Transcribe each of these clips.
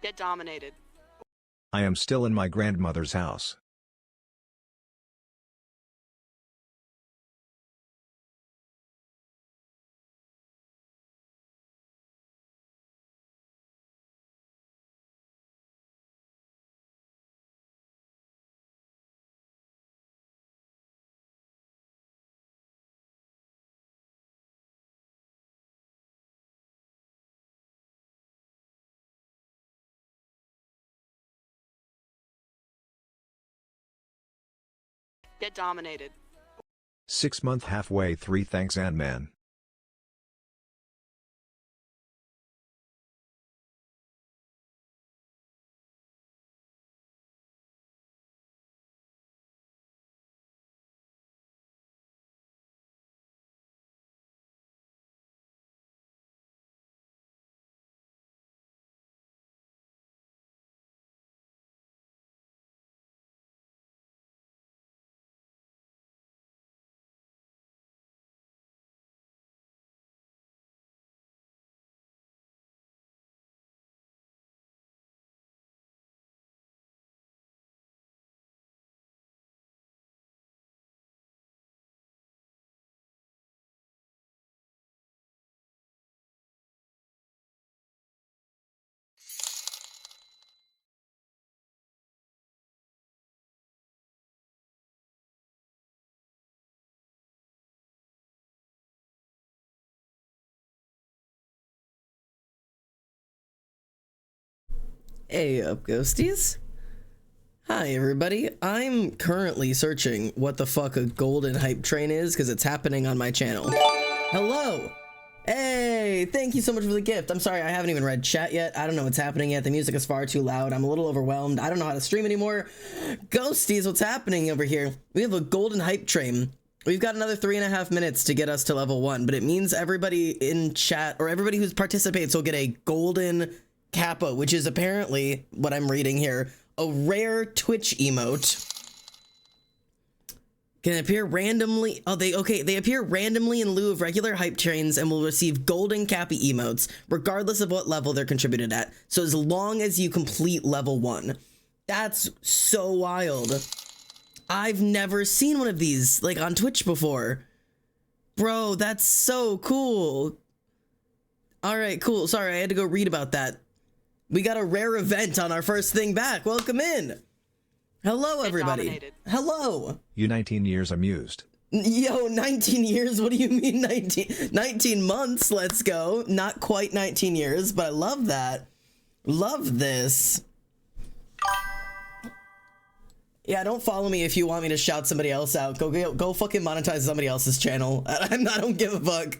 Get dominated. I am still in my grandmother's house. Get dominated. 6 month halfway 3 thanks Ant-Man. Hey up, ghosties. Hi everybody, I'm currently searching what the fuck a golden hype train is because it's happening on my channel. Hello! Hey, thank you so much for the gift. I'm sorry I haven't even read chat yet. I don't know what's happening yet. The music is far too loud. I'm a little overwhelmed. I don't know how to stream anymore. Ghosties, what's happening over here? We have a golden hype train. We've got another 3.5 minutes to get us to level 1, but it means everybody in chat or everybody who participates will get a golden Kappa, which is apparently, what I'm reading here, a rare Twitch emote. Can appear randomly. Oh, they appear randomly in lieu of regular hype trains and will receive golden Kappa emotes, regardless of what level they're contributed at. So as long as you complete level 1. That's so wild. I've never seen one of these, like, on Twitch before. Bro, that's so cool. Alright, cool. Sorry, I had to go read about that. We got a rare event on our first thing back. Welcome in. Hello, everybody. Hello. You 19 years amused. Yo, 19 years? What do you mean 19 months? Let's go. Not quite 19 years, but I love that. Love this. Yeah, don't follow me if you want me to shout somebody else out. Go fucking monetize somebody else's channel. I don't give a fuck.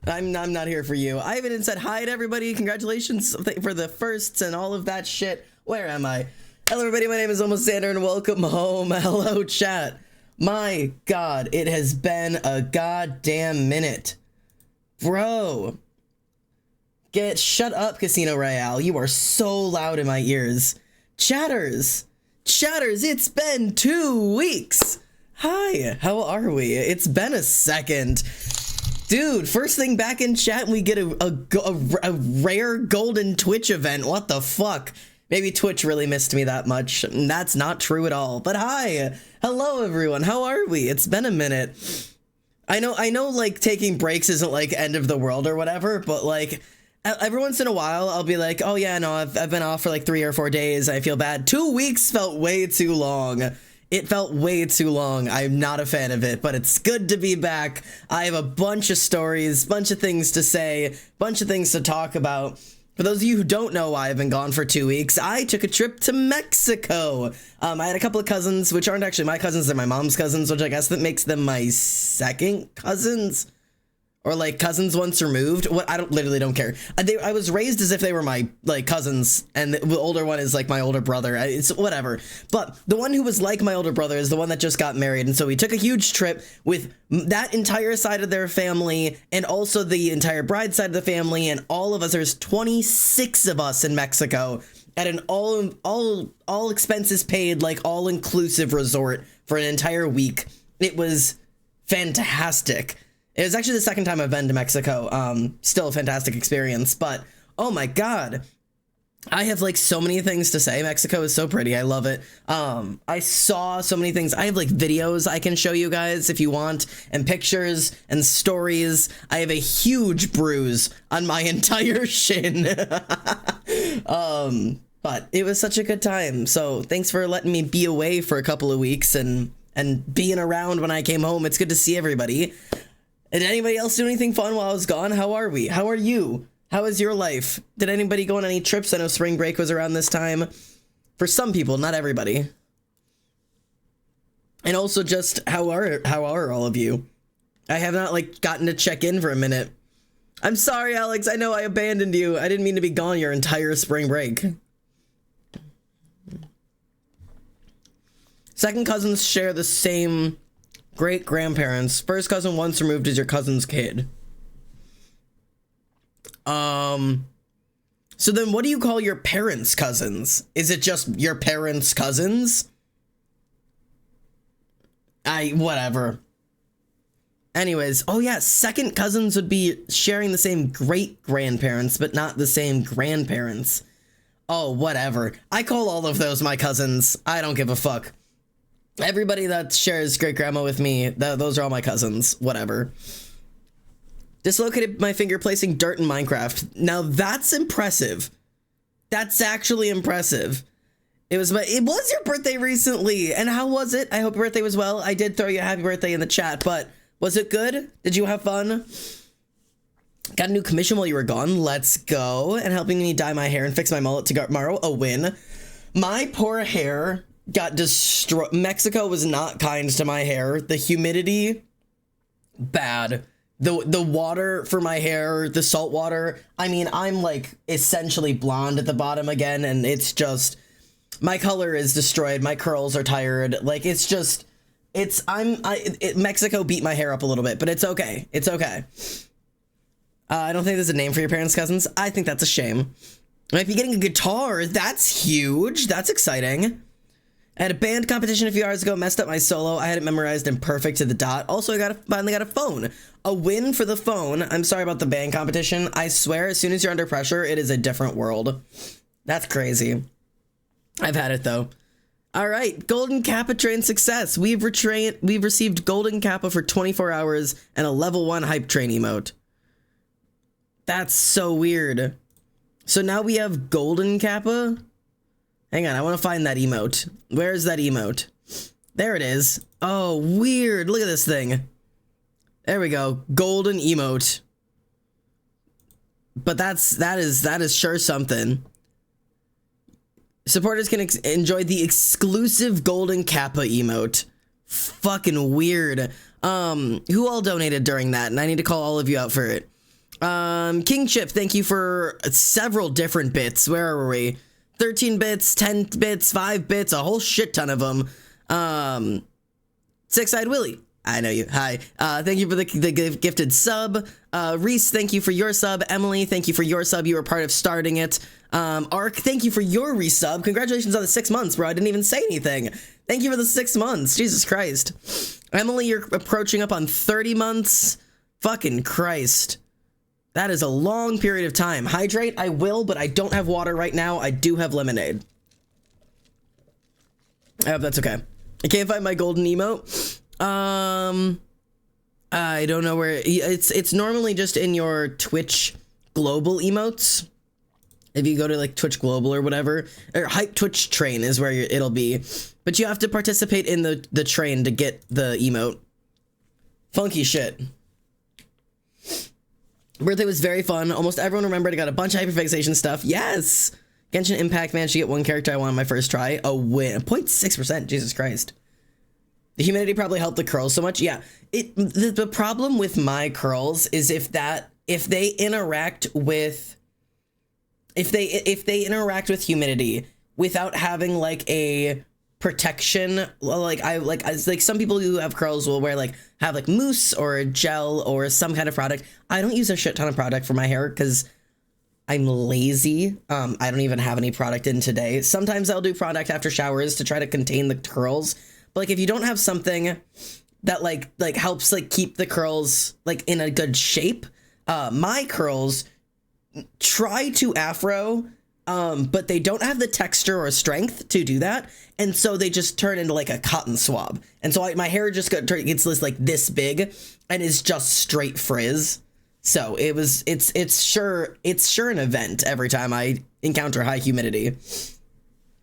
I'm not here for you. I haven't even said hi to everybody. Congratulations for the firsts and all of that shit. Where am I? Hello everybody, my name is Almost Sander and welcome home. Hello chat. My god, it has been a goddamn minute. Bro. Shut up, Casino Royale. You are so loud in my ears. Chatters, it's been 2 weeks. Hi, how are we? It's been a second. Dude, first thing back in chat, we get a rare golden Twitch event. What the fuck? Maybe Twitch really missed me that much. That's not true at all. But hi, hello everyone. How are we? It's been a minute. I know like taking breaks isn't like end of the world or whatever, but like every once in a while I'll be like, oh yeah, no, I've been off for like 3 or 4 days. I feel bad. 2 weeks felt way too long. It felt way too long. I'm not a fan of it, but it's good to be back. I have a bunch of stories, bunch of things to say, bunch of things to talk about. For those of you who don't know why I've been gone for 2 weeks, I took a trip to Mexico. I had a couple of cousins, which aren't actually my cousins, they're my mom's cousins, which I guess that makes them my second cousins. Or like cousins once removed. What, I literally don't care. I was raised as if they were my like cousins, and the older one is like my older brother. It's whatever. But the one who was like my older brother is the one that just got married, and so we took a huge trip with that entire side of their family, and also the entire bride side of the family, and all of us. There's 26 of us in Mexico at an all expenses paid, like all inclusive resort for an entire week. It was fantastic. It was actually the second time I've been to Mexico. Still a fantastic experience, but oh my god. I have like so many things to say. Mexico is so pretty. I love it. I saw so many things. I have like videos I can show you guys if you want, and pictures and stories. I have a huge bruise on my entire shin. But it was such a good time. So thanks for letting me be away for a couple of weeks and being around when I came home. It's good to see everybody. Did anybody else do anything fun while I was gone? How are we? How are you? How is your life? Did anybody go on any trips? I know spring break was around this time. For some people, not everybody. And also just how are all of you? I have not like gotten to check in for a minute. I'm sorry, Alex. I know I abandoned you. I didn't mean to be gone your entire spring break. Second cousins share the same great grandparents. First cousin once removed is your cousin's kid. So then what do you call your parents' cousins? Is it just your parents' cousins? Whatever. Anyways, oh yeah, second cousins would be sharing the same great grandparents, but not the same grandparents. Oh, whatever. I call all of those my cousins. I don't give a fuck. Everybody that shares great grandma with me, those are all my cousins. Whatever. Dislocated my finger placing dirt in Minecraft. Now that's impressive. That's actually impressive. It was your birthday recently, and how was it? I hope your birthday was well. I did throw you a happy birthday in the chat, but was it good? Did you have fun? Got a new commission while you were gone. Let's go. And helping me dye my hair and fix my mullet tomorrow. A win. My poor hair got destroyed. Mexico was not kind to my hair. The humidity, bad. The water for my hair, the salt water. I mean, I'm like essentially blonde at the bottom again, and it's just, my color is destroyed. My curls are tired. Like, it's just, Mexico beat my hair up a little bit, but it's okay. It's okay. I don't think there's a name for your parents' cousins. I think that's a shame. I might be getting a guitar. That's huge. That's exciting. I had a band competition a few hours ago, messed up my solo. I had it memorized and perfect to the dot. Also, I finally got a phone. A win for the phone. I'm sorry about the band competition. I swear, as soon as you're under pressure, it is a different world. That's crazy. I've had it, though. All right, Golden Kappa train success. We've received Golden Kappa for 24 hours and a level 1 hype train emote. That's so weird. So now we have Golden Kappa? Hang on, I want to find that emote. Where is that emote? There it is. Oh, weird. Look at this thing. There we go. Golden emote. But that is sure something. Supporters can enjoy the exclusive Golden Kappa emote. Fucking weird. Who all donated during that? And I need to call all of you out for it. King Chip, thank you for several different bits. Where were we? 13 bits, 10 bits, 5 bits, a whole shit ton of them. Six-Eyed Willie, I know you. Hi. Thank you for the gifted sub. Reese, thank you for your sub. Emily, thank you for your sub. You were part of starting it. Ark, thank you for your resub. Congratulations on the 6 months, bro. I didn't even say anything. Thank you for the 6 months. Jesus Christ. Emily, you're approaching up on 30 months. Fucking Christ. That is a long period of time. Hydrate, I will, but I don't have water right now. I do have lemonade. I hope that's okay. I can't find my golden emote. I don't know where it's normally just in your Twitch global emotes. If you go to like Twitch Global or whatever, or Hype Twitch Train is where it'll be. But you have to participate in the train to get the emote. Funky shit. Birthday was very fun. Almost everyone remembered. I got a bunch of hyperfixation stuff. Yes! Genshin Impact managed to get one character I wanted my first try. A win. 0.6%. Jesus Christ. The humidity probably helped the curls so much. Yeah. The problem with my curls is if they interact with humidity without having like a protection, like some people who have curls will have like mousse or a gel or some kind of product. I don't use a shit ton of product for my hair because I'm lazy. I don't even have any product in today. Sometimes I'll do product after showers to try to contain the curls. But like if you don't have something that like helps like keep the curls like in a good shape, my curls try to afro but they don't have the texture or strength to do that, and so they just turn into like a cotton swab. And so my hair just gets like this big, and is just straight frizz. So it's sure an event every time I encounter high humidity.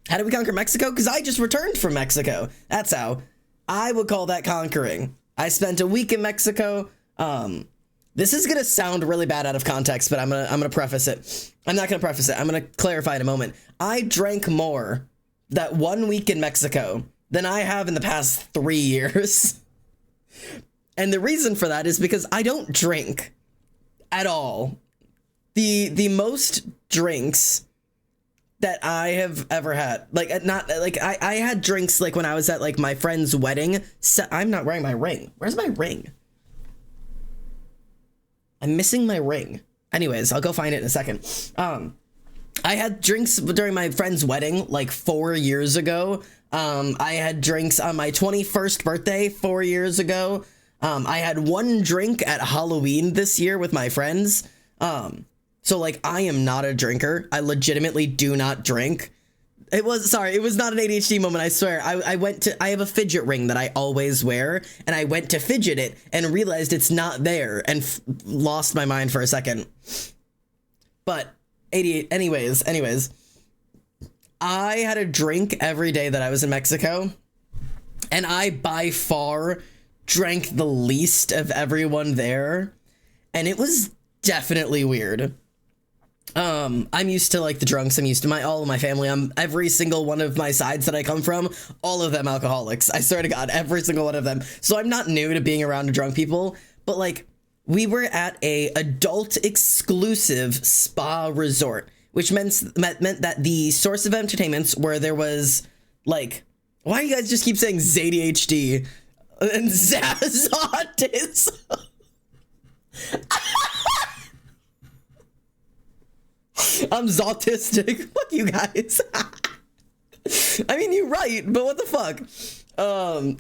How did we conquer Mexico? Because I just returned from Mexico. That's how. I would call that conquering. I spent a week in Mexico. This is gonna sound really bad out of context, but I'm gonna preface it. I'm not gonna preface it. I'm gonna clarify in a moment. I drank more that 1 week in Mexico than I have in the past 3 years. And the reason for that is because I don't drink at all. The most drinks that I have ever had, like, not like I had drinks like when I was at like my friend's wedding. I'm not wearing my ring. Where's my ring? I'm missing my ring. Anyways, I'll go find it in a second. I had drinks during my friend's wedding like 4 years ago. I had drinks on my 21st birthday 4 years ago. I had one drink at Halloween this year with my friends. So like, I am not a drinker. I legitimately do not drink. It was not an ADHD moment, I swear. I have a fidget ring that I always wear, and I went to fidget it and realized it's not there and lost my mind for a second. But anyways, I had a drink every day that I was in Mexico, and I by far drank the least of everyone there, and it was definitely weird. I'm used to like the drunks. I'm used to all of my family. Every single one of my sides that I come from, all of them alcoholics. I swear to God, every single one of them. So I'm not new to being around drunk people, but like, we were at a adult exclusive spa resort, which meant that the source of entertainments where there was like, why do you guys just keep saying ZADHD and autism? I'm autistic. Fuck you guys. I mean, you're right, but what the fuck?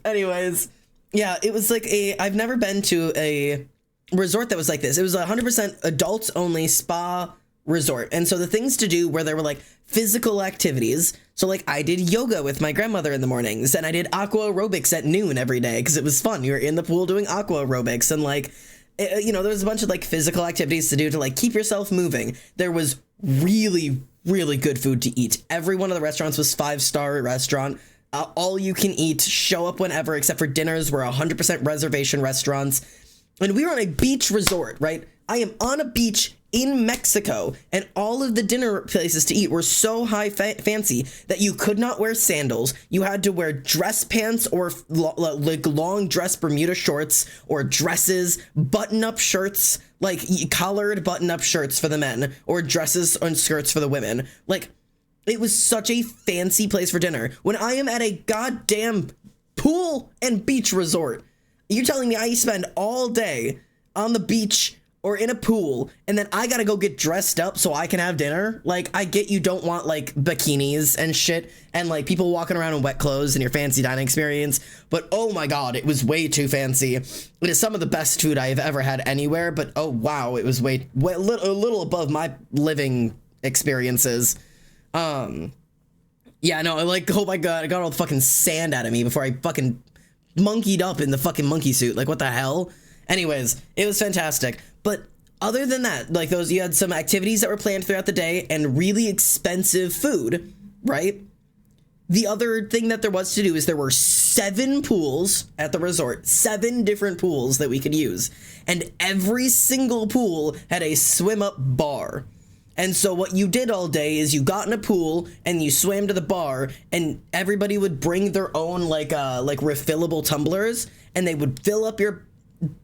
Anyways, yeah, it was like I've never been to a resort that was like this. It was 100% adults only spa resort. And so the things to do where there were like physical activities. So like I did yoga with my grandmother in the mornings, and I did aqua aerobics at noon every day because it was fun. You were in the pool doing aqua aerobics, and like, you know, there was a bunch of like physical activities to do to like keep yourself moving. There was really, really good food to eat. Every one of the restaurants was 5-star restaurant. All you can eat, show up whenever, except for dinners were 100% reservation restaurants. And we were on a beach resort, right? I am on a beach in Mexico, and all of the dinner places to eat were so high fancy that you could not wear sandals. You had to wear dress pants or like long dress Bermuda shorts or dresses, button-up shirts, like collared button-up shirts for the men, or dresses and skirts for the women. Like, it was such a fancy place for dinner when I am at a goddamn pool and beach resort. You're telling me I spend all day on the beach or in a pool, and then I gotta go get dressed up so I can have dinner? Like, I get you don't want like bikinis and shit and like people walking around in wet clothes in your fancy dining experience, but oh my God, it was way too fancy. It is some of the best food I have ever had anywhere, but oh wow, it was a little above my living experiences. Yeah, no, like, oh my God, I got all the fucking sand out of me before I fucking monkeyed up in the fucking monkey suit. Like, what the hell? Anyways, it was fantastic. But other than that, like those, you had some activities that were planned throughout the day and really expensive food, right? The other thing that there was to do is there were 7 pools at the resort, 7 different pools that we could use. And every single pool had a swim up bar. And so what you did all day is you got in a pool and you swam to the bar, and everybody would bring their own like refillable tumblers, and they would fill up your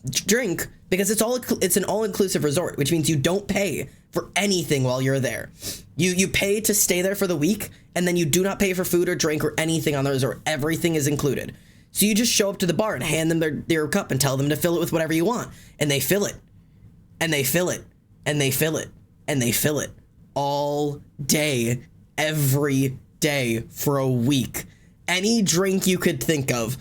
drink, because it's an all-inclusive resort, which means you don't pay for anything while you're there. You pay to stay there for the week, and then you do not pay for food or drink or anything on the resort. Everything is included. So you just show up to the bar and hand them their cup and tell them to fill it with whatever you want, and they fill it, and they fill it, and they fill it, and they fill it all day, every day for a week. Any drink you could think of.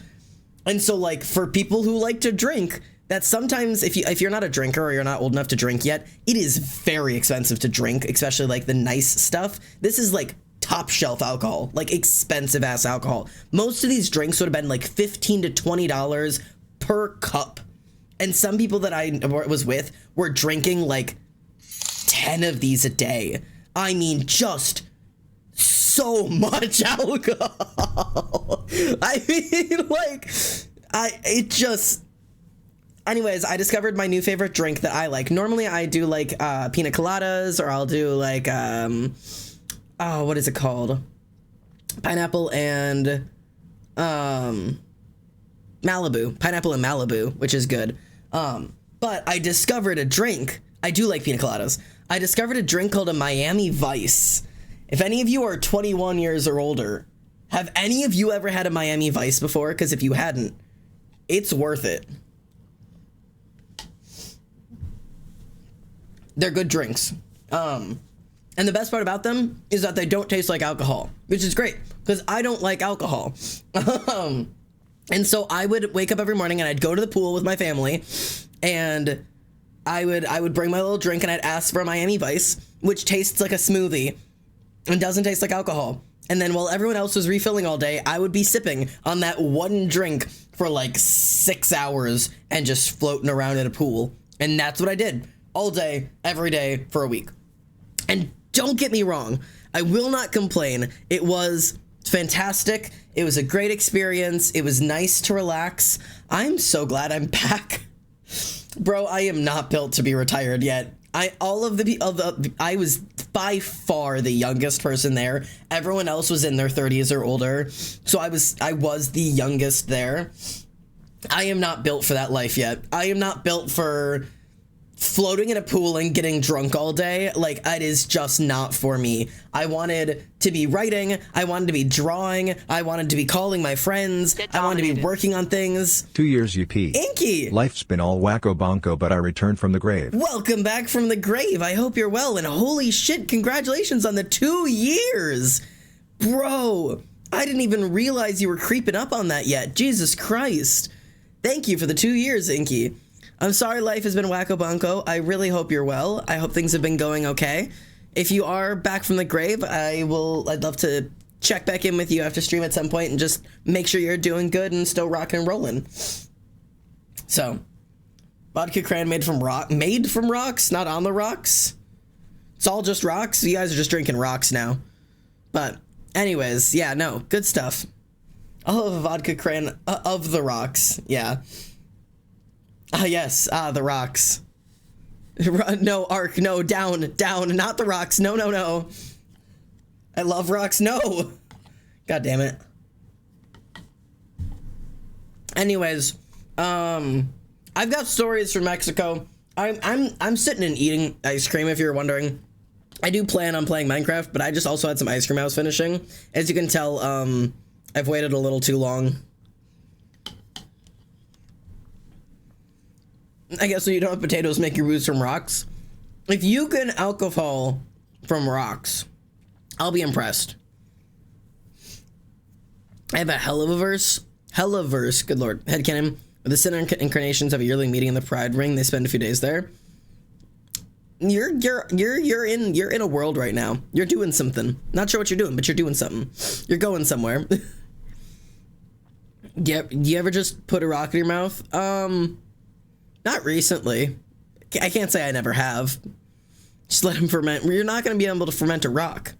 And so, like, for people who like to drink, that sometimes if you're not a drinker or you're not old enough to drink yet, it is very expensive to drink, especially like the nice stuff. This is like top shelf alcohol, like expensive ass alcohol. Most of these drinks would have been like $15 to $20 per cup. And some people that I was with were drinking like 10 of these a day. I mean, just so much alcohol. I mean, like, anyways, I discovered my new favorite drink that I like. Normally I do like pina coladas, or I'll do like, what is it called? Pineapple and Malibu. Pineapple and Malibu, which is good. But I discovered a drink. I do like pina coladas. I discovered a drink called a Miami Vice. If any of you are 21 years or older, have any of you ever had a Miami Vice before? Because if you hadn't, it's worth it. They're good drinks. And the best part about them is that they don't taste like alcohol, which is great because I don't like alcohol. And so I would wake up every morning and I'd go to the pool with my family, and I would bring my little drink and I'd ask for a Miami Vice, which tastes like a smoothie and doesn't taste like alcohol. And then while everyone else was refilling all day, I would be sipping on that one drink for like 6 hours and just floating around in a pool. And that's what I did all day, every day for a week. And don't get me wrong, I will not complain. It was fantastic. It was a great experience. It was nice to relax. I'm so glad I'm back. Bro, I am not built to be retired yet. I was by far the youngest person there. Everyone else was in their 30s or older. So I was the youngest there. I am not built for that life yet. I am not built for floating in a pool and getting drunk all day. Like, it is just not for me. I wanted to be writing. I wanted to be drawing. I wanted to be calling my friends. I wanted to be working on things. 2 years UP. Inky! Life's been all wacko bonko, but I returned from the grave. Welcome back from the grave. I hope you're well, and holy shit, congratulations on the 2 years! Bro, I didn't even realize you were creeping up on that yet. Jesus Christ. Thank you for the 2 years, Inky. I'm sorry life has been wacko bonko. I really hope you're well. I hope things have been going okay. If you are back from the grave, I'd love to check back in with you after stream at some point and just make sure you're doing good and still rocking and rolling. So, vodka cran made from rocks, not on the rocks. It's all just rocks. You guys are just drinking rocks now. But anyways, yeah, no, good stuff. I'll have a vodka cran of the rocks. Yeah. Yes, the rocks. No, Ark, no, down, not the rocks. No. I love rocks, no. God damn it. Anyways, I've got stories from Mexico. I'm sitting and eating ice cream, if you're wondering. I do plan on playing Minecraft, but I just also had some ice cream I was finishing. As you can tell, I've waited a little too long. I guess so you don't have potatoes, make your booze from rocks. If you can alcohol from rocks, I'll be impressed. I have a hell of a verse, good lord. Headcanon, with the Sinner incarnations have a yearly meeting in the Pride Ring. They spend a few days there. You're in a world right now. You're doing something. Not sure what you're doing, but you're doing something. You're going somewhere. You ever just put a rock in your mouth? Not recently. I can't say I never have. Just let him ferment. You're not going to be able to ferment a rock.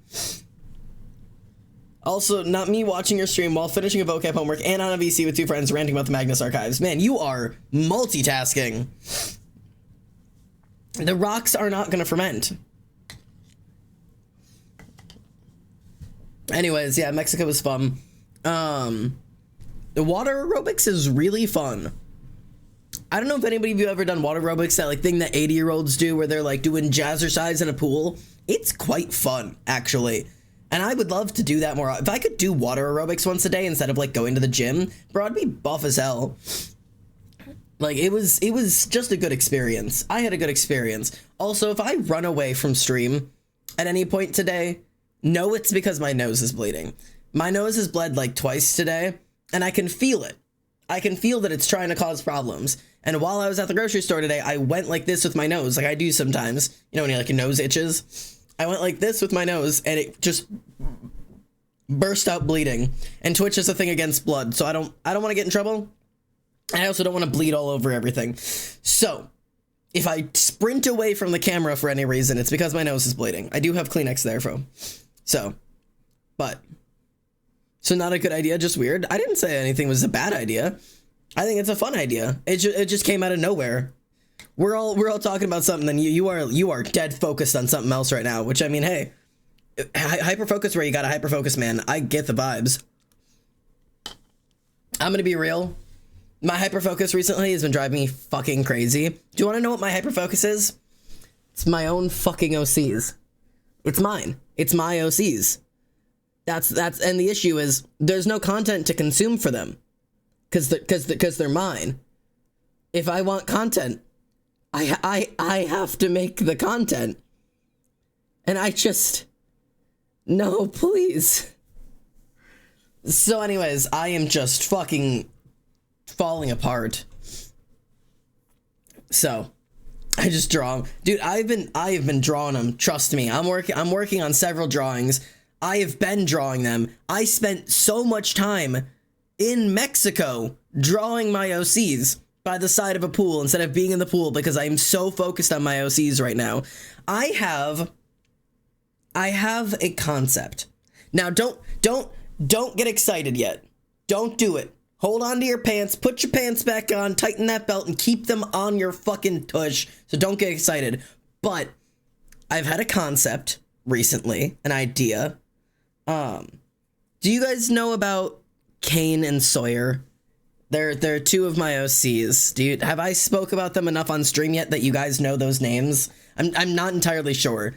Also, not me watching your stream while finishing a vocab homework and on a VC with 2 friends ranting about the Magnus Archives. Man, you are multitasking. The rocks are not going to ferment. Anyways, yeah, Mexico was fun. The water aerobics is really fun. I don't know if anybody of you ever done water aerobics, that like thing that 80-year-olds do where they're like doing jazzercise in a pool. It's quite fun, actually. And I would love to do that more. If I could do water aerobics once a day instead of like going to the gym, bro, I'd be buff as hell. Like it was just a good experience. I had a good experience. Also, if I run away from stream at any point today, know it's because my nose is bleeding. My nose has bled like twice today, and I can feel it. I can feel that it's trying to cause problems. And while I was at the grocery store today, I went like this with my nose, like I do sometimes. You know when your nose itches? I went like this with my nose, and it just burst out bleeding. And Twitch is a thing against blood, so I don't want to get in trouble. I also don't want to bleed all over everything. So if I sprint away from the camera for any reason, it's because my nose is bleeding. I do have Kleenex there, so not a good idea, just weird. I didn't say anything was a bad idea. I think it's a fun idea. It just came out of nowhere. We're all talking about something, and you are dead focused on something else right now. Which, I mean, hey, hyper focus where you gotta hyper focus, man. I get the vibes. I'm gonna be real. My hyper focus recently has been driving me fucking crazy. Do you want to know what my hyper focus is? It's my own fucking OCs. It's mine. It's my OCs. That's and the issue is there's no content to consume for them, because they're mine. If I want content, I have to make the content, and I just no, please. So anyways, I am just fucking falling apart. So I just draw, dude. I have been drawing them. Trust me. I'm working on several drawings. I have been drawing them. I spent so much time in Mexico drawing my OCs by the side of a pool instead of being in the pool because I'm so focused on my OCs right now. I have a concept. Now don't get excited yet. Don't do it. Hold on to your pants, put your pants back on, tighten that belt, and keep them on your fucking tush. So don't get excited. But I've had a concept recently, an idea. Do you guys know about Kane and Sawyer? They're two of my OCs. Have I spoke about them enough on stream yet that you guys know those names? I'm not entirely sure.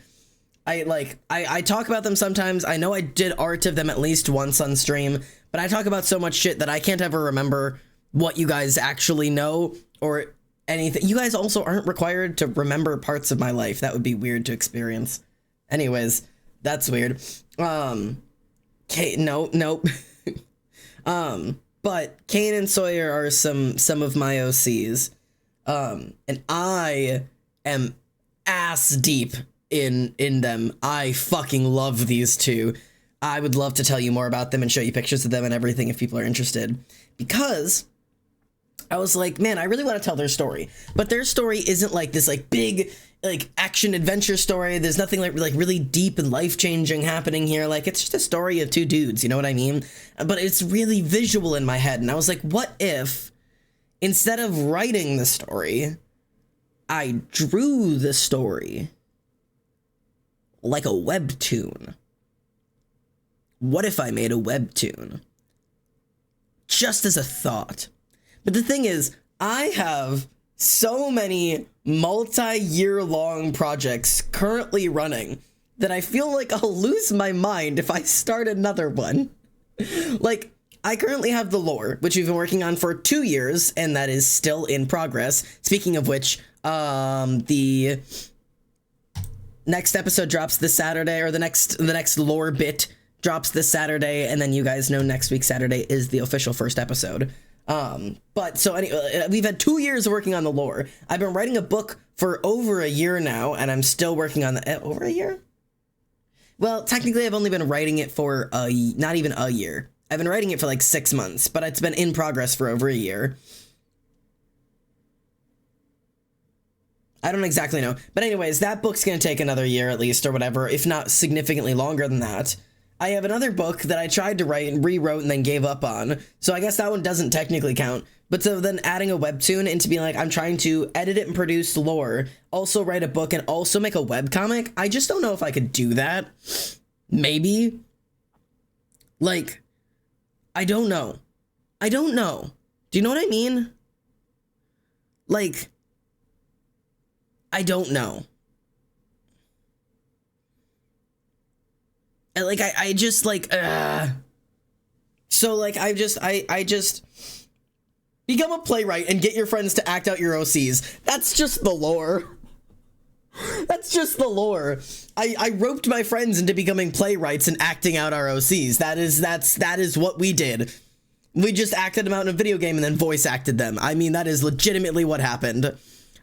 I talk about them sometimes. I know I did art of them at least once on stream, but I talk about so much shit that I can't ever remember what you guys actually know or anything. You guys also aren't required to remember parts of my life. That would be weird to experience. Anyways, that's weird. Nope. But Kane and Sawyer are some of my OCs. And I am ass deep in them. I fucking love these two. I would love to tell you more about them and show you pictures of them and everything if people are interested, because I was like, man, I really want to tell their story, but their story isn't like this like big like action adventure story. There's nothing like really deep and life-changing happening here. Like, it's just a story of two dudes, you know what I mean? But it's really visual in my head, and I was like, what if instead of writing the story, I drew the story like a webtoon? What if I made a webtoon? Just as a thought. But the thing is, I have so many multi-year long projects currently running that I feel like I'll lose my mind if I start another one. Like, I currently have the lore, which we've been working on for 2 years, and that is still in progress. Speaking of which, the next episode drops this Saturday, or the next lore bit drops this Saturday, and then you guys know next week Saturday is the official first episode. But so anyway, we've had 2 years working on the lore. I've been writing a book for over a year now, and I'm still working on the over a year. Well, technically, I've only been writing it for not even a year. I've been writing it for like 6 months, but it's been in progress for over a year. I don't exactly know, but anyways, that book's gonna take another year at least, or whatever, if not significantly longer than that. I have another book that I tried to write and rewrote and then gave up on, so I guess that one doesn't technically count. But so then adding a webtoon into being like, I'm trying to edit it and produce lore, also write a book, and also make a webcomic, I just don't know if I could do that. Maybe. Like, I don't know. I don't know. Do you know what I mean? Like, I don't know. Like, I just, like, so, like, I just become a playwright and get your friends to act out your OCs. That's just the lore. That's just the lore. I roped my friends into becoming playwrights and acting out our OCs. That is what we did. We just acted them out in a video game and then voice acted them. I mean, that is legitimately what happened.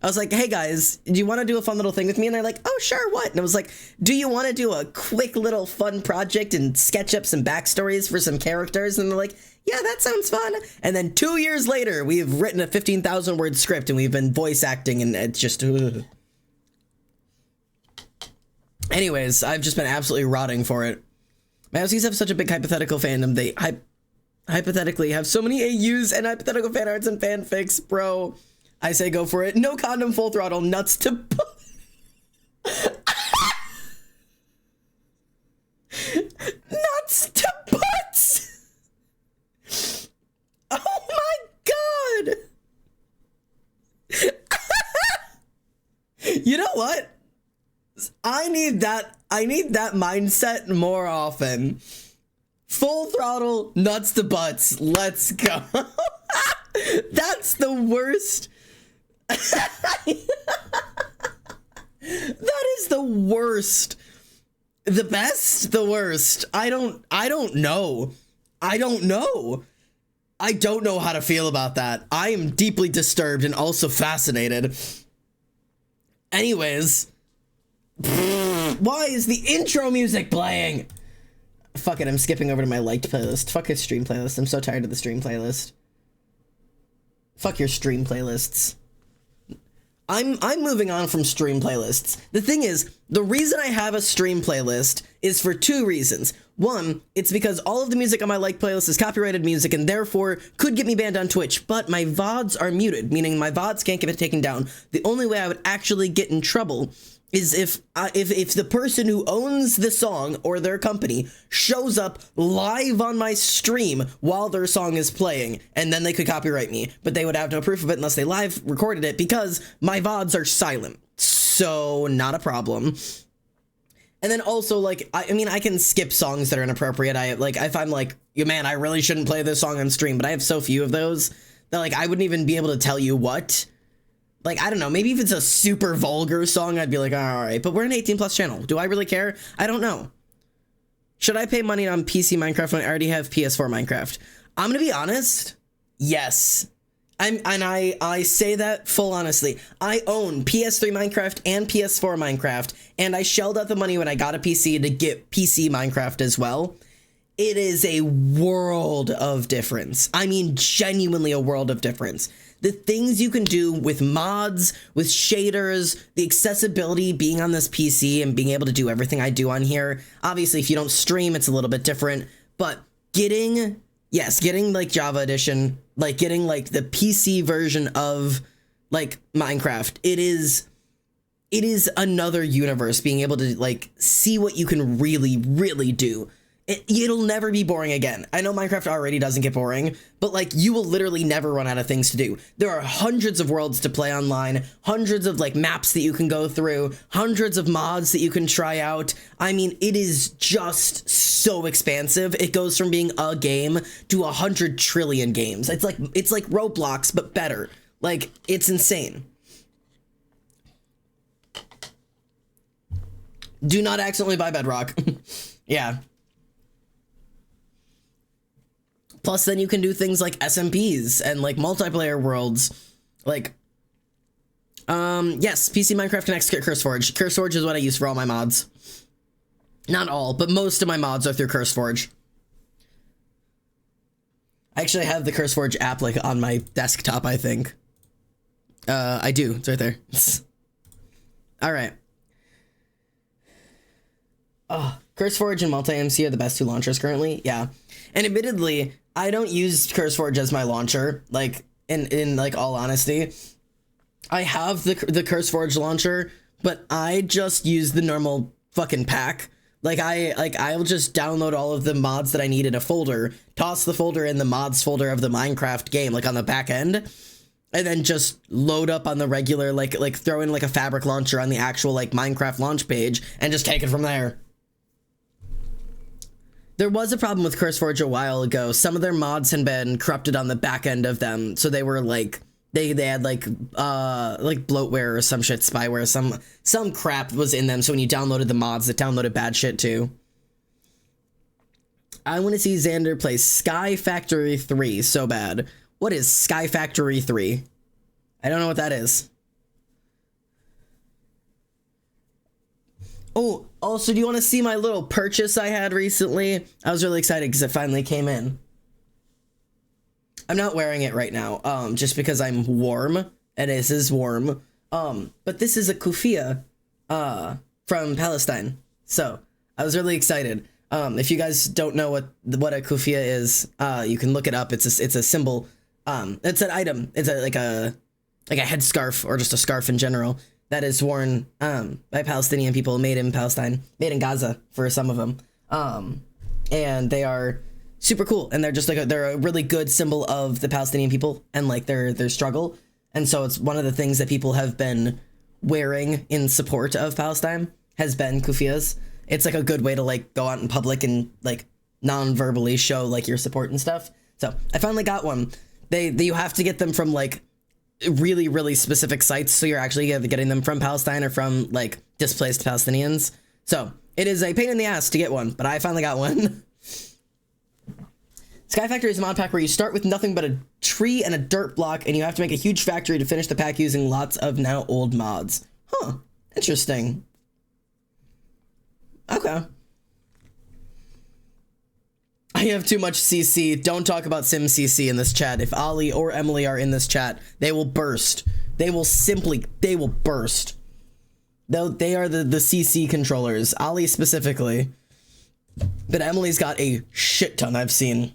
I was like, hey guys, do you want to do a fun little thing with me? And they're like, oh, sure, what? And I was like, do you want to do a quick little fun project and sketch up some backstories for some characters? And they're like, yeah, that sounds fun. And then 2 years later, we've written a 15,000 word script and we've been voice acting, and it's just... Ugh. Anyways, I've just been absolutely rotting for it. Mousies have such a big hypothetical fandom. They hypothetically have so many AUs and hypothetical fan arts and fanfics, bro. I say go for it. No condom, full throttle, nuts to... nuts to butts! Oh my god! You know what? I need that mindset more often. Full throttle, nuts to butts. Let's go. That's the worst. That is the worst. The best, the worst. I don't know. I don't know. I don't know how to feel about that. I am deeply disturbed and also fascinated. Anyways, why is the intro music playing? Fuck it, I'm skipping over to my liked playlist. Fuck your stream playlist. I'm so tired of the stream playlist. Fuck your stream playlists. I'm moving on from stream playlists. The thing is, the reason I have a stream playlist is for two reasons. One, it's because all of the music on my like playlist is copyrighted music and therefore could get me banned on Twitch, but my VODs are muted, meaning my VODs can't get it taken down. The only way I would actually get in trouble is if the person who owns the song or their company shows up live on my stream while their song is playing, and then they could copyright me, but they would have no proof of it unless they live recorded it because my VODs are silent. So not a problem. And then also, like, I mean, I can skip songs that are inappropriate. If I'm like, man, I really shouldn't play this song on stream, but I have so few of those that, like, I wouldn't even be able to tell you what. Like, I don't know, maybe if it's a super vulgar song, I'd be like, all right, but we're an 18 plus channel. Do I really care? I don't know. Should I pay money on PC Minecraft when I already have PS4 Minecraft? I'm gonna be honest, yes. I say that full honestly. I own PS3 Minecraft and PS4 Minecraft, and I shelled out the money when I got a PC to get PC Minecraft as well. It is a world of difference. I mean, genuinely a world of difference. The things you can do with mods, with shaders, the accessibility being on this PC and being able to do everything I do on here. Obviously, if you don't stream, it's a little bit different, but getting like Java Edition, like getting like the PC version of like Minecraft, it is another universe, being able to like see what you can really, really do. It'll never be boring again. I know Minecraft already doesn't get boring, but like you will literally never run out of things to do. There are hundreds of worlds to play online, hundreds of like maps that you can go through, hundreds of mods that you can try out. I mean, it is just so expansive. It goes from being a game to 100 trillion games. It's like Roblox, but better. Like, it's insane. Do not accidentally buy Bedrock. Yeah. Plus, then you can do things like SMPs and like multiplayer worlds. Like, yes, PC Minecraft connects to CurseForge. CurseForge is what I use for all my mods. Not all, but most of my mods are through CurseForge. I actually have the CurseForge app like on my desktop, I think. I do. It's right there. All right. Oh, CurseForge and Multi-MC are the best two launchers currently. Yeah. And admittedly, I don't use CurseForge as my launcher, like, in like all honesty. I have the CurseForge launcher, but I just use the normal fucking pack. I'll just download all of the mods that I need in a folder, toss the folder in the mods folder of the Minecraft game, like on the back end, and then just load up on the regular, like throw in like a fabric launcher on the actual like Minecraft launch page and just take it from there. There was a problem with CurseForge a while ago. Some of their mods had been corrupted on the back end of them, so they were like they had like bloatware or some shit, spyware, some crap was in them. So when you downloaded the mods, it downloaded bad shit too. I want to see Xander play Sky Factory 3 so bad. What is Sky Factory 3? I don't know what that is. Oh, also, do you want to see my little purchase I had recently? I was really excited because it finally came in. I'm not wearing it right now, just because I'm warm, and this is warm. But this is a kufiya, from Palestine. So, I was really excited. If you guys don't know what a kufiya is, you can look it up. It's a symbol. It's an item. It's like a headscarf, or just a scarf in general, that is worn by Palestinian people, made in Palestine, made in Gaza for some of them. And they are super cool, and they're just like they're a really good symbol of the Palestinian people and like their struggle. And so it's one of the things that people have been wearing in support of Palestine has been kufiyas. It's like a good way to like go out in public and like non-verbally show like your support and stuff. So I finally got one. You have to get them from like really, really specific sites. So you're actually getting them from Palestine or from like displaced Palestinians. So it is a pain in the ass to get one, but I finally got one. Sky Factory is a mod pack where you start with nothing but a tree and a dirt block, and you have to make a huge factory to finish the pack using lots of now old mods. Huh. Interesting. Okay. I have too much CC. Don't talk about Sim CC in this chat. If Ollie or Emily are in this chat, they will burst. They will burst. They are the CC controllers. Ollie specifically. But Emily's got a shit ton I've seen.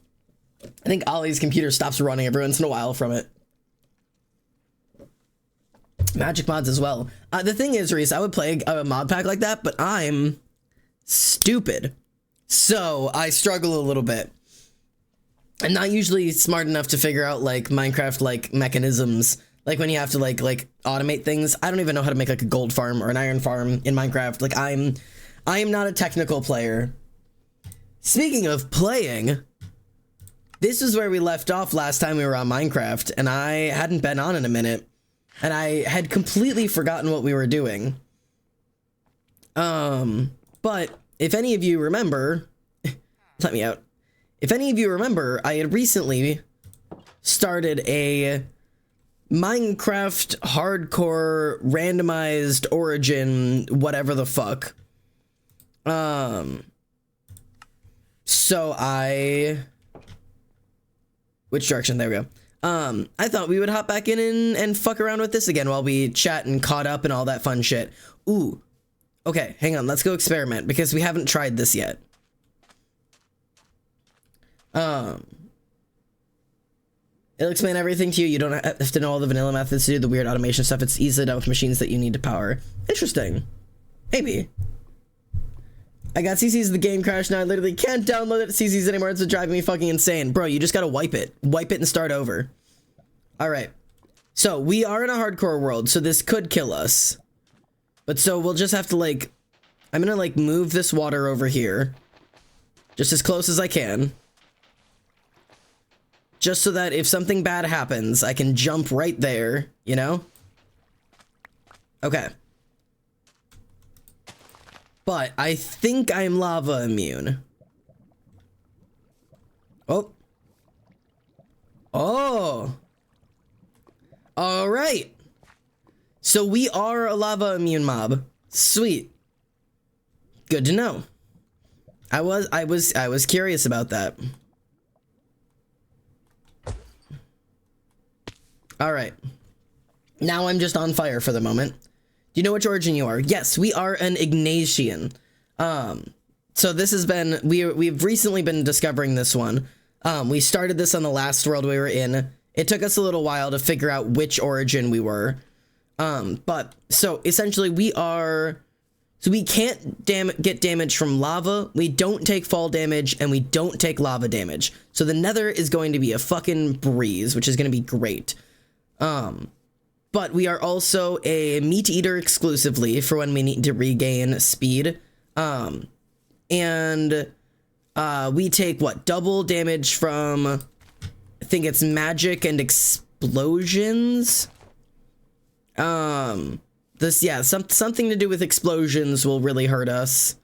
I think Ollie's computer stops running every once in a while from it. Magic mods as well. The thing is, Reese, I would play a mod pack like that, but I'm stupid. So I struggle a little bit. I'm not usually smart enough to figure out like Minecraft like mechanisms. Like when you have to like automate things. I don't even know how to make like a gold farm or an iron farm in Minecraft. Like I am not a technical player. Speaking of playing, this is where we left off last time we were on Minecraft, and I hadn't been on in a minute, and I had completely forgotten what we were doing. But if any of you remember, let me out. If any of you remember, I had recently started a Minecraft hardcore randomized origin, whatever the fuck. So which direction? There we go. I thought we would hop back in and fuck around with this again while we chat and caught up and all that fun shit. Ooh. Okay, hang on. Let's go experiment because we haven't tried this yet. It'll explain everything to you. You don't have to know all the vanilla methods to do the weird automation stuff. It's easily done with machines that you need to power. Interesting. Maybe. I got CC's the game crash now. I literally can't download it to CC's anymore. It's driving me fucking insane. Bro, you just gotta wipe it. Wipe it and start over. Alright. So, we are in a hardcore world, so this could kill us. But so, we'll just have to, like... I'm gonna, like, move this water over here. Just as close as I can. Just so that if something bad happens, I can jump right there, you know? Okay. But I think I'm lava immune. Oh. Oh. All right. So we are a lava immune mob. Sweet. Good to know. I was curious about that. All right. Now I'm just on fire for the moment. Do you know which origin you are? Yes, we are an Ignatian. So this has been, we've recently been discovering this one. We started this on the last world we were in. It took us a little while to figure out which origin we were. But so essentially we can't get damage from lava, we don't take fall damage, and we don't take lava damage. So the nether is going to be a fucking breeze, which is going to be great. But we are also a meat eater exclusively for when we need to regain speed. And we take what? Double damage from, I think it's magic and explosions. Something to do with explosions will really hurt us.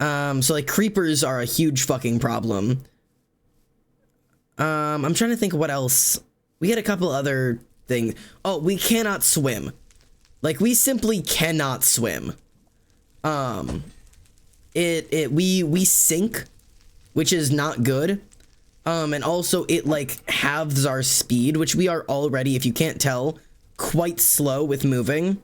So like creepers are a huge fucking problem. I'm trying to think of what else. We had a couple other things. Oh, we cannot swim. Like, we simply cannot swim. We sink, which is not good. And also it like halves our speed, which we are already, if you can't tell, quite slow with moving.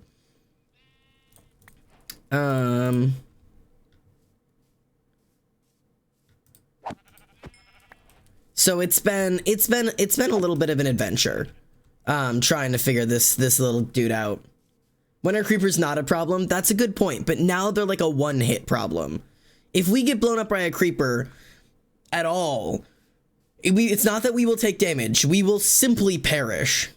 So it's been a little bit of an adventure, trying to figure this little dude out. When are creepers not a problem? That's a good point, but now they're like a one-hit problem. If we get blown up by a creeper at all, it's not that we will take damage. We will simply perish.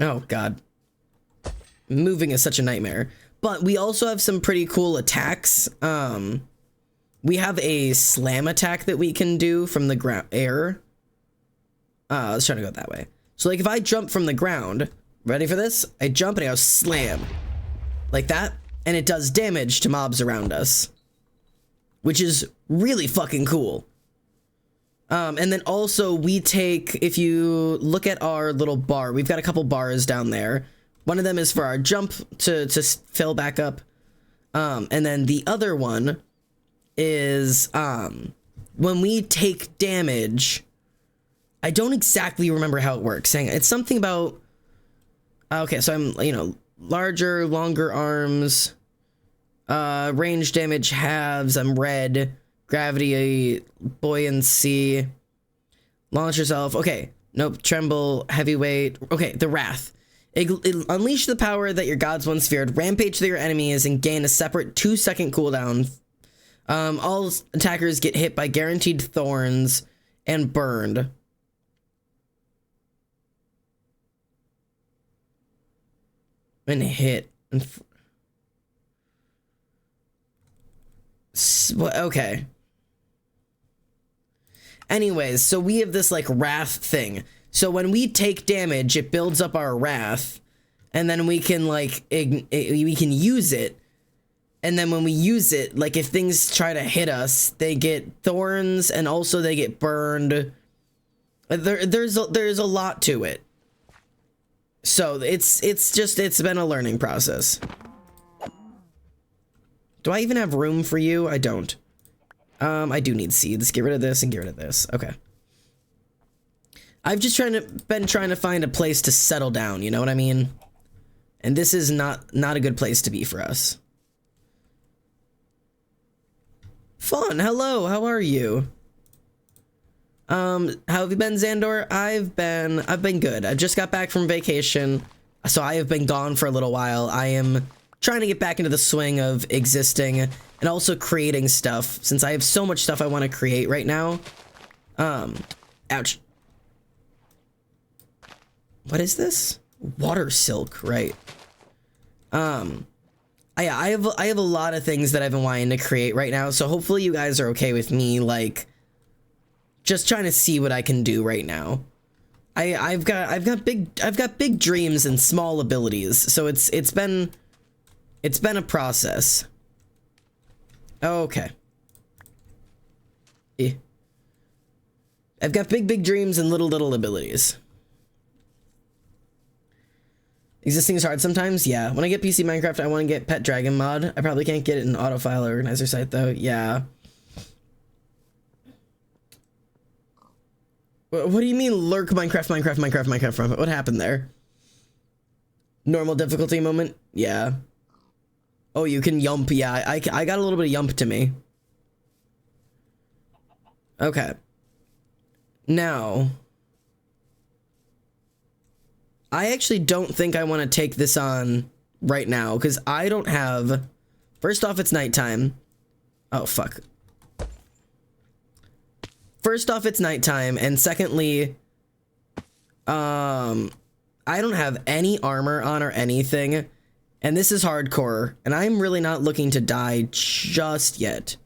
Oh, God. Moving is such a nightmare. But we also have some pretty cool attacks. We have a slam attack that we can do from the ground air. Let's try to go that way. So like if I jump from the ground, ready for this? I jump and I go slam. Like that. And it does damage to mobs around us. Which is really fucking cool. And then also we take, if you look at our little bar, we've got a couple bars down there. One of them is for our jump to fill back up. And then the other one is when we take damage, I don't exactly remember how it works. It's something about, okay, so I'm, you know, larger, longer arms, range damage halves, I'm red, gravity, buoyancy, launch yourself, okay, nope, tremble, heavyweight, okay, the wrath. It unleash the power that your gods once feared, rampage through your enemies, and gain a separate 2-second cooldown. All attackers get hit by guaranteed thorns and burned. And hit. Okay. Anyways, so we have this like wrath thing. So when we take damage, it builds up our wrath, and then we can like we can use it. And then when we use it, like if things try to hit us, they get thorns and also they get burned. There's a lot to it. So it's been a learning process. Do I even have room for you? I don't. I do need seeds. Get rid of this and get rid of this. Okay. I've just been trying to find a place to settle down, you know what I mean? And this is not a good place to be for us. Fawn, hello, how are you? How have you been, Xandor? I've been good. I just got back from vacation, so I have been gone for a little while. I am trying to get back into the swing of existing and also creating stuff, since I have so much stuff I want to create right now. Ouch. What is this? Water silk, right. I have a lot of things that I've been wanting to create right now, so hopefully you guys are okay with me, like, just trying to see what I can do right now. I've got big dreams and small abilities, so it's been a process. Okay. I've got big dreams and little abilities. Existing is hard sometimes, yeah. When I get PC Minecraft, I want to get Pet Dragon mod. I probably can't get it in Autofile Organizer site though, yeah. What do you mean lurk Minecraft? What happened there? Normal difficulty moment? Yeah. Oh, you can yump, yeah. I got a little bit of yump to me. Okay. Now, I actually don't think I want to take this on right now, because I don't have... First off, it's nighttime. Oh, fuck. First off, it's nighttime, and secondly, I don't have any armor on or anything, and this is hardcore, and I'm really not looking to die just yet.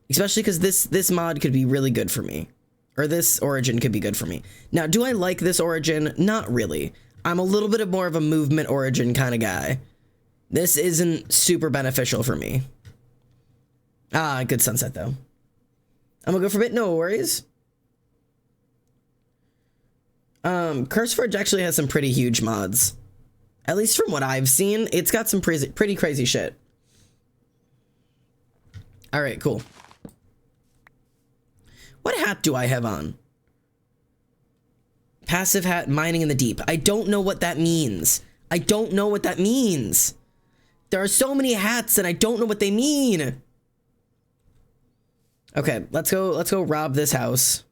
Especially because this mod could be really good for me. Or this origin could be good for me. Now, do I like this origin? Not really. I'm a little bit more of a movement origin kind of guy. This isn't super beneficial for me. Ah, good sunset though. I'm gonna go for it, no worries. CurseForge actually has some pretty huge mods. At least from what I've seen, it's got some pretty crazy shit. Alright, cool. What hat do I have on? Passive hat, mining in the deep. I don't know what that means. I don't know what that means. There are so many hats and I don't know what they mean. Okay, let's go rob this house.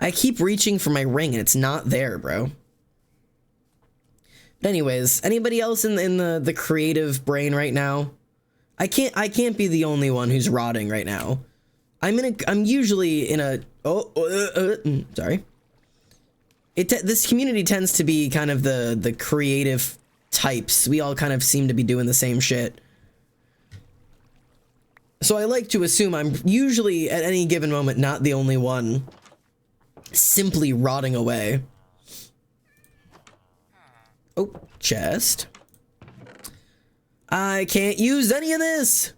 I keep reaching for my ring and it's not there, bro. But anyways, anybody else in the creative brain right now? I can't be the only one who's rotting right now. I'm usually in a sorry. This community tends to be kind of the creative types. We all kind of seem to be doing the same shit. So I like to assume I'm usually at any given moment not the only one simply rotting away. Oh, chest. I can't use any of this.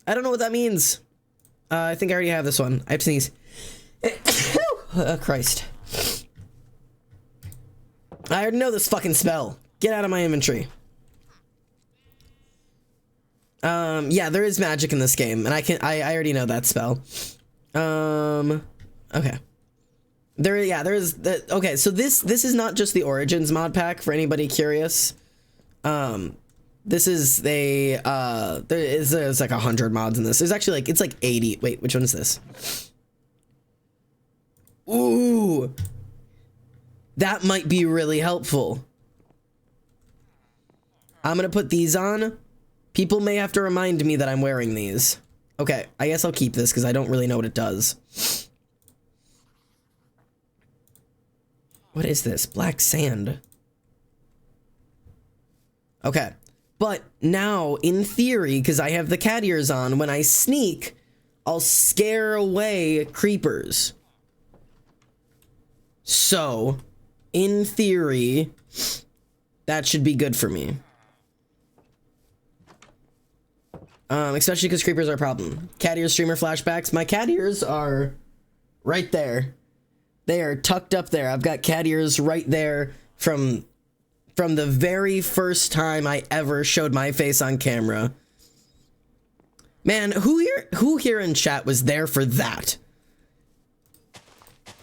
I don't know what that means. I think I already have this one. I have to sneeze. Christ. I already know this fucking spell. Get out of my inventory. Yeah, there is magic in this game, and I already know that spell. Okay. Okay, so this is not just the Origins mod pack for anybody curious. This is there's like 100 mods in this. There's actually it's like 80. Wait, which one is this? Ooh. That might be really helpful. I'm gonna put these on. People may have to remind me that I'm wearing these. Okay, I guess I'll keep this because I don't really know what it does. What is this? Black sand. Okay. But now, in theory, because I have the cat ears on, when I sneak, I'll scare away creepers. So, in theory, that should be good for me. Especially because creepers are a problem. Cat ear streamer flashbacks. My cat ears are right there. They are tucked up there. I've got cat ears right there from the very first time I ever showed my face on camera. Man, who here in chat was there for that?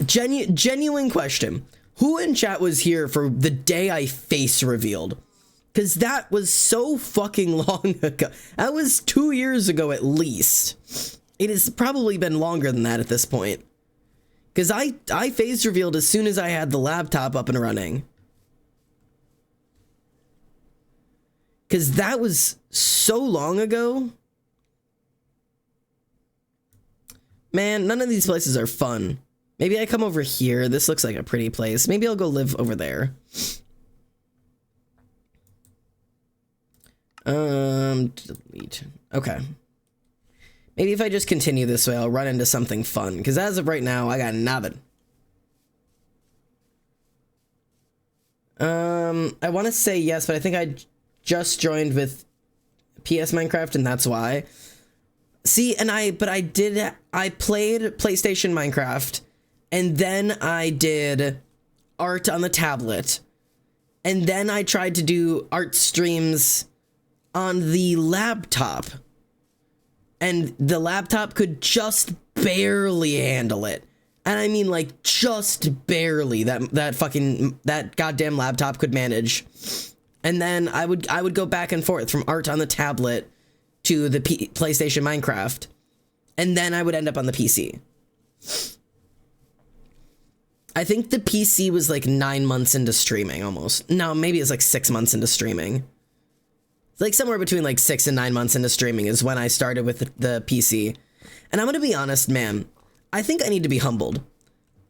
Genuine question. Who in chat was here for the day I face revealed? Because that was so fucking long ago. That was 2 years ago at least. It has probably been longer than that at this point. Because I face revealed as soon as I had the laptop up and running. Because that was so long ago. Man, none of these places are fun. Maybe I come over here. This looks like a pretty place. Maybe I'll go live over there. Delete. Okay. Maybe if I just continue this way, I'll run into something fun. Because as of right now, I got nothing. I want to say yes, but I think I just joined with PS Minecraft, and that's why. See, and I played PlayStation Minecraft, and then I did art on the tablet, and then I tried to do art streams on the laptop, and the laptop could just barely handle it. And I mean, like, just barely that goddamn laptop could manage. And then I would go back and forth from art on the tablet to the PlayStation Minecraft. And then I would end up on the PC. I think the PC was like 9 months into streaming almost. No, maybe it's like 6 months into streaming. Like somewhere between like 6 and 9 months into streaming is when I started with the PC. And I'm gonna be honest, man. I think I need to be humbled.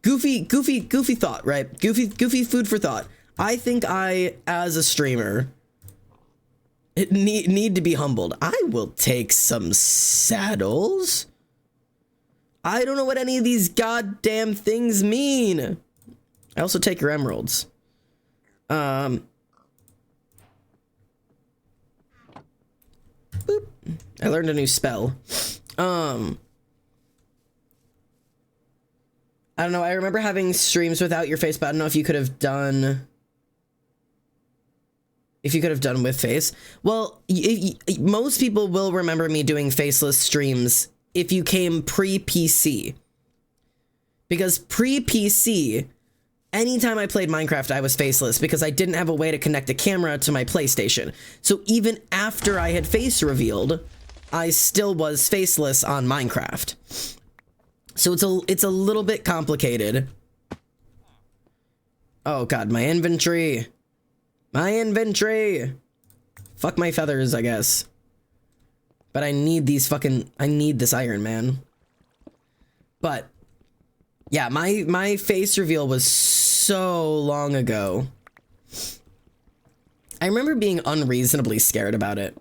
Goofy thought, right? Goofy food for thought. I think I, as a streamer, need to be humbled. I will take some saddles. I don't know what any of these goddamn things mean. I also take your emeralds. Boop. I learned a new spell. I don't know. I remember having streams without your face, but I don't know if you could have done... If you could have done with face. Well, most people will remember me doing faceless streams if you came pre-PC. Because pre-PC, anytime I played Minecraft, I was faceless because I didn't have a way to connect a camera to my PlayStation. So even after I had face revealed, I still was faceless on Minecraft. So it's a little bit complicated. Oh god, my inventory. My inventory. Fuck my feathers, I guess. But I need these fucking... I need this iron, man. But... yeah, my face reveal was so long ago. I remember being unreasonably scared about it.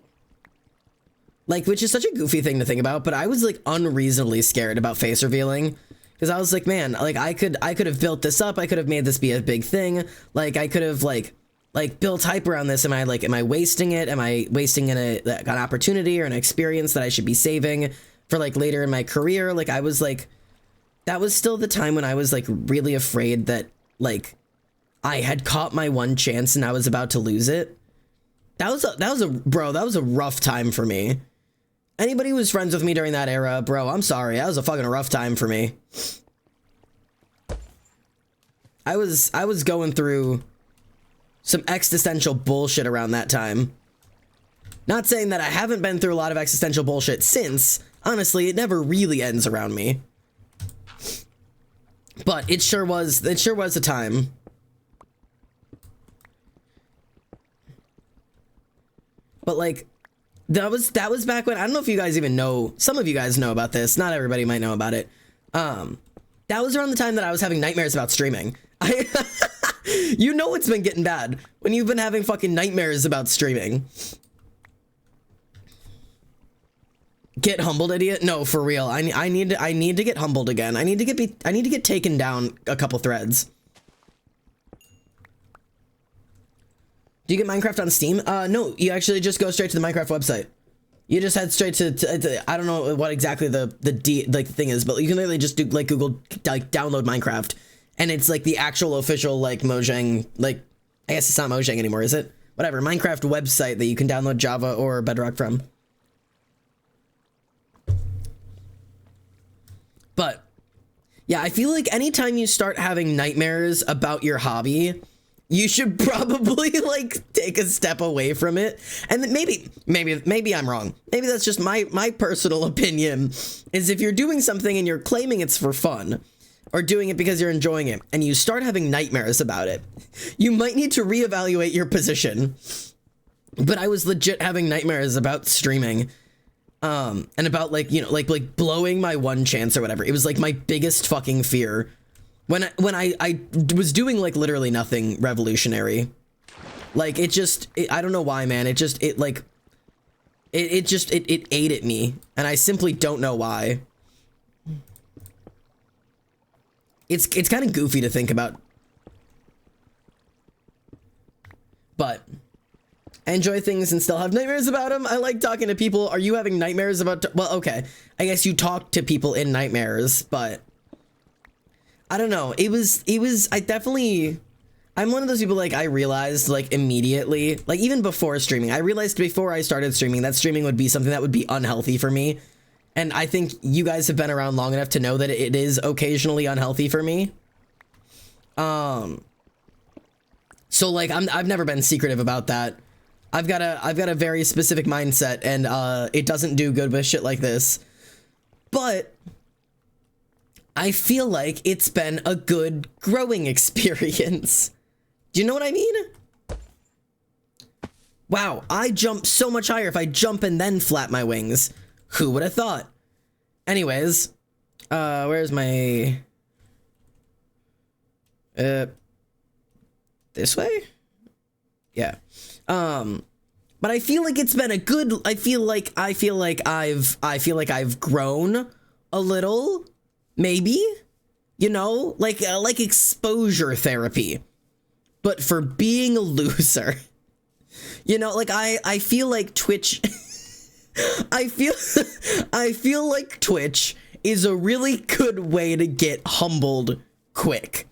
Like, which is such a goofy thing to think about, but I was like unreasonably scared about face revealing. Because I was like, man, like I could have built this up, I could have made this be a big thing. Like I could have like built hype around this. Am I wasting it? Am I wasting an opportunity or an experience that I should be saving for like later in my career? Like I was like, that was still the time when I was like really afraid that like I had caught my one chance and I was about to lose it. That was a rough time for me. Anybody who was friends with me during that era, bro, I'm sorry. That was a fucking rough time for me. I was going through some existential bullshit around that time. Not saying that I haven't been through a lot of existential bullshit since. Honestly, it never really ends around me. But it sure was a time. But like that was back when, I don't know if you guys even know, some of you guys know about this, not everybody might know about it. That was around the time that I was having nightmares about streaming. You know it's been getting bad when you've been having fucking nightmares about streaming. Get humbled, idiot. No, for real. I need to get humbled again. I need to get taken down a couple threads. Do you get Minecraft on Steam? No, you actually just go straight to the Minecraft website. You just head straight to I don't know what exactly the thing is, but you can literally just do like Google like download Minecraft, and it's like the actual official like Mojang, like I guess it's not Mojang anymore, is it? Whatever, Minecraft website that you can download Java or Bedrock from. But yeah, I feel like anytime you start having nightmares about your hobby, you should probably like take a step away from it. And then maybe I'm wrong. Maybe that's just my personal opinion, is if you're doing something and you're claiming it's for fun or doing it because you're enjoying it and you start having nightmares about it, you might need to reevaluate your position. But I was legit having nightmares about streaming. And about like, you know, like blowing my one chance or whatever. It was like my biggest fucking fear when I was doing like literally nothing revolutionary. Like it I don't know why, man. It ate at me, and I simply don't know why. It's kind of goofy to think about, but I enjoy things and still have nightmares about them. I like talking to people. Are you having nightmares about... well, okay. I guess you talk to people in nightmares, but... I don't know. I'm one of those people, like, I realized, like, immediately, like, even before streaming, I realized before I started streaming that streaming would be something that would be unhealthy for me. And I think you guys have been around long enough to know that it is occasionally unhealthy for me. So, like, I've never been secretive about that. I've got a very specific mindset, and it doesn't do good with shit like this. But I feel like it's been a good growing experience. Do you know what I mean? Wow, I jump so much higher if I jump and then flap my wings. Who would have thought? Anyways, where's my... this way? Yeah. But I feel like it's been a good, I feel like I've grown a little, maybe. You know, like exposure therapy, but for being a loser. You know, like I feel like Twitch I feel like Twitch is a really good way to get humbled quick.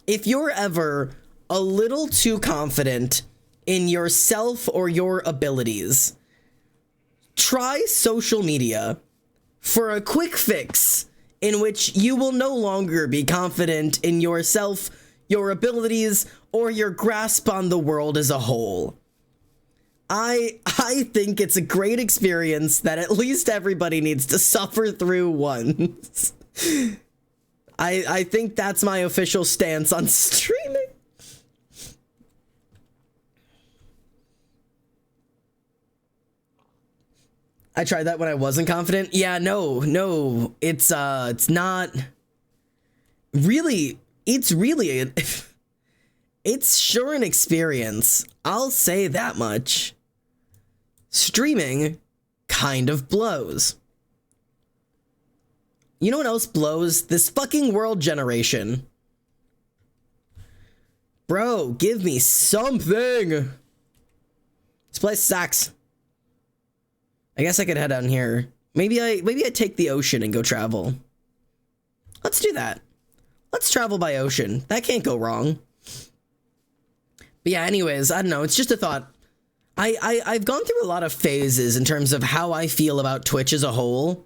If you're ever a little too confident in yourself or your abilities, try social media for a quick fix in which you will no longer be confident in yourself, your abilities, or your grasp on the world as a whole. I think it's a great experience that at least everybody needs to suffer through once. I think that's my official stance on streaming. I tried that when I wasn't confident. Yeah, no, it's not really, it's sure an experience. I'll say that much. Streaming kind of blows. You know what else blows? This fucking world generation. Bro, give me something. This place sucks. I guess I could head down here. Maybe I take the ocean and go travel. Let's do that. Let's travel by ocean. That can't go wrong. But yeah, anyways, I don't know. It's just a thought. I've gone through a lot of phases in terms of how I feel about Twitch as a whole.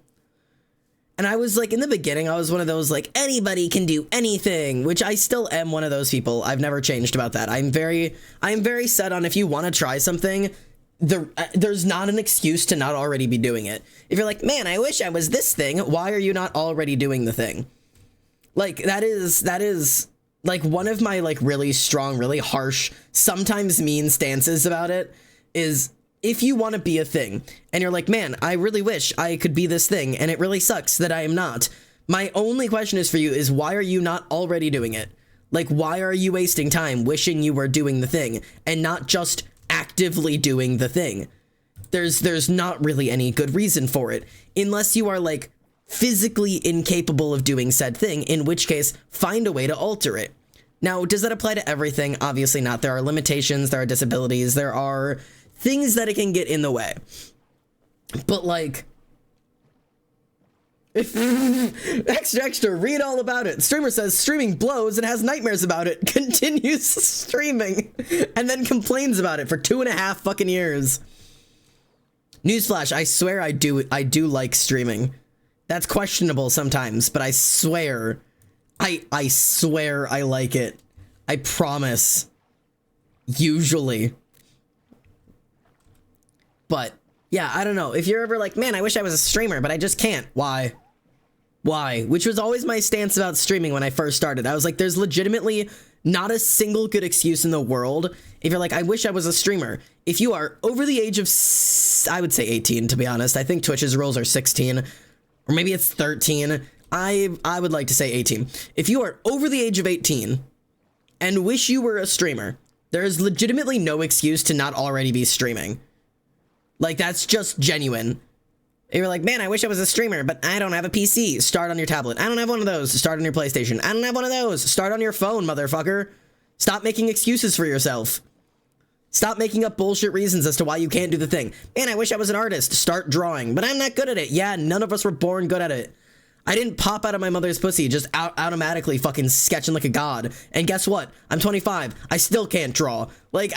And I was like, in the beginning, I was one of those like, anybody can do anything, which I still am one of those people. I've never changed about that. I'm very set on if you want to try something, there's not an excuse to not already be doing it. If you're like, man, I wish I was this thing, why are you not already doing the thing? Like, that is like one of my like really strong, really harsh, sometimes mean stances about it is if you want to be a thing and you're like, man, I really wish I could be this thing and it really sucks that I am not. My only question is for you is why are you not already doing it? Like, why are you wasting time wishing you were doing the thing and not just actively doing the thing? There's not really any good reason for it unless you are like physically incapable of doing said thing, in which case find a way to alter it. Now, does that apply to everything? Obviously not. There are limitations, there are disabilities, there are things that it can get in the way. But like, extra, read all about it. Streamer says streaming blows and has nightmares about it, continues streaming, and then complains about it for 2.5 fucking years. Newsflash, I swear I do like streaming. That's questionable sometimes, but I swear I like it. I promise. Usually. But yeah, I don't know. If you're ever like, man, I wish I was a streamer, but I just can't. Why? Which was always my stance about streaming when I first started. I was like, there's legitimately not a single good excuse in the world. If you're like, I wish I was a streamer. If you are over the age of, I would say 18, to be honest. I think Twitch's rules are 16, or maybe it's 13. I would like to say 18. If you are over the age of 18 and wish you were a streamer, there is legitimately no excuse to not already be streaming. Like, that's just genuine. You're like, man, I wish I was a streamer, but I don't have a PC. Start on your tablet. I don't have one of those. Start on your PlayStation. I don't have one of those. Start on your phone, motherfucker. Stop making excuses for yourself. Stop making up bullshit reasons as to why you can't do the thing. Man, I wish I was an artist. Start drawing, but I'm not good at it. Yeah, none of us were born good at it. I didn't pop out of my mother's pussy just automatically fucking sketching like a god. And guess what? I'm 25. I still can't draw. Like,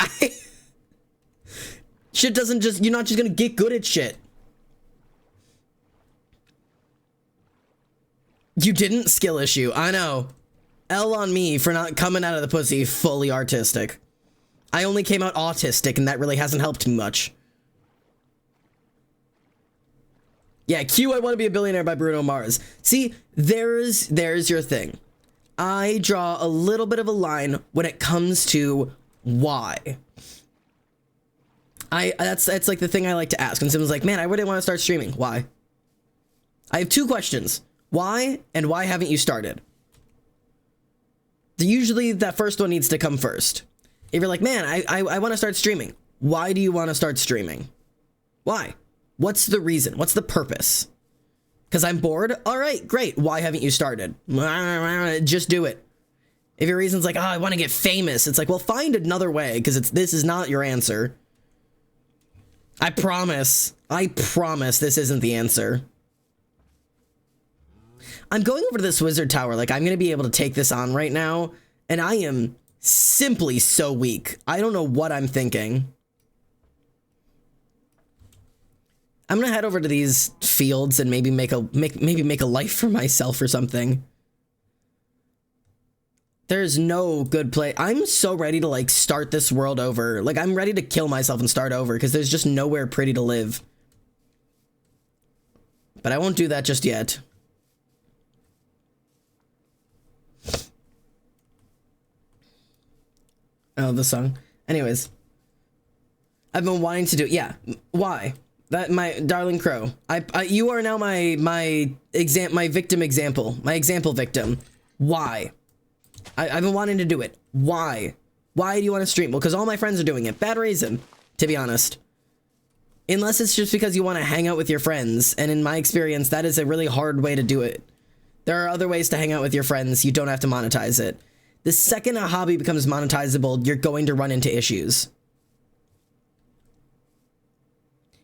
shit doesn't just, you're not just gonna get good at shit. You didn't? Skill issue. I know. L on me for not coming out of the pussy fully artistic. I only came out autistic and that really hasn't helped me much. Yeah, Q, I Want to Be a Billionaire by Bruno Mars. See, there's your thing. I draw a little bit of a line when it comes to why. That's like the thing I like to ask. When someone's like, man, I really want to start streaming. Why? I have 2 questions. Why, and why haven't you started? Usually that first one needs to come first. If you're like, man, I want to start streaming. Why do you want to start streaming? Why? What's the reason? What's the purpose? Because I'm bored? All right, great. Why haven't you started? Just do it. If your reason's like, oh, I want to get famous, it's like, well, find another way, because this is not your answer. I promise this isn't the answer. I'm going over to this wizard tower, like, I'm going to be able to take this on right now, and I am simply so weak. I don't know what I'm thinking. I'm gonna head over to these fields and maybe make a life for myself or something. There's no good play. I'm so ready to like start this world over. Like I'm ready to kill myself and start over because there's just nowhere pretty to live. But I won't do that just yet. Oh, the song. Anyways. I've been wanting to do it. Yeah. Why? That my darling crow. You are now my victim example. My example victim. Why? I've been wanting to do it. Why? Why do you want to stream? Well, because all my friends are doing it. Bad reason, to be honest. Unless it's just because you want to hang out with your friends. And in my experience, that is a really hard way to do it. There are other ways to hang out with your friends. You don't have to monetize it. The second a hobby becomes monetizable, you're going to run into issues.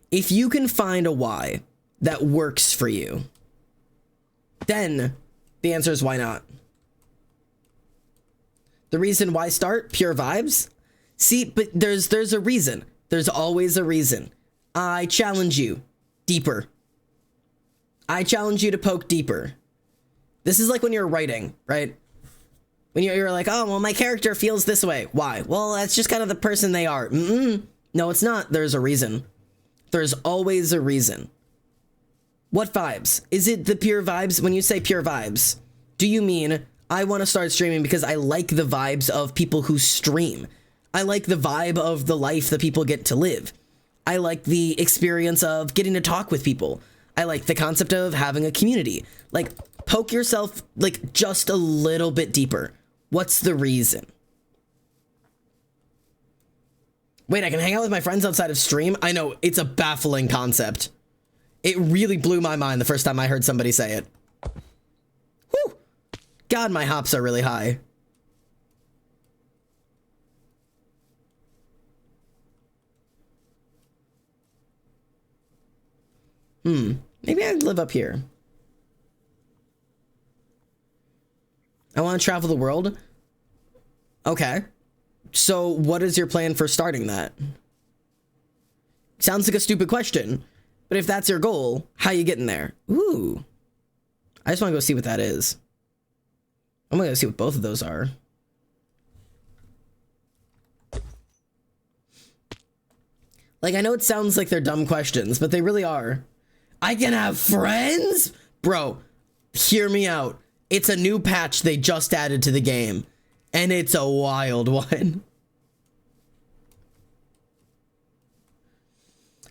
If you can find a why that works for you, then the answer is why not? The reason why start? Pure vibes? See, but there's a reason. There's always a reason. I challenge you. Deeper. I challenge you to poke deeper. This is like when you're writing, right? When you're like, oh, well, my character feels this way. Why? Well, that's just kind of the person they are. No, it's not. There's a reason. There's always a reason. What vibes? Is it the pure vibes? When you say pure vibes, do you mean I want to start streaming because I like the vibes of people who stream? I like the vibe of the life that people get to live. I like the experience of getting to talk with people. I like the concept of having a community. Like, poke yourself, like, just a little bit deeper. What's the reason? Wait, I can hang out with my friends outside of stream? I know, it's a baffling concept. It really blew my mind the first time I heard somebody say it. Whew! God, my hops are really high. Maybe I'd live up here. I want to travel the world? Okay. So, what is your plan for starting that? Sounds like a stupid question, but if that's your goal, how you getting there? Ooh. I just want to go see what that is. I'm gonna go see what both of those are. Like, I know it sounds like they're dumb questions, but they really are. I can have friends? Bro, hear me out. It's a new patch they just added to the game. And it's a wild one.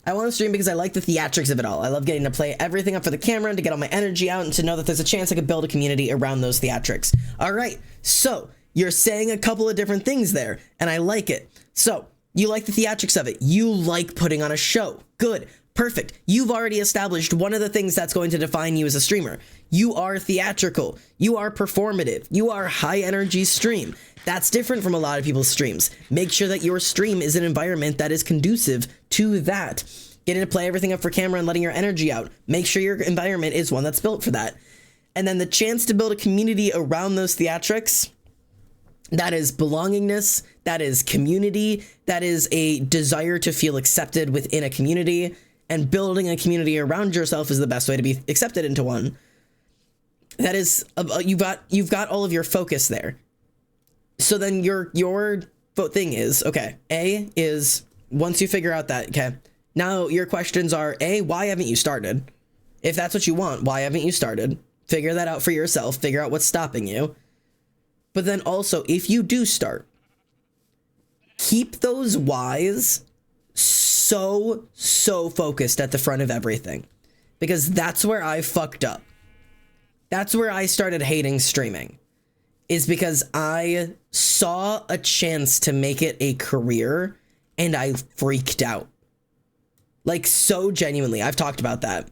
I want to stream because I like the theatrics of it all. I love getting to play everything up for the camera and to get all my energy out and to know that there's a chance I could build a community around those theatrics. All right, so you're saying a couple of different things there, and I like it. So you like the theatrics of it. You like putting on a show. Good. Perfect. You've already established one of the things that's going to define you as a streamer. You are theatrical. You are performative. You are high energy stream. That's different from a lot of people's streams. Make sure that your stream is an environment that is conducive to that. Getting to play everything up for camera and letting your energy out. Make sure your environment is one that's built for that. And then the chance to build a community around those theatrics, that is belongingness, that is community, that is a desire to feel accepted within a community. And building a community around yourself is the best way to be accepted into one. That is, you've got all of your focus there. So then your thing is, okay, A is, once you figure out that, okay, now your questions are, A, why haven't you started? If that's what you want, why haven't you started? Figure that out for yourself, figure out what's stopping you. But then also, if you do start, keep those whys so focused at the front of everything, because that's where I fucked up. That's where I started hating streaming, is because I saw a chance to make it a career and I freaked out. Like, so genuinely. I've talked about that.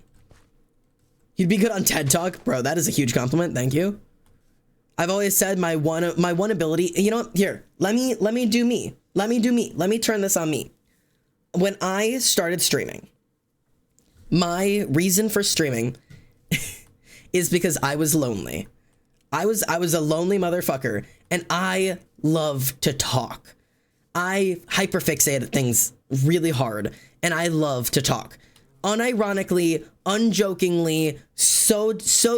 You'd be good on TED Talk, bro. That is a huge compliment. Thank you. I've always said my one ability. You know what? Here, let me do me. Let me do me. Let me turn this on me. When I started streaming, my reason for streaming is because I was lonely. I was a lonely motherfucker, and I love to talk. I hyperfixate at things really hard, and I love to talk. Unironically, unjokingly, so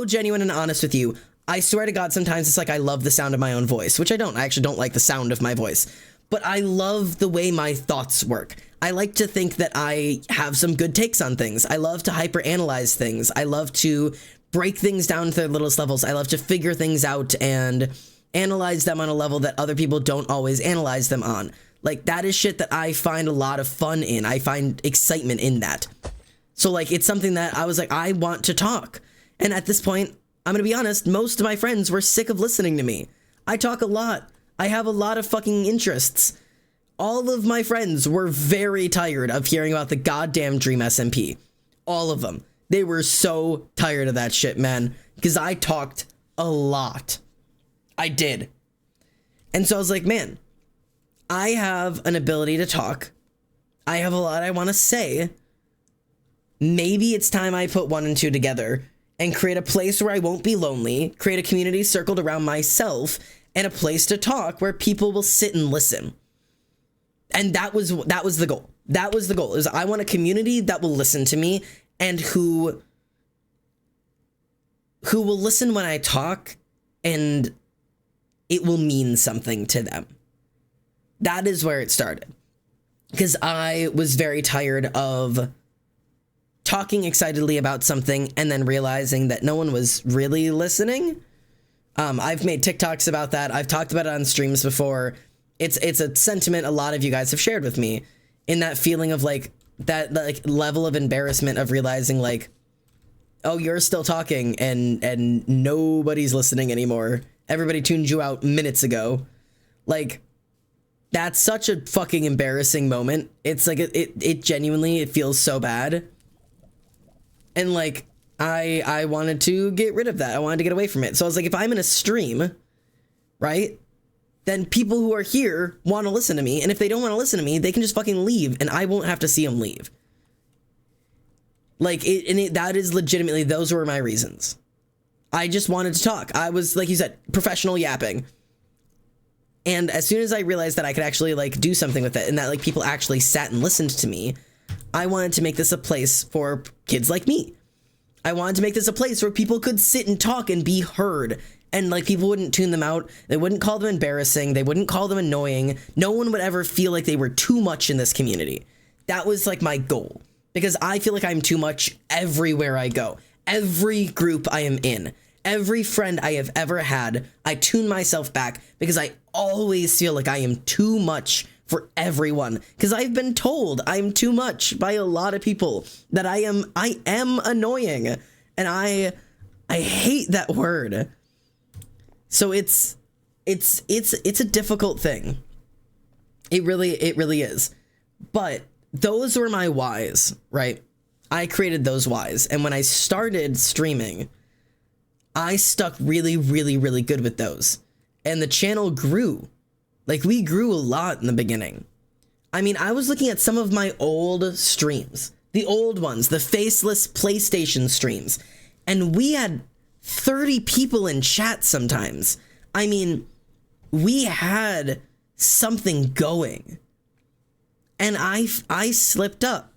genuine and honest with you. I swear to God, sometimes it's like I love the sound of my own voice, which I don't. I actually don't like the sound of my voice, but I love the way my thoughts work. I like to think that I have some good takes on things. I love to hyperanalyze things. I love to break things down to their littlest levels. I love to figure things out and analyze them on a level that other people don't always analyze them on. Like, that is shit that I find a lot of fun in. I find excitement in that. So, like, it's something that I was like, I want to talk. And at this point, I'm gonna be honest, most of my friends were sick of listening to me. I talk a lot. I have a lot of fucking interests. All of my friends were very tired of hearing about the goddamn Dream SMP. All of them. They were so tired of that shit, man. Because I talked a lot. I did. And so I was like, man, I have an ability to talk. I have a lot I want to say. Maybe it's time I put 1 and 2 together and create a place where I won't be lonely, create a community circled around myself, and a place to talk where people will sit and listen. And that was the goal. That was the goal. Is I want a community that will listen to me and who will listen when I talk, and it will mean something to them. That is where it started. Because I was very tired of talking excitedly about something and then realizing that no one was really listening. I've made TikToks about that. I've talked about it on streams before. It's a sentiment a lot of you guys have shared with me, in that feeling of like that like level of embarrassment of realizing like, oh, you're still talking and nobody's listening anymore. Everybody tuned you out minutes ago. Like, that's such a fucking embarrassing moment. It's like it genuinely, it feels so bad. And like, I wanted to get rid of that. I wanted to get away from it. So I was like, if I'm in a stream, right, then people who are here want to listen to me. And if they don't want to listen to me, they can just fucking leave and I won't have to see them leave. Like, that is legitimately, those were my reasons. I just wanted to talk. I was, like you said, professional yapping. And as soon as I realized that I could actually like do something with it and that like people actually sat and listened to me, I wanted to make this a place for kids like me. I wanted to make this a place where people could sit and talk and be heard. And like, people wouldn't tune them out. They wouldn't call them embarrassing. They wouldn't call them annoying. No one would ever feel like they were too much in this community. That was like my goal, because I feel like I'm too much everywhere I go. Every group I am in, every friend I have ever had, I tune myself back because I always feel like I am too much for everyone, because I've been told I'm too much by a lot of people, that I am annoying, and I hate that word. So it's a difficult thing. It really is. But those were my whys, right? I created those whys, and when I started streaming, I stuck really good with those, and the channel grew. Like, we grew a lot in the beginning. I mean, I was looking at some of my old streams, the old ones, the faceless PlayStation streams, and we had 30 people in chat sometimes. I mean, we had something going. And I slipped up.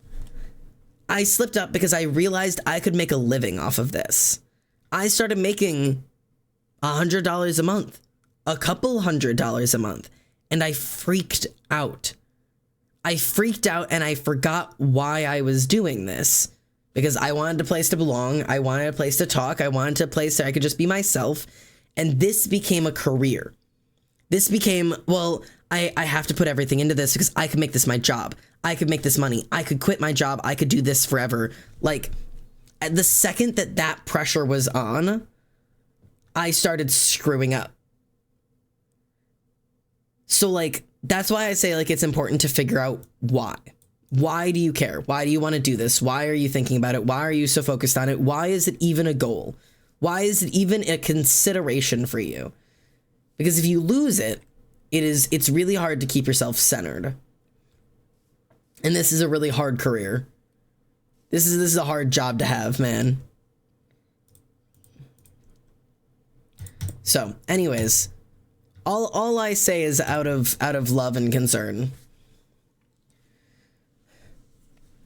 I slipped up because I realized I could make a living off of this. I started making $100 a month, a couple $100 a month. And I freaked out. I freaked out and I forgot why I was doing this. Because I wanted a place to belong. I wanted a place to talk. I wanted a place where I could just be myself. And this became a career. This became, well, I have to put everything into this because I could make this my job. I could make this money. I could quit my job. I could do this forever. Like, at the second that pressure was on, I started screwing up. So, like, that's why I say, like, it's important to figure out why. Why do you care? Why do you want to do this? Why are you thinking about it? Why are you so focused on it? Why is it even a goal? Why is it even a consideration for you? Because if you lose it, it's really hard to keep yourself centered. And this is a really hard career. This is a hard job to have, man. So, anyways, all I say is out of love and concern.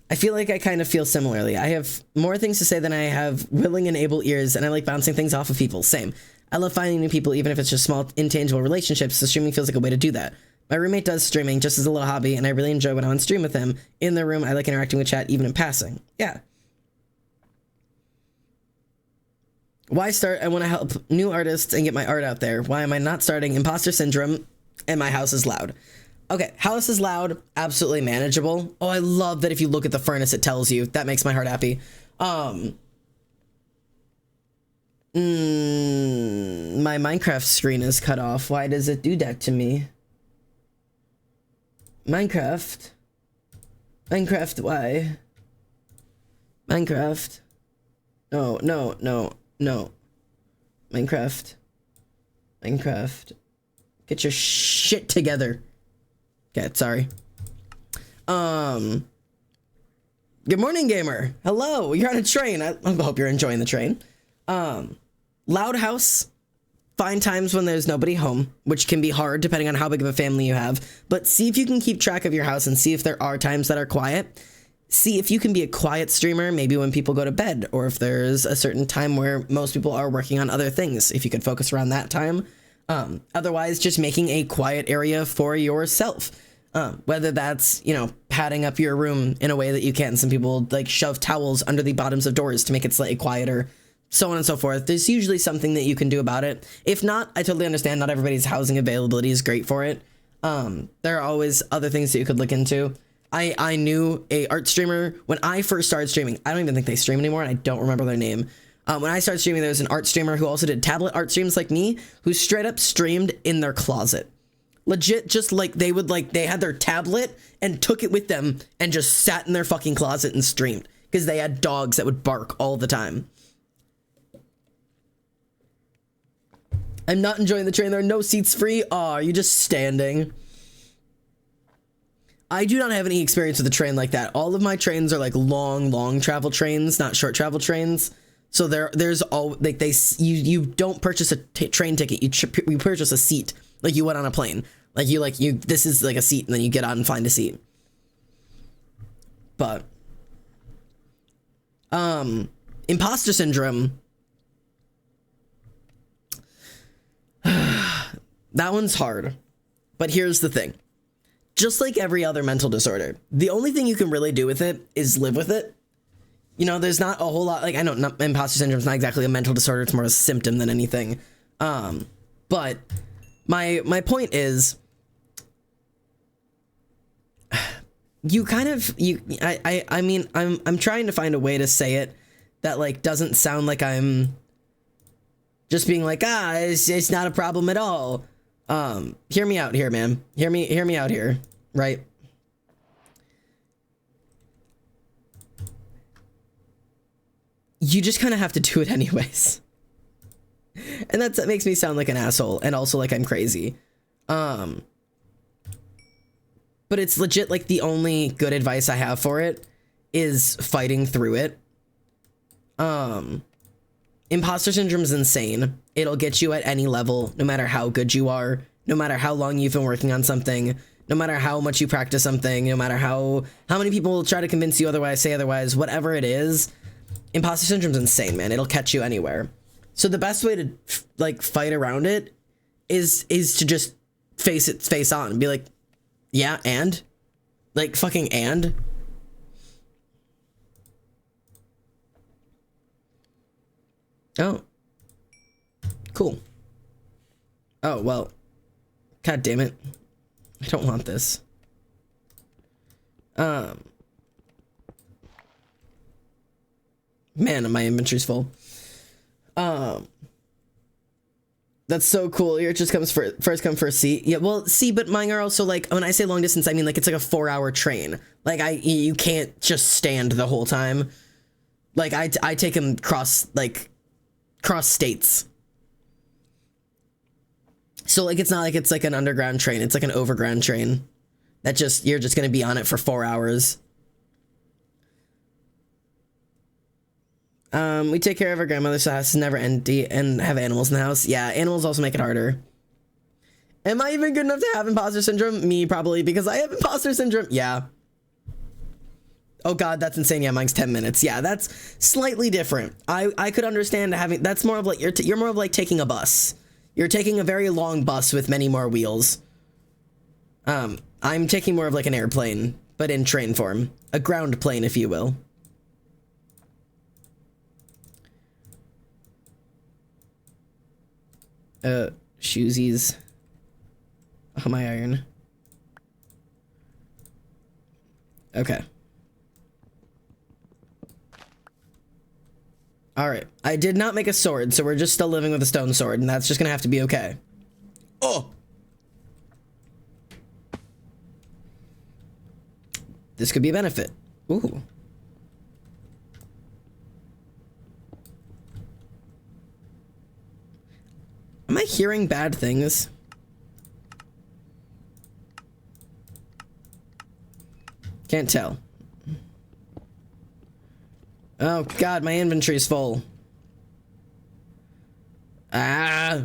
I feel like I kind of feel similarly. I have more things to say than I have willing and able ears, and I like bouncing things off of people. Same. I love finding new people, even if it's just small, intangible relationships, so streaming feels like a way to do that. My roommate does streaming just as a little hobby, and I really enjoy when I'm on stream with him. In the room, I like interacting with chat, even in passing. Yeah. Why start? I want to help new artists and get my art out there. Why am I not starting? Imposter syndrome, and my house is loud. Okay, house is loud, absolutely manageable. Oh, I love that if you look at the furnace, it tells you. That makes my heart happy. My Minecraft screen is cut off. Why does it do that to me? Minecraft, why? Minecraft. No. Minecraft. Get your shit together. Okay, sorry. Good morning, gamer. Hello, you're on a train. I hope you're enjoying the train. Loud house. Fine times when there's nobody home, which can be hard depending on how big of a family you have. But see if you can keep track of your house and see if there are times that are quiet. See if you can be a quiet streamer, maybe when people go to bed, or if there's a certain time where most people are working on other things, if you could focus around that time. Otherwise, just making a quiet area for yourself. Whether that's, padding up your room in a way that you can. Some people like shove towels under the bottoms of doors to make it slightly quieter, so on and so forth. There's usually something that you can do about it. If not, I totally understand. Not everybody's housing availability is great for it. There are always other things that you could look into. I knew a art streamer when I first started streaming. I don't even think they stream anymore, and I don't remember their name. When I started streaming, there was an art streamer who also did tablet art streams like me, who straight up streamed in their closet. Legit, just like they had their tablet and took it with them and just sat in their fucking closet and streamed because they had dogs that would bark all the time. I'm not enjoying the train. There are no seats free. Aw, are you just standing? I do not have any experience with a train like that. All of my trains are like long travel trains, not short travel trains. So there's all like you don't purchase a train ticket. You purchase a seat like you would on a plane. This is like a seat, and then you get on and find a seat. But imposter syndrome. That one's hard. But here's the thing. Just like every other mental disorder, the only thing you can really do with it is live with it. There's not a whole lot, like, I know imposter syndrome is not exactly a mental disorder, it's more a symptom than anything. But my point is, you kind of, I mean, I'm trying to find a way to say it that, like, doesn't sound like I'm just being like, it's not a problem at all. Hear me out here, man. Hear me out here, right? You just kind of have to do it anyways. And that makes me sound like an asshole and also like I'm crazy. But it's legit, like, the only good advice I have for it is fighting through it. Imposter syndrome is insane. It'll get you at any level, no matter how good you are, no matter how long you've been working on something, no matter how much you practice something, no matter how many people will try to convince you otherwise, say otherwise, whatever it is. Imposter syndrome's insane, man. It'll catch you anywhere. So the best way to like fight around it is to just face on and be like, yeah, and like fucking and. Oh. Cool. Oh, well. God damn it. I don't want this. Man, my inventory's full. That's so cool. Yours just comes first come first seat. Yeah, well, see, but mine are also like, when I say long distance, I mean like it's like a 4-hour train. Like you can't just stand the whole time. Like I take them cross states. So like it's not like it's like an underground train. It's like an overground train that you're just gonna be on it for 4 hours. We take care of our grandmother's house, never empty, and have animals in the house. Yeah, animals also make it harder. Am I even good enough to have imposter syndrome? Me, probably, because I have imposter syndrome. Yeah. Oh god, that's insane. Yeah, mine's 10 minutes. Yeah, that's slightly different. I could understand having, that's more of like, you're more of like taking a bus. You're taking a very long bus with many more wheels. I'm taking more of like an airplane, but in train form. A ground plane, if you will. Shoesies. Oh, my iron. Okay. Alright. I did not make a sword, so we're just still living with a stone sword, and that's just gonna have to be okay. Oh! This could be a benefit. Ooh. Am I hearing bad things? Can't tell. Oh god, my inventory's full. Ah.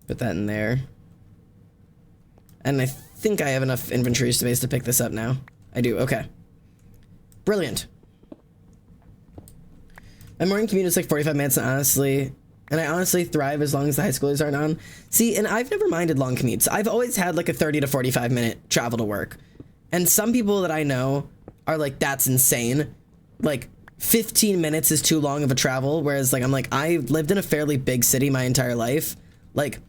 Put that in there. And I think I have enough inventory space to pick this up now. I do, okay. Brilliant. My morning commute is like 45 minutes, and I honestly thrive as long as the high schoolers aren't on. See, and I've never minded long commutes. I've always had like a 30 to 45 minute travel to work. And some people that I know are like, that's insane. Like 15 minutes is too long of a travel. Whereas like, I'm like, I lived in a fairly big city my entire life. Like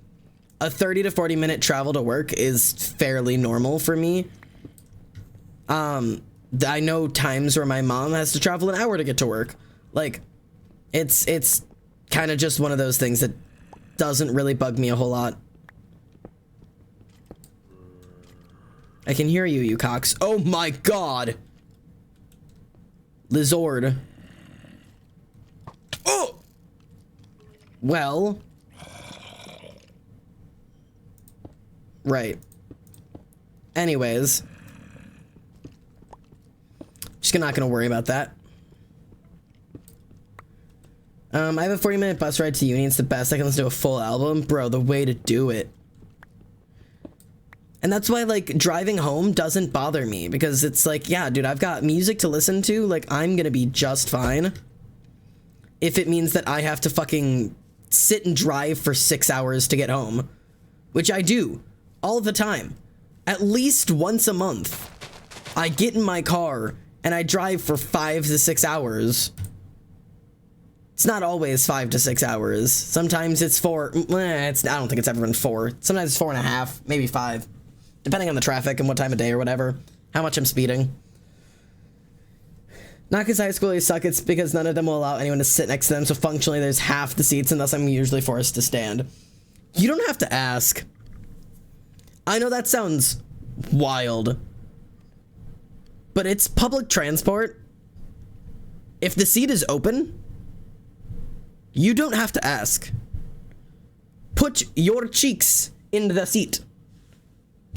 a 30 to 40 minute travel to work is fairly normal for me. I know times where my mom has to travel an hour to get to work. Like, it's kind of just one of those things that doesn't really bug me a whole lot. I can hear you, you cocks. Oh my god! Lizord. Oh! Well. Right. Anyways. Just not gonna worry about that. I have a 40-minute bus ride to uni. It's the best. I can listen to a full album. Bro, the way to do it. And that's why, like, driving home doesn't bother me. Because it's like, yeah, dude, I've got music to listen to. Like, I'm gonna be just fine. If it means that I have to fucking sit and drive for 6 hours to get home. Which I do. All the time. At least once a month. I get in my car and I drive for 5 to 6 hours. It's not always 5 to 6 hours. Sometimes it's 4. I don't think it's ever been 4. Sometimes it's 4.5, maybe 5. Depending on the traffic and what time of day or whatever. How much I'm speeding. Not because high schoolers suck, it's because none of them will allow anyone to sit next to them, so functionally there's half the seats and thus I'm usually forced to stand. You don't have to ask. I know that sounds wild. But it's public transport. If the seat is open, you don't have to ask. Put your cheeks in the seat.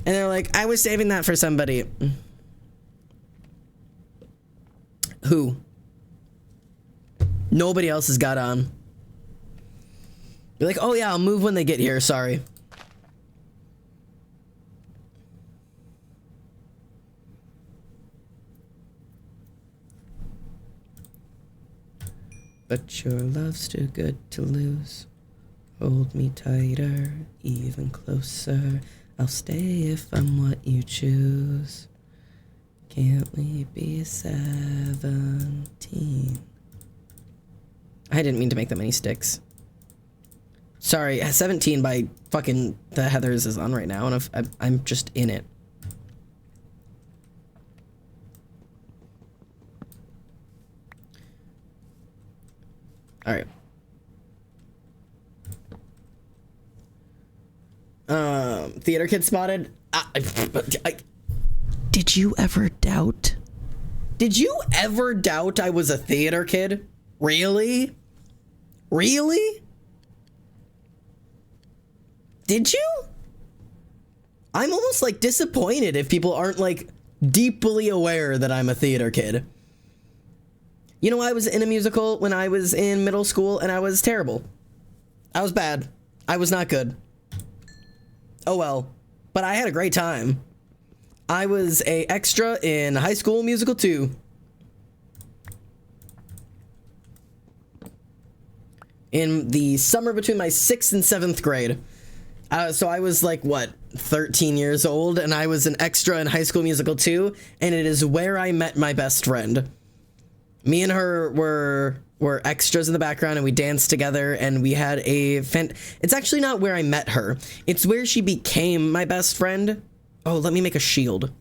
And they're like, I was saving that for somebody. Who? Nobody else has got on. You're like, oh yeah, I'll move when they get here, sorry. But your love's too good to lose. Hold me tighter, even closer. I'll stay if I'm what you choose. Can't we be 17? I didn't mean to make that many sticks. Sorry, 17 by fucking the Heathers is on right now, and I'm just in it. All right. Theater kid spotted. Did you ever doubt? Did you ever doubt I was a theater kid? Really? Really? Did you? I'm almost like disappointed if people aren't like deeply aware that I'm a theater kid. You know, I was in a musical when I was in middle school and I was terrible. I was bad. I was not good. Oh well, but I had a great time. I was a extra in High School Musical 2. In the summer between my 6th and 7th grade. So I was like, what, 13 years old, and I was an extra in High School Musical 2, and it is where I met my best friend. Me and her were extras in the background, and we danced together, and we had it's actually not where I met her. It's where she became my best friend. Oh, let me make a shield.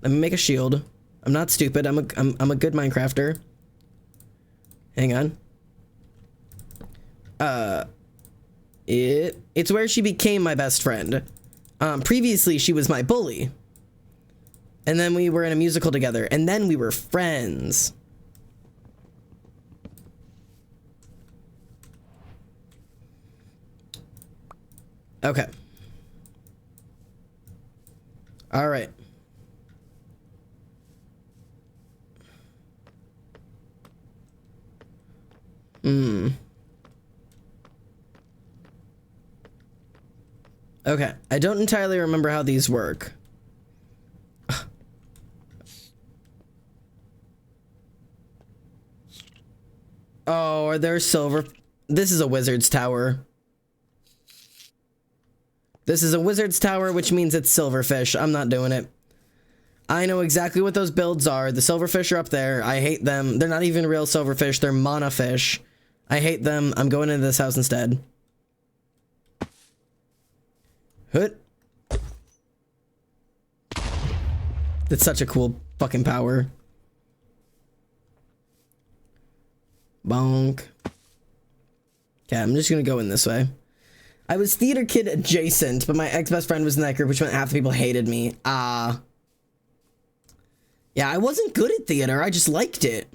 Let me make a shield. I'm not stupid. I'm a good Minecrafter. Hang on. It's where she became my best friend. Previously, she was my bully. And then we were in a musical together, and then we were friends. Okay. All right. Okay, I don't entirely remember how these work. Oh, are there silver? This is a wizard's tower. This is a wizard's tower, which means it's silverfish. I'm not doing it. I know exactly what those builds are. The silverfish are up there. I hate them. They're not even real silverfish. They're mana fish. I hate them. I'm going into this house instead. Hoot. That's such a cool fucking power. Bonk. Okay, I'm just gonna go in this way. I was theater kid adjacent, but my ex-best friend was in that group, which meant half the people hated me. Yeah, I wasn't good at theater. I just liked it.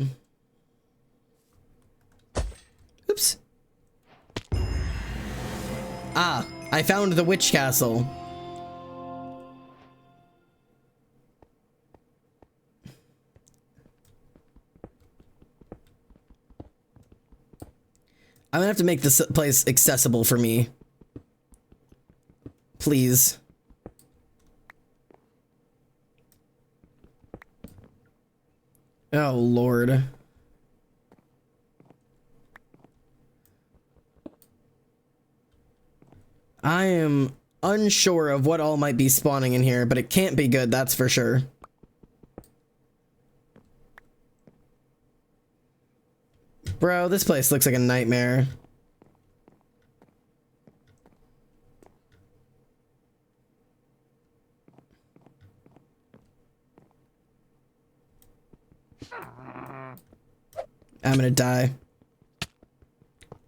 Oops. I found the witch castle. I'm gonna have to make this place accessible for me. Please. Oh, Lord. I am unsure of what all might be spawning in here, but it can't be good, that's for sure. Bro, this place looks like a nightmare. I'm gonna die.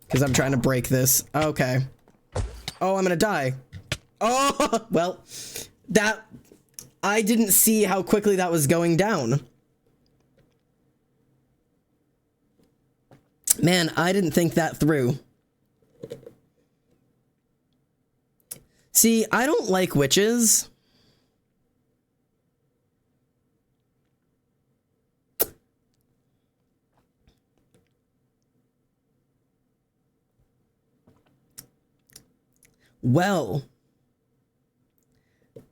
Because I'm trying to break this. Okay. Oh, I'm gonna die. Oh, well, that... I didn't see how quickly that was going down. Man, I didn't think that through. See, I don't like witches. Well,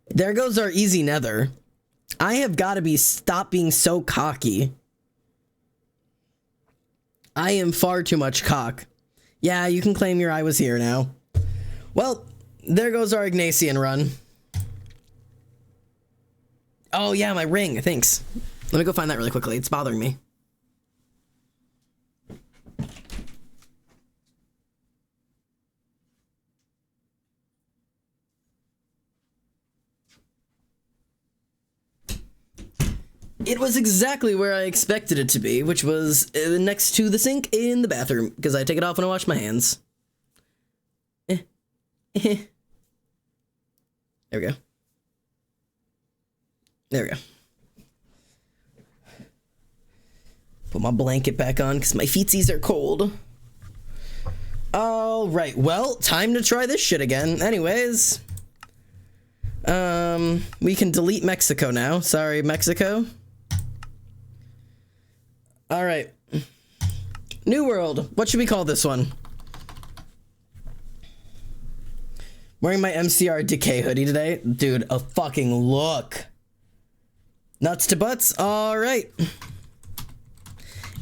there goes our easy nether. I have got to stop being so cocky. I am far too much cock. Yeah, you can claim your I was here now. Well, there goes our Ignatian run. Oh yeah, my ring, thanks. Let me go find that really quickly, it's bothering me. It was exactly where I expected it to be, which was next to the sink in the bathroom, because I take it off when I wash my hands. There we go. There we go. Put my blanket back on, because my feetsies are cold. Alright, well, time to try this shit again. Anyways. We can delete Mexico now. Sorry, Mexico. Alright. New world. What should we call this one? Wearing my MCR Decay hoodie today. Dude, a fucking look. Nuts to butts? Alright.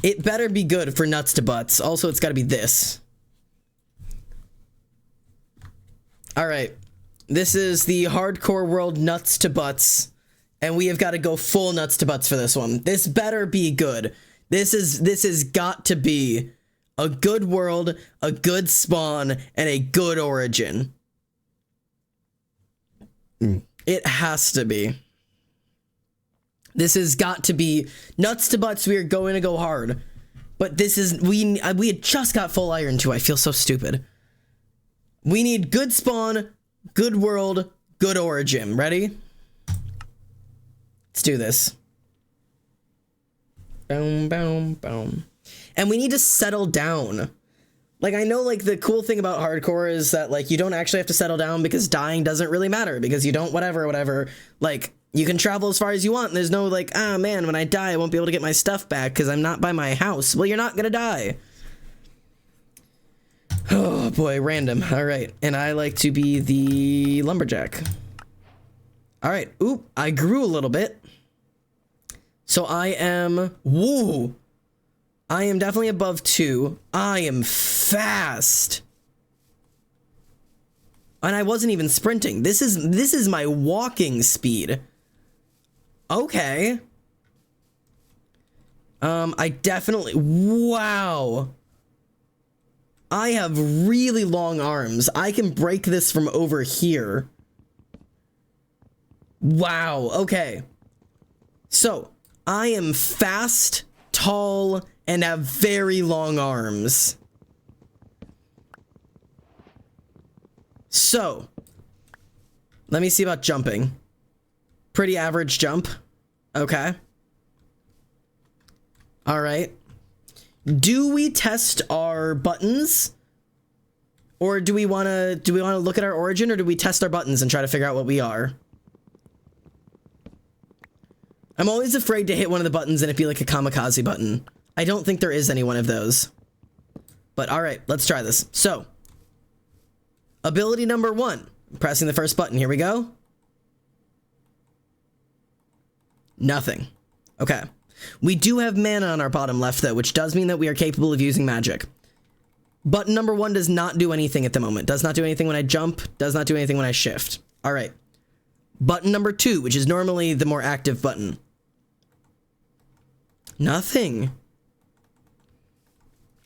It better be good for nuts to butts. Also, it's gotta be this. Alright. This is the hardcore world nuts to butts. And we have got to go full nuts to butts for this one. This better be good. This has got to be a good world, a good spawn, and a good origin. It has to be. This has got to be nuts to butts. We are going to go hard. But this is, we had just got full iron too. I feel so stupid. We need good spawn, good world, good origin. Ready? Let's do this. Boom, boom, boom. And we need to settle down. Like, I know, like, the cool thing about hardcore is that, like, you don't actually have to settle down because dying doesn't really matter because you don't whatever. Like, you can travel as far as you want and there's no, like, ah, man, when I die, I won't be able to get my stuff back because I'm not by my house. Well, you're not gonna die. Oh, boy, random. All right. And I like to be the lumberjack. All right. Oop, I grew a little bit. So I am, woo, I am definitely above 2. I am fast. And I wasn't even sprinting. This is my walking speed. Okay. I definitely, wow. I have really long arms. I can break this from over here. Wow, okay. So, I am fast, tall, and have very long arms. So, let me see about jumping. Pretty average jump. Okay. All right. Do we test our buttons? Or do we want to look at our origin, or do we test our buttons and try to figure out what we are? I'm always afraid to hit one of the buttons and it be like a kamikaze button. I don't think there is any one of those. But all right, let's try this. So, ability number 1. Pressing the first button. Here we go. Nothing. Okay. We do have mana on our bottom left, though, which does mean that we are capable of using magic. Button number 1 does not do anything at the moment. Does not do anything when I jump. Does not do anything when I shift. All right. Button number 2, which is normally the more active button. Nothing.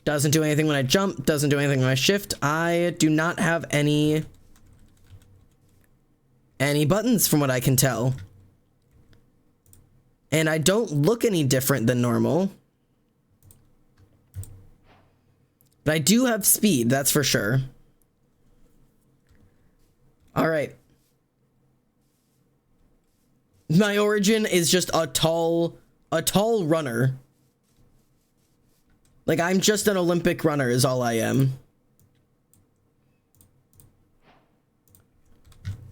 Doesn't do anything when I jump. Doesn't do anything when I shift. I do not have any buttons from what I can tell. And I don't look any different than normal. But I do have speed, that's for sure. All right. My origin is just a tall runner. Like, I'm just an Olympic runner is all I am.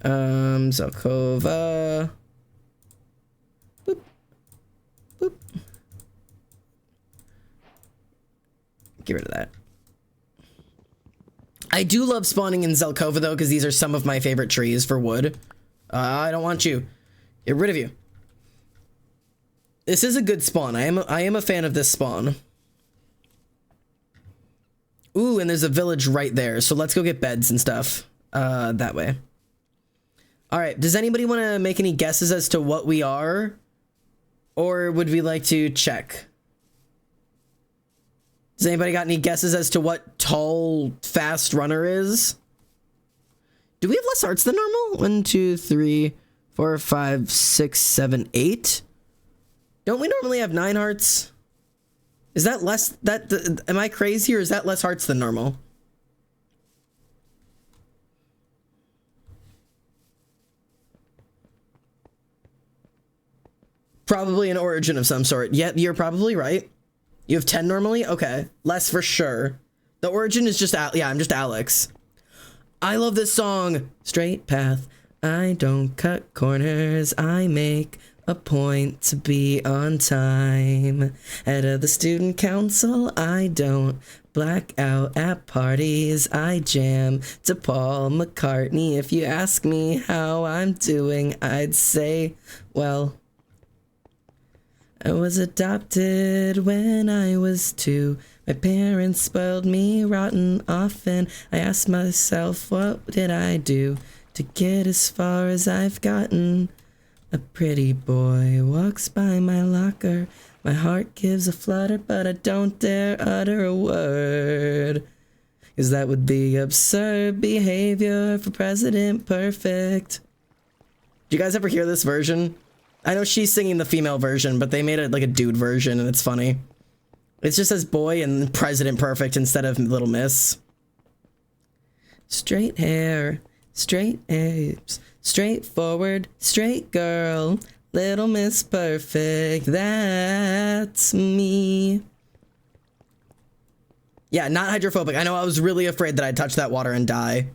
Zelkova. Boop. Boop. Get rid of that. I do love spawning in Zelkova, though, because these are some of my favorite trees for wood. I don't want you. Get rid of you. This is a good spawn. I am a fan of this spawn. Ooh, and there's a village right there. So let's go get beds and stuff. That way. All right. Does anybody want to make any guesses as to what we are? Or would we like to check? Does anybody got any guesses as to what tall, fast runner is? Do we have less hearts than normal? 1, 2, 3, 4, 5, 6, 7, 8. Don't we normally have 9 hearts? Is that less, am I crazy or is that less hearts than normal? Probably an origin of some sort. Yeah, you're probably right. You have 10 normally? Okay. Less for sure. The origin is just, yeah, I'm just Alex. I love this song. Straight path. I don't cut corners. I make a point to be on time. Head of the student council. I don't black out at parties. I jam to Paul McCartney. If you ask me how I'm doing, I'd say, well, I was adopted when I was 2. My parents spoiled me rotten often. I asked myself, what did I do to get as far as I've gotten? A pretty boy walks by my locker. My heart gives a flutter, but I don't dare utter a word. 'Cause that would be absurd behavior for President Perfect. Do you guys ever hear this version? I know she's singing the female version, but they made it like a dude version, and it's funny. It just says boy and President Perfect instead of Little Miss. Straight hair, straight abs, straightforward, straight girl, Little Miss Perfect, that's me. Yeah, not hydrophobic. I know I was really afraid that I'd touch that water and die.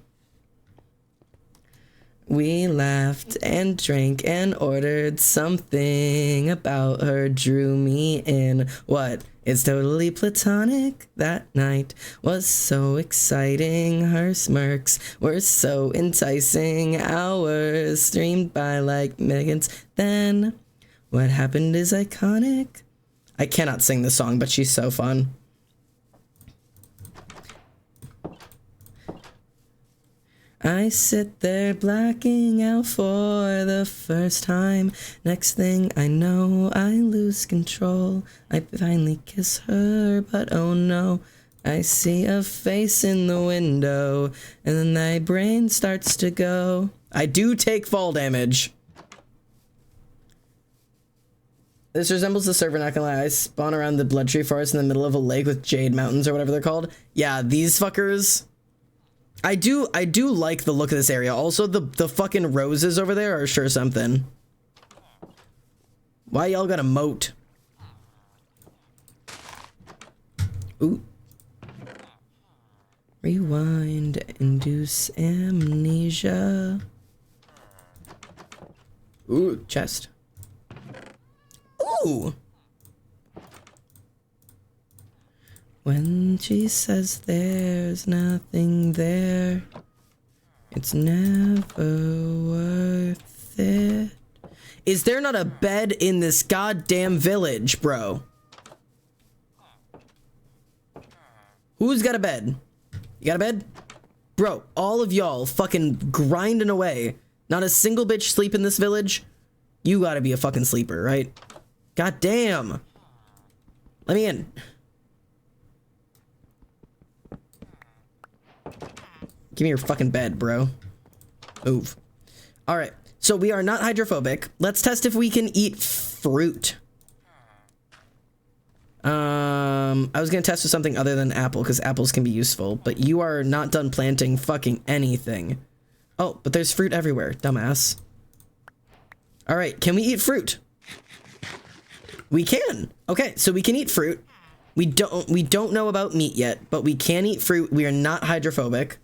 We laughed and drank and ordered something about her drew me in. What? It's totally platonic. That night was so exciting. Her smirks were so enticing. Hours streamed by like millions. Then what happened is iconic. I cannot sing this song, but she's so fun. I sit there blacking out for the first time. Next thing I know, I lose control. I finally kiss her, but oh no. I see a face in the window, and then my brain starts to go. I do take fall damage. This resembles the server, not gonna lie. I spawn around the Blood Tree Forest in the middle of a lake with Jade Mountains or whatever they're called. Yeah, these fuckers. I do like the look of this area. Also, the fucking roses over there are sure something. Why y'all got a moat? Ooh. Rewind, induce amnesia. Ooh, chest. Ooh. When she says there's nothing there, it's never worth it. Is there not a bed in this goddamn village, bro? Who's got a bed? You got a bed? Bro, all of y'all fucking grinding away. Not a single bitch sleep in this village. You gotta be a fucking sleeper, right? God damn. Let me in. Give me your fucking bed, bro. Move. All right. So we are not hydrophobic. Let's test if we can eat fruit. I was gonna test with something other than apple because apples can be useful, but you are not done planting fucking anything. Oh, but there's fruit everywhere, dumbass. All right. Can we eat fruit? We can. Okay, so we can eat fruit. We don't know about meat yet, but we can eat fruit. We are not hydrophobic.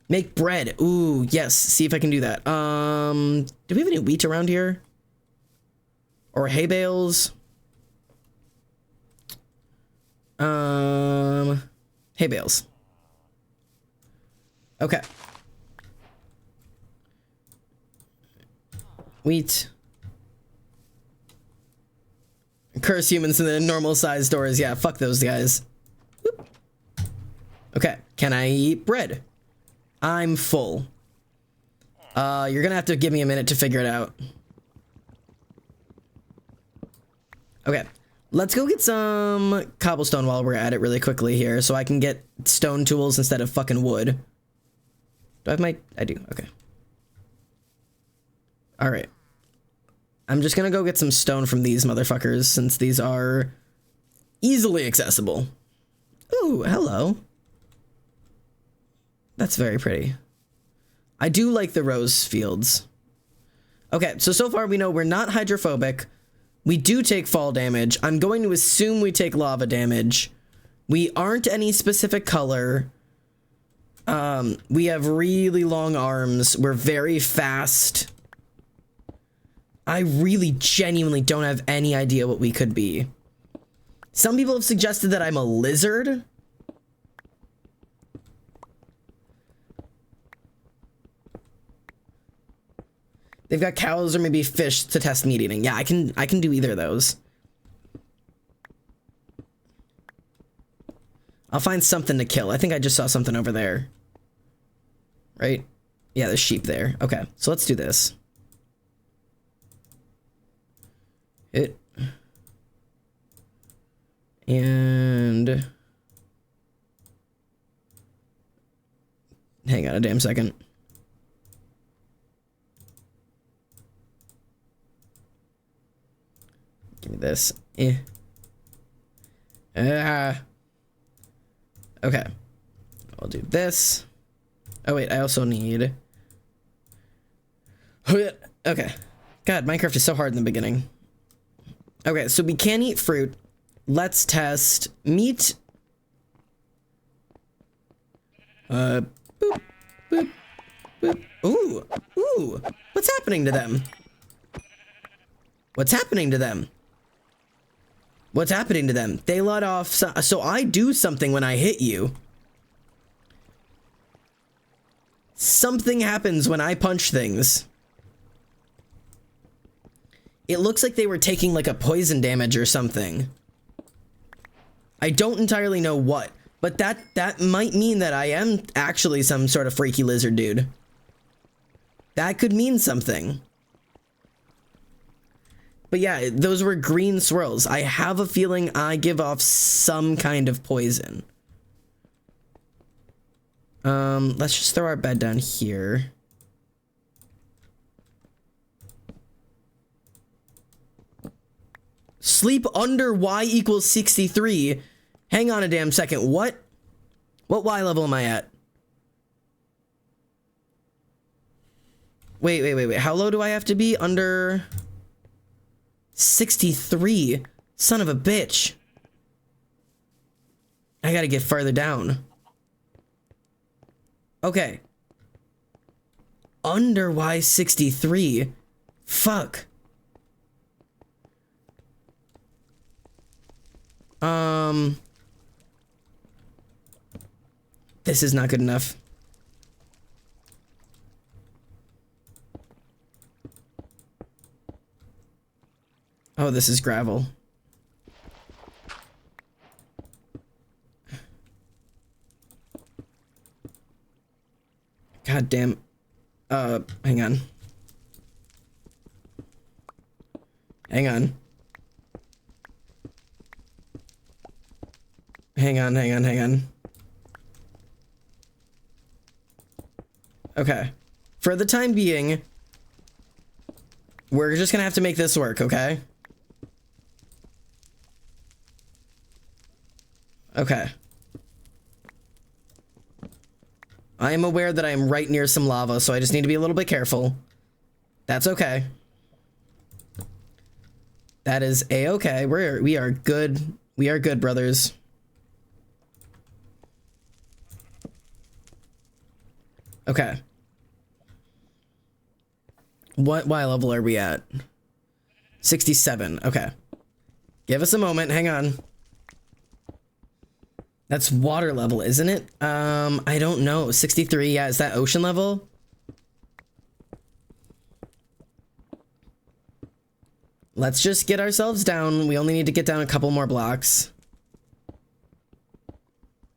Make bread. Ooh, yes. See if I can do that. Do we have any wheat around here? Or hay bales? Hay bales. Okay. Wheat. Curse humans in the normal size stores. Yeah, fuck those guys. Whoop. Okay, can I eat bread? I'm full. You're gonna have to give me a minute to figure it out. Okay, let's go get some cobblestone while we're at it really quickly here so I can get stone tools instead of fucking wood. Do I have my... I do, okay. All right. I'm just gonna go get some stone from these motherfuckers since these are easily accessible. Ooh, hello. That's very pretty. I do like the rose fields. Okay, so far we know we're not hydrophobic. We do take fall damage. I'm going to assume we take lava damage. We aren't any specific color. We have really long arms. We're very fast. I really genuinely don't have any idea what we could be. Some people have suggested that I'm a lizard. They've got cows or maybe fish to test meat eating. Yeah, I can do either of those. I'll find something to kill. I think I just saw something over there. Right? Yeah, there's sheep there. Okay, so let's do this. Hit. And hang on a damn second. Give me this. Okay. I'll do this. Oh wait, I also need. Okay. God, Minecraft is so hard in the beginning. Okay, so we can eat fruit. Let's test meat. Boop, boop, boop. Ooh, ooh. What's happening to them? What's happening to them? What's happening to them? They let off. So I do something when I hit you. Something happens when I punch things. It looks like they were taking like a poison damage or something. I don't entirely know what, but that might mean that I am actually some sort of freaky lizard dude. That could mean something. But yeah, those were green swirls. I have a feeling I give off some kind of poison. Let's just throw our bed down here. Sleep under Y equals 63. Hang on a damn second. What Y level am I at? Wait. How low do I have to be? Under 63. Son of a bitch. I gotta get farther down. Okay. Under Y63. Fuck. This is not good enough. Oh, this is gravel. God damn. Hang on. Hang on. Hang on. Okay. For the time being, we're just gonna have to make this work, okay? Okay. I am aware that I am right near some lava, so I just need to be a little bit careful. That's okay. That is a-okay. We are good. We are good, brothers. Okay. What Y level are we at? 67. Okay. Give us a moment. Hang on. That's water level, isn't it? I don't know. 63. Yeah, is that ocean level? Let's just get ourselves down. We only need to get down a couple more blocks.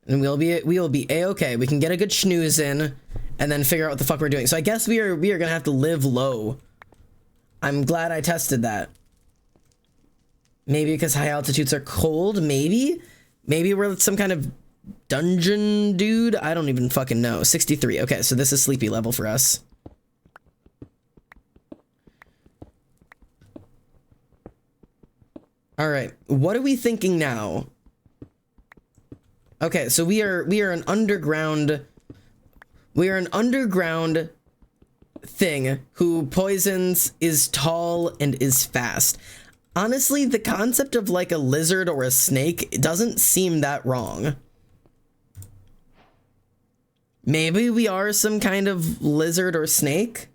And we'll be a-okay. We can get a good snooze in and then figure out what the fuck we're doing. So I guess we are gonna have to live low. I'm glad I tested that. Maybe because high altitudes are cold, maybe? Maybe we're some kind of dungeon dude? I don't even fucking know. 63. Okay, so this is sleepy level for us. All right, what are we thinking now? Okay, so we are an underground. We are an underground thing who poisons, is tall, and is fast. Honestly, the concept of like a lizard or a snake doesn't seem that wrong. Maybe we are some kind of lizard or snake?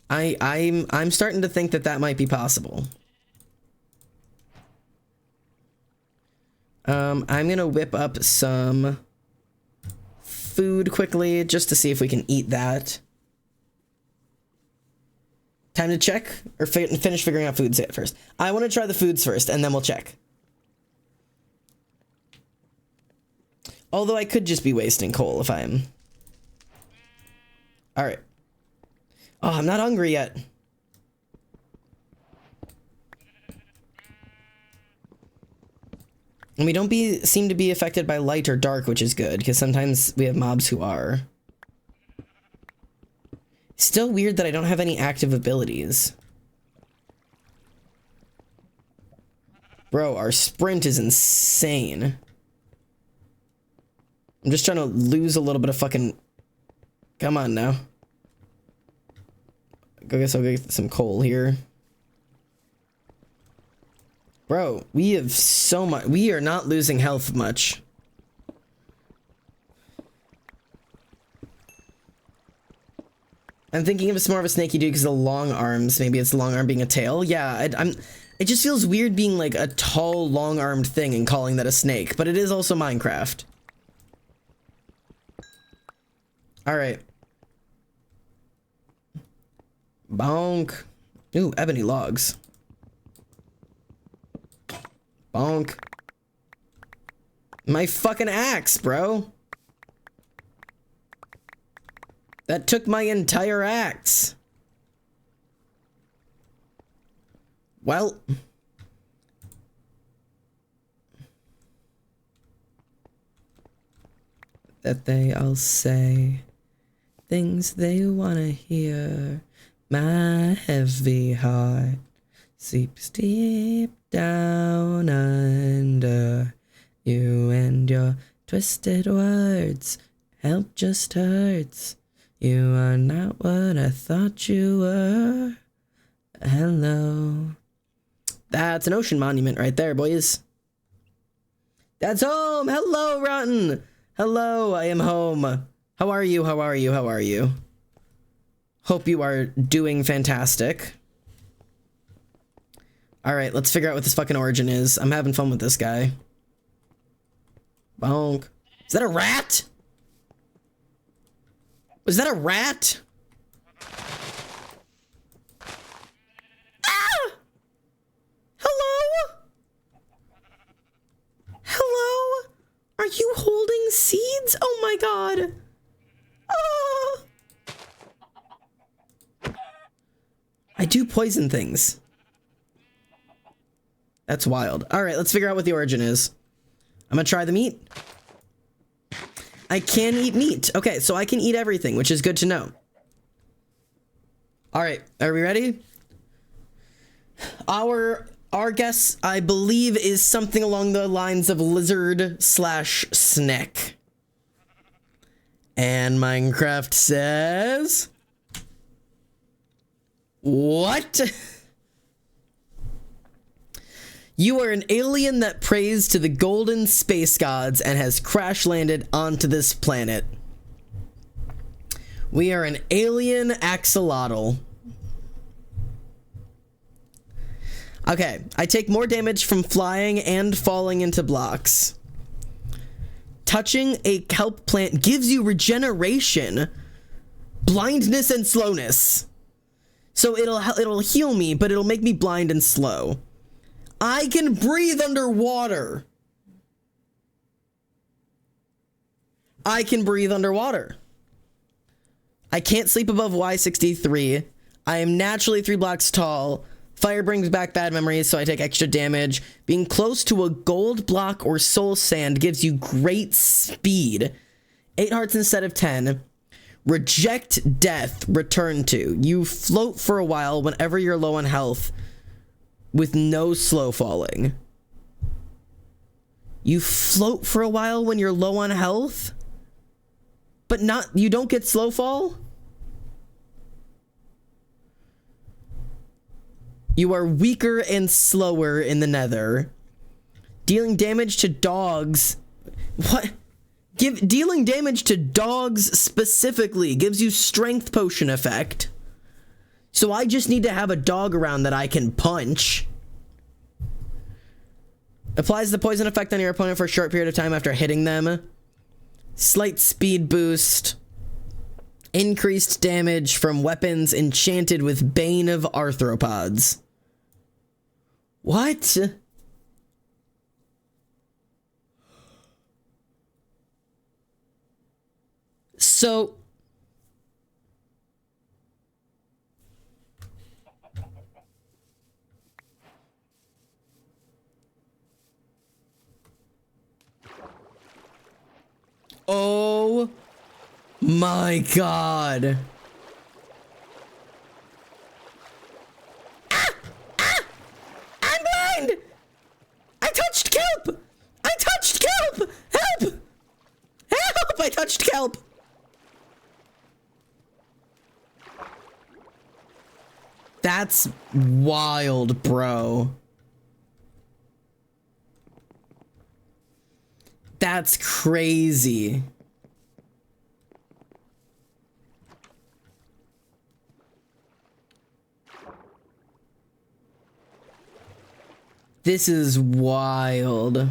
I'm starting to think that that might be possible. I'm gonna whip up some food quickly just to see if we can eat that. Time to check or finish figuring out foods yet first. I want to try the foods first and then we'll check. Although I could just be wasting coal if I'm... All right. Oh, I'm not hungry yet. And we don't seem to be affected by light or dark, which is good, because sometimes we have mobs who are. Still weird that I don't have any active abilities. Bro, our sprint is insane. I'm just trying to lose a little bit of fucking... Come on now. I guess I'll get some coal here. Bro, we have so much. We are not losing health much. I'm thinking of it's more of a snaky dude because of the long arms. Maybe it's the long arm being a tail. Yeah, it just feels weird being like a tall, long-armed thing and calling that a snake. But it is also Minecraft. All right. Bonk. Ooh, ebony logs. Bonk. My fucking axe, bro. That took my entire axe. Well. That they all say things they wanna hear. My heavy heart seeps deep down under you, and your twisted words help just hurts. You are not what I thought you were. Hello. That's an ocean monument right there, boys. That's home. Hello, Rotten. Hello, I am home. How are you? How are you? How are you? Hope you are doing fantastic. All right, let's figure out what this fucking origin is. I'm having fun with this guy. Bonk. Is that a rat? Was that a rat? Ah! Hello? Hello? Are you holding seeds? Oh my god. Ah! I do poison things. That's wild. All right, let's figure out what the origin is. I'm gonna try the meat. I can eat meat. Okay, so I can eat everything, which is good to know. All right, are we ready? Our guess, I believe, is something along the lines of lizard/snake. And Minecraft says... What? You are an alien that prays to the golden space gods and has crash landed onto this planet. We are an alien axolotl. Okay, I take more damage from flying and falling into blocks. Touching a kelp plant gives you regeneration, blindness, and slowness. So it'll heal me, but it'll make me blind and slow. I can breathe underwater. I can breathe underwater. I can't sleep above Y63. I am naturally 3 blocks tall. Fire brings back bad memories, so I take extra damage. Being close to a gold block or soul sand gives you great speed. 8 hearts instead of 10. Reject death, return to. You float for a while whenever you're low on health with no slow falling. You float for a while when you're low on health, but you don't get slow fall? You are weaker and slower in the nether. Dealing damage to dogs. What? Dealing damage to dogs specifically gives you strength potion effect. So I just need to have a dog around that I can punch. Applies the poison effect on your opponent for a short period of time after hitting them. Slight speed boost. Increased damage from weapons enchanted with Bane of Arthropods. What? So... Oh my god. I'm blind! I touched kelp! I touched kelp! Help! Help! I touched kelp! That's wild, bro. That's crazy. This is wild.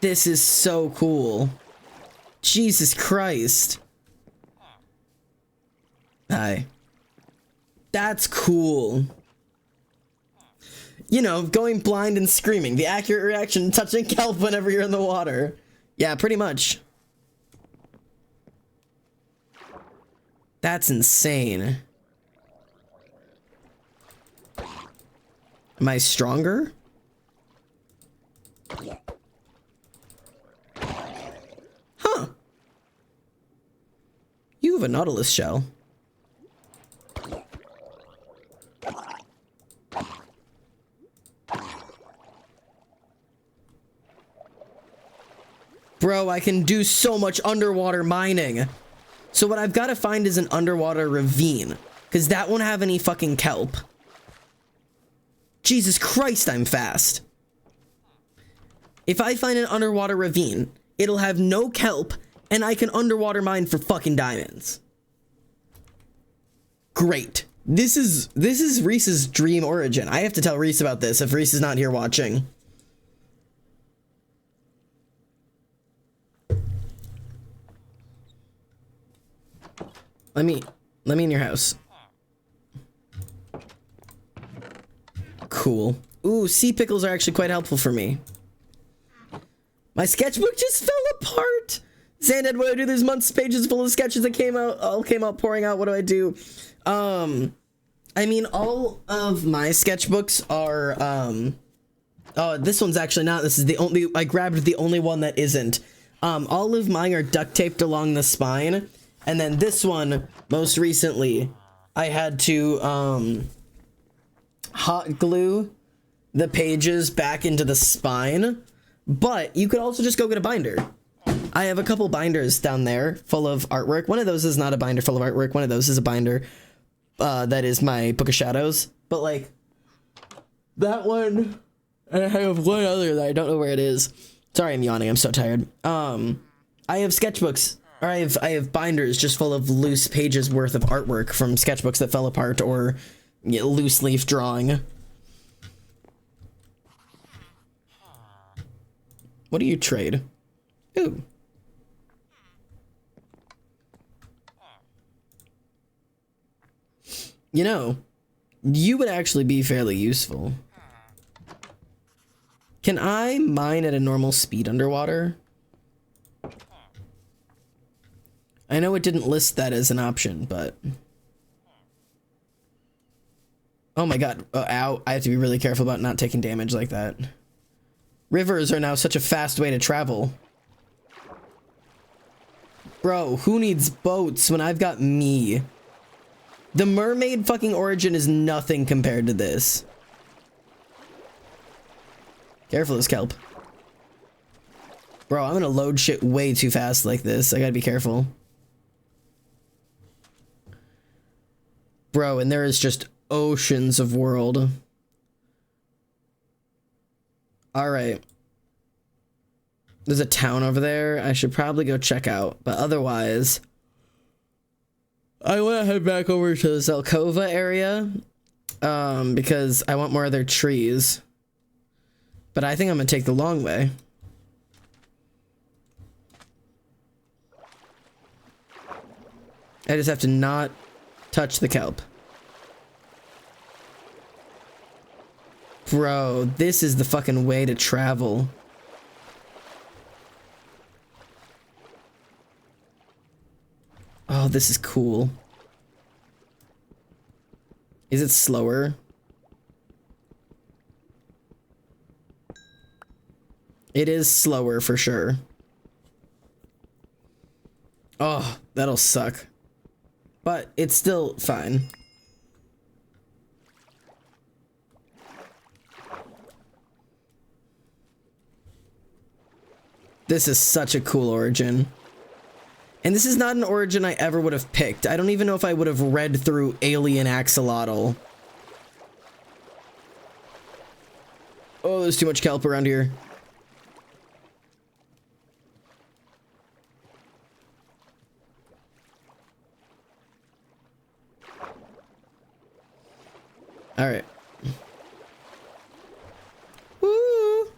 This is so cool. Jesus Christ. Hi. That's cool. You know, going blind and screaming. The accurate reaction to touching kelp whenever you're in the water. Yeah, pretty much. That's insane. Am I stronger? Huh. You have a Nautilus shell. Bro, I can do so much underwater mining. So what I've got to find is an underwater ravine, because that won't have any fucking kelp. Jesus Christ, I'm fast. If I find an underwater ravine, it'll have no kelp, and I can underwater mine for fucking diamonds. Great. This is Reese's dream origin. I have to tell Reese about this if Reese is not here watching. Let me in your house. Cool. Ooh, sea pickles are actually quite helpful for me. My sketchbook just fell apart. Xanded, what do I do? There's months, pages full of sketches that came out pouring out. What do I do? I mean, all of my sketchbooks are, oh, this one's actually not. This is the only, I grabbed the only one that isn't. All of mine are duct taped along the spine. And then this one, most recently, I had to, hot glue the pages back into the spine. But you could also just go get a binder. I have a couple binders down there full of artwork. One of those is not a binder full of artwork. One of those is a binder that is my Book of Shadows. But, like, that one, and I have one other that I don't know where it is. Sorry, I'm yawning. I'm so tired. I have sketchbooks. Or I have binders just full of loose pages worth of artwork from sketchbooks that fell apart or loose leaf drawing. What do you trade? Ooh. You know, you would actually be fairly useful. Can I mine at a normal speed underwater? I know it didn't list that as an option, but... Oh my god. Ow. I have to be really careful about not taking damage like that. Rivers are now such a fast way to travel. Bro, who needs boats when I've got me? The mermaid fucking origin is nothing compared to this. Careful this kelp. Bro, I'm gonna load shit way too fast like this. I gotta be careful. Bro, and there is just oceans of world. Alright. There's a town over there I should probably go check out. But otherwise, I want to head back over to the Zelkova area. Because I want more of their trees. But I think I'm going to take the long way. I just have to not touch the kelp. Bro, this is the fucking way to travel. Oh, this is cool. Is it slower? It is slower for sure. Oh, that'll suck. But it's still fine. This is such a cool origin. And this is not an origin I ever would have picked. I don't even know if I would have read through Alien Axolotl. Oh, there's too much kelp around here. All right. Woo!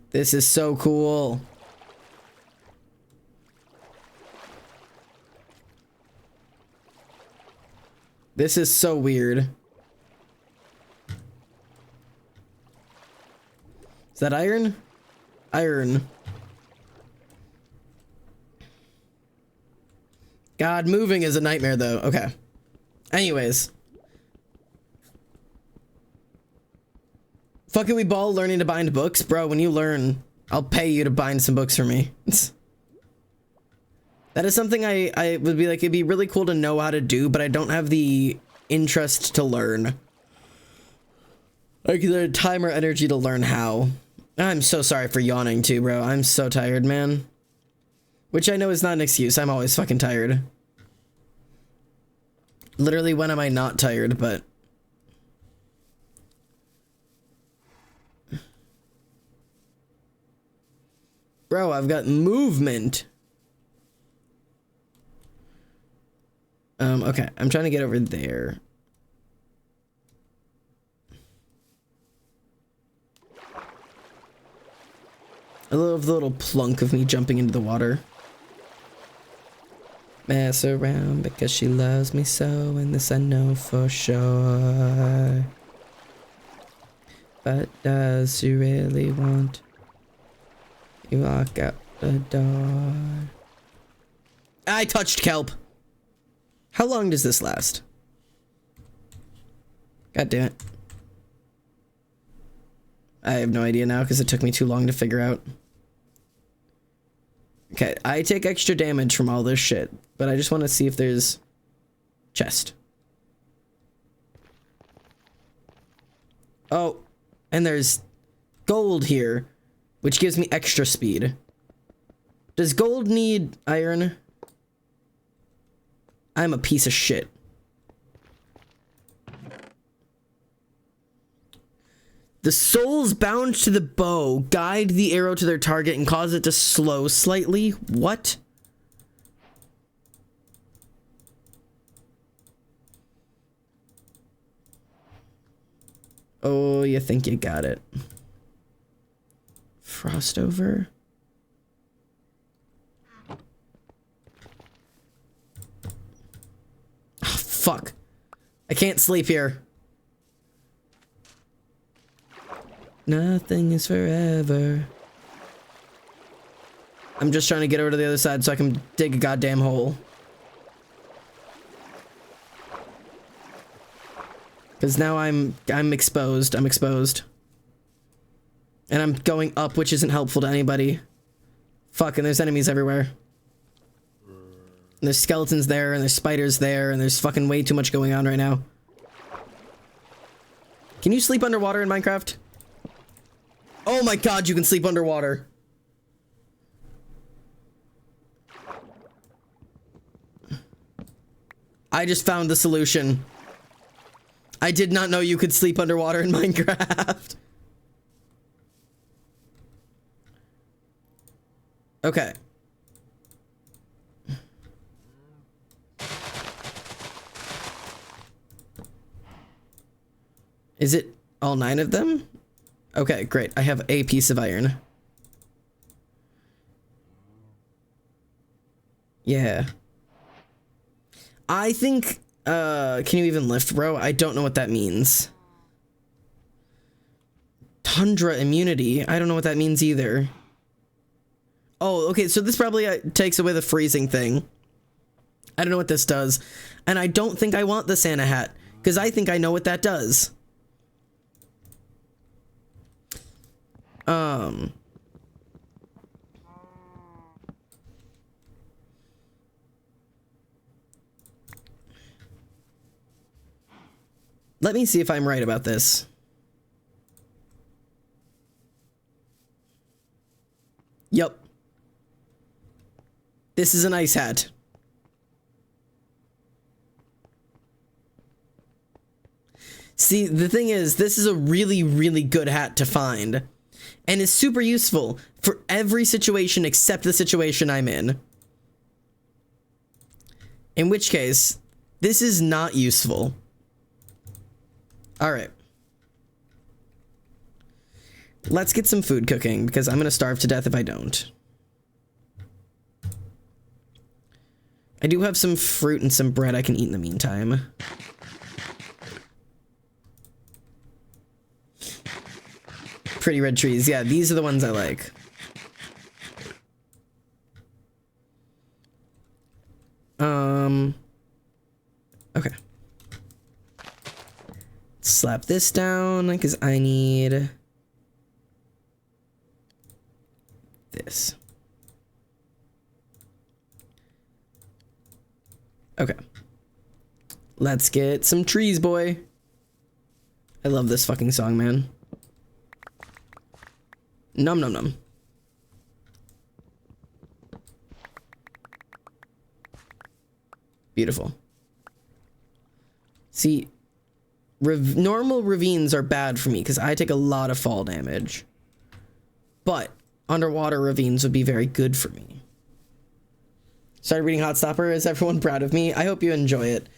This is so cool. This is so weird. Is that iron? Iron. God, moving is a nightmare though. Okay. Anyways. Fuck it, we ball learning to bind books. Bro, when you learn, I'll pay you to bind some books for me. That is something I would be like, it'd be really cool to know how to do, but I don't have the interest to learn. Like the time or energy to learn how. I'm so sorry for yawning too, bro. I'm so tired, man. Which I know is not an excuse. I'm always fucking tired. Literally, when am I not tired, but... Bro, I've got movement. Okay. I'm trying to get over there. I love the little plunk of me jumping into the water. Mess around because she loves me so, and this I know for sure. But does she really want you walk out the door? I touched kelp. How long does this last? God damn it. I have no idea now because it took me too long to figure out. Okay, I take extra damage from all this shit, but I just want to see if there's chest. Oh, and there's gold here, which gives me extra speed. Does gold need iron? I'm a piece of shit. The souls bound to the bow guide the arrow to their target and cause it to slow slightly. What? Oh, you think you got it. Frost over. Oh, fuck. I can't sleep here. Nothing is forever. I'm just trying to get over to the other side so I can dig a goddamn hole. Because now I'm exposed. I'm exposed. And I'm going up, which isn't helpful to anybody. Fuck, and there's enemies everywhere. And there's skeletons there, and there's spiders there, and there's fucking way too much going on right now. Can you sleep underwater in Minecraft? Oh my god, you can sleep underwater. I just found the solution. I did not know you could sleep underwater in Minecraft. Okay. Is it all 9 of them? Okay, great. I have a piece of iron. Yeah. I think, can you even lift, bro? I don't know what that means. Tundra immunity? I don't know what that means either. Oh, okay, so this probably takes away the freezing thing. I don't know what this does. And I don't think I want the Santa hat, because I think I know what that does. Let me see if I'm right about this. Yup. This is an ice hat. See, the thing is, this is a really, really good hat to find. And is super useful for every situation except the situation I'm in. In which case, this is not useful. Alright. Let's get some food cooking, because I'm gonna starve to death if I don't. I do have some fruit and some bread I can eat in the meantime. Pretty red trees. Yeah, these are the ones I like. Okay. Slap this down, because I need this. Okay. Let's get some trees, boy. I love this fucking song, man. Num num num. Beautiful. See, normal ravines are bad for me because I take a lot of fall damage. But underwater ravines would be very good for me. Started reading Hot Stopper. Is everyone proud of me? I hope you enjoy it.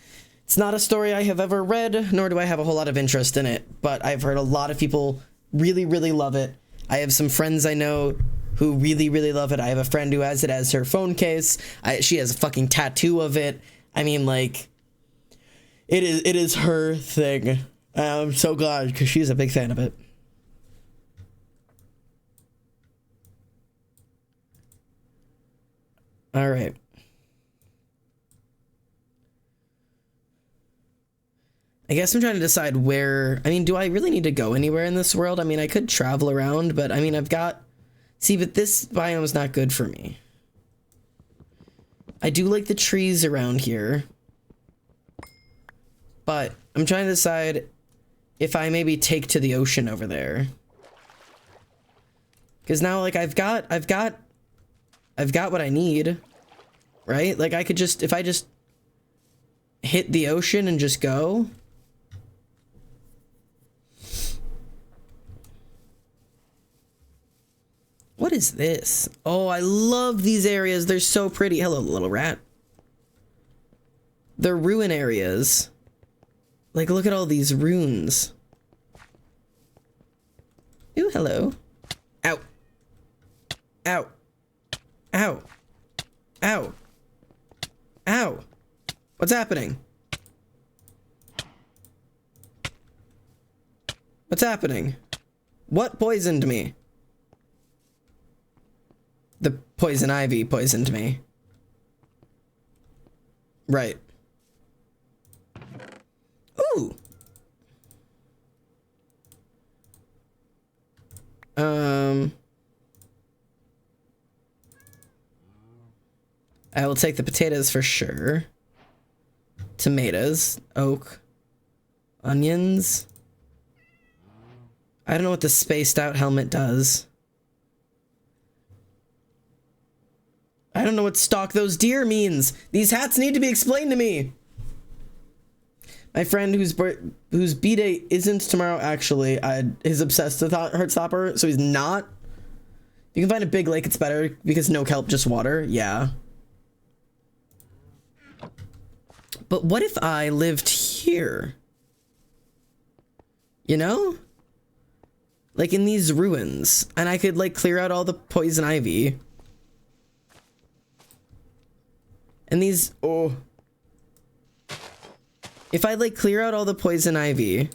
It's not a story I have ever read, nor do I have a whole lot of interest in it, but I've heard a lot of people really, really love it. I have some friends I know who really, really love it. I have a friend who has it as her phone case. She has a fucking tattoo of it. I mean, like, it is her thing. I'm so glad because she's a big fan of it. All right. I guess I'm trying to decide where, I mean, do I really need to go anywhere in this world? I mean, I could travel around, but I mean, I've got, see, but this biome is not good for me. I do like the trees around here, but I'm trying to decide if I maybe take to the ocean over there. Because now, like, I've got what I need, right? Like, I could just, if I just hit the ocean and just go. What is this? Oh, I love these areas. They're so pretty. Hello, little rat. They're ruin areas. Like, look at all these runes. Ooh, hello. Ow. Ow. Ow. Ow. Ow. What's happening? What's happening? What poisoned me? The poison ivy poisoned me. Right. Ooh. I will take the potatoes for sure. Tomatoes, oak, onions. I don't know what the spaced out helmet does. I don't know what stalk those deer means. These hats need to be explained to me. My friend whose B-day isn't tomorrow actually is obsessed with Heartstopper, so he's not. You can find a big lake, it's better because no kelp, just water. Yeah. But what if I lived here? You know? Like in these ruins, and I could like clear out all the poison ivy. And these, oh. If I like clear out all the poison ivy,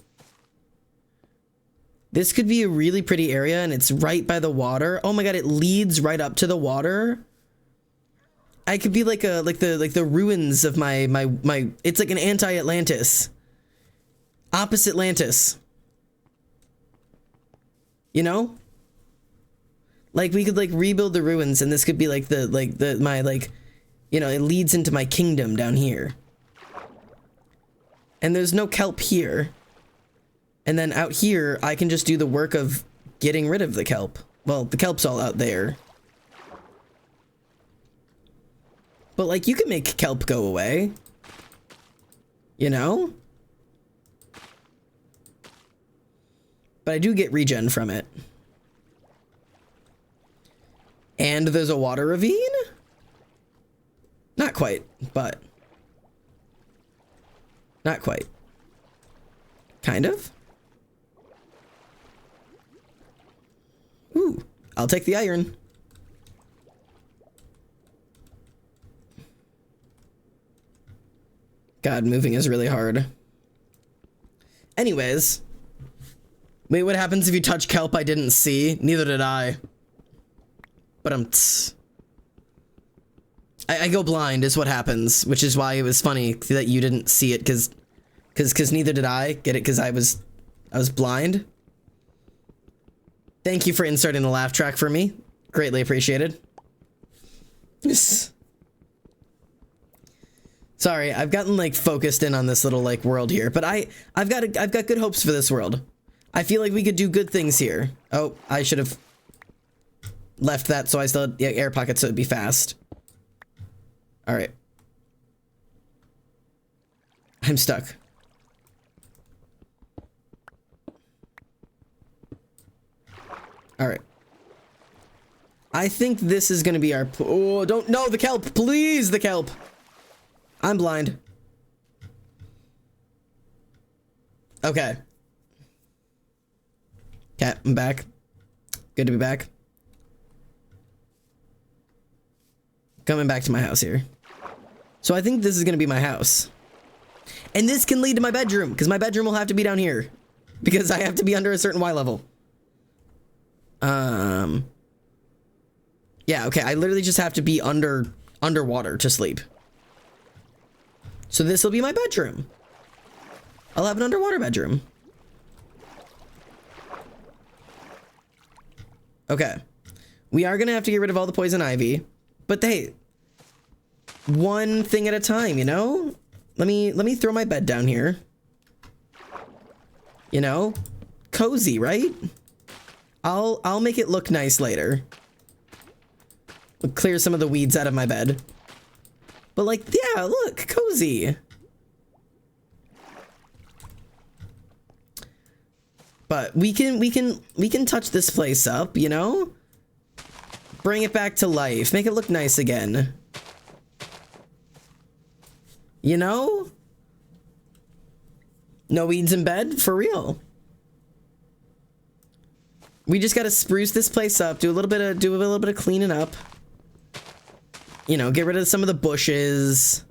this could be a really pretty area, and it's right by the water. Oh my god, it leads right up to the water. I could be like the ruins of my it's like an anti-Atlantis. Opposite Atlantis. You know? Like we could like rebuild the ruins, and this could be like my you know, it leads into my kingdom down here. And there's no kelp here. And then out here, I can just do the work of getting rid of the kelp. Well, the kelp's all out there. But like, you can make kelp go away. You know? But I do get regen from it. And there's a water ravine? Not quite, but... Not quite. Kind of. Ooh, I'll take the iron. God, moving is really hard. Anyways. Wait, what happens if you touch kelp I didn't see? Neither did I. But I go blind is what happens, which is why it was funny that you didn't see it, because neither did I. Get it? Because I was blind. Thank you for inserting the laugh track for me. Greatly appreciated. Sorry, I've gotten like focused in on this little like world here, but I've got good hopes for this world. I feel like we could do good things here. Oh, I should have left that so I still had air pockets so it'd be fast. All right. I'm stuck. All right. I think this is going to be our... Oh, don't... No, the kelp! Please, the kelp! I'm blind. Okay. Okay, I'm back. Good to be back. Coming back to my house here. So I think this is going to be my house. And this can lead to my bedroom, because my bedroom will have to be down here. Because I have to be under a certain Y level. Yeah, okay, I literally just have to be underwater to sleep. So this will be my bedroom. I'll have an underwater bedroom. Okay. We are gonna have to get rid of all the poison ivy. But hey, one thing at a time, you know? Let me throw my bed down here. You know? Cozy, right? I'll make it look nice later. We'll clear some of the weeds out of my bed. But like, yeah, look, cozy. But we can touch this place up, you know? Bring it back to life. Make it look nice again. You know? No weeds in bed? For real. We just gotta spruce this place up, do a little bit of cleaning up. You know, get rid of some of the bushes.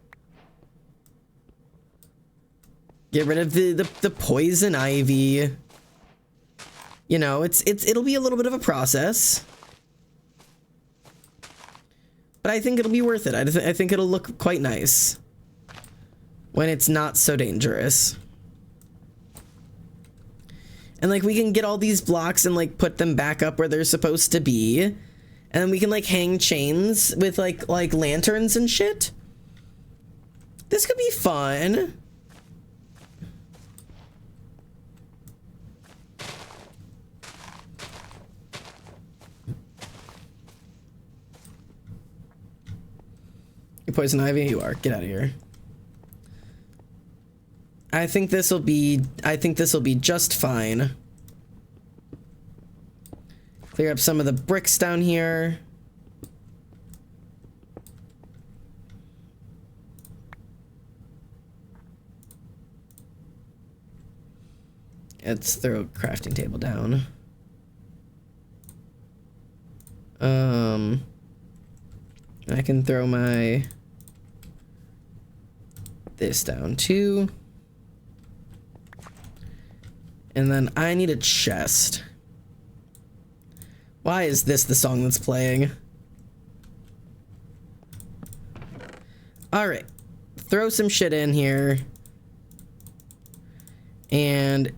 Get rid of the poison ivy. You know, it'll be a little bit of a process. But I think it'll be worth it. I think it'll look quite nice when it's not so dangerous. And like we can get all these blocks and like put them back up where they're supposed to be. And then we can like hang chains with like lanterns and shit. This could be fun. You poison ivy? You are. Get out of here. I think this will be just fine. Clear up some of the bricks down here. Let's throw a crafting table down. I can throw this down too. And then I need a chest. Why is this the song that's playing? All right, throw some shit in here. And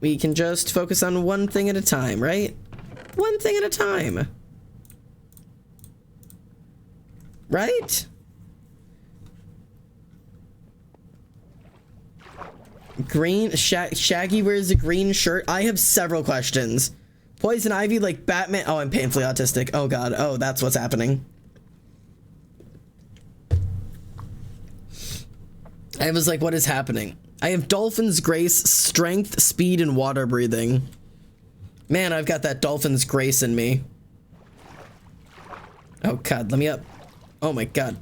we can just focus on one thing at a time, right? One thing at a time. Right? Green, Shaggy wears a green shirt. I have several questions. Poison ivy like Batman. Oh, I'm painfully autistic. Oh god. Oh, that's what's happening. I was like, what is happening? I have dolphin's grace, strength, speed, and water breathing. Man, I've got that dolphin's grace in me. Oh god, let me up. Oh my god.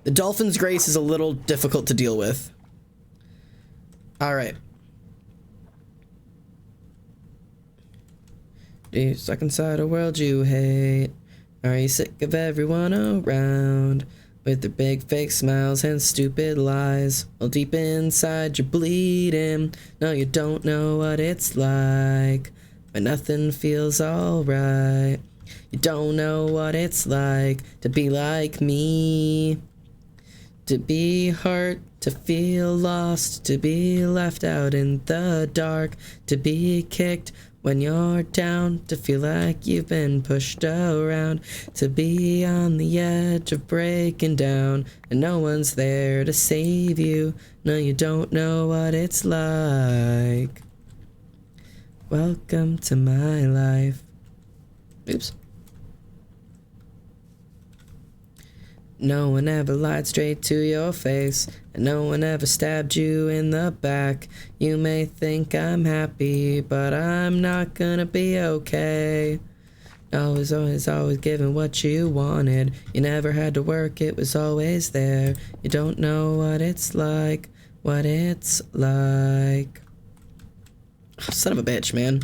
The dolphin's grace is a little difficult to deal with. Alright. Do you stuck inside a world you hate? Are you sick of everyone around? With their big fake smiles and stupid lies. Well, deep inside you're bleeding. No, you don't know what it's like when nothing feels alright. You don't know what it's like to be like me. To be hurt, to feel lost, to be left out in the dark, to be kicked when you're down, to feel like you've been pushed around, to be on the edge of breaking down, and no one's there to save you. No, you don't know what it's like. Welcome to my life. Oops. No one ever lied straight to your face, and no one ever stabbed you in the back. You may think I'm happy, but I'm not gonna be okay. Always giving what you wanted. You never had to work, it was always there. You don't know what it's like, what it's like. Oh, son of a bitch, man.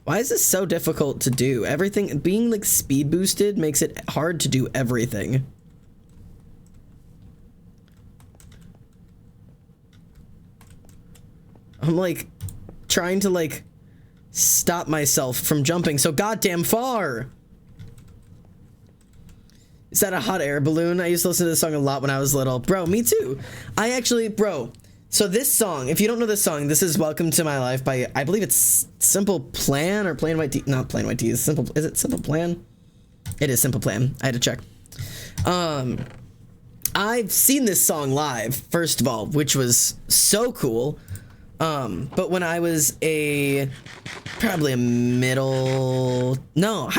Why is this so difficult to do? Everything, being like speed boosted makes it hard to do everything. I'm like trying to like stop myself from jumping so goddamn far. Is that a hot air balloon? I used to listen to this song a lot when I was little. Bro, me too. I actually, bro. So this song, if you don't know this song, this is Welcome to My Life by, I believe it's Simple Plan or Plain White Tee. Not Plain White Tee, is it Simple Plan? It is Simple Plan. I had to check. I've seen this song live, first of all, which was so cool. But when I was probably a high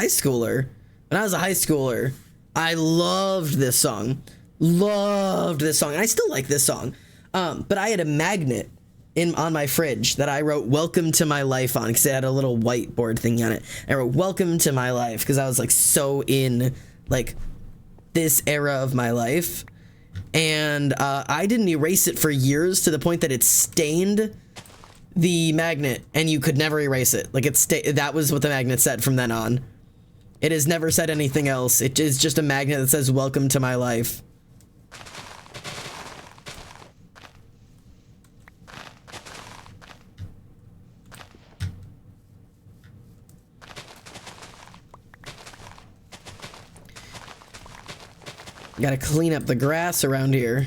schooler. When I was a high schooler, I loved this song. Loved this song. And I still like this song. But I had a magnet on my fridge that I wrote "Welcome to My Life" on because it had a little whiteboard thing on it. I wrote "Welcome to My Life" because I was like so in like this era of my life, and I didn't erase it for years to the point that it stained the magnet, and you could never erase it. Like that was what the magnet said from then on. It has never said anything else. It is just a magnet that says "Welcome to My Life." Gotta clean up the grass around here.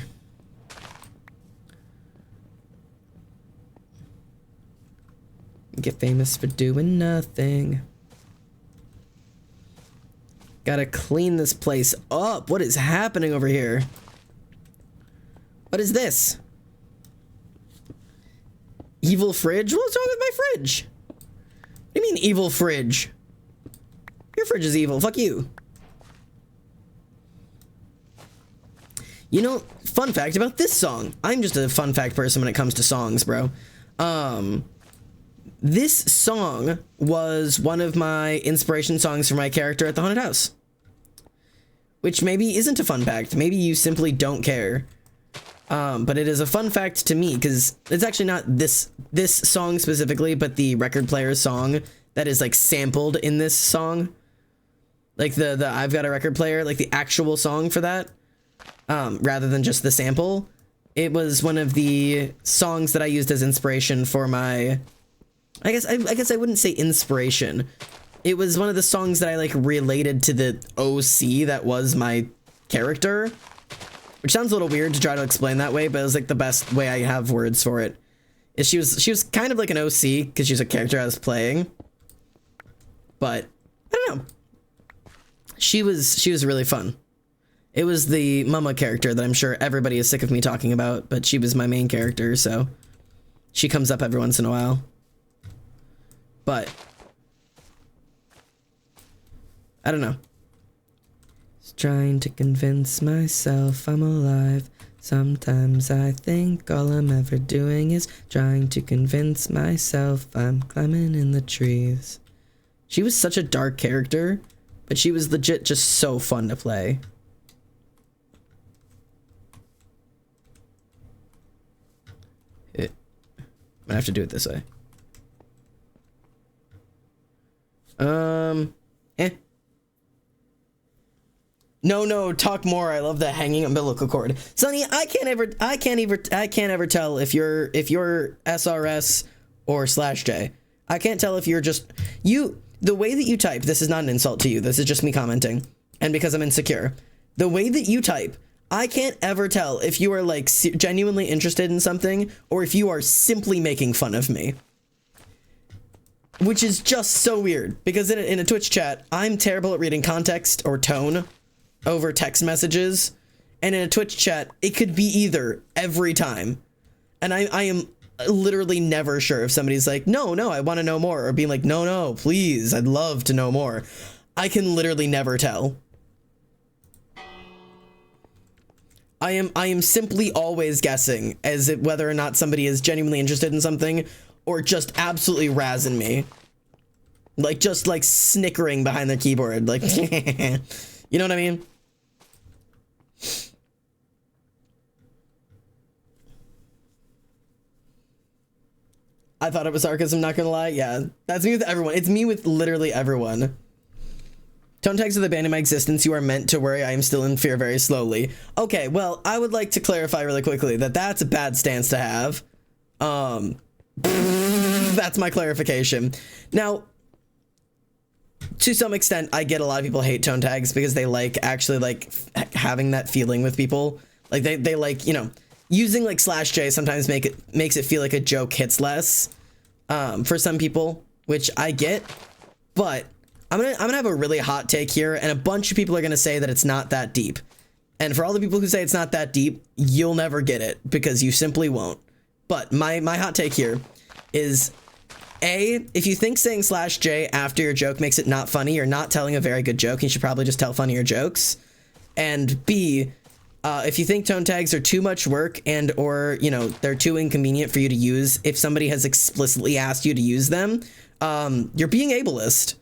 Get famous for doing nothing. Gotta clean this place up. What is happening over here? What is this? Evil fridge? What's wrong with my fridge? What do you mean evil fridge? Your fridge is evil. Fuck you. You know, fun fact about this song. I'm just a fun fact person when it comes to songs, bro. This song was one of my inspiration songs for my character at the haunted house. Which maybe isn't a fun fact. Maybe you simply don't care. But it is a fun fact to me because it's actually not this song specifically, but the record player's song that is like sampled in this song. Like the I've Got a Record Player, like the actual song for that, rather than just the sample. It was one of the songs that I used as inspiration for my, I guess I wouldn't say inspiration. It was one of the songs that I like related to the OC that was my character. Which sounds a little weird to try to explain that way, but it was like the best way I have words for it. Is she was kind of like an OC because she's a character I was playing. But I don't know. She was really fun. It was the Mama character that I'm sure everybody is sick of me talking about, but she was my main character, so she comes up every once in a while. But I don't know. Trying to convince myself I'm alive. Sometimes I think all I'm ever doing is trying to convince myself I'm climbing in the trees. She was such a dark character, but she was legit just so fun to play. I'm gonna have to do it this way. No, talk more. I love that hanging umbilical cord. Sonny, I can't ever tell if you're SRS or /J. I can't tell if you're just the way that you type. This is not an insult to you. This is just me commenting. And because I'm insecure, the way that you type, I can't ever tell if you are like genuinely interested in something or if you are simply making fun of me. Which is just so weird because in a Twitch chat, I'm terrible at reading context or tone over text messages, and in a Twitch chat it could be either every time, and I am literally never sure if somebody's like no I want to know more, or being like no please I'd love to know more. I can literally never tell. I am simply always guessing as if whether or not somebody is genuinely interested in something or just absolutely razzing me, like just like snickering behind their keyboard, like you know what I mean? I thought it was sarcasm, not gonna lie. Yeah, that's me with everyone. It's me with literally everyone. Tone tags have abandoned my existence. You are meant to worry. I am still in fear very slowly. Okay, well, I would like to clarify really quickly that that's a bad stance to have. That's my clarification. Now, to some extent, I get a lot of people hate tone tags because they like actually like having that feeling with people. Like they like, you know, using like /J sometimes makes it feel like a joke hits less for some people, which I get. But I'm gonna have a really hot take here, and a bunch of people are gonna say that it's not that deep. And for all the people who say it's not that deep, you'll never get it because you simply won't. But my hot take here is, A, if you think saying /J after your joke makes it not funny, you're not telling a very good joke. You should probably just tell funnier jokes. And B, if you think tone tags are too much work and or, you know, they're too inconvenient for you to use, if somebody has explicitly asked you to use them, you're being ableist.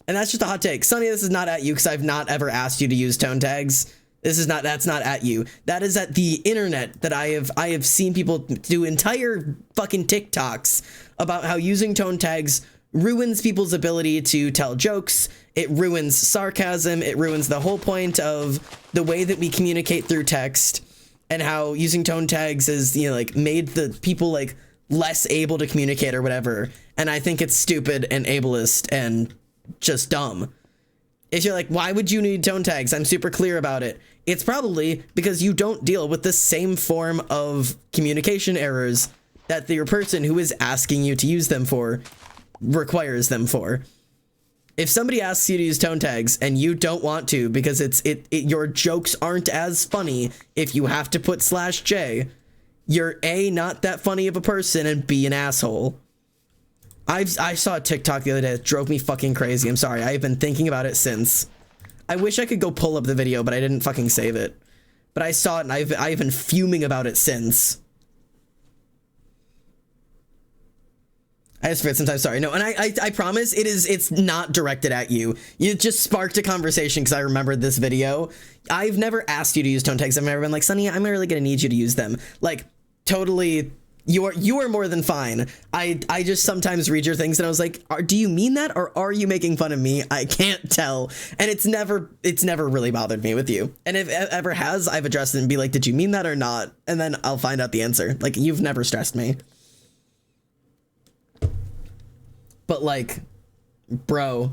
And that's just a hot take. Sonny, this is not at you because I've not ever asked you to use tone tags. That's not at you. That is at the internet that I have seen people do entire fucking TikToks about how using tone tags ruins people's ability to tell jokes. It ruins sarcasm. It ruins the whole point of the way that we communicate through text, and how using tone tags is, you know, like made the people like less able to communicate or whatever. And I think it's stupid and ableist and just dumb. If you're like, why would you need tone tags? I'm super clear about it. It's probably because you don't deal with the same form of communication errors that your person who is asking you to use them for requires them for. If somebody asks you to use tone tags and you don't want to because your jokes aren't as funny if you have to put /J, you're A, not that funny of a person, and B, an asshole. I saw a TikTok the other day that drove me fucking crazy. I'm sorry. I've been thinking about it since. I wish I could go pull up the video, but I didn't fucking save it. But I saw it and I've been fuming about it since. I just forget sometimes, sorry. No, and I promise it's not directed at you. You just sparked a conversation because I remembered this video. I've never asked you to use tone tags. I've never been like, Sunny, I'm really gonna need you to use them. Like, totally, you are more than fine. I just sometimes read your things and I was like, do you mean that or are you making fun of me? I can't tell. And it's never really bothered me with you. And if it ever has, I've addressed it and be like, did you mean that or not? And then I'll find out the answer. Like, you've never stressed me. But like, bro,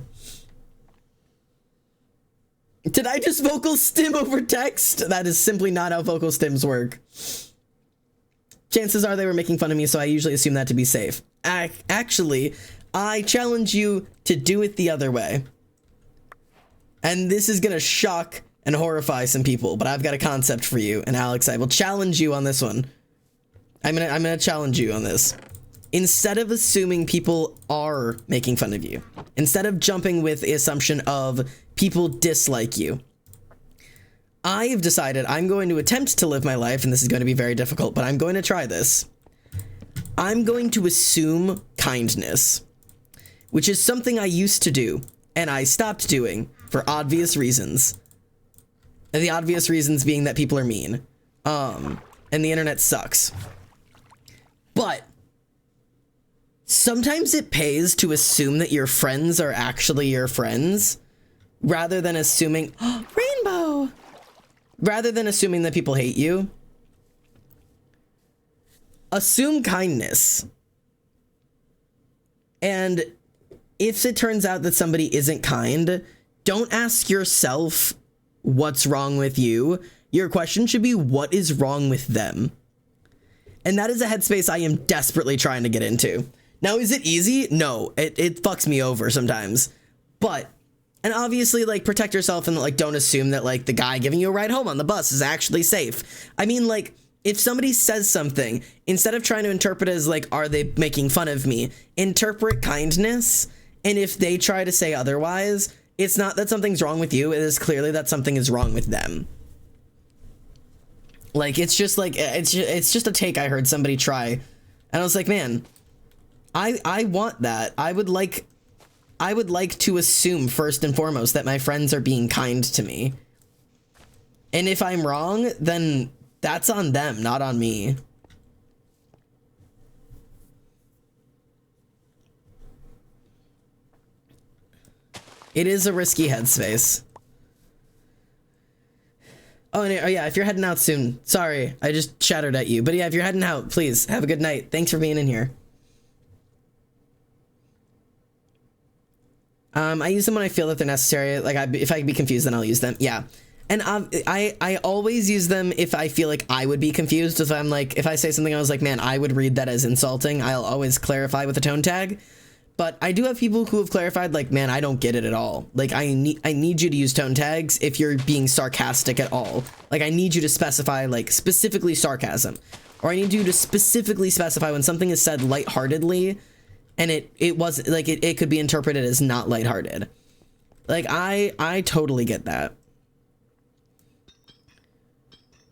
did I just vocal stim over text? That is simply not how vocal stims work. Chances are they were making fun of me, so I usually assume that to be safe. Actually, I challenge you to do it the other way. And this is gonna shock and horrify some people, but I've got a concept for you. And Alex, I will challenge you on this one. I'm gonna challenge you on this. Instead of assuming people are making fun of you, instead of jumping with the assumption of people dislike you, I have decided I'm going to attempt to live my life, and this is going to be very difficult, but I'm going to try this. I'm going to assume kindness, which is something I used to do, and I stopped doing for obvious reasons. And the obvious reasons being that people are mean, and the internet sucks. But sometimes it pays to assume that your friends are actually your friends, rather than assuming, oh, rainbow, rather than assuming that people hate you. Assume kindness. And if it turns out that somebody isn't kind, don't ask yourself what's wrong with you. Your question should be, what is wrong with them? And that is a headspace I am desperately trying to get into. Now, is it easy? No, it fucks me over sometimes. But, and obviously, like, protect yourself and, like, don't assume that, like, the guy giving you a ride home on the bus is actually safe. I mean, like, if somebody says something, instead of trying to interpret it as, like, are they making fun of me? Interpret kindness. And if they try to say otherwise, it's not that something's wrong with you. It is clearly that something is wrong with them. Like, it's just, like, it's just a take I heard somebody try. And I was like, man, I want that. I would like to assume first and foremost that my friends are being kind to me. And if I'm wrong, then that's on them, not on me. It is a risky headspace. Oh, yeah, if you're heading out soon, sorry, I just chattered at you. But yeah, if you're heading out, please, have a good night. Thanks for being in here. I use them when I feel that they're necessary. Like, if I be confused, then I'll use them. Yeah. And I always use them if I feel like I would be confused. If I'm like, if I say something, I was like, man, I would read that as insulting, I'll always clarify with a tone tag. But I do have people who have clarified, like, man, I don't get it at all. Like, I need you to use tone tags if you're being sarcastic at all. Like, I need you to specify, like, specifically sarcasm. Or I need you to specifically specify when something is said lightheartedly, and it wasn't, like, it could be interpreted as not lighthearted. Like, I totally get that.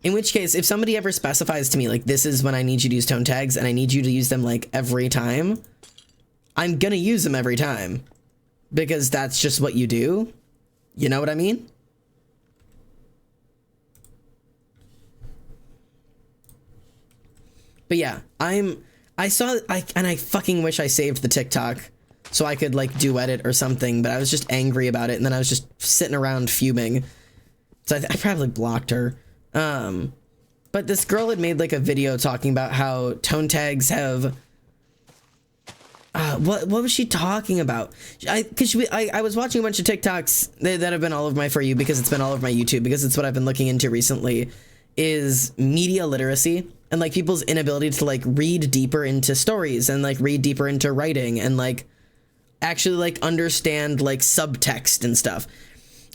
In which case, if somebody ever specifies to me, like, this is when I need you to use tone tags, and I need you to use them, like, every time, I'm gonna use them every time. Because that's just what you do. You know what I mean? But yeah, and I fucking wish I saved the TikTok so I could, like, duet it or something, but I was just angry about it, and then I was just sitting around fuming. So I probably blocked her. But this girl had made, like, a video talking about how tone tags have... what was she talking about? I was watching a bunch of TikToks that have been all over my For You, because it's been all over my YouTube, because it's what I've been looking into recently, is media literacy. and like people's inability to like read deeper into stories and like read deeper into writing and like actually like understand like subtext and stuff.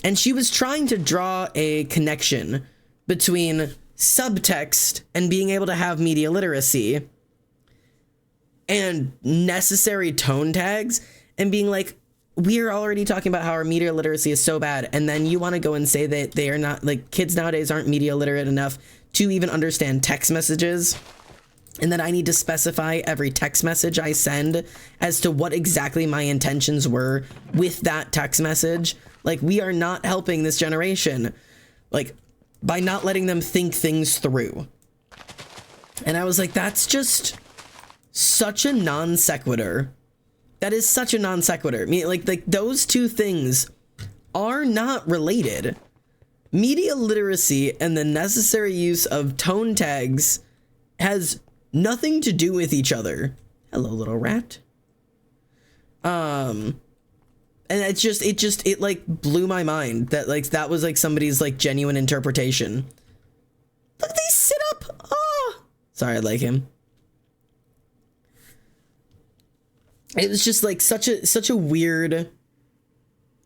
And she was trying to draw a connection between subtext and being able to have media literacy and necessary tone tags, and being like, we're already talking about how our media literacy is so bad, and then you want to go and say that they are not, like, kids nowadays aren't media literate enough to even understand text messages, and then I need to specify every text message I send as to what exactly my intentions were with that text message. Like, we are not helping this generation, like, by not letting them think things through. And I was like, that's just such a non sequitur. That is such a non sequitur. I mean, like those two things are not related. Media literacy and the necessary use of tone tags has nothing to do with each other. Hello, little rat. And it like blew my mind that like that was like somebody's like genuine interpretation. Look, they sit up. Oh, sorry, I like him. It was just like such a weird.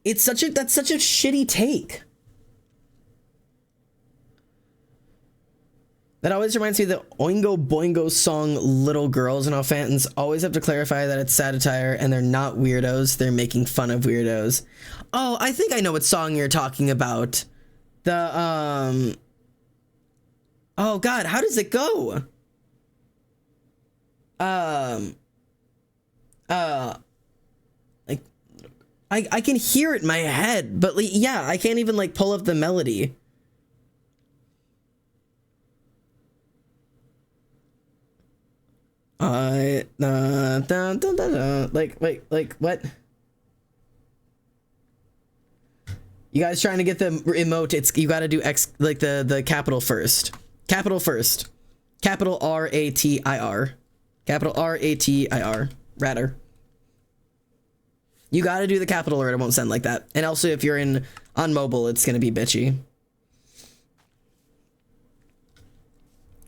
That's such a shitty take. That always reminds me of the Oingo Boingo song Little Girls, and how fans always have to clarify that it's satire and they're not weirdos, they're making fun of weirdos. Oh, I think I know what song you're talking about. The oh god, how does it go? Like I can hear it in my head, but like, yeah, I can't even like pull up the melody. Like what? You guys trying to get the emote? It's you got to do X, like the capital first. Capital first. Capital RATIR. Capital RATIR. Ratter. You got to do the capital or it won't send like that. And also, if you're on mobile, it's gonna be bitchy.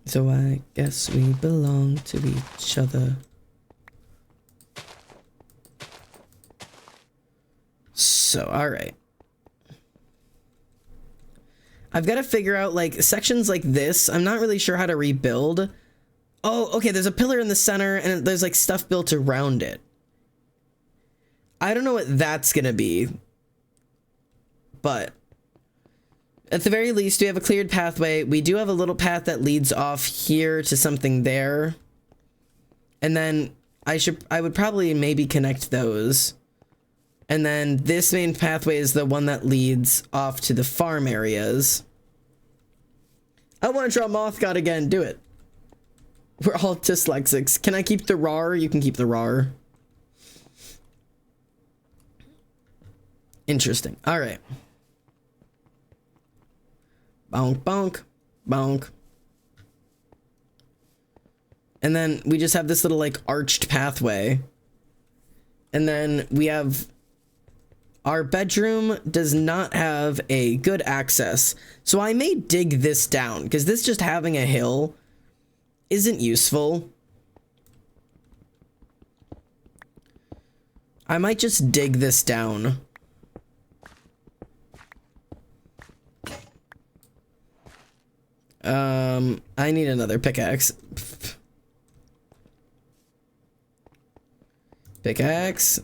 So I guess we belong to each other. So, alright. I've got to figure out, like, sections like this. I'm not really sure how to rebuild. Oh, okay, there's a pillar in the center, and there's, like, stuff built around it. I don't know what that's gonna be. But at the very least, we have a cleared pathway. We do have a little path that leads off here to something there. And then I would probably maybe connect those. And then this main pathway is the one that leads off to the farm areas. I want to draw Moth God again. Do it. We're all dyslexics. Can I keep the RAR? You can keep the RAR. Interesting. All right. Bonk, bonk, bonk. And then we just have this little like arched pathway. And then we have our bedroom does not have a good access. So I may dig this down because this just having a hill isn't useful. I might just dig this down. I need another pickaxe. Pickaxe.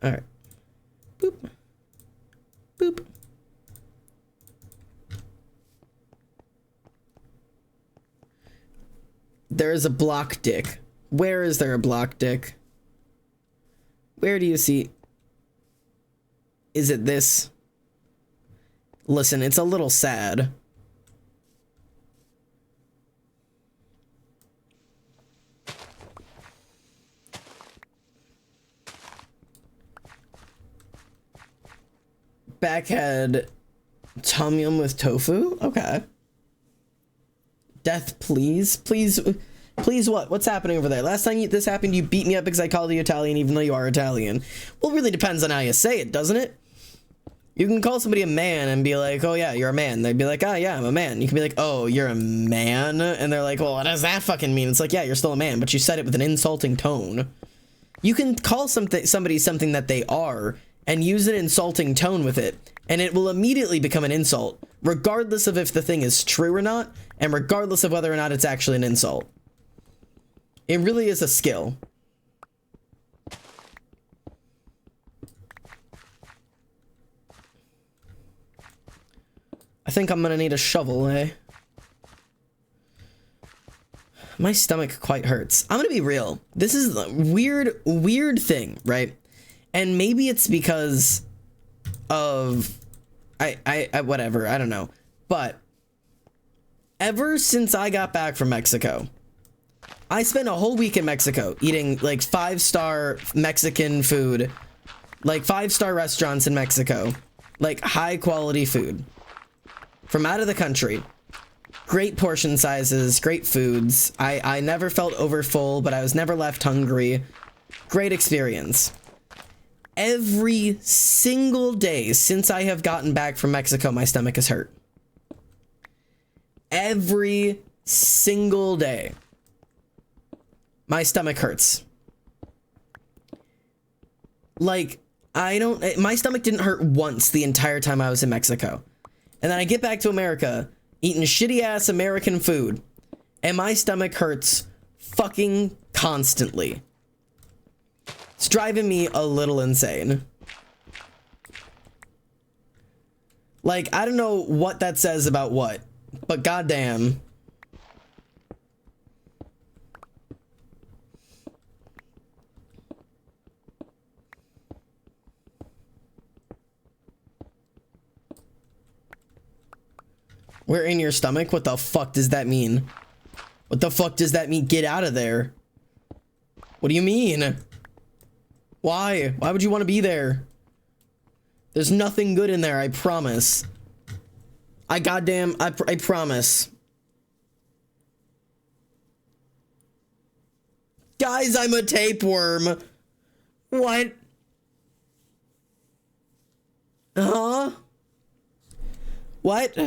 All right. Boop. Boop. There is a block dick. Where is there a block dick? Where do you see? Is it this? Listen, it's a little sad. Backhead tom yum with tofu? Okay. Death, please. Please what? What's happening over there? Last time this happened, you beat me up because I called you Italian even though you are Italian. Well, it really depends on how you say it, doesn't it? You can call somebody a man and be like, oh yeah, you're a man. They'd be like, oh yeah, I'm a man. You can be like, oh, you're a man? And they're like, well, what does that fucking mean? It's like, yeah, you're still a man, but you said it with an insulting tone. You can call somebody something that they are and use an insulting tone with it, and it will immediately become an insult, regardless of if the thing is true or not, and regardless of whether or not it's actually an insult. It really is a skill. I think I'm gonna need a shovel, eh? My stomach quite hurts. I'm gonna be real. This is a weird thing, right? And maybe it's because of whatever, I don't know. But ever since I got back from Mexico, I spent a whole week in Mexico eating like 5-star Mexican food, like 5-star restaurants in Mexico, like high quality food from out of the country. Great portion sizes, great foods. I never felt overfull, but I was never left hungry. Great experience. Every single day since I have gotten back from Mexico, my stomach is hurt. Every single day. My stomach hurts. Like, my stomach didn't hurt once the entire time I was in Mexico. And then I get back to America, eating shitty ass American food, and my stomach hurts fucking constantly. It's driving me a little insane. Like, I don't know what that says about what, but goddamn. We're in your stomach? What the fuck does that mean? What the fuck does that mean? Get out of there. What do you mean? Why? Why would you want to be there? There's nothing good in there, I promise. I promise. Guys, I'm a tapeworm. What? Huh? What?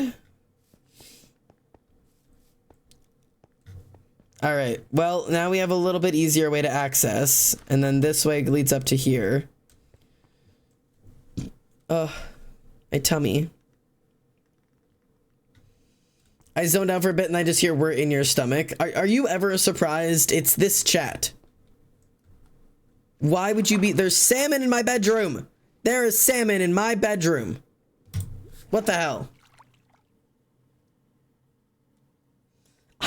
All right, well, now we have a little bit easier way to access, and then this way leads up to here. Ugh, my tummy. I zoned out for a bit and I just hear we're in your stomach. Are you ever surprised it's this chat? Why would you be? There's salmon in my bedroom. There is salmon in my bedroom. What the hell?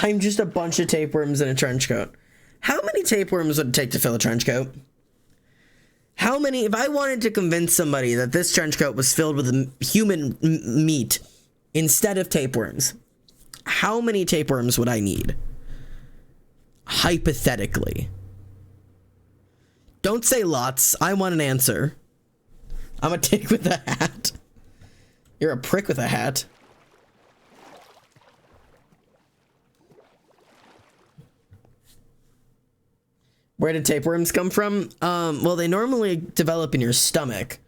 I'm just a bunch of tapeworms in a trench coat. How many tapeworms would it take to fill a trench coat? How many, if I wanted to convince somebody that this trench coat was filled with human meat instead of tapeworms, how many tapeworms would I need? Hypothetically. Don't say lots. I want an answer. I'm a tick with a hat. You're a prick with a hat. Where did tapeworms come from? Well, they normally develop in your stomach.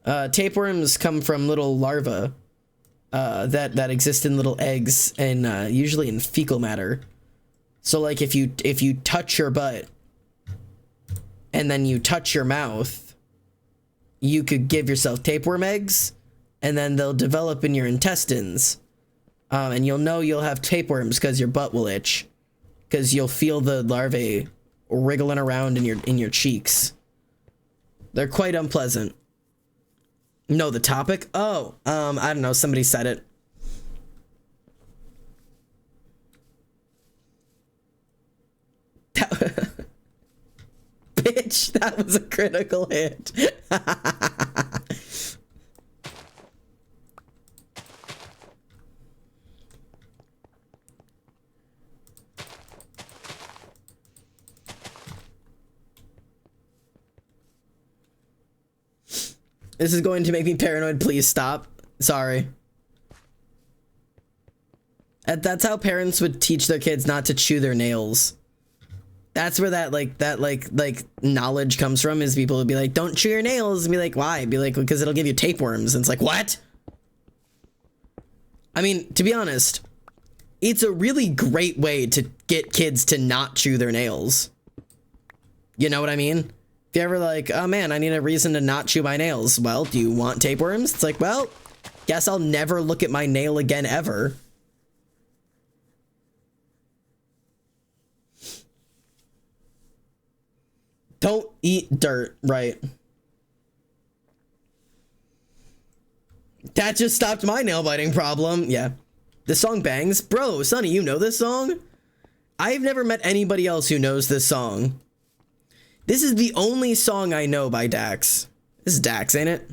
Tapeworms come from little larvae that exist in little eggs and usually in fecal matter. So, like, if you touch your butt and then you touch your mouth, you could give yourself tapeworm eggs, and then they'll develop in your intestines, and you'll know you'll have tapeworms because your butt will itch, because you'll feel the larvae wriggling around in your cheeks. They're quite unpleasant. No, the topic? Oh, I don't know. Somebody said it. Bitch, that was a critical hit. This is going to make me paranoid. Please stop. Sorry. That's how parents would teach their kids not to chew their nails. That's where that knowledge comes from, is people would be like, don't chew your nails, and be like, why? Be like, because it'll give you tapeworms. And it's like, what? I mean, to be honest, it's a really great way to get kids to not chew their nails. You know what I mean? If you're ever like, oh man, I need a reason to not chew my nails. Well, do you want tapeworms? It's like, well, guess I'll never look at my nail again ever. Don't eat dirt, right? That just stopped my nail biting problem. Yeah. This song bangs. Bro, Sonny, you know this song? I've never met anybody else who knows this song. This is the only song I know by Dax. This is Dax, ain't it?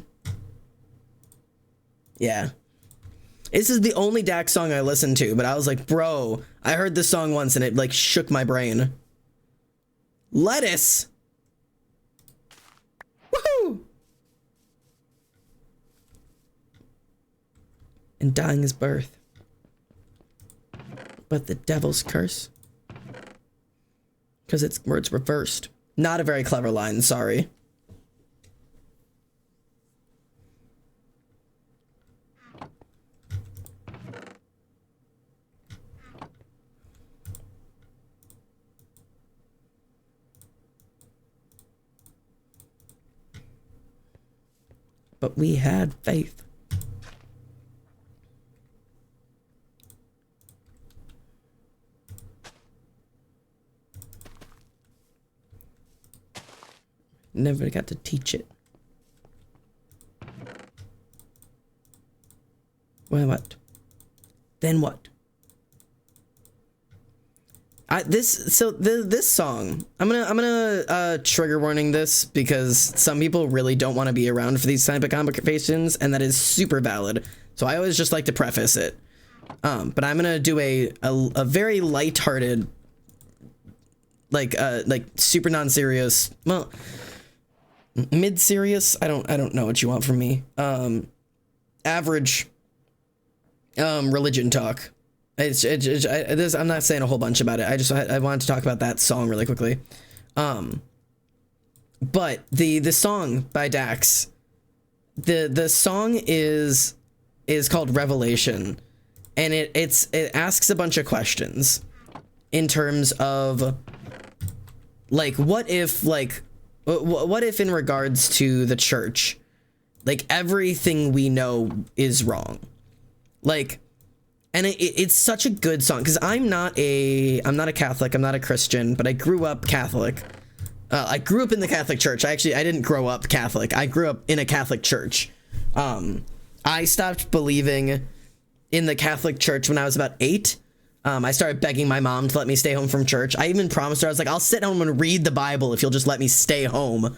Yeah. This is the only Dax song I listened to, but I was like, bro, I heard this song once and it like shook my brain. Lettuce. Woohoo! And dying is birth. But the devil's curse. Because it's words reversed. Not a very clever line, sorry. But we had faith. Never got to teach it. Well, what? Then what? This song, I'm gonna trigger warning this, because some people really don't want to be around for these type of conversations, and that is super valid. So I always just like to preface it. But I'm gonna do a very lighthearted, like super non-serious, well, mid-serious. I don't know what you want from me. Average religion talk. I'm not saying a whole bunch about it. I wanted to talk about that song really quickly. But the song by Dax, the song is called Revelation, and it asks a bunch of questions in terms of like, what if in regards to the church, like everything we know is wrong, like. And it's such a good song, because I'm not a Catholic, I'm not a Christian, but I grew up Catholic. I grew up in the Catholic Church. I didn't grow up Catholic. I grew up in a Catholic church. I stopped believing in the Catholic Church when I was about 8. I started begging my mom to let me stay home from church. I even promised her, I was like, I'll sit home and read the Bible if you'll just let me stay home.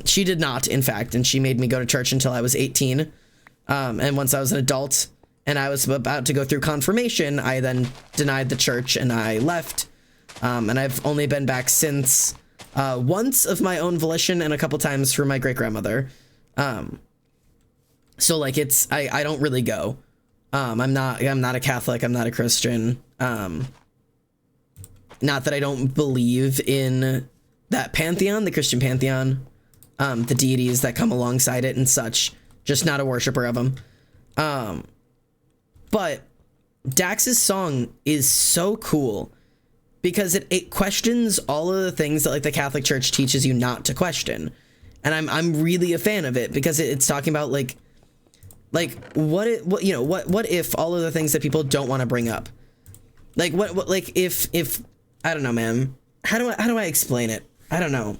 She did not, in fact, and she made me go to church until I was 18. And once I was an adult, and I was about to go through confirmation, I then denied the church and I left. And I've only been back since, once of my own volition and a couple times for my great-grandmother. So like I don't really go. I'm not a Catholic, I'm not a Christian. Not that I don't believe in that pantheon, the Christian pantheon, the deities that come alongside it and such, just not a worshiper of them. But Dax's song is so cool because it questions all of the things that like the Catholic Church teaches you not to question. And I'm really a fan of it because it's talking about like what if all of the things that people don't want to bring up, like what like if I don't know, man, how do I explain it? I don't know.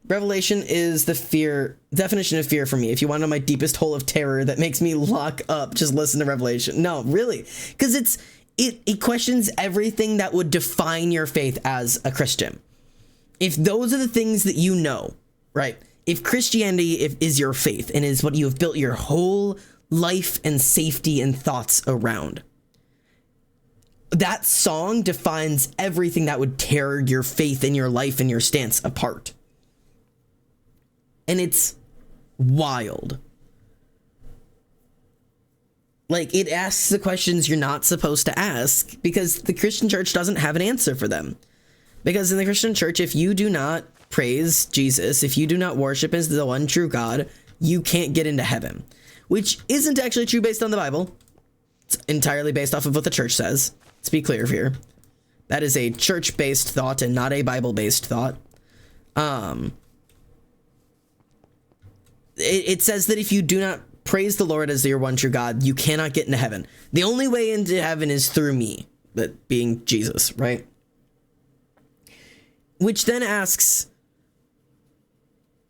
Revelation is the definition of fear for me. If you want to know my deepest hole of terror that makes me lock up, just listen to Revelation. No, really, because it questions everything that would define your faith as a Christian. If those are the things that you know, right? If Christianity is your faith and is what you have built your whole life and safety and thoughts around, that song defines everything that would tear your faith and your life and your stance apart. And it's wild. Like, it asks the questions you're not supposed to ask because the Christian church doesn't have an answer for them. Because in the Christian church, if you do not praise Jesus, if you do not worship as the one true God, you can't get into heaven. Which isn't actually true based on the Bible. It's entirely based off of what the church says. Let's be clear here. That is a church-based thought and not a Bible-based thought. It says that if you do not praise the Lord as your one true God, you cannot get into heaven. The only way into heaven is through me, that being Jesus, right? Which then asks,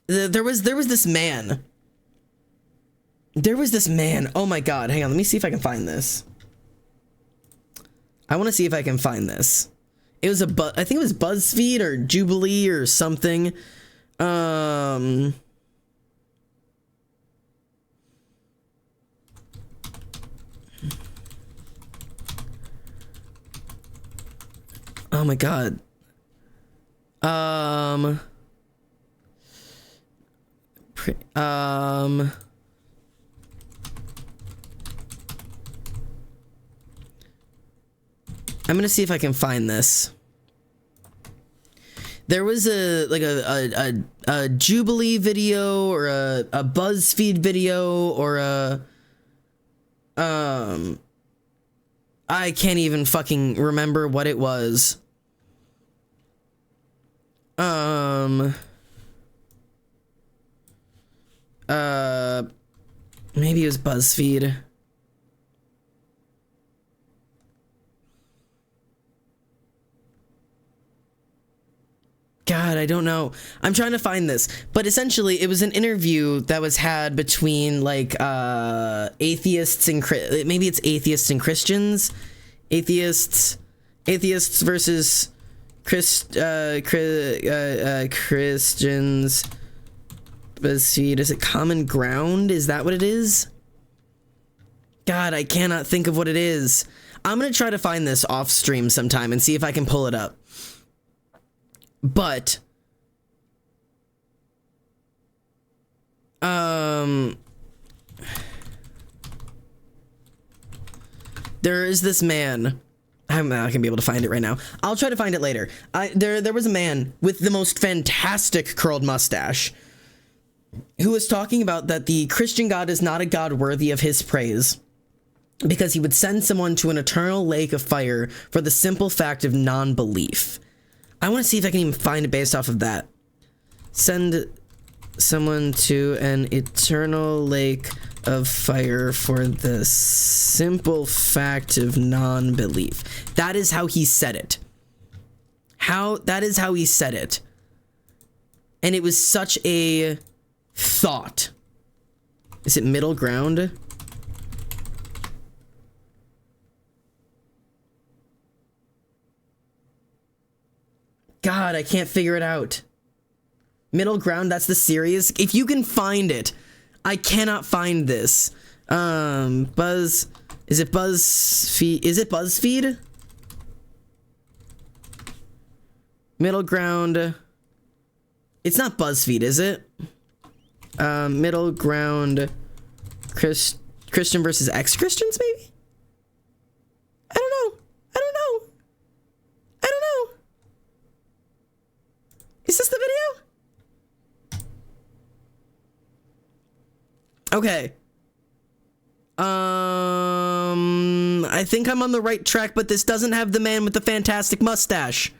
there was this man. There was this man. Oh my God. Hang on. Let me see if I can find this. I want to see if I can find this. It was I think it was BuzzFeed or Jubilee or something. Oh my God. I'm gonna see if I can find this. There was a Jubilee video or a BuzzFeed video or I can't even fucking remember what it was. Maybe it was BuzzFeed. God, I don't know. I'm trying to find this, but essentially it was an interview that was had between like atheists and maybe it's atheists and Christians, atheists versus Christians. BuzzFeed, is it Common Ground? Is that what it is? God, I cannot think of what it is. I'm gonna try to find this off stream sometime and see if I can pull it up. But there is this man. I'm not gonna be able to find it right now. I'll try to find it later. There was a man with the most fantastic curled mustache who was talking about that the Christian God is not a God worthy of his praise because he would send someone to an eternal lake of fire for the simple fact of non-belief. I want to see if I can even find it based off of that. Send someone to an eternal lake of fire for the simple fact of non-belief. That is how he said it. That is how he said it. And it was such a thought. Is it middle ground? God, I can't figure it out. Middle ground, that's the series. If you can find it, I cannot find this. Is it BuzzFeed? Is it BuzzFeed? Middle ground. It's not BuzzFeed, is it? Middle ground. Christian versus ex-Christians, maybe? I don't know. Is this the video? Okay. I think I'm on the right track, but this doesn't have the man with the fantastic mustache.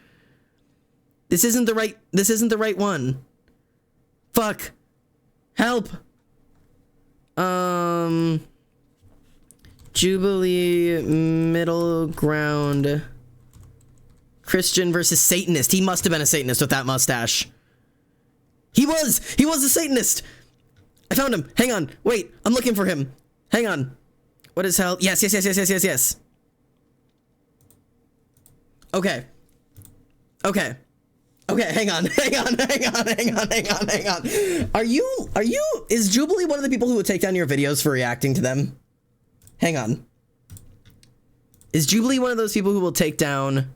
This isn't the right one. Fuck. Help. Jubilee middle ground. Christian versus Satanist. He must have been a Satanist with that mustache. He was a Satanist. I found him. Hang on. Wait, I'm looking for him. Hang on. What is hell? Yes. Okay. Hang on. Is Jubilee one of the people who would take down your videos for reacting to them? Hang on. Is Jubilee one of those people who will take down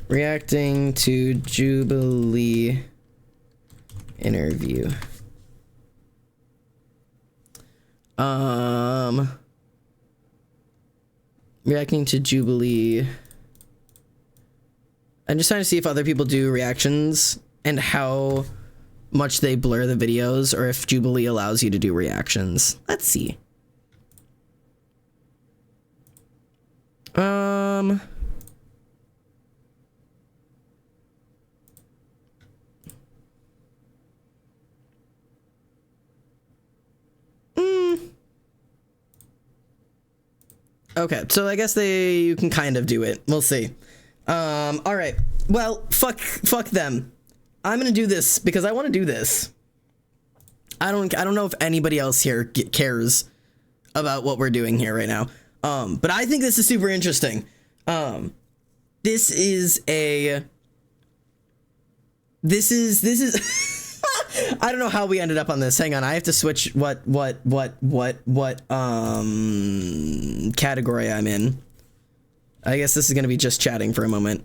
reacting to Jubilee interview? Reacting to Jubilee. I'm just trying to see if other people do reactions and how much they blur the videos, or if Jubilee allows you to do reactions. Let's see. Okay, so I guess you can kind of do it. We'll see. All right. Well, fuck them. I'm gonna do this because I want to do this. I don't know if anybody else here cares about what we're doing here right now. But I think this is super interesting. This is I don't know how we ended up on this. Hang on, I have to switch what category I'm in. I guess this is gonna be just chatting for a moment.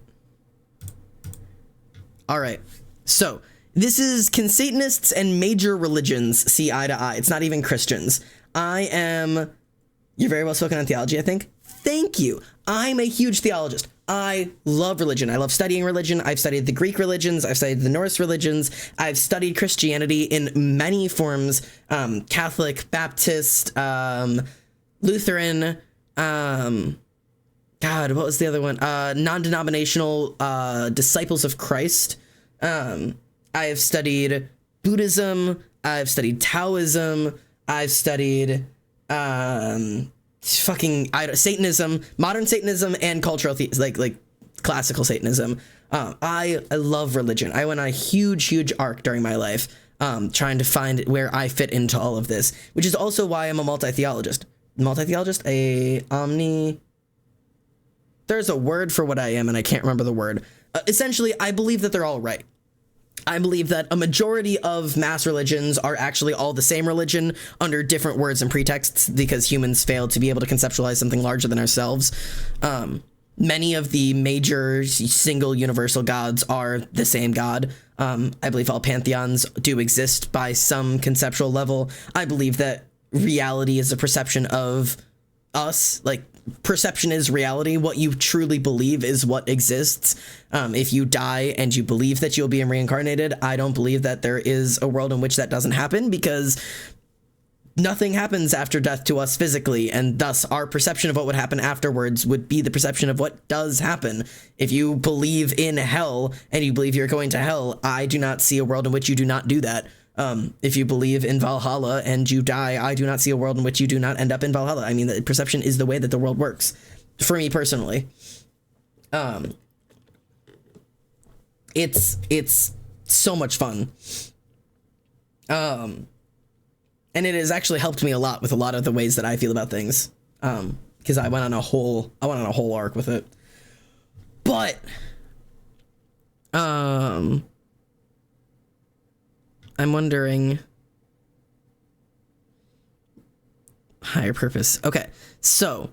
All right, so this is can Satanists and major religions see eye to eye? It's not even Christians. You're very well spoken on theology, I think. Thank you. I'm a huge theologist. I love religion. I love studying religion. I've studied the Greek religions. I've studied the Norse religions. I've studied Christianity in many forms. Catholic, Baptist, Lutheran, God, what was the other one? Non-denominational Disciples of Christ. I have studied Buddhism. I've studied Taoism. I've studied Satanism, modern Satanism, and cultural like classical Satanism. I love religion. I went on a huge arc during my life, trying to find where I fit into all of this, which is also why I'm a multi-theologist. There's a word for what I am, and I can't remember the word. Essentially, I believe that they're all right. I believe that a majority of mass religions are actually all the same religion under different words and pretexts because humans fail to be able to conceptualize something larger than ourselves. Many of the major single universal gods are the same god. I believe all pantheons do exist by some conceptual level. I believe that reality is a perception of us, like perception is reality. What you truly believe is what exists. If you die and you believe that you'll be reincarnated, I don't believe that there is a world in which that doesn't happen, because nothing happens after death to us physically, and thus our perception of what would happen afterwards would be the perception of what does happen. If you believe in hell and you believe you're going to hell, I do not see a world in which you do not do that. If you believe in Valhalla and you die, I do not see a world in which you do not end up in Valhalla. I mean, the perception is the way that the world works, for me personally. It's so much fun. And it has actually helped me a lot with a lot of the ways that I feel about things. Because I went on a whole arc with it. But I'm wondering, higher purpose. Okay, so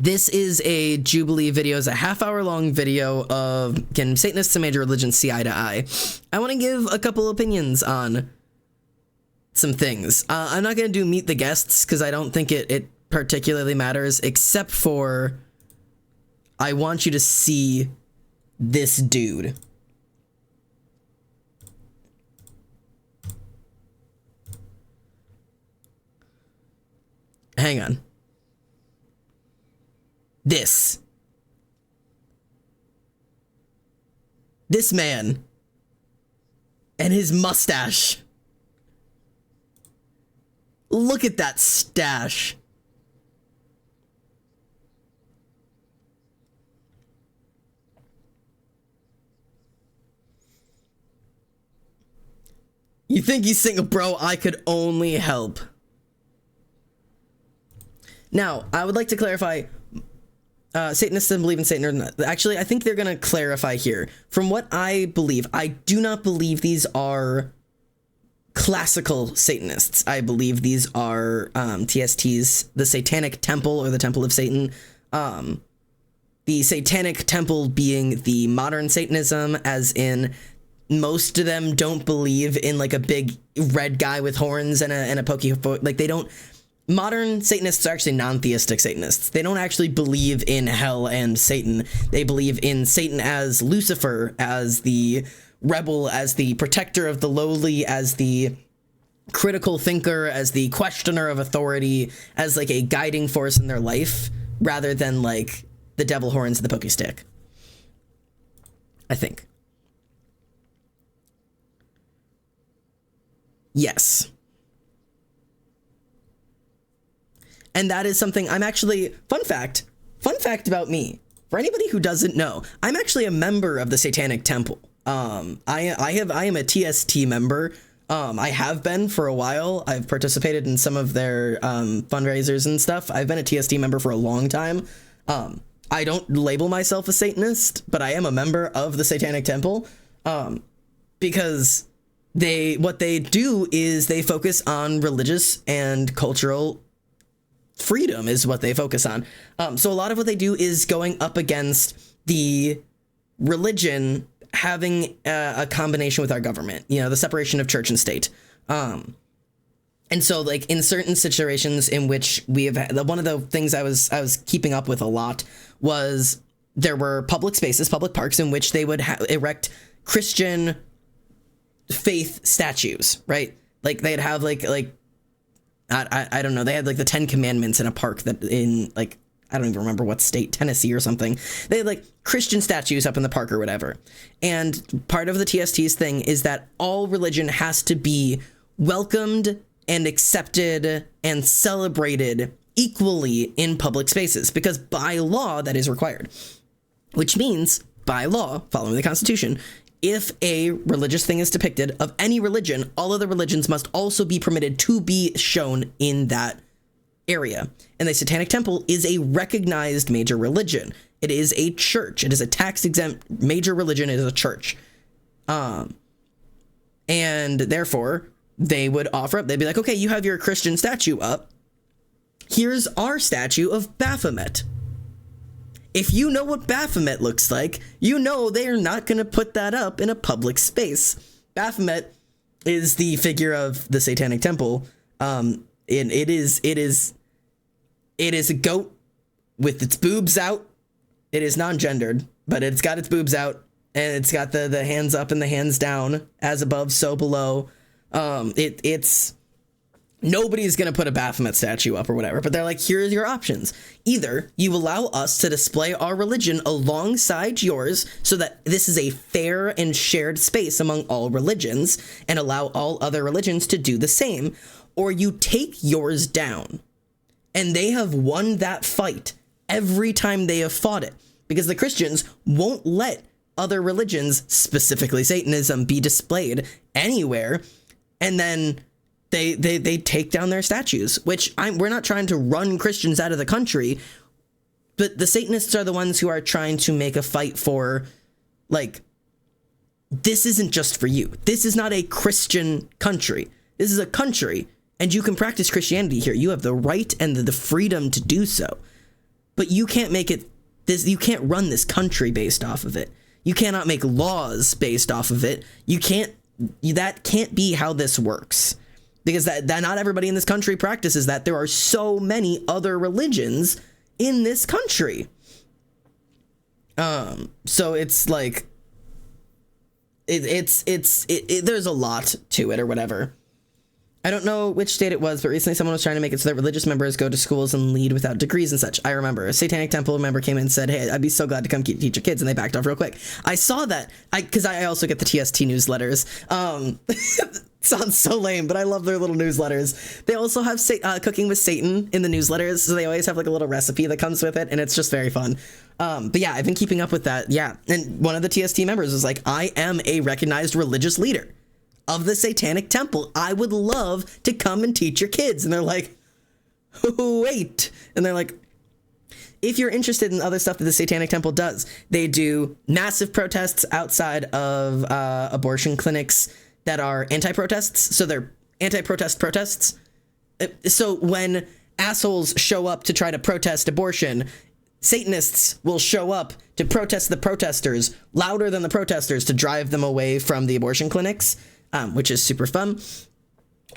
this is a Jubilee video. It's a half-hour-long video of, can Satanists and major religions see eye to eye? I want to give a couple opinions on some things. I'm not going to do meet the guests because I don't think it particularly matters, except for I want you to see this dude. Hang on. This man and his mustache. Look at that stash. You think he's single, bro? I could only help. Now, I would like to clarify, Satanists don't believe in Satan or not. Actually, I think they're going to clarify here. From what I believe, I do not believe these are classical Satanists. I believe these are TSTs, the Satanic Temple or the Temple of Satan. The Satanic Temple being the modern Satanism, as in most of them don't believe in like a big red guy with horns and a pokey foot. Like they don't. modern Satanists are actually non-theistic Satanists. They don't actually believe in hell and Satan. They believe in Satan as Lucifer, as the rebel, as the protector of the lowly, as the critical thinker, as the questioner of authority, as like a guiding force in their life, rather than like the devil horns and the pokey stick. I think. Yes. And that is something I'm actually, fun fact about me, for anybody who doesn't know, I'm actually a member of the Satanic Temple. I am a TST member. I have been for a while. I've participated in some of their fundraisers and stuff. I've been a TST member for a long time. I don't label myself a Satanist, but I am a member of the Satanic Temple, because what they do is they focus on religious and cultural freedom is what they focus on. So a lot of what they do is going up against the religion having a combination with our government, you know, the separation of church and state. And so like in certain situations in which we have, one of the things I was keeping up with a lot was there were public spaces, public parks in which they would erect Christian faith statues, right? Like they'd have like I don't know. They had like the 10 Commandments in a park that in like, I don't even remember what state, Tennessee or something. They had like Christian statues up in the park or whatever. And part of the TST's thing is that all religion has to be welcomed and accepted and celebrated equally in public spaces, because by law that is required, which means by law, following the Constitution, if a religious thing is depicted of any religion, all other religions must also be permitted to be shown in that area. And the Satanic Temple is a recognized major religion. It is a church. It is a tax-exempt major religion. It is a church. And therefore, they would offer up, they'd be like, okay, you have your Christian statue up. Here's our statue of Baphomet. If you know what Baphomet looks like, you know they are not going to put that up in a public space. Baphomet is the figure of the Satanic Temple. And it is a goat with its boobs out. It is non-gendered, but it's got its boobs out, and it's got the hands up and the hands down, as above, so below. It's nobody's going to put a Baphomet statue up or whatever, but they're like, here's your options. Either you allow us to display our religion alongside yours so that this is a fair and shared space among all religions and allow all other religions to do the same, or you take yours down. And they have won that fight every time they have fought it, because the Christians won't let other religions, specifically Satanism, be displayed anywhere. And then they take down their statues, which we're not trying to run Christians out of the country, but the Satanists are the ones who are trying to make a fight for, like, this isn't just for you. This is not a Christian country. This is a country, and you can practice Christianity here. You have the right and the freedom to do so, but you can't make it this. You can't run this country based off of it. You cannot make laws based off of it. That can't be how this works. Because that not everybody in this country practices that. There are so many other religions in this country. So it's like, there's a lot to it or whatever. I don't know which state it was, but recently someone was trying to make it so that religious members go to schools and lead without degrees and such. I remember a Satanic Temple member came in and said, hey, I'd be so glad to come teach your kids, and they backed off real quick. I saw that, because I also get the TST newsletters. Sounds so lame, but I love their little newsletters. They also have Cooking with Satan in the newsletters, so they always have like a little recipe that comes with it, and it's just very fun. But yeah, I've been keeping up with that, yeah. And one of the TST members was like, I am a recognized religious leader of the Satanic Temple. I would love to come and teach your kids. And they're like, wait. And they're like, if you're interested in other stuff that the Satanic Temple does, they do massive protests outside of abortion clinics that are anti-protests. So they're anti-protest protests. So when assholes show up to try to protest abortion, Satanists will show up to protest the protesters louder than the protesters to drive them away from the abortion clinics. Which is super fun.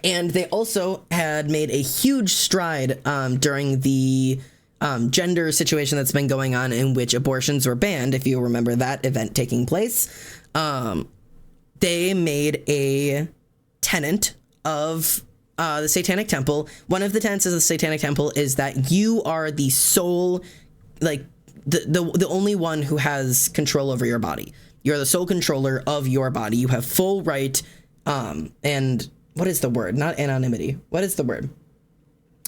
And they also had made a huge stride during the gender situation that's been going on, in which abortions were banned. If you remember that event taking place, they made a tenet of the Satanic Temple. One of the tenets of the Satanic Temple is that you are the sole, like the only one who has control over your body. You're the sole controller of your body. You have full right, and what is the word? Not anonymity. What is the word?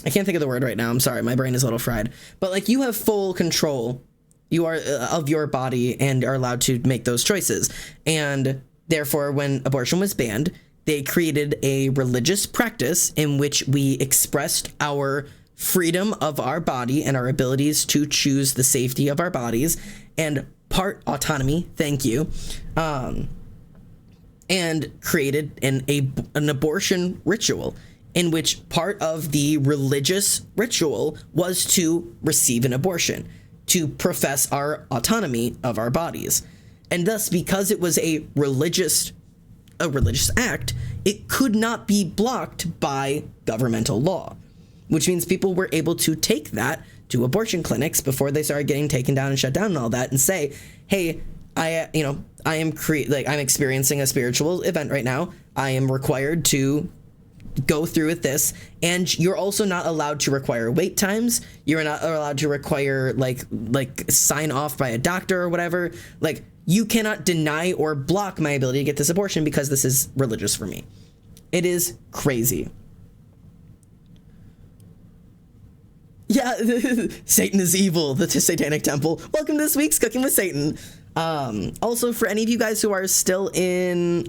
I can't think of the word right now. I'm sorry. My brain is a little fried. But like, you have full control. You are of your body and are allowed to make those choices. And therefore, when abortion was banned, they created a religious practice in which we expressed our freedom of our body and our abilities to choose the safety of our bodies, and part autonomy, thank you, and created an abortion ritual, in which part of the religious ritual was to receive an abortion, to profess our autonomy of our bodies. And thus, because it was a religious act, it could not be blocked by governmental law, which means people were able to take that to abortion clinics before they started getting taken down and shut down and all that, and say, hey, I am I'm experiencing a spiritual event right now. I am required to go through with this, and you're also not allowed to require wait times. You're not allowed to require like sign off by a doctor or whatever. Like, you cannot deny or block my ability to get this abortion because this is religious for me. It is crazy. Yeah, Satan is evil, the Satanic Temple. Welcome to this week's Cooking with Satan. Also, for any of you guys who are still in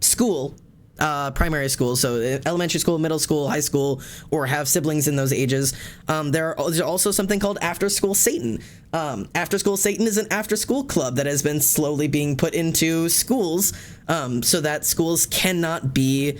school, primary school, so elementary school, middle school, high school, or have siblings in those ages, there's also something called After School Satan. After School Satan is an after-school club that has been slowly being put into schools, so that schools cannot be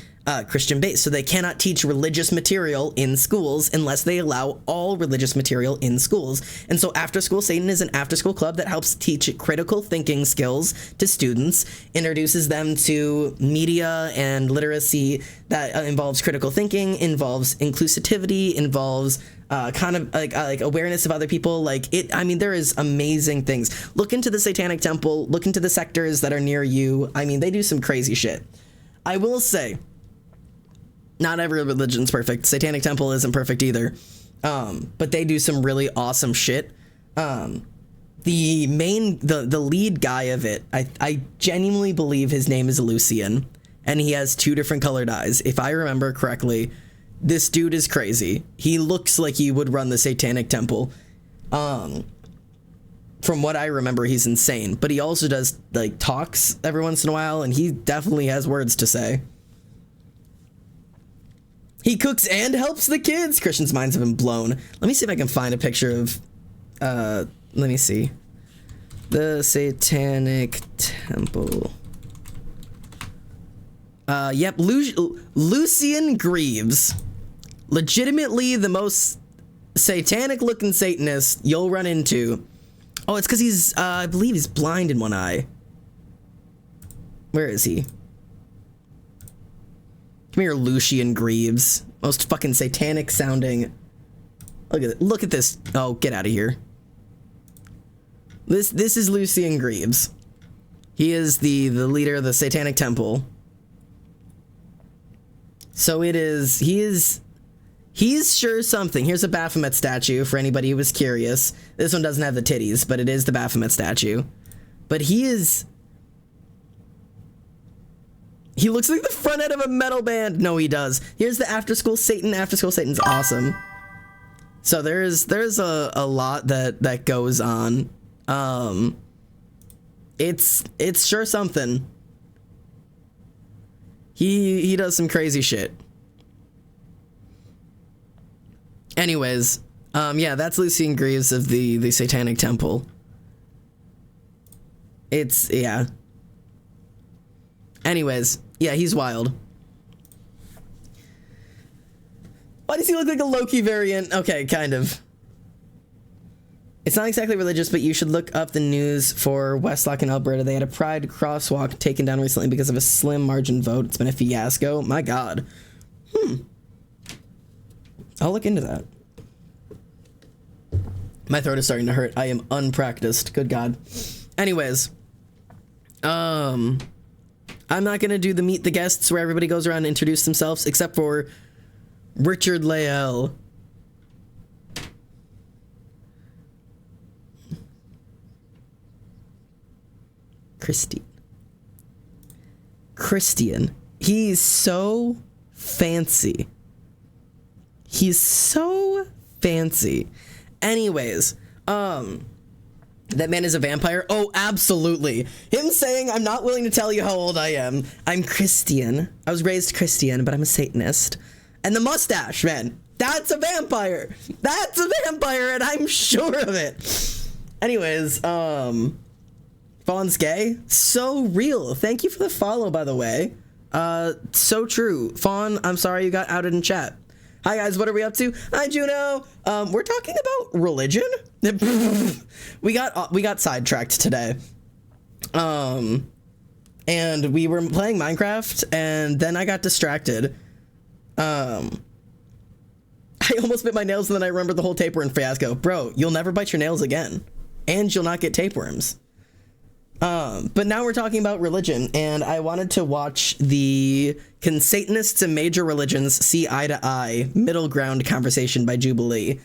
Christian-based. So they cannot teach religious material in schools unless they allow all religious material in schools. And so After School Satan is an after-school club that helps teach critical thinking skills to students, introduces them to media and literacy that involves critical thinking, involves inclusivity, involves kind of like awareness of other people. Like, I mean, there is amazing things. Look into the Satanic Temple, look into the sectors that are near you. I mean, they do some crazy shit. I will say, not every religion's perfect. Satanic Temple isn't perfect either. But they do some really awesome shit. The lead guy of it, I genuinely believe his name is Lucian, and he has 2 different colored eyes. If I remember correctly, this dude is crazy. He looks like he would run the Satanic Temple. From what I remember, he's insane. But he also does, like, talks every once in a while, and he definitely has words to say. He cooks and helps the kids. Christians' minds have been blown. Let me see if I can find a picture of, let me see. The Satanic Temple. Yep, Lucian Greaves. Legitimately the most satanic-looking Satanist you'll run into. Oh, it's because he's, I believe he's blind in one eye. Where is he? Come here, Lucian Greaves. Most fucking satanic sounding. Look at this. Oh, get out of here. This is Lucian Greaves. He is the leader of the Satanic Temple. So he's sure something. Here's a Baphomet statue for anybody who was curious. This one doesn't have the titties, but it is the Baphomet statue. But he looks like the front end of a metal band. No, he does. Here's the After School Satan. After School Satan's awesome. So there's a lot that goes on. It's sure something. He does some crazy shit. Anyways, yeah, that's Lucian Greaves of the Satanic Temple. Yeah. Anyways, yeah, he's wild. Why does he look like a Loki variant? Okay, kind of. It's not exactly religious, but you should look up the news for Westlock in Alberta. They had a Pride crosswalk taken down recently because of a slim margin vote. It's been a fiasco. My God. I'll look into that. My throat is starting to hurt. I am unpracticed. Good God. Anyways. I'm not going to do the meet the guests where everybody goes around and introduce themselves, except for Richard Lael. Christian. He's so fancy. He's so fancy. Anyways, that man is a vampire? Oh, absolutely. Him saying, I'm not willing to tell you how old I am. I'm Christian. I was raised Christian, but I'm a Satanist. And the mustache, man. That's a vampire. That's a vampire, and I'm sure of it. Anyways, Fawn's gay? So real. Thank you for the follow, by the way. So true. Fawn, I'm sorry you got outed in chat. Hi guys, what are we up to? Hi Juno. We're talking about religion. we got sidetracked today. And we were playing Minecraft, and then I got distracted. I almost bit my nails, and then I remembered the whole tapeworm fiasco. Bro, you'll never bite your nails again, and you'll not get tapeworms. But now we're talking about religion, and I wanted to watch the Can Satanists and Major Religions See Eye to Eye Middle Ground conversation by Jubilee,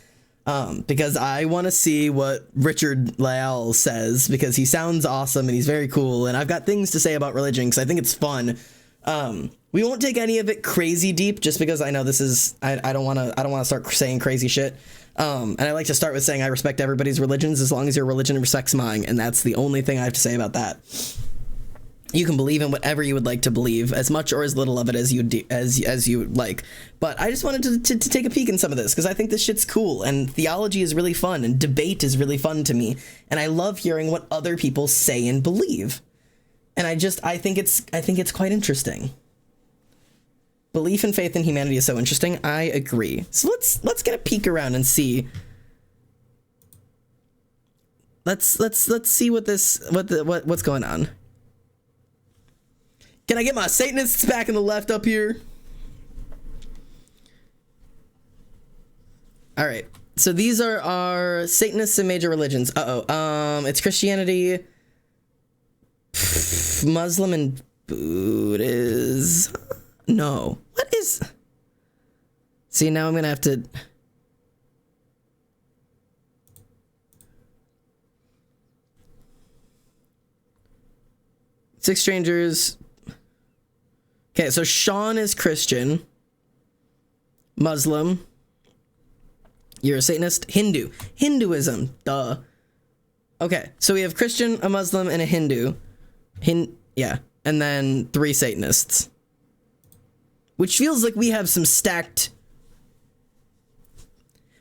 because I want to see what Richard Lael says, because he sounds awesome and he's very cool, and I've got things to say about religion because I think it's fun. We won't take any of it crazy deep, just because I know this is, I don't want to start saying crazy shit. And I like to start with saying I respect everybody's religions as long as your religion respects mine, and that's the only thing I have to say about that. You can believe in whatever you would like to believe, as much or as little of it as you would like. But I just wanted to take a peek in some of this, because I think this shit's cool, and theology is really fun, and debate is really fun to me, and I love hearing what other people say and believe. And I think it's quite interesting. Belief and faith in humanity is so interesting. I agree. So let's get a peek around and see. Let's see what's going on. Can I get my Satanists back in the left up here? All right. So these are our Satanists and major religions. It's Christianity, Muslim, and Buddhism. No. What is... See, now I'm gonna have to... Six strangers. Okay, so Sean is Christian. Muslim. You're a Satanist. Hindu. Hinduism. Duh. Okay, so we have Christian, a Muslim, and a Hindu. Yeah. And then 3 Satanists. Which feels like we have some stacked...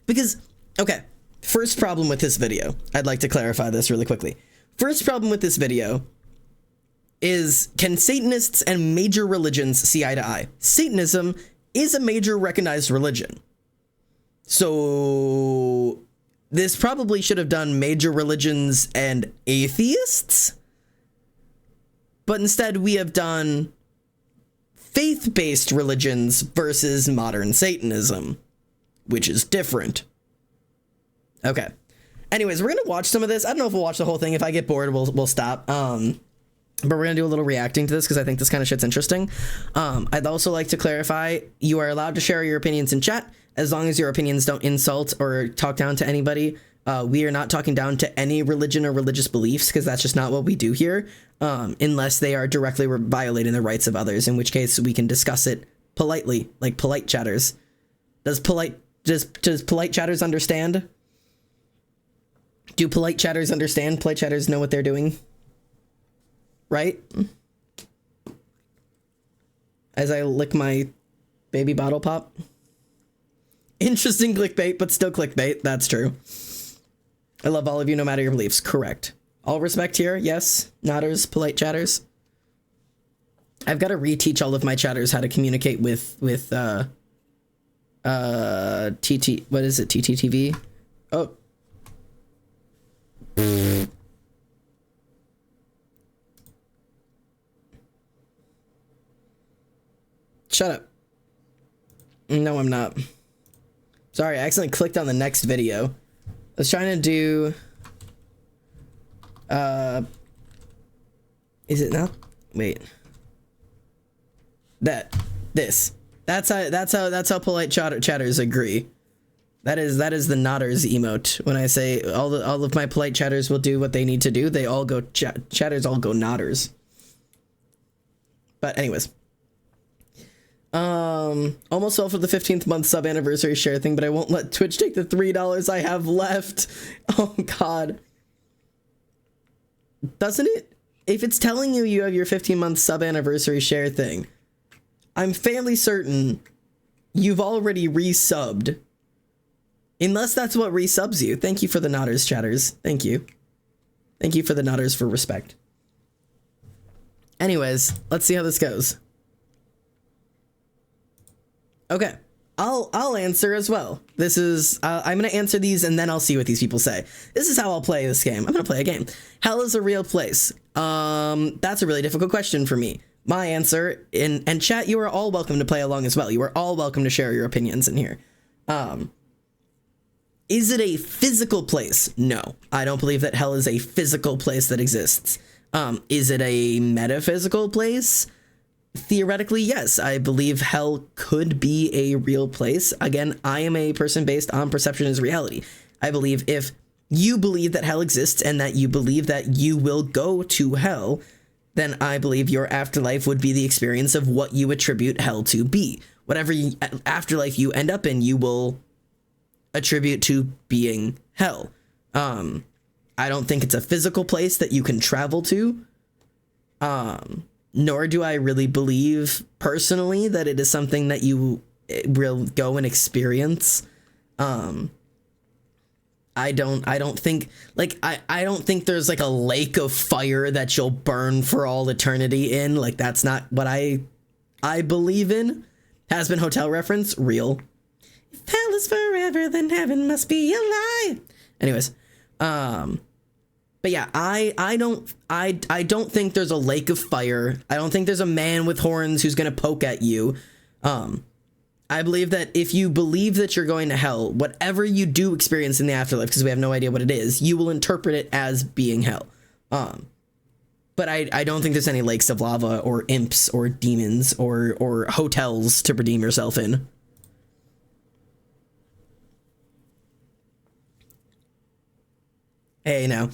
Because, okay, first problem with this video. I'd like to clarify this really quickly. First problem with this video is, can Satanists and major religions see eye to eye? Satanism is a major recognized religion. So this probably should have done major religions and atheists. But instead we have done faith-based religions versus modern Satanism, which is different. Okay. Anyways, we're gonna watch some of this. I don't know if we'll watch the whole thing. If I get bored, we'll stop. But we're gonna do a little reacting to this because I think this kind of shit's interesting. I'd also like to clarify, you are allowed to share your opinions in chat as long as your opinions don't insult or talk down to anybody. We are not talking down to any religion or religious beliefs because that's just not what we do here, unless they are directly violating the rights of others, in which case we can discuss it politely, like polite chatters. Does polite chatters understand? Do polite chatters understand? Polite chatters know what they're doing, right? As I lick my baby bottle pop. Interesting clickbait, but still clickbait. That's true. I love all of you, no matter your beliefs. Correct. All respect here. Yes. Nodders, polite chatters. I've got to reteach all of my chatters how to communicate with TT. What is it? TTTV? Oh. shut up. No, I'm not. Sorry, I accidentally clicked on the next video. I was trying to do... Is it not? Wait. This. That's how polite chatters agree. That is the nodders emote. When I say all of my polite chatters will do what they need to do, they all go chatters all go nodders. But anyways. Almost fell for the 15th month sub anniversary share thing, but I won't let Twitch take the $3 I have left. Oh god. Doesn't it? If it's telling you you have your 15-month sub anniversary share thing, I'm fairly certain you've already resubbed. Unless that's what resubs you. Thank you for the nodders, chatters. Thank you. Thank you for the nodders for respect. Anyways, let's see how this goes. Okay, I'll answer as well. This is, I'm gonna answer these and then I'll see what these people say. This is how I'll play this game. I'm gonna play a game. Hell is a real place. That's a really difficult question for me. My answer, and chat, you are all welcome to play along as well. You are all welcome to share your opinions in here. Is it a physical place? No, I don't believe that hell is a physical place that exists. Is it a metaphysical place? Theoretically, yes. I believe hell could be a real place. Again, I am a person based on perception as reality. I believe if you believe that hell exists and that you believe that you will go to hell, then I believe your afterlife would be the experience of what you attribute hell to be. Whatever afterlife you end up in, you will attribute to being hell. I don't think it's a physical place that you can travel to. Nor do I really believe personally that it is something that you will go and experience. I don't think there's like a lake of fire that you'll burn for all eternity in. Like, that's not what I believe in. Has been hotel reference, real. If hell is forever, then heaven must be a lie. Anyways, but yeah, I don't think there's a lake of fire. I don't think there's a man with horns who's gonna poke at you. I believe that if you believe that you're going to hell, whatever you do experience in the afterlife, because we have no idea what it is, you will interpret it as being hell. But I don't think there's any lakes of lava or imps or demons or hotels to redeem yourself in. Hey, now.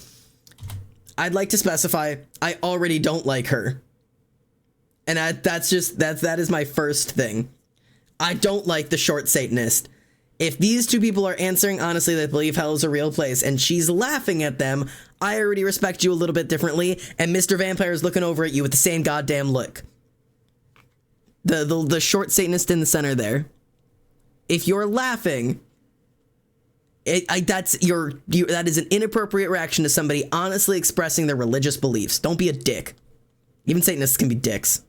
I'd like to specify, I already don't like her. And that is my first thing. I don't like the short Satanist. If these two people are answering honestly they believe hell is a real place and she's laughing at them, I already respect you a little bit differently, and Mr. Vampire is looking over at you with the same goddamn look. The short Satanist in the center there. If you're laughing, that is an inappropriate reaction to somebody honestly expressing their religious beliefs. Don't be a dick. Even Satanists can be dicks.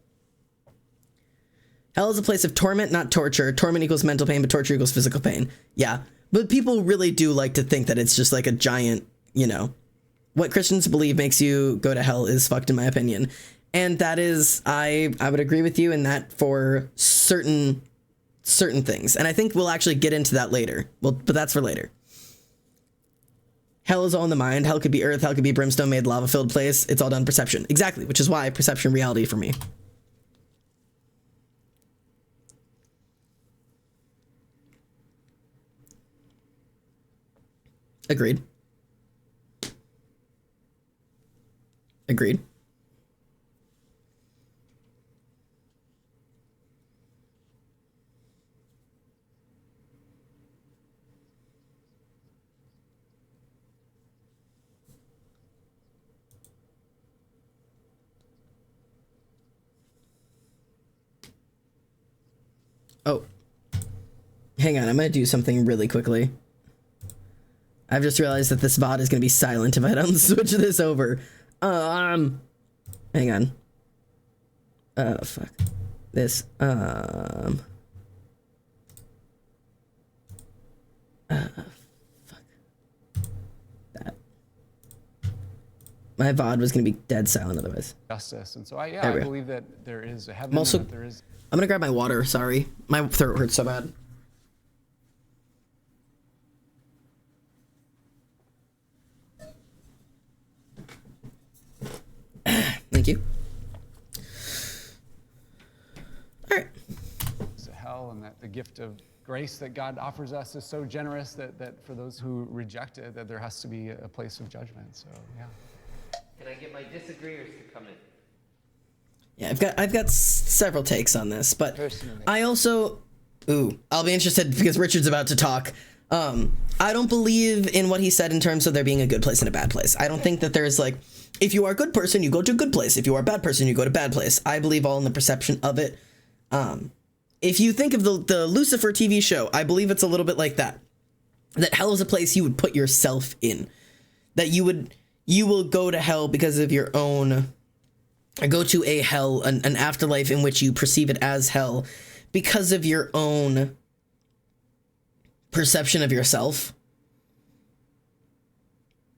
Hell is a place of torment, not torture. Torment equals mental pain, but torture equals physical pain. Yeah, but people really do like to think that it's just like a giant, you know, what Christians believe makes you go to hell is fucked in my opinion. And that is, I would agree with you in that for certain things. And I think we'll actually get into that later. Well, but that's for later. Hell is all in the mind. Hell could be earth. Hell could be brimstone made lava-filled place. It's all done perception. Exactly, which is why perception reality for me. Agreed. Agreed. Oh, hang on. I'm going to do something really quickly. I've just realized that this VOD is going to be silent if I don't switch this over. Hang on. Fuck. This, fuck. That. My VOD was gonna be dead silent otherwise. justice. And so I There we go. believe that there is a heaven also- and that there is. I'm gonna grab my water, sorry. My throat hurts so bad. Thank you. All right. a hell, and that the gift of grace that God offers us is so generous that for those who reject it, that there has to be a place of judgment. So, yeah. Can I get my disagreeers to come in? Yeah, I've got several takes on this, but Personally. I also, I'll be interested because Richard's about to talk. I don't believe in what he said in terms of there being a good place and a bad place. I don't think that there's like, if you are a good person, you go to a good place. If you are a bad person, you go to a bad place. I believe all in the perception of it. If you think of the Lucifer TV show, I believe it's a little bit like that. That hell is a place you would put yourself in. That you will go to hell because of your own, go to a hell, an afterlife in which you perceive it as hell because of your own perception of yourself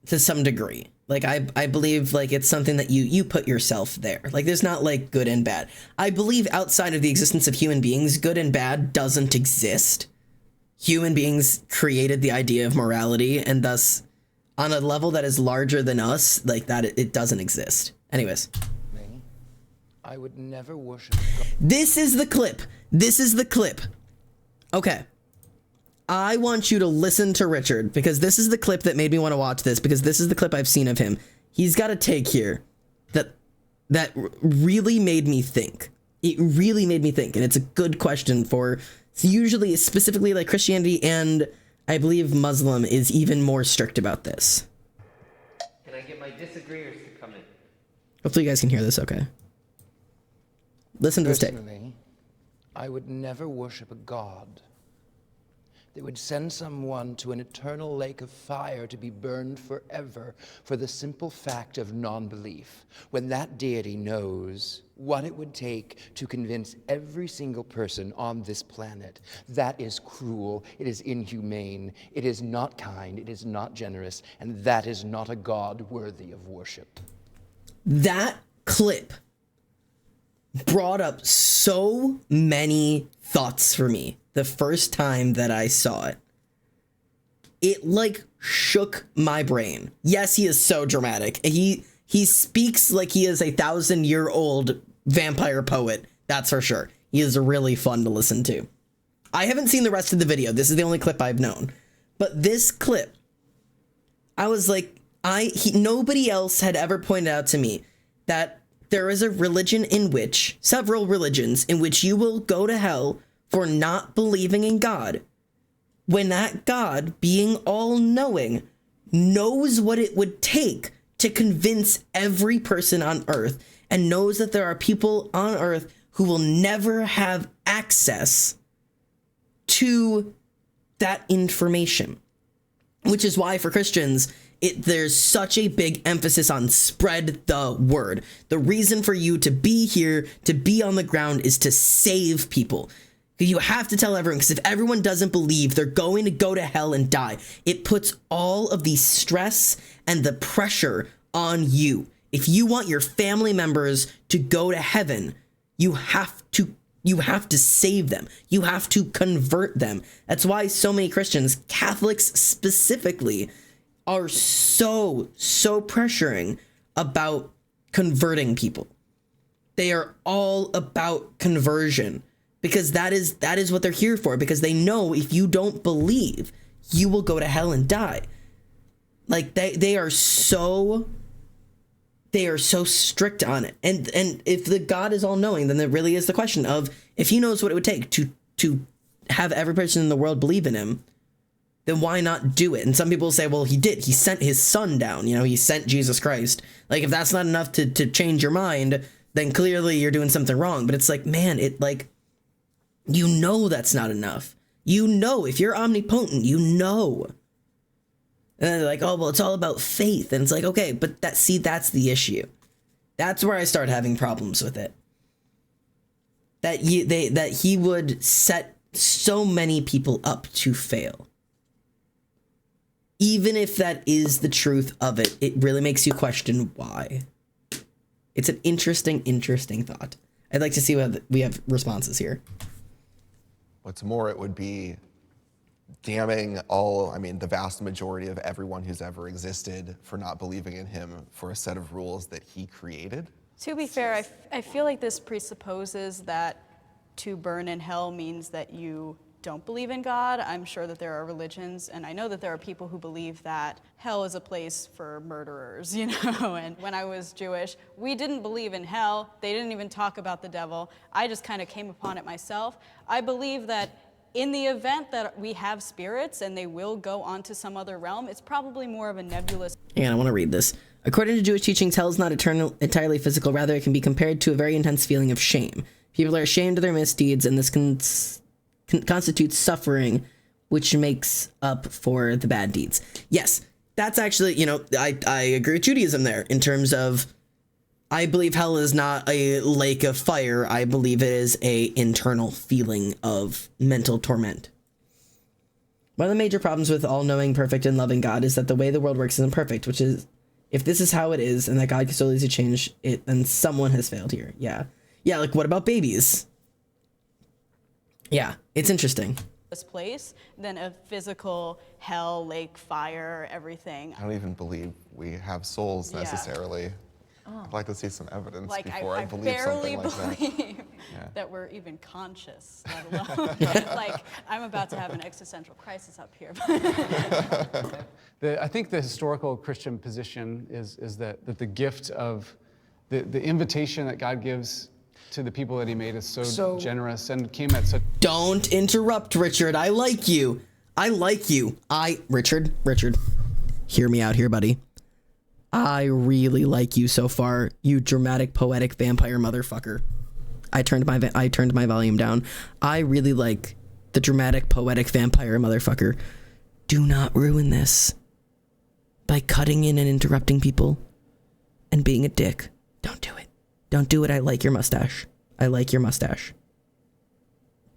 to some degree. Like, I believe, like, it's something that you put yourself there. Like, there's not, like, good and bad. I believe outside of the existence of human beings, good and bad doesn't exist. Human beings created the idea of morality, and thus, on a level that is larger than us, like, that it doesn't exist. Anyways. I would never worship God. This is the clip. This is the clip. Okay. I want you to listen to Richard because this is the clip that made me want to watch this because this is the clip I've seen of him. He's got a take here that really made me think. It really made me think, and it's a good question for usually specifically like Christianity, and I believe Muslim is even more strict about this. Can I get my disagreeers to come in? Hopefully you guys can hear this okay. Listen to this tape. Personally, I would never worship a god that would send someone to an eternal lake of fire to be burned forever for the simple fact of non-belief, when that deity knows what it would take to convince every single person on this planet. That is cruel, it is inhumane, it is not kind, it is not generous, and that is not a god worthy of worship. That clip brought up so many thoughts for me the first time that I saw it. It like shook my brain. Yes, he is so dramatic. He speaks like he is a 1,000-year-old vampire poet. That's for sure. He is really fun to listen to. I haven't seen the rest of the video. This is the only clip I've known. But this clip, I was like, nobody else had ever pointed out to me that there is a religion in which, several religions in which you will go to hell for not believing in God, when that God, being all-knowing, knows what it would take to convince every person on earth, and knows that there are people on earth who will never have access to that information. Which is why for Christians, there's such a big emphasis on spread the word. The reason for you to be here, to be on the ground, is to save people. You have to tell everyone, because if everyone doesn't believe, they're going to go to hell and die. It puts all of the stress and the pressure on you. If you want your family members to go to heaven, you have to save them. You have to convert them. That's why so many Christians, Catholics specifically, are so pressuring about converting people. They are all about conversion because that is what they're here for, because they know if you don't believe, you will go to hell and die. Like they are so strict on it. And if the God is all knowing, then there really is the question of if he knows what it would take to have every person in the world believe in him, then why not do it? And some people say, well, he did. He sent his son down. You know, he sent Jesus Christ. Like, if that's not enough to change your mind, then clearly you're doing something wrong. But it's like, man, you know that's not enough. You know, if you're omnipotent, you know. And they're like, oh, well, it's all about faith. And it's like, okay, but that's the issue. That's where I start having problems with it. That he would set so many people up to fail. even if that is the truth of it, it really makes you question why. It's an interesting thought. I'd like to see what we have responses here. What's more, it would be damning the vast majority of everyone who's ever existed for not believing in him for a set of rules that he created. To be fair, I feel like this presupposes that to burn in hell means that you don't believe in God. I'm sure that there are religions, and I know that there are people who believe that hell is a place for murderers, you know? And when I was Jewish, we didn't believe in hell. They didn't even talk about the devil. I just kind of came upon it myself. I believe that in the event that we have spirits and they will go on to some other realm, it's probably more of a nebulous. Hang on, I want to read this. According to Jewish teachings, hell is not entirely physical. Rather, it can be compared to a very intense feeling of shame. People are ashamed of their misdeeds, and this constitutes suffering, which makes up for the bad deeds. Yes, that's actually, you know, I agree with Judaism there in terms of, I believe hell is not a lake of fire. I believe it is a internal feeling of mental torment. One of the major problems with all-knowing, perfect, and loving God is that the way the world works isn't perfect, which is, if this is how it is, and that God can so easily change it, then someone has failed here. Yeah. Yeah, like, what about babies? Yeah, it's interesting. This place than a physical hell, lake, fire, everything. I don't even believe we have souls necessarily. I'd like to see some evidence before I believe something like that. I barely believe that we're even conscious, let alone, like, I'm about to have an existential crisis up here. I think the historical Christian position is that the gift of the invitation that God gives to the people that he made is so generous and came at such. Don't interrupt, Richard. I like you. Richard, hear me out here, buddy. I really like you so far, you dramatic, poetic vampire motherfucker. I turned my volume down. I really like the dramatic, poetic vampire motherfucker. Do not ruin this by cutting in and interrupting people and being a dick. Don't do it. Don't do it. I like your mustache.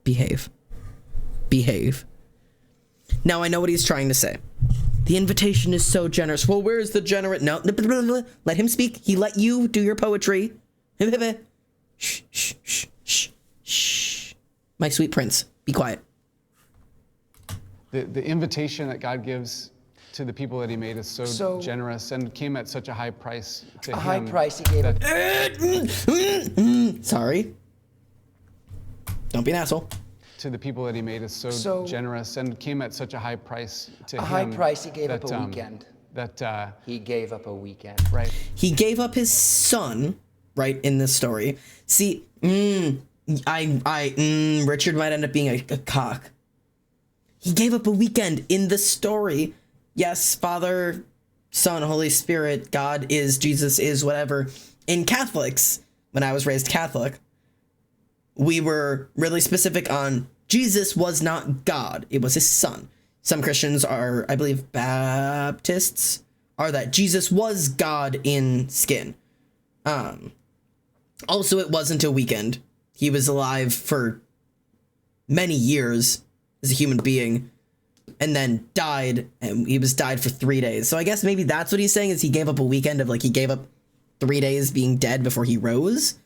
Behave. Now I know what he's trying to say. The invitation is so generous. Well, where's the generous? No, let him speak. He let you do your poetry. Shh. My sweet prince, be quiet. The invitation that God gives to the people that he made is so generous and came at such a high price to him. A high price he gave up. Sorry. Don't be an asshole. To the people that he made is so generous and came at such a high price to him. A high price he gave up a weekend. He gave up a weekend. Right. He gave up his son, right, in this story. See, Richard might end up being a cock. He gave up a weekend in the story. Yes, Father, Son, Holy Spirit, God is, Jesus is, whatever. In Catholics, when I was raised Catholic, we were really specific on Jesus was not God. It was his son. Some Christians are, I believe, Baptists, are that Jesus was God in skin. Also, it wasn't a weekend. He was alive for many years as a human being and then died, and he died for 3 days. So I guess maybe that's what he's saying, is he gave up a weekend of, like, he gave up 3 days being dead before he rose.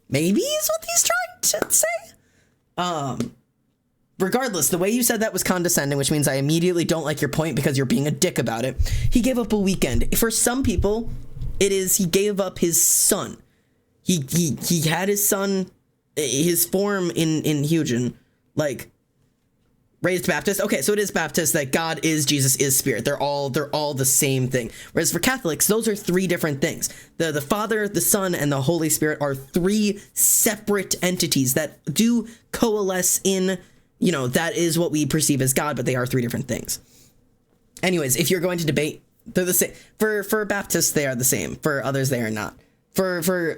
Maybe is what he's trying to say. Regardless, the way you said that was condescending, which means I immediately don't like your point because you're being a dick about it. He gave up a weekend. For some people, it is he gave up his son. He had his son, his form in Hugen, like raised Baptist. Okay, so it is Baptist that God is, Jesus is, Spirit. They're all the same thing. Whereas for Catholics, those are three different things. The Father, the Son, and the Holy Spirit are three separate entities that do coalesce in, you know, that is what we perceive as God, but they are three different things. Anyways, if you're going to debate, they're the same. For Baptists, they are the same. For others, they are not. The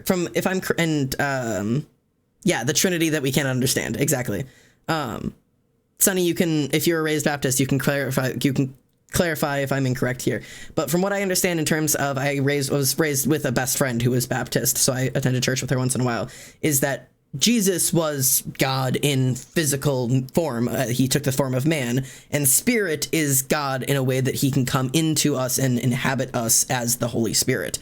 Trinity that we can't understand. Exactly. Sonny, you can, if you're a raised Baptist, you can clarify if I'm incorrect here. But from what I understand in terms of, was raised with a best friend who was Baptist, so I attended church with her once in a while, is that Jesus was God in physical form. He took the form of man, and Spirit is God in a way that he can come into us and inhabit us as the Holy Spirit.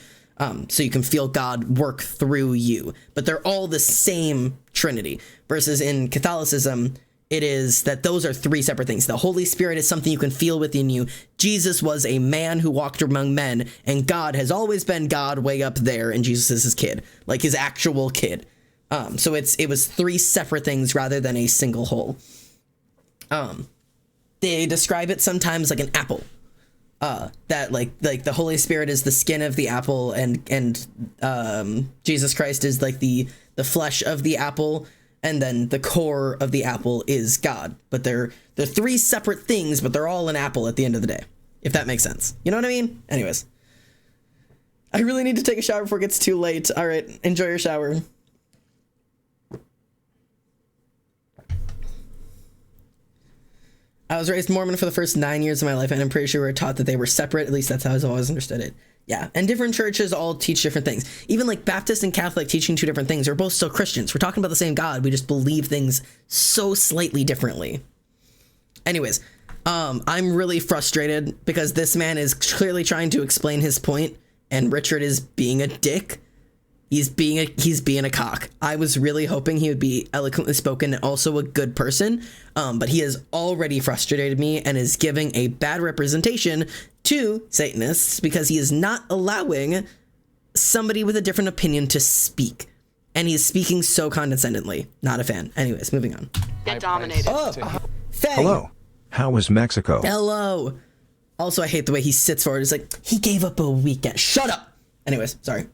So you can feel God work through you, but they're all the same Trinity. Versus in Catholicism, it is that those are three separate things. The Holy Spirit is something you can feel within you. Jesus was a man who walked among men, and God has always been God way up there, and Jesus is his kid, like his actual kid. So it was three separate things rather than a single whole. They describe it sometimes like an apple. That like the Holy Spirit is the skin of the apple, and Jesus Christ is like the flesh of the apple, and then the core of the apple is God. But they're three separate things, but they're all an apple at the end of the day. If that makes sense. You know what I mean? Anyways. I really need to take a shower before it gets too late. All right, enjoy your shower. I was raised Mormon for the first 9 years of my life, and I'm pretty sure we were taught that they were separate. At least that's how I've always understood it. Yeah, and different churches all teach different things. Even like Baptist and Catholic teaching two different things. We're both still Christians. We're talking about the same God. We just believe things so slightly differently. Anyways, I'm really frustrated because this man is clearly trying to explain his point, and Richard is being a dick. He's being a cock. I was really hoping he would be eloquently spoken and also a good person, but he has already frustrated me and is giving a bad representation to Satanists because he is not allowing somebody with a different opinion to speak, and he's speaking so condescendingly. Not a fan. Anyways, moving on. Get dominated. Oh, Fang. Hello. How was Mexico? Hello. Also, I hate the way he sits forward. He's like, he gave up a weekend. Shut up. Anyways, sorry.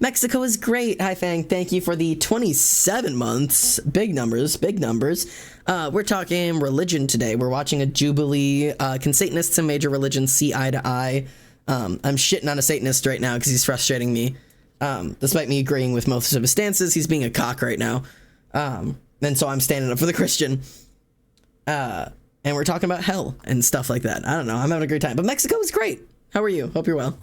Mexico is great. Hi, Fang. Thank you for the 27 months. Big numbers, big numbers. We're talking religion today. We're watching a Jubilee. Can Satanists and major religions see eye to eye? I'm shitting on a Satanist right now because he's frustrating me. Despite me agreeing with most of his stances, he's being a cock right now. And so I'm standing up for the Christian. And we're talking about hell and stuff like that. I don't know. I'm having a great time. But Mexico is great. How are you? Hope you're well.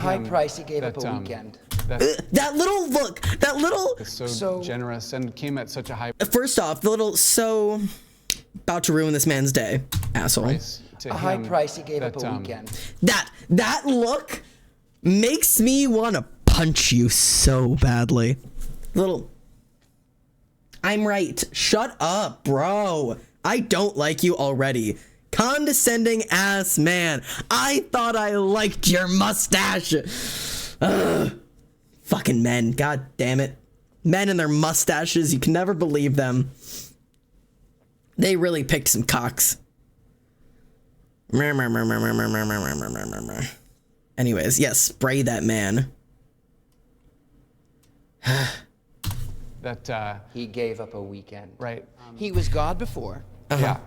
High price he gave up a weekend. That little look, that little so generous and came at such a high first off, the little so about to ruin this man's day, asshole. price to A him. high price he gave up a that, weekend. That look makes me want to punch you so badly. Little I'm right. Shut up, bro. I don't like you already. Condescending ass man. I thought I liked your mustache. Ugh. Fucking men. God damn it. Men and their mustaches. You can never believe them. They really picked some cocks. Anyways, yes, spray that man. that He gave up a weekend. right. He was God before. Yeah.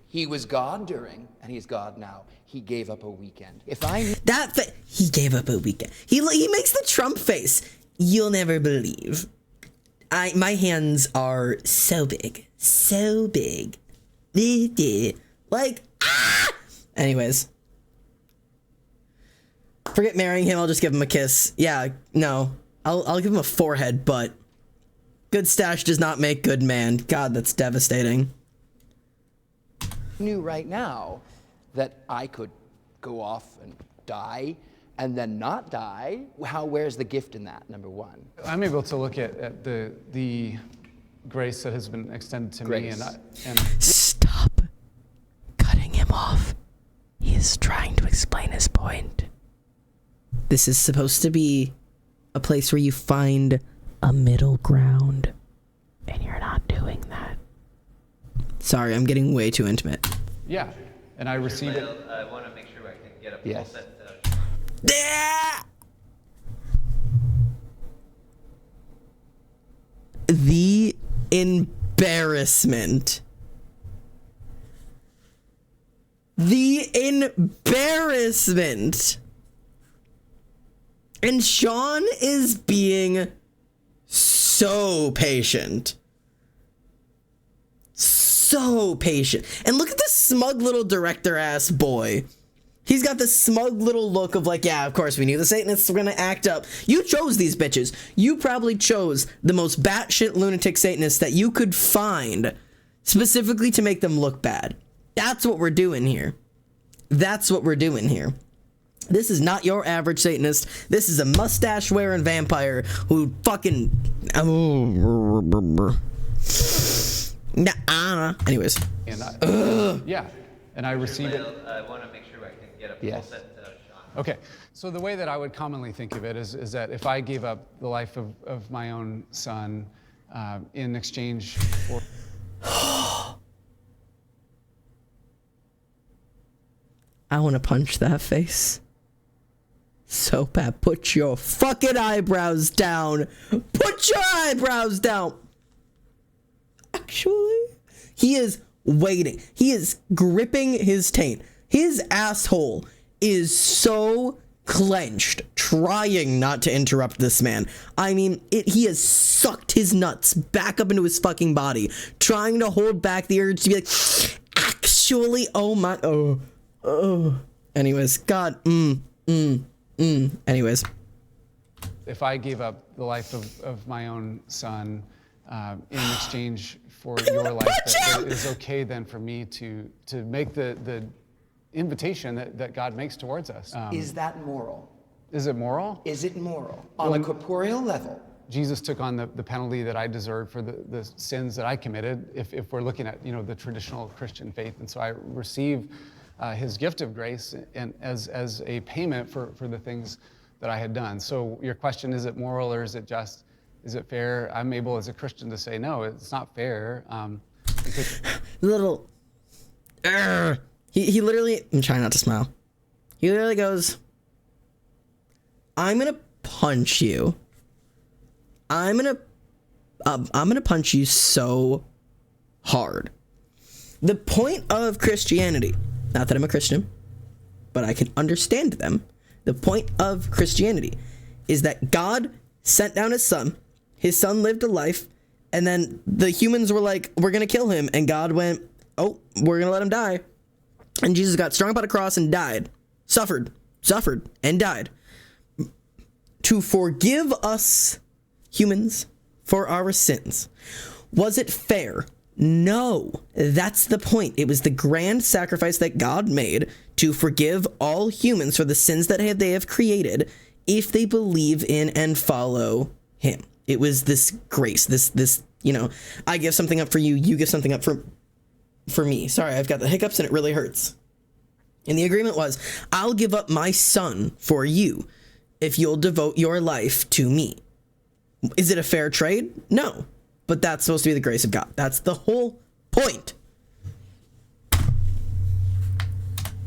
He was God during, and he's God now. He gave up a weekend. If I knew He gave up a weekend. He makes the Trump face. You'll never believe. My hands are so big. So big. Like, ah! Anyways. Forget marrying him, I'll just give him a kiss. Yeah, no. I'll give him a forehead, but good stash does not make good man. God, that's devastating. knew right now that I could go off and die and then not die, where's the gift in that, number one? I'm able to look at the grace that has been extended to Grace. me and Stop cutting him off. He is trying to explain his point. This is supposed to be a place where you find a middle ground. And you're not doing that. Sorry, I'm getting way too intimate. yeah, and I receive it. I want to make sure I can get a Yes. full set. The embarrassment. The embarrassment. And Sean is being so patient. So patient. And look at this smug little director ass boy. He's got this smug little look of like, yeah, of course we knew the Satanists were gonna act up. You chose these bitches. You probably chose the most batshit lunatic Satanists that you could find specifically to make them look bad. That's what we're doing here. That's what we're doing here. This is not your average Satanist. This is a mustache-wearing vampire who fucking... Anyways. And yeah, and I receive it. I want to make sure I can get a full Yes. set to Sean. Okay, so the way that I would commonly think of it is that if I gave up the life of my own son in exchange for... I want to punch that face so bad. Put your fucking eyebrows down. Put your eyebrows down. Actually, he is waiting. He is gripping his taint. His asshole is so clenched, trying not to interrupt this man. I mean, he has sucked his nuts back up into his fucking body, trying to hold back the urge to be like, actually, oh my, oh. Anyways, God, anyways. If I gave up the life of my own son in exchange for your life, that it is okay then for me to make the invitation that God makes towards us. Is that moral? Is it moral? Is it moral? On a corporeal level? Jesus took on the penalty that I deserved for the sins that I committed, if we're looking at the traditional Christian faith. And so I receive his gift of grace and as a payment for the things that I had done. So your question, is it moral or is it just? Is it fair? I'm able as a Christian to say, no, it's not fair. Little, he literally, I'm trying not to smile. He literally goes, I'm gonna punch you. I'm gonna punch you so hard. The point of Christianity, not that I'm a Christian, but I can understand them. The point of Christianity is that God sent down his son. His son lived a life, and then the humans were like, we're going to kill him. And God went, oh, we're going to let him die. And Jesus got strung up on a cross and died. Suffered, and died. To forgive us humans for our sins. Was it fair? No, that's the point. It was the grand sacrifice that God made to forgive all humans for the sins that they have created if they believe in and follow him. It was this grace, this, I give something up for you, you give something up for me. Sorry, I've got the hiccups and it really hurts. And the agreement was, I'll give up my son for you if you'll devote your life to me. Is it a fair trade? No. But that's supposed to be the grace of God. That's the whole point.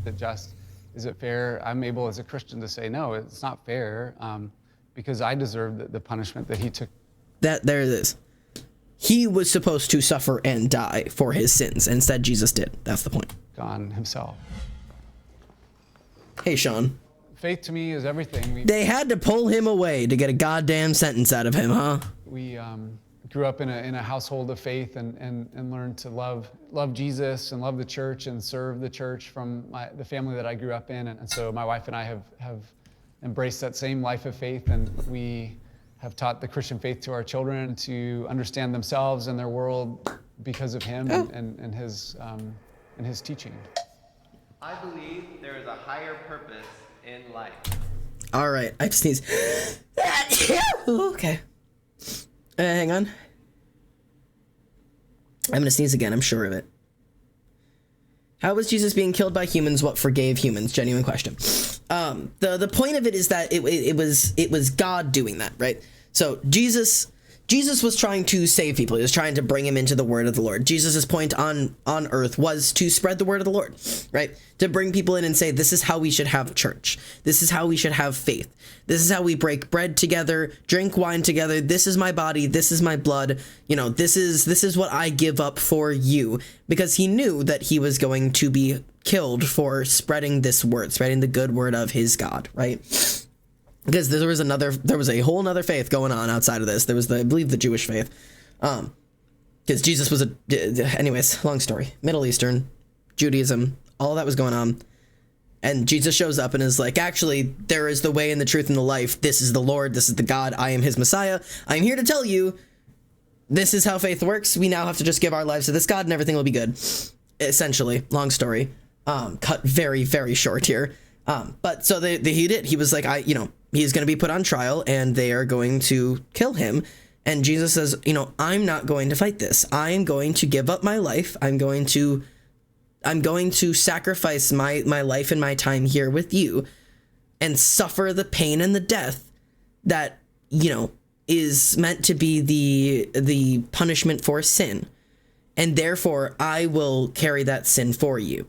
Is it fair? I'm able as a Christian to say, no, it's not fair, because I deserve the punishment that he took. There it is. He was supposed to suffer and die for his sins. Instead, Jesus did. That's the point. On himself. Hey, Sean. Faith to me is everything. They had to pull him away to get a goddamn sentence out of him, huh? We grew up in a household of faith and learned to love Jesus and love the church and serve the church from the family that I grew up in. And so my wife and I have embraced that same life of faith, and we have taught the Christian faith to our children to understand themselves and their world because of him and his teaching. I believe there is a higher purpose in life. All right, I sneeze. Okay. Hang on. I'm gonna sneeze again, I'm sure of it. How was Jesus being killed by humans what forgave humans? Genuine question. The point of it is that it was God doing that, right? So Jesus was trying to save people. He was trying to bring him into the word of the Lord. Jesus's point on earth was to spread the word of the Lord, right? To bring people in and say, this is how we should have church. This is how we should have faith. This is how we break bread together, drink wine together. This is my body. This is my blood. This is what I give up for you, because he knew that he was going to be killed for spreading this word, spreading the good word of his God, right? Because there was a whole nother faith going on outside of this. There was I believe the Jewish faith. Because Jesus was anyways, long story. Middle Eastern, Judaism, all that was going on. And Jesus shows up and is like, actually, there is the way and the truth and the life. This is the Lord. This is the God. I am his Messiah. I'm here to tell you, this is how faith works. We now have to just give our lives to this God and everything will be good. Essentially, long story. Cut very, very short here. But so he did. He was like, he's going to be put on trial and they are going to kill him. And Jesus says, I'm not going to fight this. I'm going to give up my life. I'm going to sacrifice my life and my time here with you and suffer the pain and the death that, is meant to be the punishment for sin. And therefore I will carry that sin for you.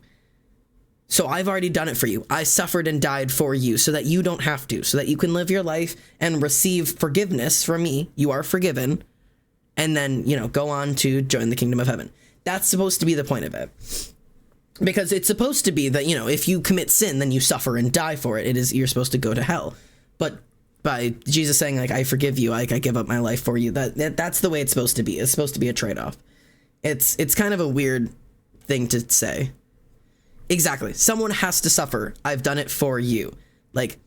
So I've already done it for you. I suffered and died for you so that you don't have to, so that you can live your life and receive forgiveness from me. You are forgiven. And then, go on to join the kingdom of heaven. That's supposed to be the point of it. Because it's supposed to be that, if you commit sin, then you suffer and die for it. You're supposed to go to hell. But by Jesus saying, like, I forgive you, I give up my life for you, that's the way it's supposed to be. It's supposed to be a trade-off. It's kind of a weird thing to say. Exactly. Someone has to suffer. I've done it for you. Like,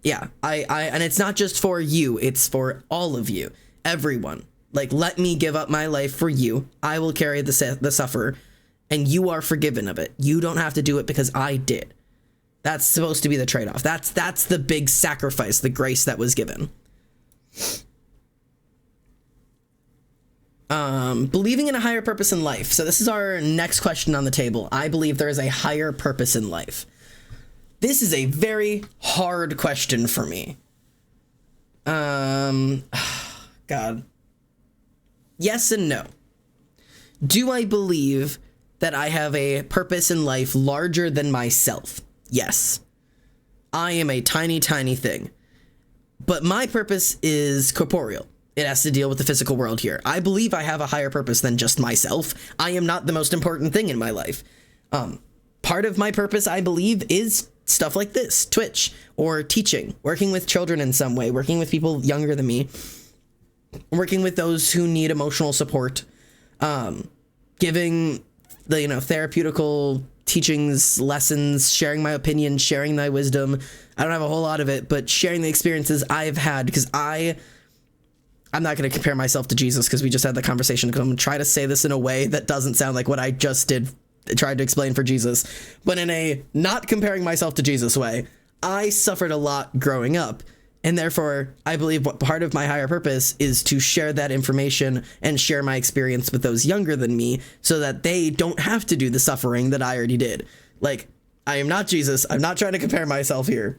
yeah, and it's not just for you, it's for all of you, everyone. Like, let me give up my life for you. I will carry the suffer, and you are forgiven of it. You don't have to do it because I did. That's supposed to be the trade-off. That's the big sacrifice, the grace that was given. Believing in a higher purpose in life. So this is our next question on the table. I believe there is a higher purpose in life. This is a very hard question for me. God. Yes and no. Do I believe that I have a purpose in life larger than myself? Yes. I am a tiny, tiny thing. But my purpose is corporeal. It has to deal with the physical world here. I believe I have a higher purpose than just myself. I am not the most important thing in my life. Part of my purpose, I believe, is stuff like this, Twitch, or teaching, working with children in some way, working with people younger than me, working with those who need emotional support, giving the, therapeutical teachings, lessons, sharing my opinion, sharing my wisdom. I don't have a whole lot of it, but sharing the experiences I've had, because I'm not going to compare myself to Jesus because we just had the conversation. I'm going to try to say this in a way that doesn't sound like what I just tried to explain for Jesus, but in a not comparing myself to Jesus way. I suffered a lot growing up, and therefore I believe what part of my higher purpose is to share that information and share my experience with those younger than me so that they don't have to do the suffering that I already did. Like, I am not Jesus. I'm not trying to compare myself here.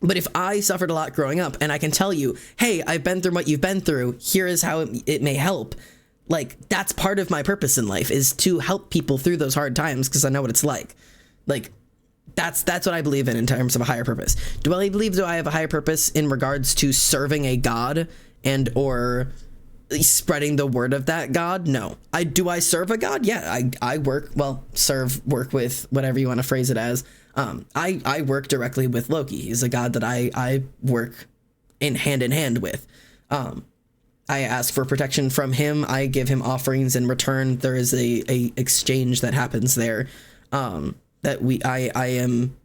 But if I suffered a lot growing up and I can tell you, hey, I've been through what you've been through, here is how it may help. Like, that's part of my purpose in life, is to help people through those hard times because I know what it's like. Like, that's what I believe in terms of a higher purpose. Do I have a higher purpose in regards to serving a God and or spreading the word of that God? No. Do I serve a God? Yeah, I work with, whatever you want to phrase it as. I work directly with Loki. He's a god that I work in hand with. I ask for protection from him. I give him offerings in return. There is a exchange that happens there. That I am,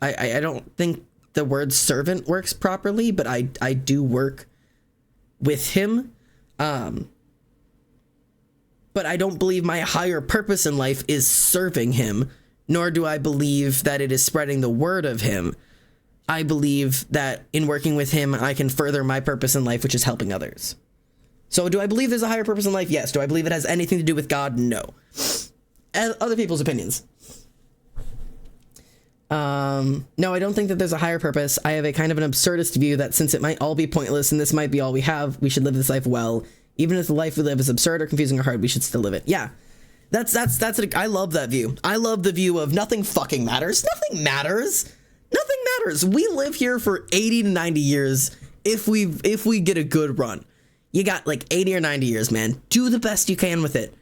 I don't think the word servant works properly, but I do work with him. But I don't believe my higher purpose in life is serving him, nor do I believe that it is spreading the word of him. I believe that in working with him, I can further my purpose in life, which is helping others. So do I believe there's a higher purpose in life? Yes. Do I believe it has anything to do with God? No. Other people's opinions. No, I don't think that there's a higher purpose. I have a kind of an absurdist view that since it might all be pointless and this might be all we have, we should live this life well. Even if the life we live is absurd or confusing or hard, we should still live it. Yeah. I love that view. I love the view of nothing fucking matters. Nothing matters. Nothing matters. We live here for 80 to 90 years if we get a good run. You got like 80 or 90 years, man. Do the best you can with it.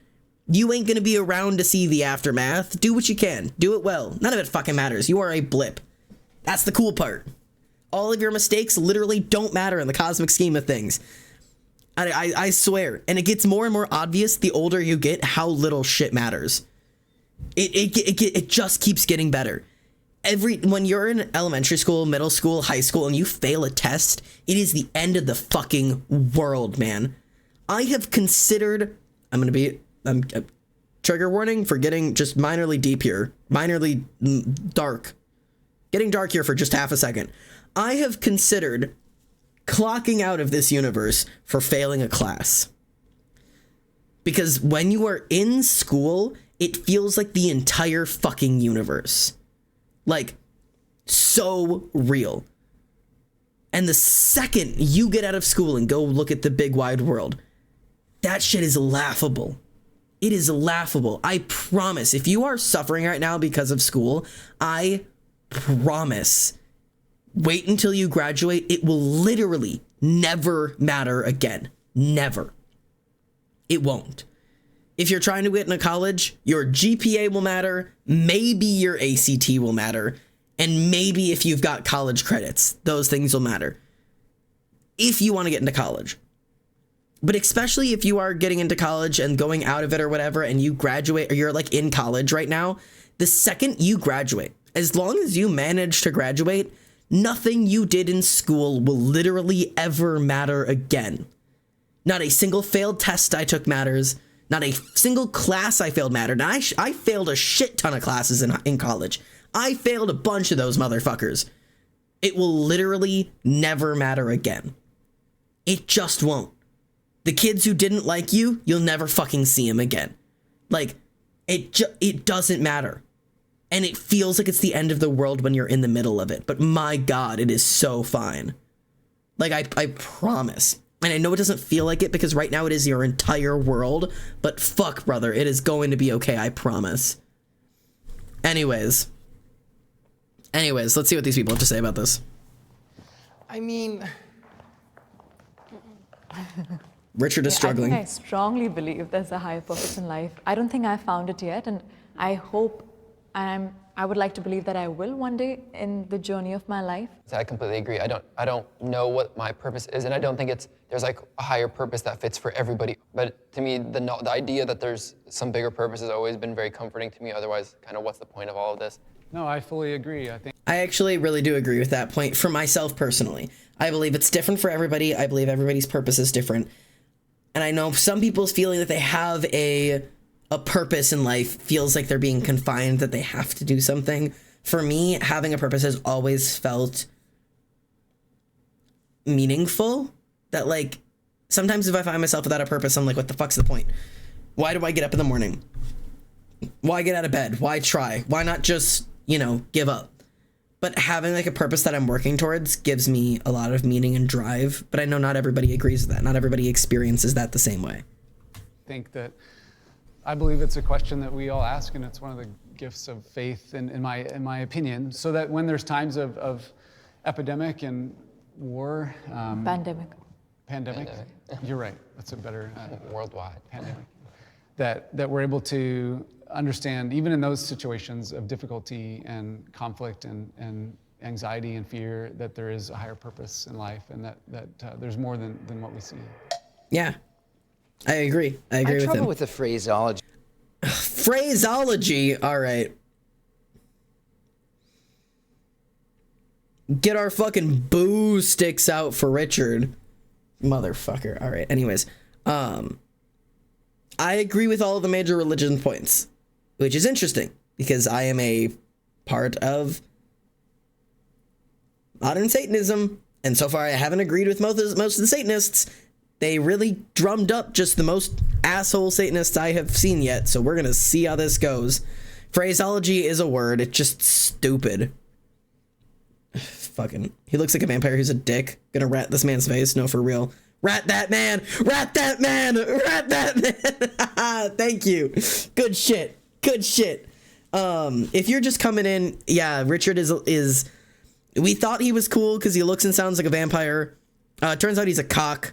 You ain't gonna be around to see the aftermath. Do what you can. Do it well. None of it fucking matters. You are a blip. That's the cool part. All of your mistakes literally don't matter in the cosmic scheme of things. I swear. And it gets more and more obvious the older you get how little shit matters. It just keeps getting better. When you're in elementary school, middle school, high school, and you fail a test, it is the end of the fucking world, man. I have considered, trigger warning for getting just minorly deep here, minorly dark, getting dark here for just half a second. I have considered clocking out of this universe for failing a class. Because when you are in school, it feels like the entire fucking universe. Like, so real. And the second you get out of school and go look at the big wide world, that shit is laughable. It is laughable. I promise. If you are suffering right now because of school, I promise. Wait until you graduate. It will literally never matter again. Never. It won't. If you're trying to get into college, your GPA will matter, maybe your ACT will matter, and maybe if you've got college credits, those things will matter. If you want to get into college. But especially if you are getting into college and going out of it or whatever, and you graduate, or you're like in college right now, the second you graduate, as long as you manage to graduate, nothing you did in school will literally ever matter again. Not a single failed test I took matters. Not a single class I failed mattered. And I failed a shit ton of classes in college. I failed a bunch of those motherfuckers. It will literally never matter again. It just won't. The kids who didn't like you, you'll never fucking see them again. Like, it doesn't matter. And it feels like it's the end of the world when you're in the middle of it. But my God, it is so fine. Like, I promise. And I know it doesn't feel like it because right now it is your entire world, but fuck, brother, it is going to be okay, I promise. Anyways, let's see what these people have to say about this. I mean, Richard is struggling. I strongly believe there's a higher purpose in life. I don't think I've found it yet, and I hope I would like to believe that I will one day in the journey of my life. I completely agree. I don't know what my purpose is, and I don't think there's like a higher purpose that fits for everybody. But to me, the idea that there's some bigger purpose has always been very comforting to me. Otherwise, kind of what's the point of all of this? No, I fully agree. I actually really do agree with that point for myself personally. I believe it's different for everybody. I believe everybody's purpose is different. And I know some people's feeling that they have a purpose in life feels like they're being confined, that they have to do something. For me, having a purpose has always felt meaningful. That, like, sometimes if I find myself without a purpose, I'm like, what the fuck's the point? Why do I get up in the morning? Why get out of bed? Why try? Why not just, give up? But having like a purpose that I'm working towards gives me a lot of meaning and drive. But I know not everybody agrees with that. Not everybody experiences that the same way. I believe it's a question that we all ask, and it's one of the gifts of faith, in my opinion, so that when there's times of epidemic and war, pandemic. You're right. That's a better worldwide pandemic. That we're able to understand, even in those situations of difficulty and conflict and anxiety and fear, that there is a higher purpose in life, and that there's more than what we see. Yeah. I agree with him. I have trouble with the phraseology. Phraseology? All right. Get our fucking boo sticks out for Richard. Motherfucker. All right. Anyways. I agree with all of the major religion points, which is interesting because I am a part of modern Satanism. And so far I haven't agreed with most of the Satanists. They really drummed up just the most asshole Satanists I have seen yet, so we're going to see how this goes. Phraseology is a word. It's just stupid. Fucking, he looks like a vampire who's a dick. Gonna rat this man's face. No, for real. Rat that man! Rat that man! Rat that man! Thank you. Good shit. Good shit. If you're just coming in, yeah, Richard is we thought he was cool because he looks and sounds like a vampire. Turns out he's a cock.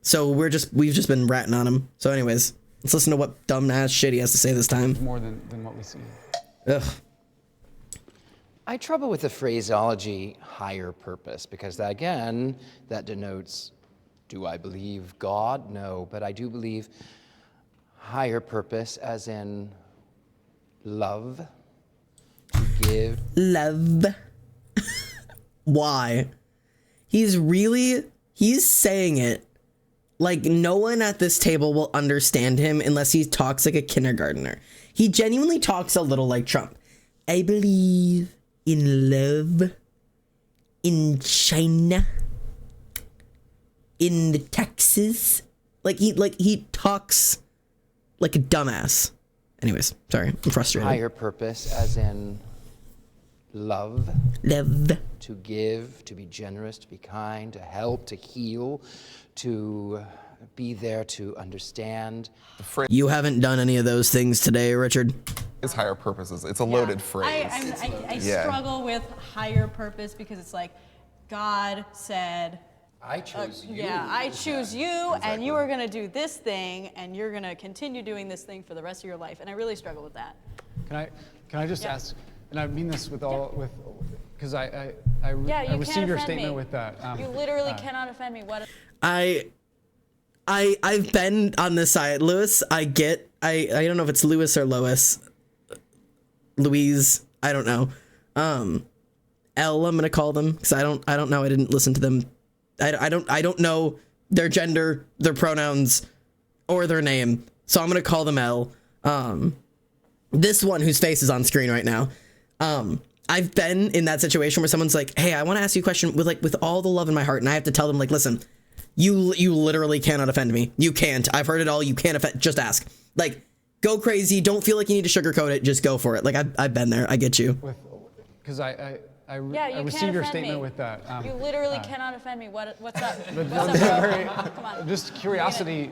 So we've just been ratting on him. So anyways, let's listen to what dumb ass shit he has to say this time. More than what we see. Ugh. I have trouble with the phraseology higher purpose because that denotes, do I believe God? No, but I do believe higher purpose as in love, to give. Love. Why? He's saying it like no one at this table will understand him unless he talks like a kindergartner. He genuinely talks a little like Trump. I believe in love, in China, in the Texas. Like he talks like a dumbass. Anyways, sorry, I'm frustrated. Higher purpose, as in love. Love. To give, to be generous, to be kind, to help, to heal, to be there to understand. You haven't done any of those things today, Richard. It's higher purposes. It's a loaded phrase. I Yeah. struggle with higher purpose because it's like God said, I chose you. yeah, I choose you, and you are going to do this thing, and you're going to continue doing this thing for the rest of your life. And I really struggle with that. Can I just ask, and I mean this with all, because I You can't received your offend statement me. with that. You literally cannot offend me. What? I've been on this side. Lewis, I don't know if it's Lewis or Lois. Louise, I don't know. L, I'm gonna call them because I don't know. I didn't listen to them. I don't know their gender, their pronouns, or their name. So I'm gonna call them L. This one whose face is on screen right now. I've been in that situation where someone's like, "Hey, I want to ask you a question with all the love in my heart," and I have to tell them like, "Listen, you literally cannot offend me. You can't. I've heard it all. You can't offend. Just ask. Like, go crazy. Don't feel like you need to sugarcoat it. Just go for it." Like I've been there. I get you. Because I You received can't your offend statement me. with that. You literally cannot offend me. What's up? But What's up, bro? Come on. Just curiosity,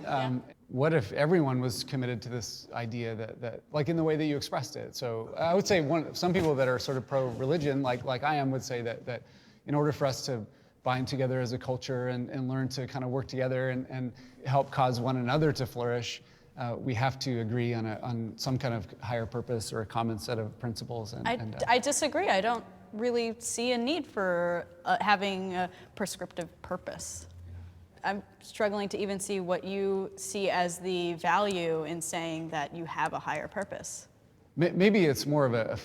what if everyone was committed to this idea that like in the way that you expressed it? So I would say some people that are sort of pro-religion, like I am, would say that in order for us to bind together as a culture and learn to kind of work together and help cause one another to flourish, we have to agree on some kind of higher purpose or a common set of principles. I disagree. I don't really see a need for having a prescriptive purpose. I'm struggling to even see what you see as the value in saying that you have a higher purpose. Maybe it's more of a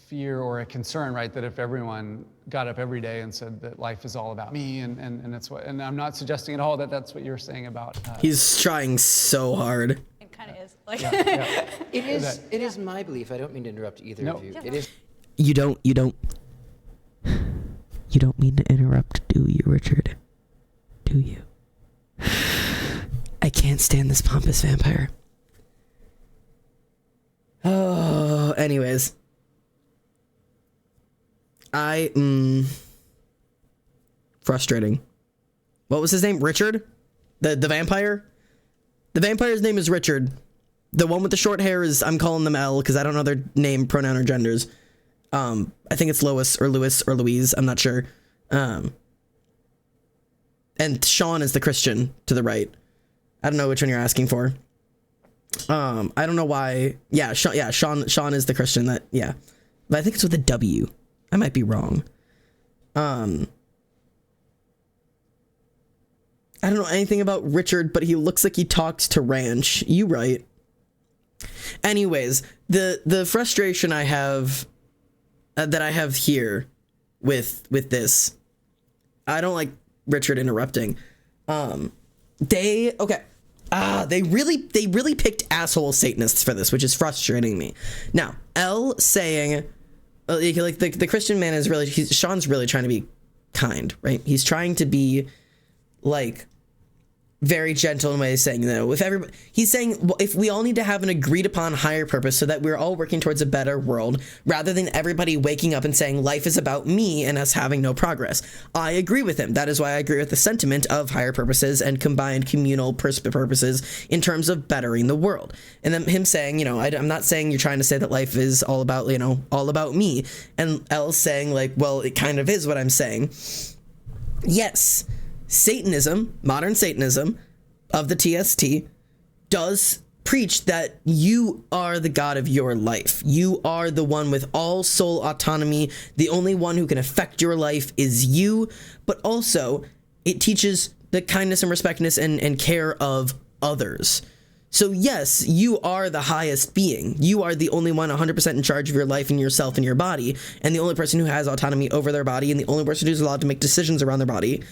fear or a concern, right? That if everyone got up every day and said that life is all about me, and that's what, and I'm not suggesting at all that that's what you're saying about. He's trying so hard. It kind of is. Like, It is my belief. I don't mean to interrupt either of you. It is. You don't mean to interrupt, do you, Richard? Do you? I can't stand this pompous vampire. Oh, anyways. Frustrating. What was his name? Richard? The vampire? The vampire's name is Richard. The one with the short hair is, I'm calling them L because I don't know their name, pronoun, or genders. I think it's Lois or Lewis or Louise. I'm not sure. And Sean is the Christian to the right. I don't know which one you're asking for. I don't know why. Yeah, Sean is the Christian that, yeah. But I think it's with a W. I might be wrong. I don't know anything about Richard, but he looks like he talks to Ranch. You right. Anyways, the frustration I have that I have here with this, I don't like Richard interrupting. They really picked asshole Satanists for this, which is frustrating me. Now, L saying, like the Christian man is really, Sean's really trying to be kind, right? He's trying to be like very gentle in a way, saying, you know, if everybody, he's saying, well, if we all need to have an agreed upon higher purpose so that we're all working towards a better world, rather than everybody waking up and saying life is about me and us having no progress. I agree with him. That is why I agree with the sentiment of higher purposes and combined communal purposes in terms of bettering the world. And then him saying, you know, I'm not saying you're trying to say that life is all about, you know, all about me. And Elle saying like, well, it kind of is what I'm saying. Yes. Satanism, modern Satanism of the TST, does preach that you are the God of your life. You are the one with all soul autonomy. The only one who can affect your life is you. But also, it teaches the kindness and respectness and care of others. So yes, you are the highest being. You are the only one 100% in charge of your life and yourself and your body, and the only person who has autonomy over their body, and the only person who's allowed to make decisions around their body.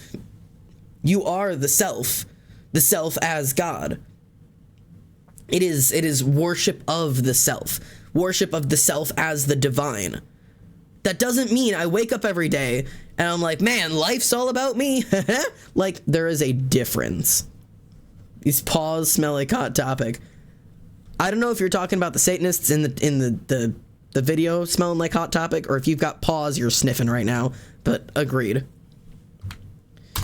You are the self as God. It is worship of the self as the divine. That doesn't mean I wake up every day and I'm like, man, life's all about me. Like, there is a difference. These paws smell like hot topic. I don't know if you're talking about the Satanists in the video smelling like hot topic, or if you've got paws you're sniffing right now, but agreed. I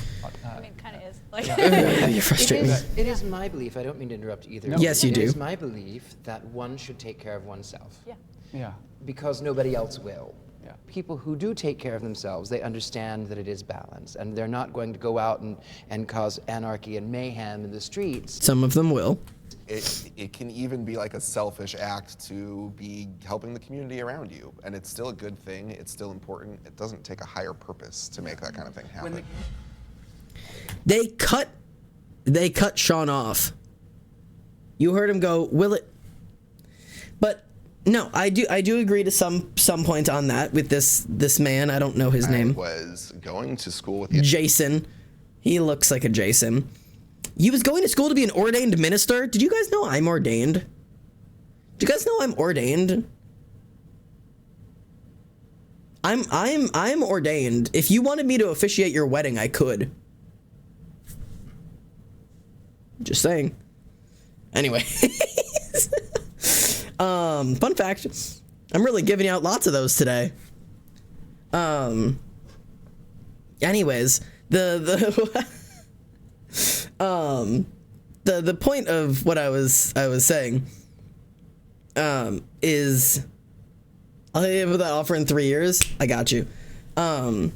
mean, it kind of is. Like, You're frustrated. It is my belief, I don't mean to interrupt either. Yes, you do. It is my belief that one should take care of oneself. Yeah. Yeah. Because nobody else will. Yeah. People who do take care of themselves, they understand that it is balance, and they're not going to go out and cause anarchy and mayhem in the streets. Some of them will. It can even be like a selfish act to be helping the community around you, and it's still a good thing. It's still important. It doesn't take a higher purpose to make that kind of thing happen. They cut Sean off. You heard him go, will it? But no, I do agree to some point on that with this man. I don't know his name. I was going to school with the Jason. He looks like a Jason. You was going to school to be an ordained minister? Did you guys know I'm ordained? Do you guys know I'm ordained? I'm ordained. If you wanted me to officiate your wedding, I could. Just saying. Anyway. Fun fact. I'm really giving out lots of those today. Anyways, the point of what I was saying is I'll hit you with that offer in 3 years. I got you. The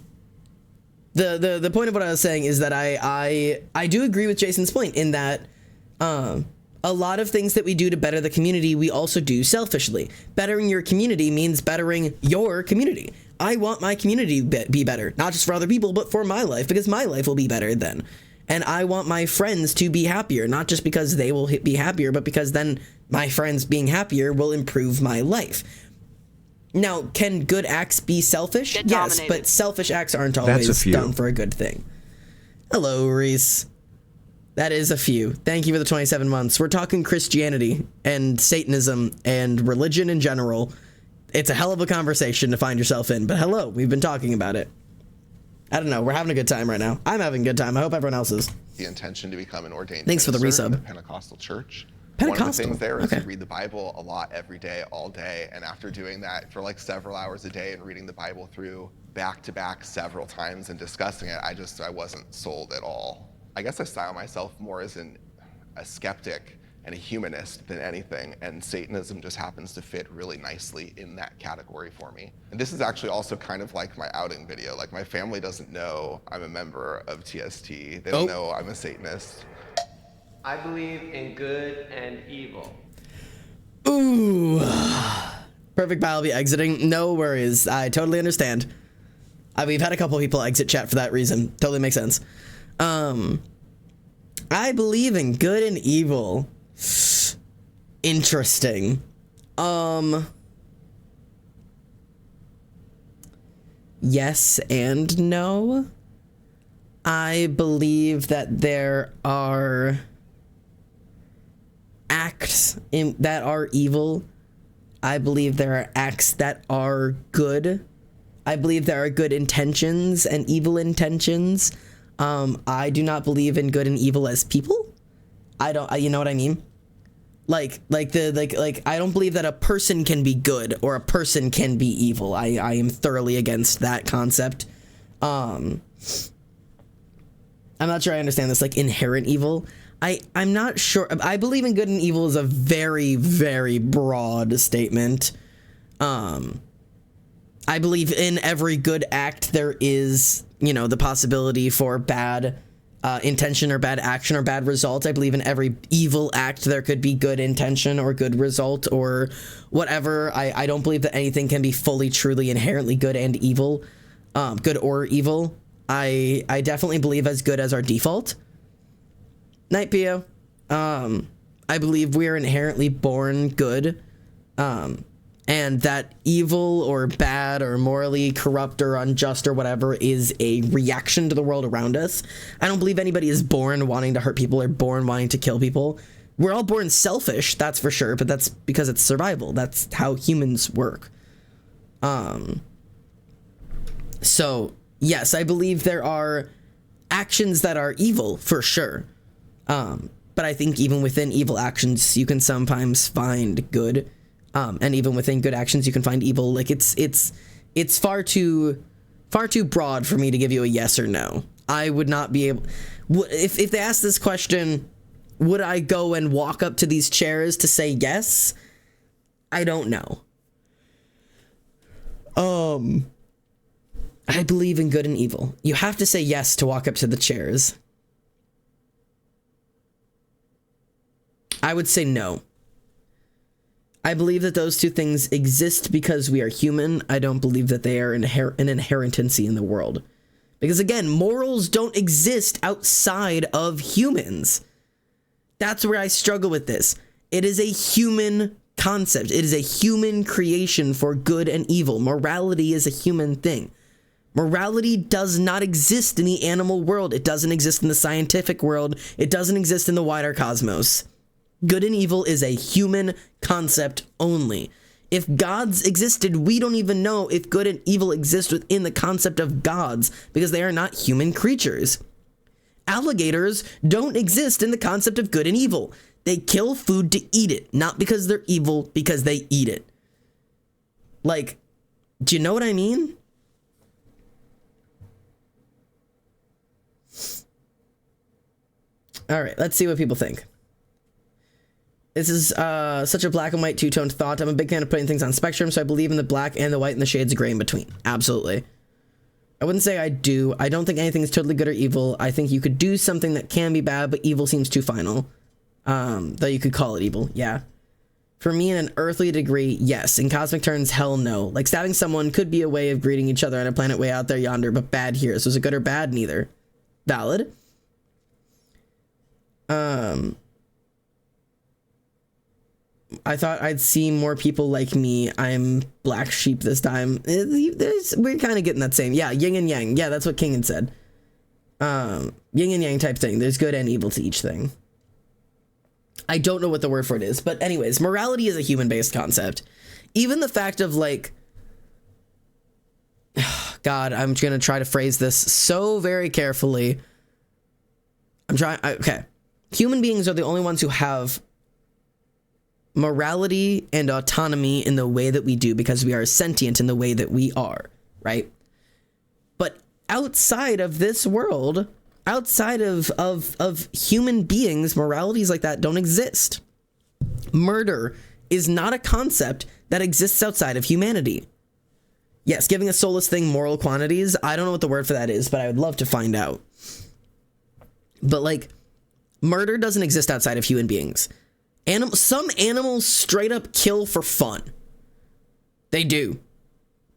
point of what I was saying is that I do agree with Jason's point in that a lot of things that we do to better the community, we also do selfishly. Bettering your community means bettering your community. I want my community to be better, not just for other people, but for my life, because my life will be better then. And I want my friends to be happier, not just because they will be happier, but because then my friends being happier will improve my life. Now, can good acts be selfish? Get Yes, dominated. but selfish acts aren't That's a always few. done for a good thing. Hello, Reese. That is a few. Thank you for the 27 months. We're talking Christianity and Satanism and religion in general. It's a hell of a conversation to find yourself in, but hello, we've been talking about it. I don't know, we're having a good time right now. I'm having a good time. I hope everyone else is. The intention to become an ordained Thanks for the minister in resub. a Pentecostal church. Pentecostal, One of the things there is okay. to read the Bible a lot every day, all day, and after doing that for like several hours a day and reading the Bible through back to back several times and discussing it, I wasn't sold at all. I guess I style myself more as a skeptic and a humanist than anything, and Satanism just happens to fit really nicely in that category for me. And this is actually also kind of like my outing video. Like, my family doesn't know I'm a member of TST. They don't know I'm a Satanist. I believe in good and evil. Ooh. Perfect pile will be exiting. No worries. I totally understand. We've had a couple people exit chat for that reason. Totally makes sense. I believe in good and evil. Interesting. Yes and no. I believe that there are acts that are evil. I believe there are acts that are good. I believe there are good intentions and evil intentions. I do not believe in good and evil as people. You know what I mean? Like I don't believe that a person can be good or a person can be evil. I am thoroughly against that concept. I'm not sure I understand this, like, inherent evil. I'm not sure. I believe in good and evil is a very, very broad statement. I believe in every good act there is, the possibility for bad intention or bad action or bad result. I believe in every evil act there could be good intention or good result or whatever. I don't believe that anything can be fully, truly, inherently good and evil, good or evil. I definitely believe as good as our default. Night, Pio. I believe we are inherently born good, and that evil or bad or morally corrupt or unjust or whatever is a reaction to the world around us. I don't believe anybody is born wanting to hurt people or born wanting to kill people. We're all born selfish, that's for sure, but that's because it's survival. That's how humans work. So, yes, I believe there are actions that are evil, for sure. But I think even within evil actions, you can sometimes find good. And even within good actions, you can find evil. Like, it's far too broad for me to give you a yes or no. I would not be able... If they ask this question, would I go and walk up to these chairs to say yes? I don't know. I believe in good and evil. You have to say yes to walk up to the chairs. I would say no. I believe that those two things exist because we are human. I don't believe that they are an inherentancy in the world. Because again, morals don't exist outside of humans. That's where I struggle with this. It is a human concept. It is a human creation for good and evil. Morality is a human thing. Morality does not exist in the animal world. It doesn't exist in the scientific world. It doesn't exist in the wider cosmos. Good and evil is a human concept only. If gods existed, we don't even know if good and evil exist within the concept of gods because they are not human creatures. Alligators don't exist in the concept of good and evil. They kill food to eat it, not because they're evil, because they eat it. Like, do you know what I mean? All right, let's see what people think. This is such a black and white two-tone thought. I'm a big fan of putting things on spectrum, so I believe in the black and the white and the shades of gray in between. Absolutely. I wouldn't say I do. I don't think anything is totally good or evil. I think you could do something that can be bad, but evil seems too final. Though you could call it evil, yeah. For me, in an earthly degree, yes. In cosmic terms, hell no. Like, stabbing someone could be a way of greeting each other on a planet way out there yonder, but bad here. So is it good or bad? Neither. Valid. I thought I'd see more people like me. I'm black sheep this time. We're kind of getting that same. Yeah, yin and yang. Yeah, that's what King had said. Yin and yang type thing. There's good and evil to each thing. I don't know what the word for it is. But anyways, morality is a human-based concept. Even the fact of like... God, I'm going to try to phrase this so very carefully. Okay. Human beings are the only ones who have morality and autonomy in the way that we do because we are sentient in the way that we are, right? But outside of this world, outside of human beings, moralities like that don't exist. Murder is not a concept that exists outside of humanity. Yes, giving a soulless thing moral quantities. I don't know what the word for that is, but I would love to find out. But like, murder doesn't exist outside of human beings. Some animals straight up kill for fun. They do.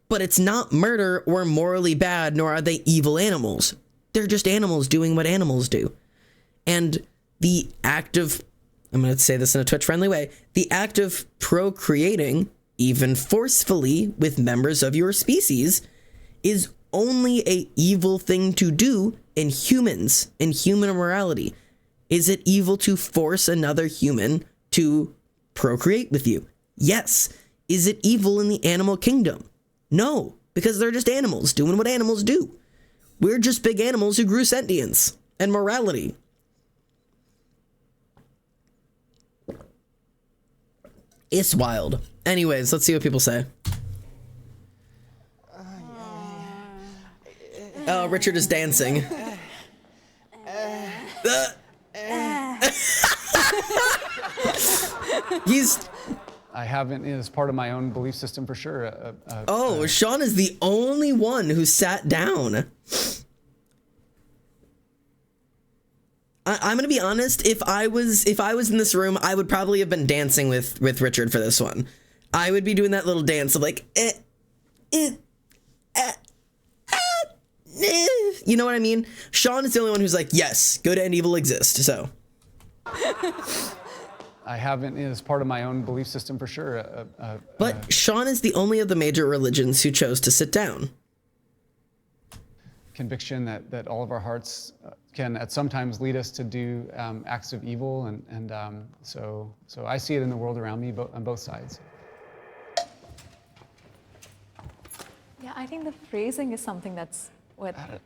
But it's not murder or morally bad, nor are they evil animals. They're just animals doing what animals do. And the act of, I'm going to say this in a Twitch-friendly way, the act of procreating, even forcefully with members of your species, is only an evil thing to do in humans, in human morality. Is it evil to force another human to procreate with you? Yes. Is it evil in the animal kingdom? No, because they're just animals doing what animals do. We're just big animals who grew sentience and morality. It's wild. Anyways, let's see what people say. Oh, Richard is dancing. I haven't, as part of my own belief system for sure. Sean is the only one who sat down. I'm gonna be honest. If I was in this room, I would probably have been dancing with Richard for this one. I would be doing that little dance of like, you know what I mean? Sean is the only one who's like, yes, good and evil exist. So. I haven't, as part of my own belief system for sure. But Sean is the only of the major religions who chose to sit down. Conviction that all of our hearts can at sometimes lead us to do acts of evil, and so I see it in the world around me on both sides. Yeah, I think the phrasing is something that's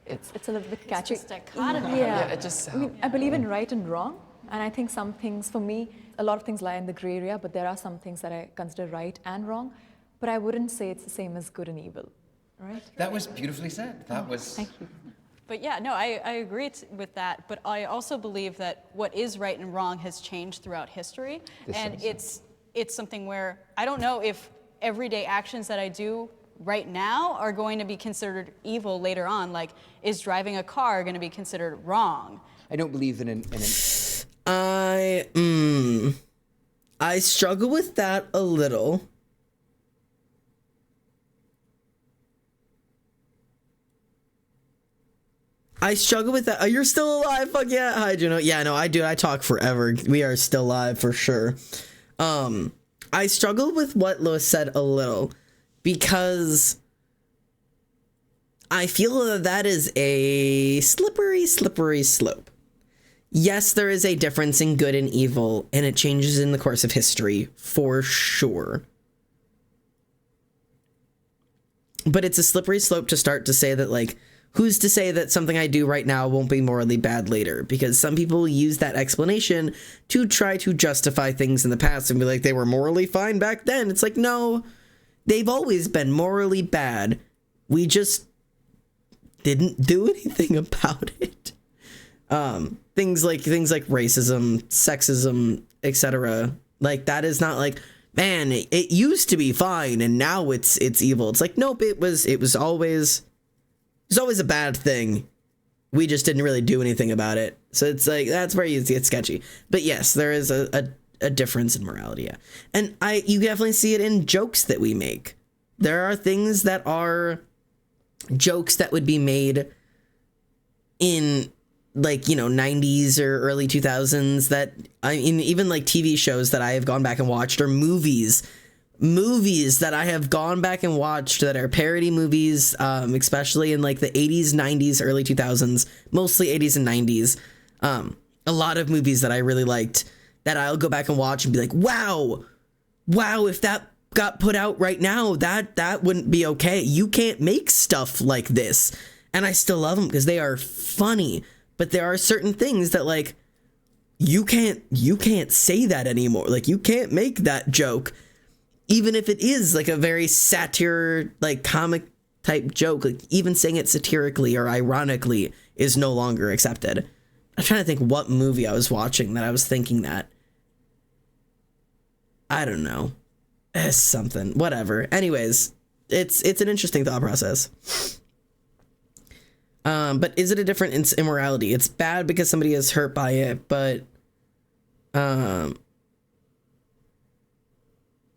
it's a little bit catchy. It's just dichotomy. Yeah, it just I mean, I believe in right and wrong, and I think some things, for me, a lot of things lie in the gray area, but there are some things that I consider right and wrong, but I wouldn't say it's the same as good and evil, right? That was beautifully said. That was. Thank you. But yeah, no, I agree with that. But I also believe that what is right and wrong has changed throughout history. And it's something where I don't know if everyday actions that I do right now are going to be considered evil later on. Like, is driving a car going to be considered wrong? I don't believe in an I struggle with that a little. I struggle with that. Oh, you're still alive. Fuck yeah. Hi, Juno. Yeah, no, I do. I talk forever. We are still live for sure. I struggle with what Lois said a little because I feel that is a slippery slope. Yes, there is a difference in good and evil, and it changes in the course of history for sure. But it's a slippery slope to start to say that, like, who's to say that something I do right now won't be morally bad later? Because some people use that explanation to try to justify things in the past and be like, they were morally fine back then. It's like, no, they've always been morally bad. We just didn't do anything about it. Things like racism, sexism, etc. Like, that is not like, man, it used to be fine and now it's evil. It's like, nope, it was always a bad thing. We just didn't really do anything about it. So it's like, that's where you get sketchy. But yes, there is a difference in morality. Yeah. And you definitely see it in jokes that we make. There are things that are jokes that would be made in, like, 90s or early 2000s that even like TV shows that I have gone back and watched, or movies that I have gone back and watched that are parody movies, especially in like the 80s, 90s, early 2000s, mostly 80s and 90s. A lot of movies that I really liked that I'll go back and watch and be like, wow, if that got put out right now, that wouldn't be okay. You can't make stuff like this. And I still love them because they are funny. But there are certain things that, like, you can't say that anymore. Like, you can't make that joke. Even if it is like a very satire, like comic type joke, like even saying it satirically or ironically is no longer accepted. I'm trying to think what movie I was watching that I was thinking that. I don't know. It's something, whatever. Anyways, it's an interesting thought process. But is it a different immorality? It's bad because somebody is hurt by it, but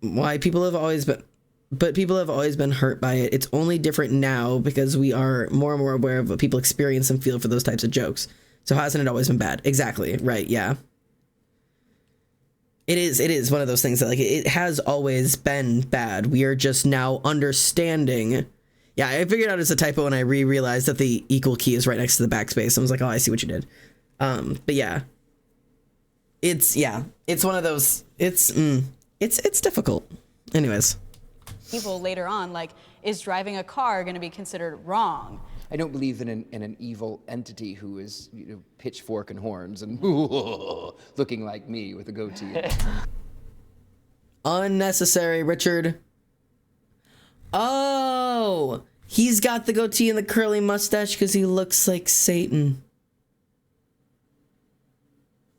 why people have always been hurt by it. It's only different now because we are more and more aware of what people experience and feel for those types of jokes. So hasn't it always been bad? Exactly. Right. Yeah. It is one of those things that, like, it has always been bad. We are just now understanding. Yeah, I figured out it's a typo and I realized that the equal key is right next to the backspace. I was like, oh, I see what you did. But yeah. It's one of those, it's difficult. Anyways. Evil later on, like, is driving a car going to be considered wrong? I don't believe in an evil entity who is, pitchfork and horns and looking like me with a goatee. Unnecessary, Richard. Oh, he's got the goatee and the curly mustache because he looks like Satan.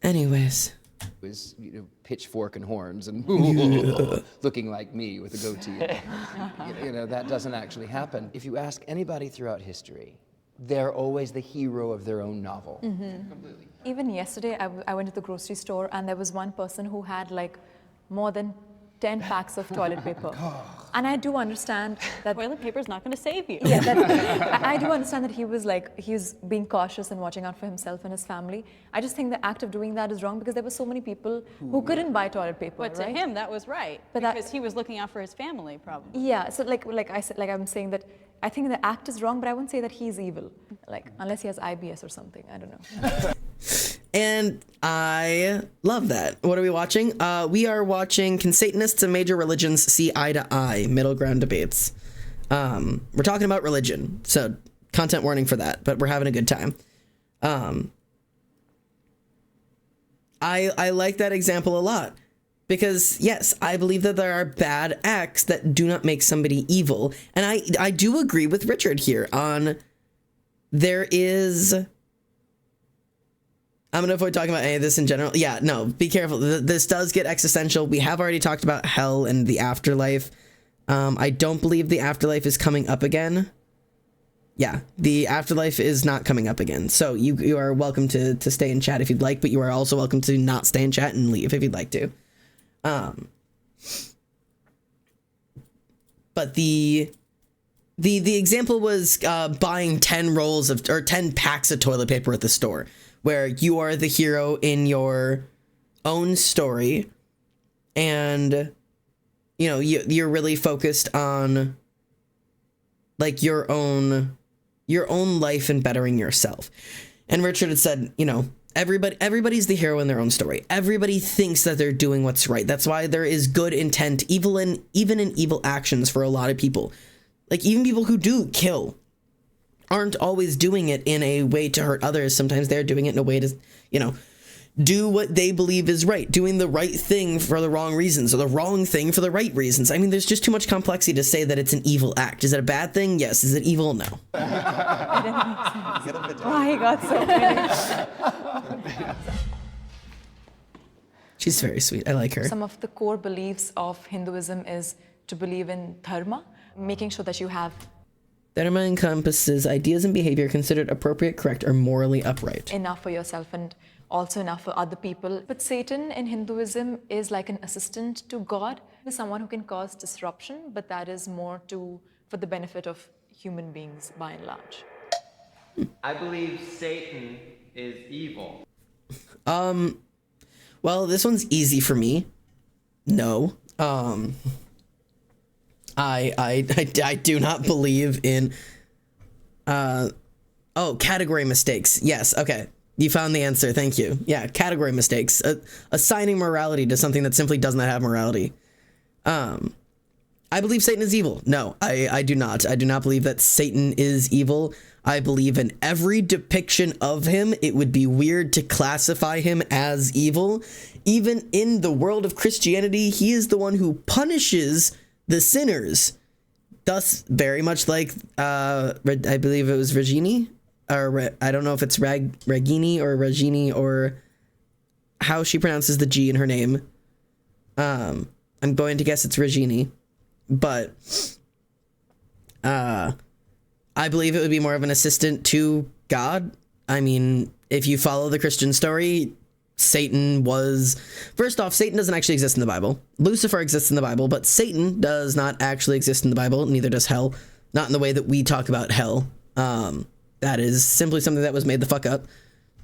Anyways. Was, pitchfork and horns and looking like me with a goatee. That doesn't actually happen. If you ask anybody throughout history, they're always the hero of their own novel. Mm-hmm. Completely. Even yesterday, I went to the grocery store and there was one person who had like more than 10 packs of toilet paper. And I do understand that Toilet paper's not going to save you. yeah, I do understand that he was being cautious and watching out for himself and his family. I just think the act of doing that is wrong because there were so many people who couldn't buy toilet paper. But to right? him, that was right. But because he was looking out for his family, probably. Yeah, so like I said, like I'm saying that I think the act is wrong, but I wouldn't say that he's evil. Like unless he has IBS or something, I don't know. And I love that. What are we watching? We are watching Can Satanists and Major Religions See Eye to Eye? Middle Ground Debates. We're talking about religion, so content warning for that, but we're having a good time. I like that example a lot because, yes, I believe that there are bad acts that do not make somebody evil. And I do agree with Richard here on there is... I'm going to avoid talking about any of this in general. Yeah, no, be careful. This does get existential. We have already talked about hell and the afterlife. I don't believe the afterlife is coming up again. Yeah, the afterlife is not coming up again. So you are welcome to stay in chat if you'd like, but you are also welcome to not stay in chat and leave if you'd like to. But the example was buying 10 rolls of or 10 packs of toilet paper at the store, where you are the hero in your own story, and you know you're really focused on like your own life and bettering yourself. And Richard had said, you know, everybody's the hero in their own story. Everybody thinks that they're doing what's right. That's why there is good intent, even in evil actions for a lot of people. Like even people who do kill aren't always doing it in a way to hurt others. Sometimes they're doing it in a way to, you know, do what they believe is right, doing the right thing for the wrong reasons or the wrong thing for the right reasons. I mean, there's just too much complexity to say that it's an evil act. Is it a bad thing? Yes. Is it evil? No. It didn't make sense. Why he got so many. She's very sweet. I like her. Some of the core beliefs of Hinduism is to believe in dharma, making sure that you have Dharma encompasses ideas and behavior considered appropriate, correct, or morally upright. enough for yourself and also enough for other people. But Satan in Hinduism is like an assistant to God. He's someone who can cause disruption, but that is more for the benefit of human beings by and large. I believe Satan is evil. Well, this one's easy for me. No. I do not believe in category mistakes. Yes, okay. You found the answer. Thank you. Yeah, category mistakes. Assigning morality to something that simply does not have morality. I believe Satan is evil. No, I do not. I do not believe that Satan is evil. I believe in every depiction of him. It would be weird to classify him as evil. Even in the world of Christianity, he is the one who punishes the sinners. Thus, very much like, I believe it was Regini, or I don't know if it's Regini or Regini or how she pronounces the G in her name. I'm going to guess it's Regini, but I believe it would be more of an assistant to God. I mean, if you follow the Christian story, Satan was... First off, Satan doesn't actually exist in the Bible. Lucifer exists in the Bible, but Satan does not actually exist in the Bible. Neither does hell. Not in the way that we talk about hell. That is simply something that was made the fuck up.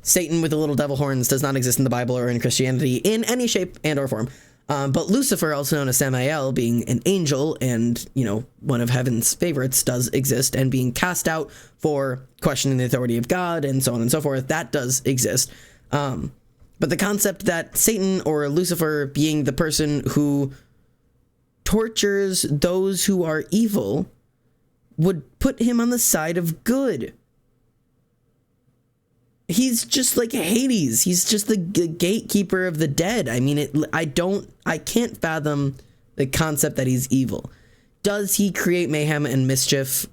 Satan with the little devil horns does not exist in the Bible or in Christianity in any shape and or form. But Lucifer, also known as Samael, being an angel and, you know, one of heaven's favorites, does exist, and being cast out for questioning the authority of God and so on and so forth, that does exist. But the concept that Satan or Lucifer being the person who tortures those who are evil would put him on the side of good. He's just like Hades. He's just the gatekeeper of the dead. I mean, I can't fathom the concept that he's evil. Does he create mayhem and mischief?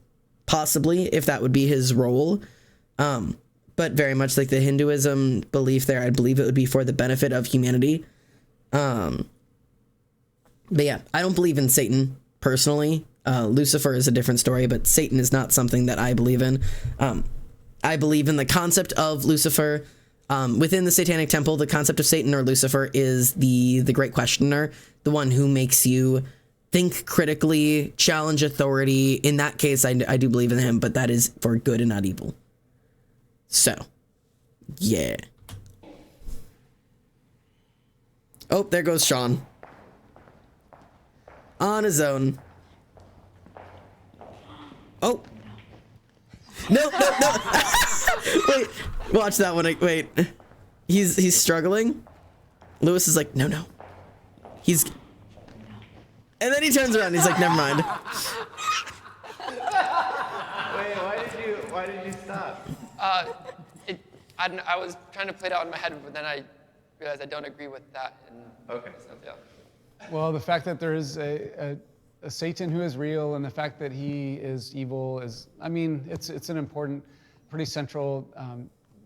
Possibly, if that would be his role. But very much like the Hinduism belief there, I believe it would be for the benefit of humanity. But yeah, I don't believe in Satan personally. Lucifer is a different story, but Satan is not something that I believe in. I believe in the concept of Lucifer. Within the Satanic Temple, the concept of Satan or Lucifer is the great questioner, the one who makes you think critically, challenge authority. In that case, I do believe in him, but that is for good and not evil. So, yeah. Oh, there goes Sean. On his own. Oh. No. Wait, watch that one. Wait. He's struggling. Lewis is like, no. He's... And then he turns around and he's like, never mind. Wait, why did you stop? I was trying to play it out in my head, but then I realized I don't agree with that. And Okay. So, yeah. Well, the fact that there is a Satan who is real and the fact that he is evil is, I mean, it's an important, pretty central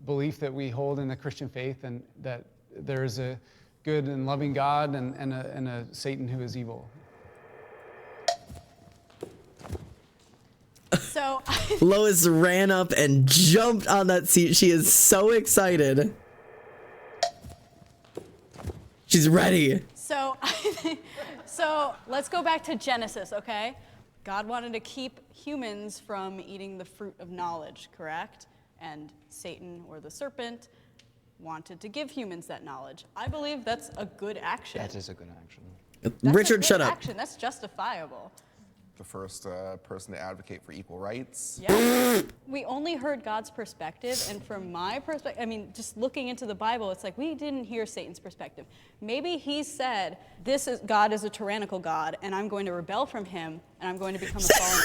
belief that we hold in the Christian faith, and that there is a good and loving God and a Satan who is evil. So Lois ran up and jumped on that seat. She is so excited. She's ready. So let's go back to Genesis, okay? God wanted to keep humans from eating the fruit of knowledge, correct? And Satan, or the serpent, wanted to give humans that knowledge. I believe that's a good action. That is a good action. That's Richard, a good shut up. action. That's justifiable. The first person to advocate for equal rights. Yeah. We only heard God's perspective, and from my perspective, I mean, just looking into the Bible, it's like we didn't hear Satan's perspective. Maybe he said, God is a tyrannical God, and I'm going to rebel from him, and I'm going to become a fallen...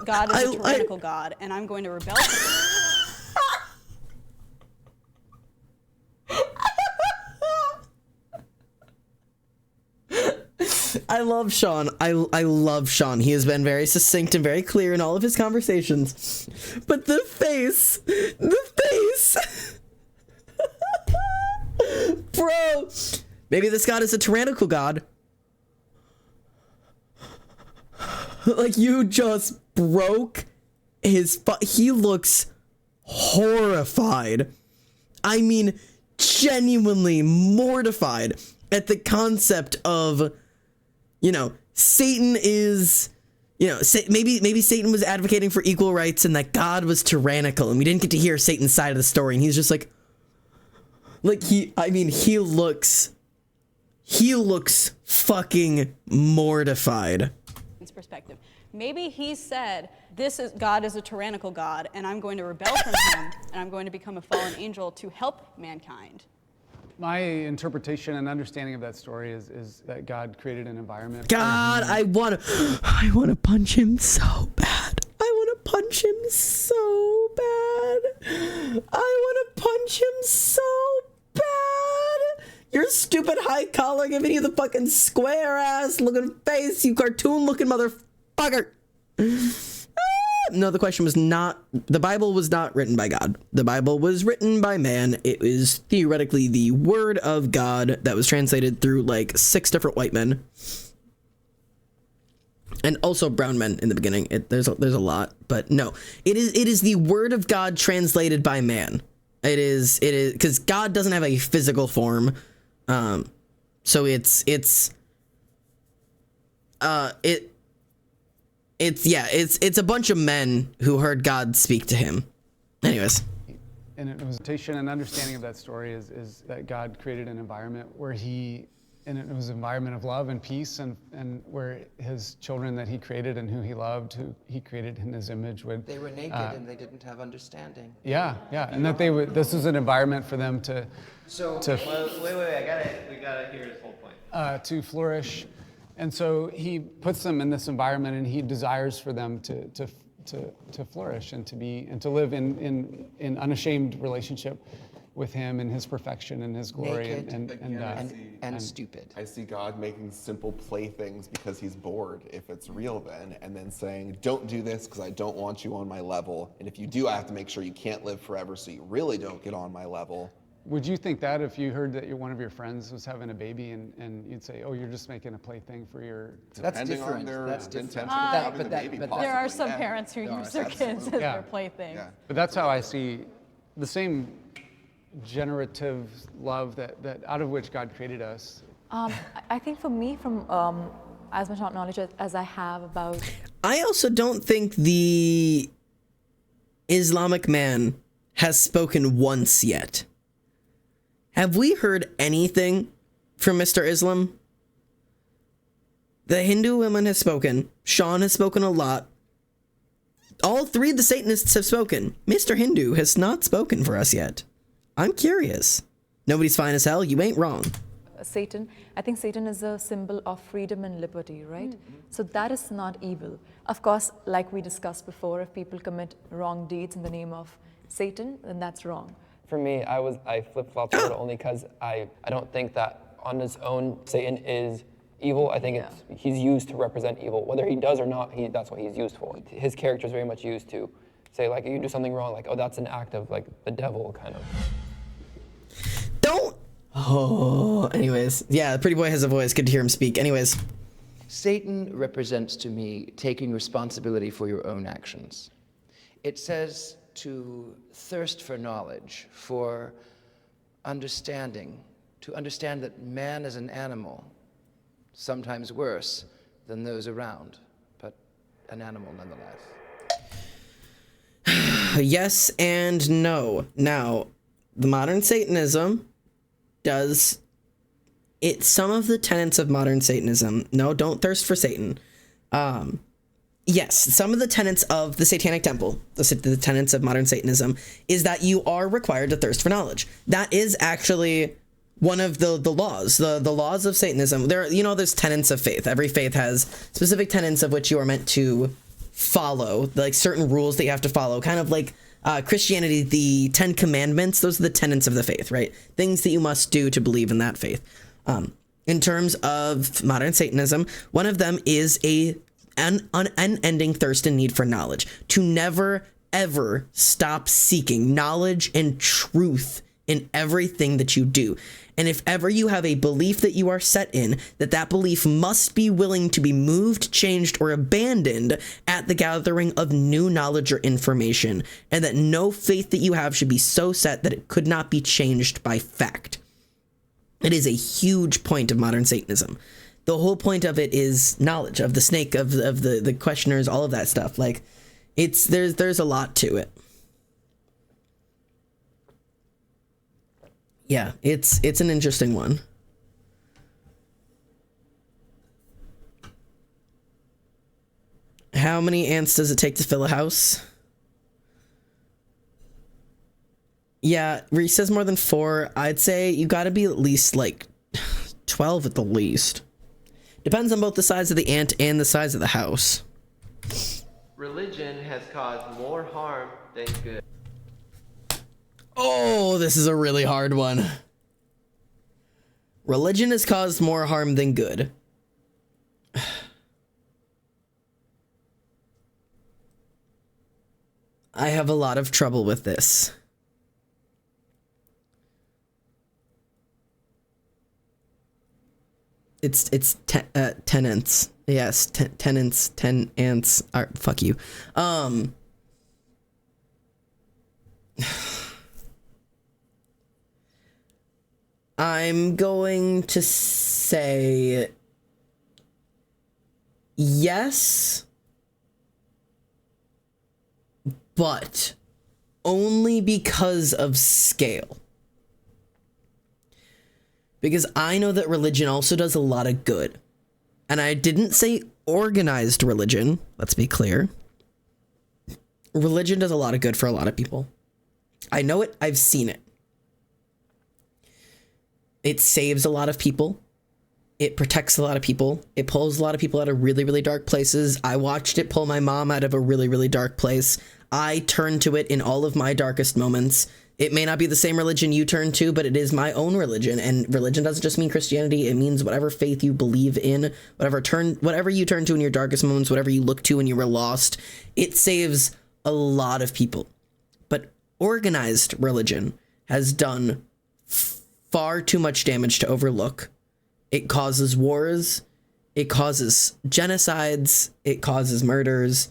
God is a tyrannical God, and I'm going to rebel from him. I love Sean. I love Sean. He has been very succinct and very clear in all of his conversations. But the face. Bro. Maybe this God is a tyrannical God. Like, you just broke his he looks horrified. I mean, genuinely mortified at the concept of, Satan is, maybe Satan was advocating for equal rights and that God was tyrannical, and we didn't get to hear Satan's side of the story, and he's just like he looks fucking mortified. Perspective. Maybe he said, God is a tyrannical God, and I'm going to rebel from him, and I'm going to become a fallen angel to help mankind. My interpretation and understanding of that story is that God created an environment. God, I want to punch him so bad. I want to punch him so bad. Your stupid high collar giving you the fucking square ass looking face, you cartoon looking motherfucker. No, the question was not, the Bible was not written by God. The Bible was written by man. It was theoretically the word of God that was translated through like 6 different white men. And also brown men in the beginning. There's a lot, but no. It is the word of God translated by man. It is because God doesn't have a physical form. So it's a bunch of men who heard God speak to him. Anyways. And it was an understanding of that story is that God created an environment where it was an environment of love and peace, and where his children that he created and who he loved, who he created in his image would... They were naked and they didn't have understanding. Yeah, and that this was an environment for them to... Wait, we gotta hear his whole point. To flourish. And so he puts them in this environment, and he desires for them to flourish and to live in unashamed relationship with him and his perfection and his glory. Naked and stupid. I see God making simple playthings because he's bored, if it's real then, and then saying, don't do this because I don't want you on my level, and if you do, I have to make sure you can't live forever so you really don't get on my level. Would you think that if you heard that one of your friends was having a baby and you'd say, oh, you're just making a plaything for your... That's Depending on different. their That's intention different. of having the baby, but possibly. There are some Yeah. parents who No, use their kids as Yeah. their plaything. Yeah. But that's how I see the same generative love that out of which God created us. I think for me, from as much knowledge as I have about... I also don't think the Islamic man has spoken once yet. Have we heard anything from Mr. Islam? The Hindu woman has spoken. Sean has spoken a lot. All three of the Satanists have spoken. Mr. Hindu has not spoken for us yet. I'm curious. Nobody's fine as hell. You ain't wrong. Satan, I think Satan is a symbol of freedom and liberty, right? So that is not evil. Of course, like we discussed before, if people commit wrong deeds in the name of Satan, then that's wrong. For me, I flip-flopped a little only because I don't think that on his own Satan is evil. I think he's used to represent evil. Whether he does or not, that's what he's used for. His character is very much used to say, like, you do something wrong, like, oh, that's an act of, like, the devil, kind of. Don't. Oh, anyways. Yeah, the pretty boy has a voice. Good to hear him speak. Anyways. Satan represents to me taking responsibility for your own actions. It says to thirst for knowledge, for understanding, to understand that man is an animal, sometimes worse than those around, but an animal nonetheless. Yes and no. Now, the modern Satanism does it. Some of the tenets of modern Satanism. No, don't thirst for Satan. Yes, some of the tenets of the Satanic Temple, the tenets of modern Satanism, is that you are required to thirst for knowledge. That is actually one of the laws, the laws of Satanism. There's tenets of faith. Every faith has specific tenets of which you are meant to follow, like certain rules that you have to follow, kind of like Christianity, the 10 Commandments. Those are the tenets of the faith, right? Things that you must do to believe in that faith. In terms of modern Satanism, one of them is an unending thirst and need for knowledge, to never, ever stop seeking knowledge and truth in everything that you do. And if ever you have a belief that you are set in, that belief must be willing to be moved, changed, or abandoned at the gathering of new knowledge or information, and that no faith that you have should be so set that it could not be changed by fact. It is a huge point of modern Satanism. The whole point of it is knowledge of the snake, of the questioners, all of that stuff. Like, there's a lot to it. Yeah, it's an interesting one. How many ants does it take to fill a house? Yeah, Reese says more than 4. I'd say you gotta be at least like 12 at the least. Depends on both the size of the ant and the size of the house. Religion has caused more harm than good. Oh, this is a really hard one. Religion has caused more harm than good. I have a lot of trouble with this. It's tenants. Yes, tenants, 10 ants. Fuck you. I'm going to say yes, but only because of scale. Because I know that religion also does a lot of good. And I didn't say organized religion, let's be clear. Religion does a lot of good for a lot of people. I know it, I've seen it. It saves a lot of people. It protects a lot of people. It pulls a lot of people out of really, really dark places. I watched it pull my mom out of a really, really dark place. I turn to it in all of my darkest moments. It may not be the same religion you turn to, but it is my own religion. And religion doesn't just mean Christianity. It means whatever faith you believe in, whatever you turn to in your darkest moments, whatever you look to when you were lost. It saves a lot of people. But organized religion has done far too much damage to overlook. It causes wars. It causes genocides. It causes murders.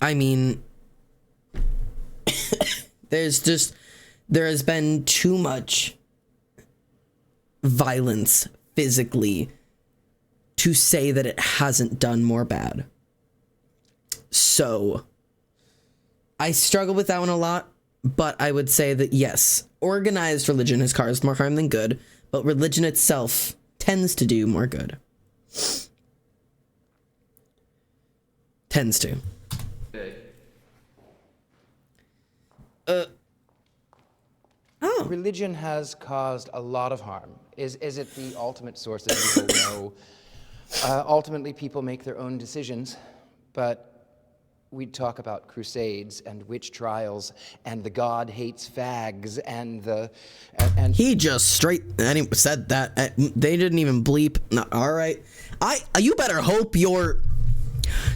I mean, there has been too much violence physically to say that it hasn't done more bad. So, I struggle with that one a lot, but I would say that yes, organized religion has caused more harm than good, but religion itself tends to do more good. Tends to. Religion has caused a lot of harm. Is it the ultimate source of evil? No. Ultimately, people make their own decisions, but we talk about crusades and witch trials and the God hates fags and the and he just straight said that. They didn't even bleep. No, all right. You better hope you're.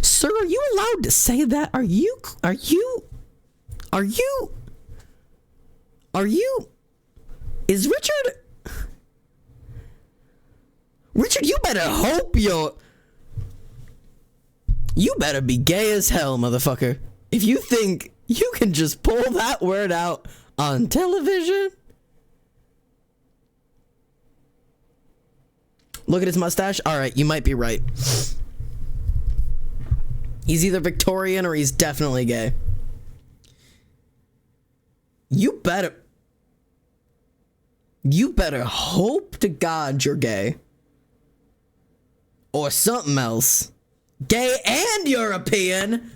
Sir, are you allowed to say that? Are you? Is Richard? Richard, you better hope you better be gay as hell, motherfucker. If you think you can just pull that word out on television. Look at his mustache. All right, you might be right. He's either Victorian or he's definitely gay. You better hope to God you're gay. Or something else. Gay and European.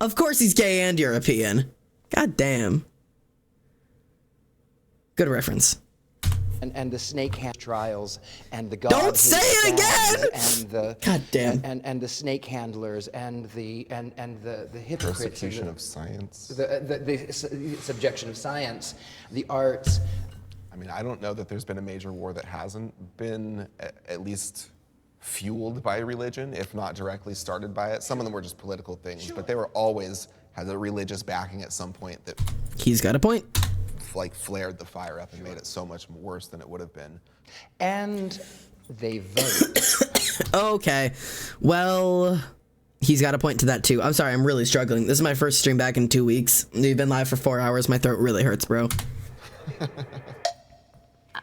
Of course he's gay and European. God damn. Good reference. And the snake hand trials and the God Don't say it again. And the God damn. and the snake handlers and the hypocrites. Persecution of science. The subjection of science, the arts. I mean, I don't know that there's been a major war that hasn't been at least fueled by religion, if not directly started by it. Some of them were just political things, but they were always had a religious backing at some point that he's got a point. Like flared the fire up and made it so much worse than it would have been. And they vote. Okay. Well, he's got a point to that too. I'm sorry, I'm really struggling. This is my first stream back in 2 weeks. We've been live for 4 hours. My throat really hurts, bro.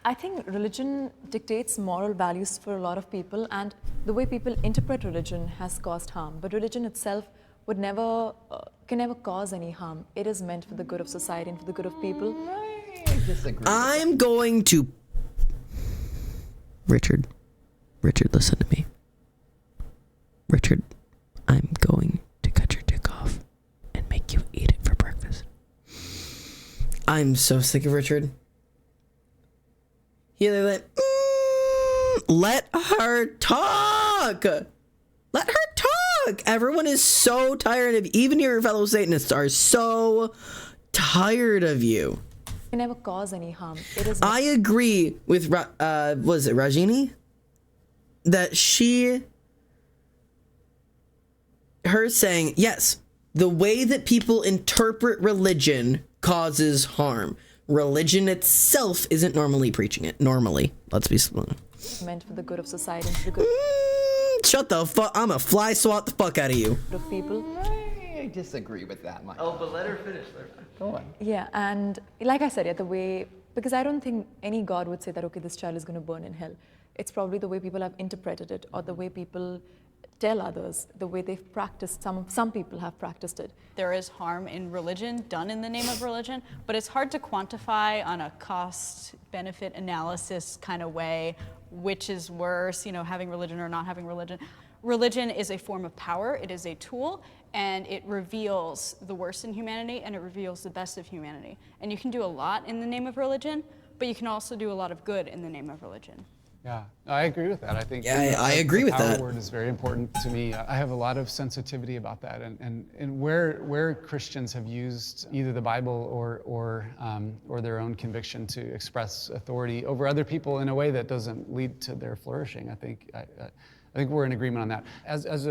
I think religion dictates moral values for a lot of people, and the way people interpret religion has caused harm. But religion itself would never, can never cause any harm. It is meant for the good of society and for the good of people. I disagree. I'm going to... Richard, listen to me. Richard, I'm going to cut your dick off and make you eat it for breakfast. I'm so sick of Richard. He like, let her talk. Let her talk. Everyone is so tired of, even your fellow Satanists are so tired of you. It never cause any harm. It is. I agree with, was it Rajini? That her saying, yes, the way that people interpret religion causes harm. Religion itself isn't normally preaching it. Normally. Let's be meant for the good of society and for the good shut the fuck. I'm a fly swat the fuck out of you. of people. I disagree with that, Mike. Oh, but let her finish. Go on. Yeah, and like I said, yeah, the way, because I don't think any God would say that, okay, this child is going to burn in hell. It's probably the way people have interpreted it, or the way people tell others, the way they've practiced, some people have practiced it. There is harm in religion done in the name of religion, but it's hard to quantify on a cost-benefit analysis kind of way which is worse, having religion or not having religion. Religion is a form of power, it is a tool, and it reveals the worst in humanity and it reveals the best of humanity. And you can do a lot in the name of religion, but you can also do a lot of good in the name of religion. Yeah, I agree with that. I think I agree with that. The power word is very important to me. I have a lot of sensitivity about that, and where Christians have used either the Bible or their own conviction to express authority over other people in a way that doesn't lead to their flourishing. I think we're in agreement on that. As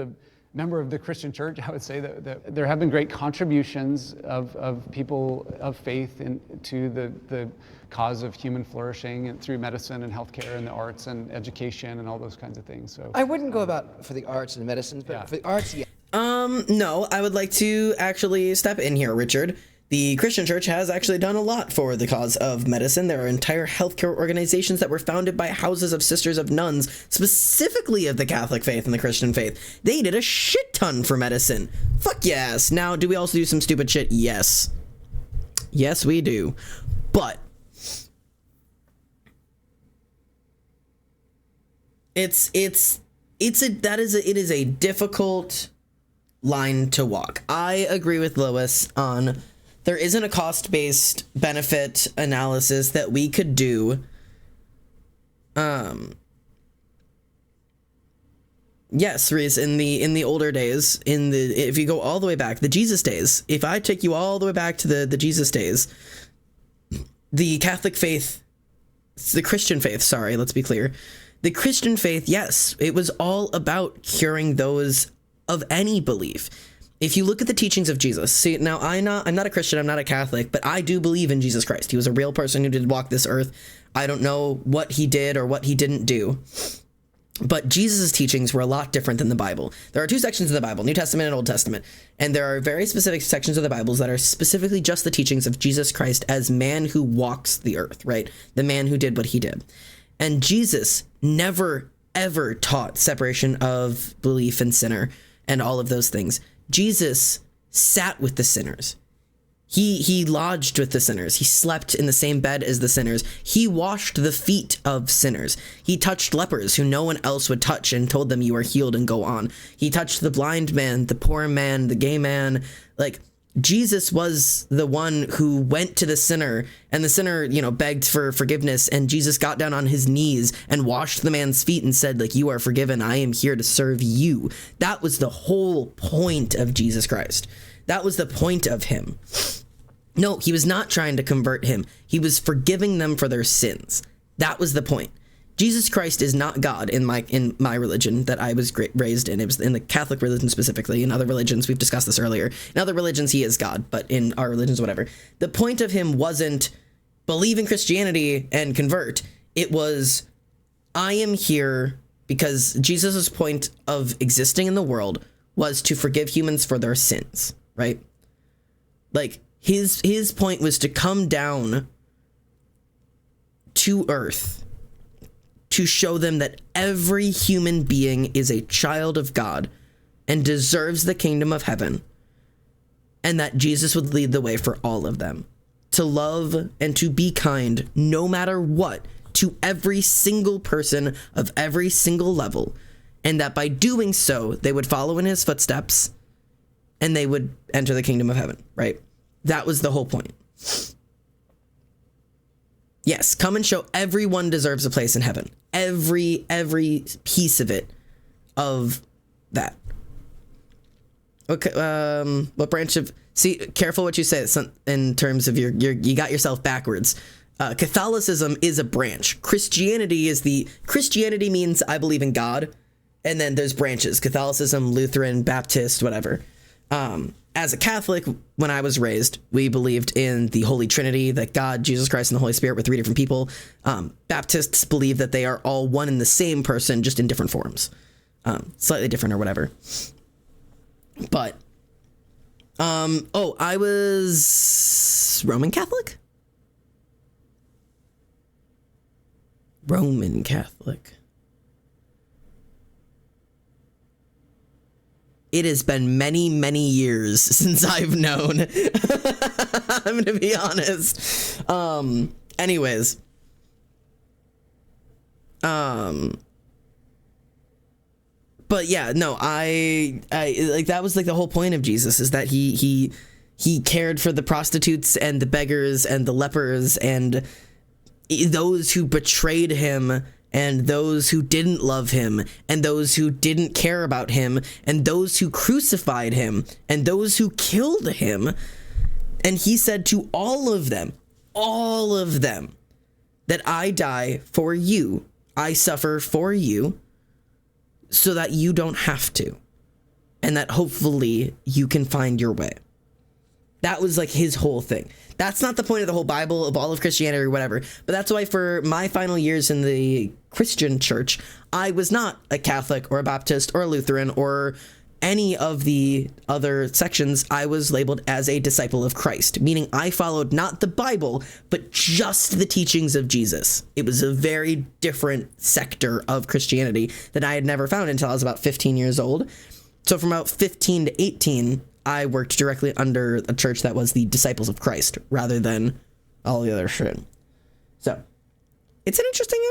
member of the Christian church, I would say that there have been great contributions of people of faith to the cause of human flourishing and through medicine and healthcare and the arts and education and all those kinds of things. So I wouldn't go about for the arts and medicines, but for the arts, yeah. No, I would like to actually step in here, Richard. The Christian church has actually done a lot for the cause of medicine. There are entire healthcare organizations that were founded by houses of sisters of nuns, specifically of the Catholic faith and the Christian faith. They did a shit ton for medicine. Fuck yes. Now, do we also do some stupid shit? Yes. Yes, we do. But it is a difficult line to walk. I agree with Lois on there isn't a cost-based benefit analysis that we could do. Yes, Reese, in the older days, if you go all the way back, the Jesus days, if I take you all the way back to the Jesus days, the Catholic faith, the Christian faith, sorry, let's be clear. The Christian faith, yes, it was all about curing those of any belief. If you look at the teachings of Jesus, see, now I'm not a Christian, I'm not a Catholic, but I do believe in Jesus Christ. He was a real person who did walk this earth. I don't know what he did or what he didn't do, but Jesus' teachings were a lot different than the Bible. There are two sections of the Bible, New Testament and Old Testament, and there are very specific sections of the Bibles that are specifically just the teachings of Jesus Christ as man who walks the earth, right? The man who did what he did. And Jesus never, ever taught separation of belief and sinner and all of those things. Jesus sat with the sinners. He lodged with the sinners. He slept in the same bed as the sinners. He washed the feet of sinners. He touched lepers who no one else would touch and told them you are healed and go on. He touched the blind man, the poor man, the gay man. Like, Jesus was the one who went to the sinner, and the sinner, begged for forgiveness, and Jesus got down on his knees and washed the man's feet and said, like, you are forgiven. I am here to serve you. That was the whole point of Jesus Christ. That was the point of him. No, he was not trying to convert him. He was forgiving them for their sins. That was the point. Jesus Christ is not God in my religion that I was raised in. It was in the Catholic religion specifically. In other religions, we've discussed this earlier. In other religions, he is God, but in our religions, whatever. The point of him wasn't believe in Christianity and convert. It was, I am here because Jesus' point of existing in the world was to forgive humans for their sins, right? Like, his point was to come down to earth to show them that every human being is a child of God and deserves the kingdom of heaven, and that Jesus would lead the way for all of them, to love and to be kind no matter what to every single person of every single level, and that by doing so, they would follow in his footsteps and they would enter the kingdom of heaven, right? That was the whole point. Yes, come and show everyone deserves a place in heaven. Every piece of it, of that. Okay, what branch of... See, careful what you say in terms of you got yourself backwards. Catholicism is a branch. Christianity means I believe in God, and then there's branches. Catholicism, Lutheran, Baptist, whatever. As a Catholic, when I was raised, we believed in the Holy Trinity, that God, Jesus Christ, and the Holy Spirit were three different people. Baptists believe that they are all one and the same person, just in different forms. Slightly different or whatever. But, I was Roman Catholic? Roman Catholic. It has been many, many years since I've known. I'm gonna be honest. Anyways. But yeah, no, I like, that was like the whole point of Jesus, is that he cared for the prostitutes and the beggars and the lepers and those who betrayed him and those who didn't love him, and those who didn't care about him, and those who crucified him, and those who killed him. And he said to all of them, that I die for you. I suffer for you so that you don't have to. and that hopefully you can find your way. That was like his whole thing. That's not the point of the whole Bible, of all of Christianity or whatever, but that's why for my final years in the Christian church, I was not a Catholic or a Baptist or a Lutheran or any of the other sections. I was labeled as a disciple of Christ, meaning I followed not the Bible, but just the teachings of Jesus. It was a very different sector of Christianity that I had never found until I was about 15 years old. So from about 15 to 18, I worked directly under a church that was the Disciples of Christ rather than all the other shit. So it's an interesting.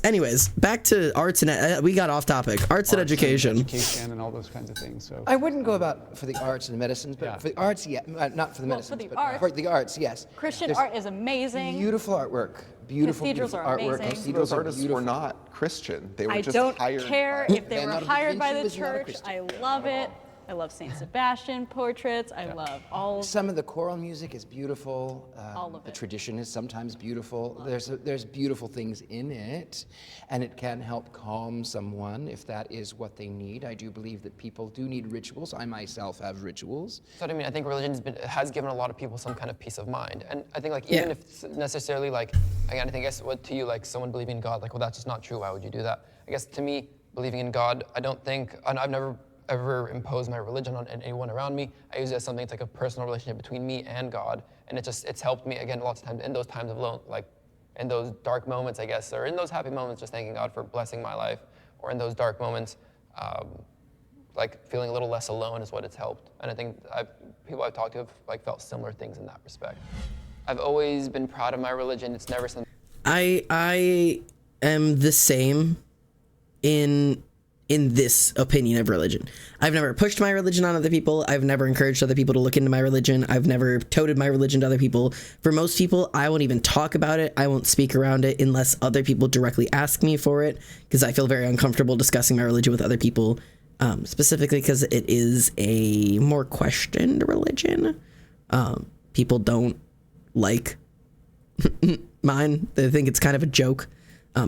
Anyways, back to arts and we got off topic. Arts and education. Education and all those kinds of things. So I wouldn't go about for the arts and medicines, but Yeah. for the arts, yeah, not for the Well, medicines, for the but arts. for the arts, yes. Christian There's art is amazing. Beautiful artwork, beautiful, Cathedrals beautiful are artwork. amazing. Cathedrals Those are artists beautiful. were not Christian. They were I just don't hired care by- if they were Leonardo da hired by the Vinci was not a church. Christian. I love it. I love Saint Sebastian portraits. I love all. Some of the choral music is beautiful. All of The it. tradition is sometimes beautiful. There's beautiful things in it, and it can help calm someone if that is what they need. I do believe that people do need rituals. I myself have rituals. So I mean, I think religion has given a lot of people some kind of peace of mind, and I think like even if it's necessarily like, again, I think I guess what to you like someone believing in God, like well that's just not true. Why would you do that? I guess to me, believing in God, I don't think, and I've never ever impose my religion on anyone around me. I use it as something, it's like a personal relationship between me and God, and it's helped me again lots of times in those times of alone, like in those dark moments, I guess, or in those happy moments, just thanking God for blessing my life, or in those dark moments, like feeling a little less alone is what it's helped. And I think people I've talked to have like felt similar things in that respect. I've always been proud of my religion. It's never something. I am the same in this opinion of religion. I've never pushed my religion on other people. I've never encouraged other people to look into my religion. I've never toted my religion to other people. For most people, I won't even talk about it. I won't speak around it unless other people directly ask me for it, because I feel very uncomfortable discussing my religion with other people, specifically because it is a more questioned religion. People don't like mine. They think it's kind of a joke.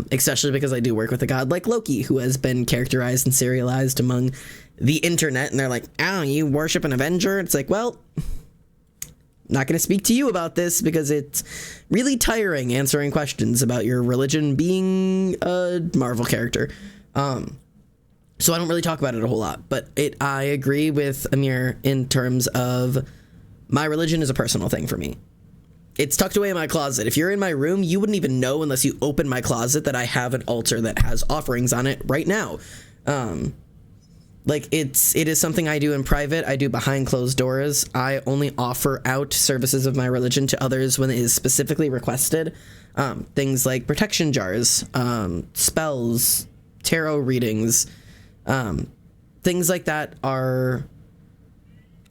Especially because I do work with a god like Loki, who has been characterized and serialized among the internet, and they're like, oh, you worship an Avenger? It's like, well, I'm not going to speak to you about this because it's really tiring answering questions about your religion being a Marvel character. So I don't really talk about it a whole lot, but I agree with Amir in terms of my religion is a personal thing for me. It's tucked away in my closet. If you're in my room, you wouldn't even know unless you open my closet that I have an altar that has offerings on it right now. Like it is something I do in private. I do behind closed doors. I only offer out services of my religion to others when it is specifically requested. Things like protection jars, spells, tarot readings, things like that are.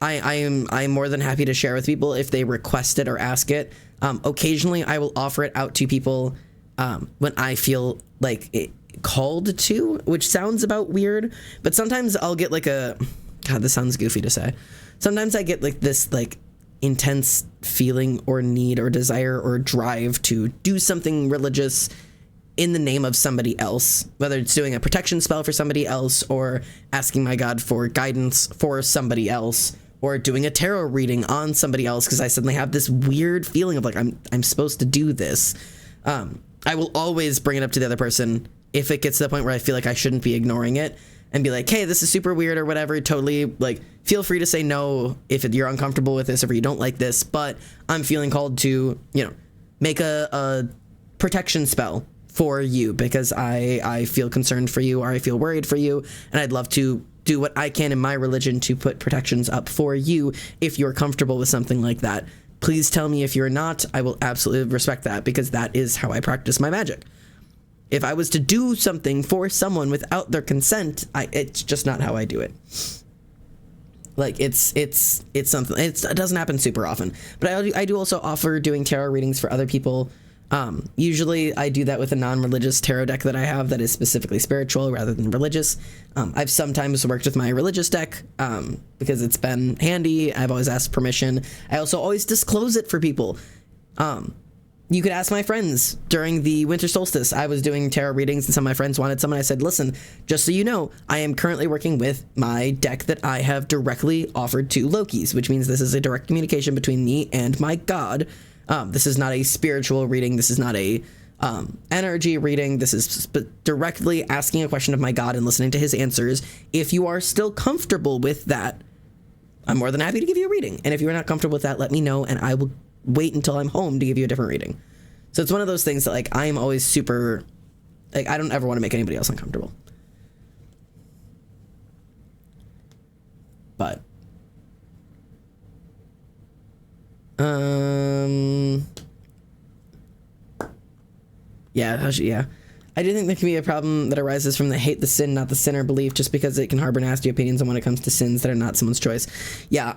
I'm more than happy to share with people if they request it or ask it. Occasionally, I will offer it out to people when I feel like called to, which sounds about weird, but sometimes I'll get like God, this sounds goofy to say. Sometimes I get like this like intense feeling or need or desire or drive to do something religious in the name of somebody else, whether it's doing a protection spell for somebody else or asking my God for guidance for somebody else, or doing a tarot reading on somebody else because I suddenly have this weird feeling of like I'm supposed to do this. I will always bring it up to the other person if it gets to the point where I feel like I shouldn't be ignoring it and be like, hey, this is super weird or whatever. Totally, like, feel free to say no if you're uncomfortable with this or you don't like this, but I'm feeling called to, make a protection spell for you because I feel concerned for you or I feel worried for you, and I'd love to do what I can in my religion to put protections up for you if you're comfortable with something like that. Please tell me if you're not. I will absolutely respect that because that is how I practice my magic. If I was to do something for someone without their consent, it's just not how I do it. Like it's something. It doesn't happen super often, but I do also offer doing tarot readings for other people. Usually I do that with a non-religious tarot deck that I have that is specifically spiritual rather than religious. I've sometimes worked with my religious deck because it's been handy. I've always asked permission. I also always disclose it for people. You could ask my friends during the winter solstice. I was doing tarot readings and some of my friends wanted some, and I said, listen, just so you know, I am currently working with my deck that I have directly offered to Loki's, which means this is a direct communication between me and my god. This is not a spiritual reading. This is not a energy reading. This is directly asking a question of my god and listening to his answers. If you are still comfortable with that, I'm more than happy to give you a reading. And if you're not comfortable with that, let me know and I will wait until I'm home to give you a different reading. So it's one of those things that, like, I am always super, like, I don't ever want to make anybody else uncomfortable. But yeah. I do think there can be a problem that arises from the hate the sin, not the sinner belief, just because it can harbor nasty opinions on when it comes to sins that are not someone's choice. Yeah,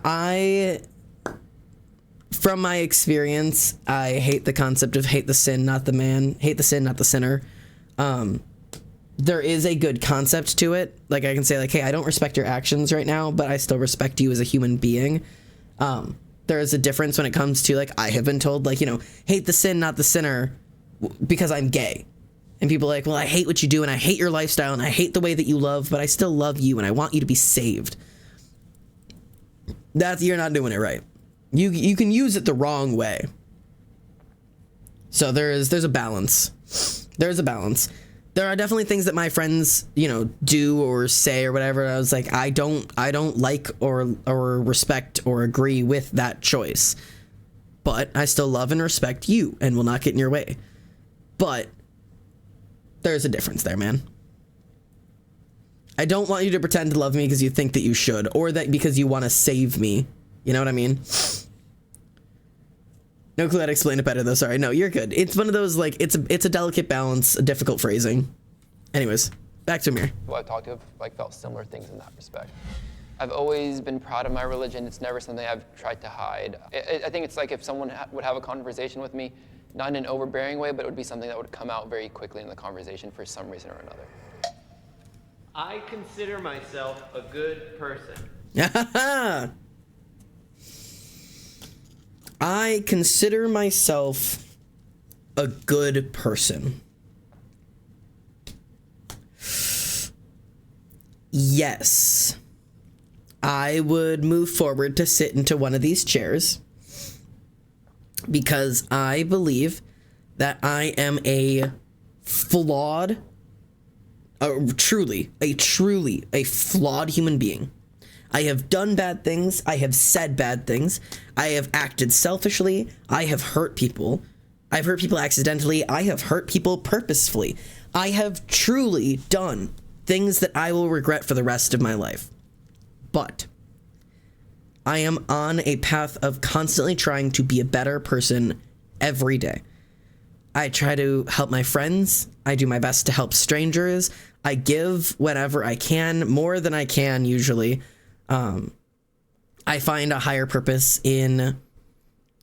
from my experience, I hate the concept of hate the sin, not the man. Hate the sin, not the sinner. There is a good concept to it. Like, I can say, like, hey, I don't respect your actions right now, but I still respect you as a human being. There is a difference when it comes to, like, I have been told, like, you know, hate the sin, not the sinner, because I'm gay. And people are like, well, I hate what you do, and I hate your lifestyle, and I hate the way that you love, but I still love you, and I want you to be saved. You're not doing it right. You can use it the wrong way. So there's a balance. There's a balance. There are definitely things that my friends, you know, do or say or whatever. I was like, I don't like or respect or agree with that choice. But I still love and respect you and will not get in your way. But there's a difference there, man. I don't want you to pretend to love me because you think that you should, or that because you want to save me. You know what I mean? No clue how to explain it better, though. Sorry. No, you're good. It's one of those, like, it's a delicate balance, a difficult phrasing. Anyways, back to Amir. Who I've talked to have, like, felt similar things in that respect. I've always been proud of my religion. It's never something I've tried to hide. I think it's like if someone would have a conversation with me, not in an overbearing way, but it would be something that would come out very quickly in the conversation for some reason or another. I consider myself a good person. I consider myself a good person. Yes. I would move forward to sit into one of these chairs because I believe that I am a truly flawed human being. I have done bad things. I have said bad things. I have acted selfishly. I have hurt people. I've hurt people accidentally. I have hurt people purposefully. I have truly done things that I will regret for the rest of my life. But I am on a path of constantly trying to be a better person every day. I try to help my friends. I do my best to help strangers. I give whenever I can, more than I can usually. I find a higher purpose in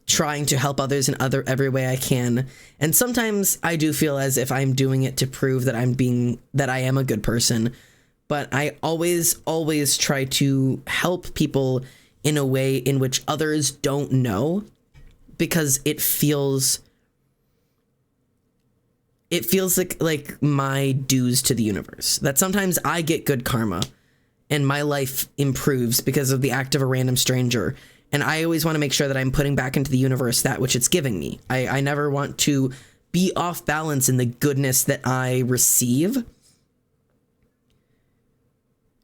trying to help others in every way I can. And sometimes I do feel as if I'm doing it to prove that I am a good person. But I always try to help people in a way in which others don't know, because it feels like my dues to the universe. That sometimes I get good karma and my life improves because of the act of a random stranger. And I always want to make sure that I'm putting back into the universe that which it's giving me. I never want to be off balance in the goodness that I receive.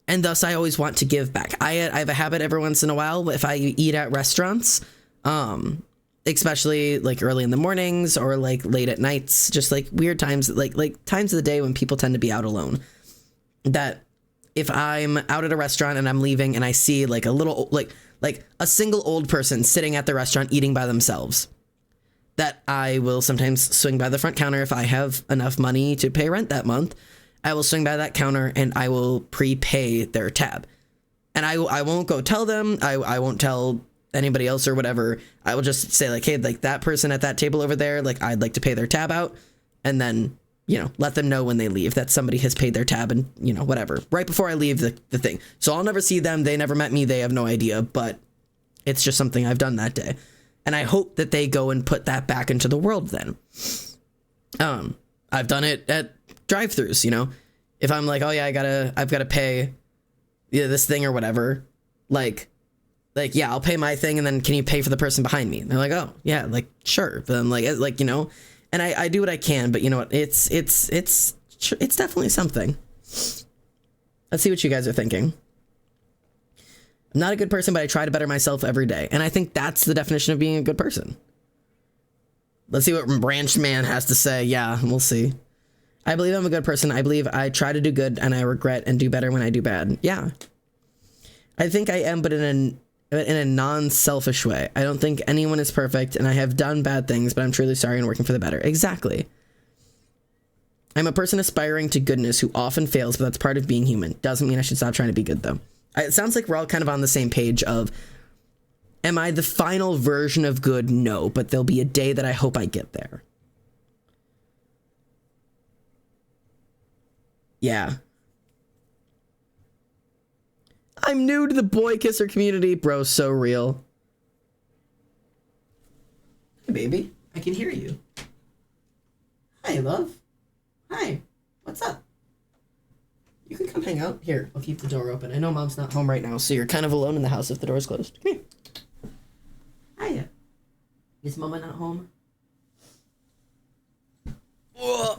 And thus, I always want to give back. I have a habit every once in a while, if I eat at restaurants, especially like early in the mornings or like late at nights, just like weird times, like times of the day when people tend to be out alone, that if I'm out at a restaurant and I'm leaving and I see like a little, like a single old person sitting at the restaurant eating by themselves, that I will sometimes swing by the front counter if I have enough money to pay rent that month. I will swing by that counter and I will prepay their tab. And I won't go tell them. I won't tell anybody else or whatever. I will just say like, hey, like that person at that table over there, like I'd like to pay their tab out. And then, you know, let them know when they leave that somebody has paid their tab and, you know, whatever, right before I leave the thing. So I'll never see them. They never met me. They have no idea, but it's just something I've done that day. And I hope that they go and put that back into the world then. I've done it at drive-thrus, you know? If I'm like, oh yeah, I've gotta pay this thing or whatever, like, yeah, I'll pay my thing, and then can you pay for the person behind me? And they're like, oh yeah, like, sure. But then like, you know, and I do what I can, but you know what? It's definitely something. Let's see what you guys are thinking. I'm not a good person, but I try to better myself every day. And I think that's the definition of being a good person. Let's see what Branch Man has to say. Yeah, we'll see. I believe I'm a good person. I believe I try to do good, and I regret and do better when I do bad. Yeah. I think I am, but in a non-selfish way. I don't think anyone is perfect, and I have done bad things, but I'm truly sorry and working for the better. Exactly. I'm a person aspiring to goodness who often fails, but that's part of being human. Doesn't mean I should stop trying to be good, though. It sounds like we're all kind of on the same page of, am I the final version of good? No, but there'll be a day that I hope I get there. Yeah. I'm new to the boy kisser community. Bro, so real. Hey, baby. I can hear you. Hi, love. Hi. What's up? You can come hang out. Here, I'll keep the door open. I know Mom's not home right now, so you're kind of alone in the house if the door's closed. Come here. Hiya. Is Mama not home? Are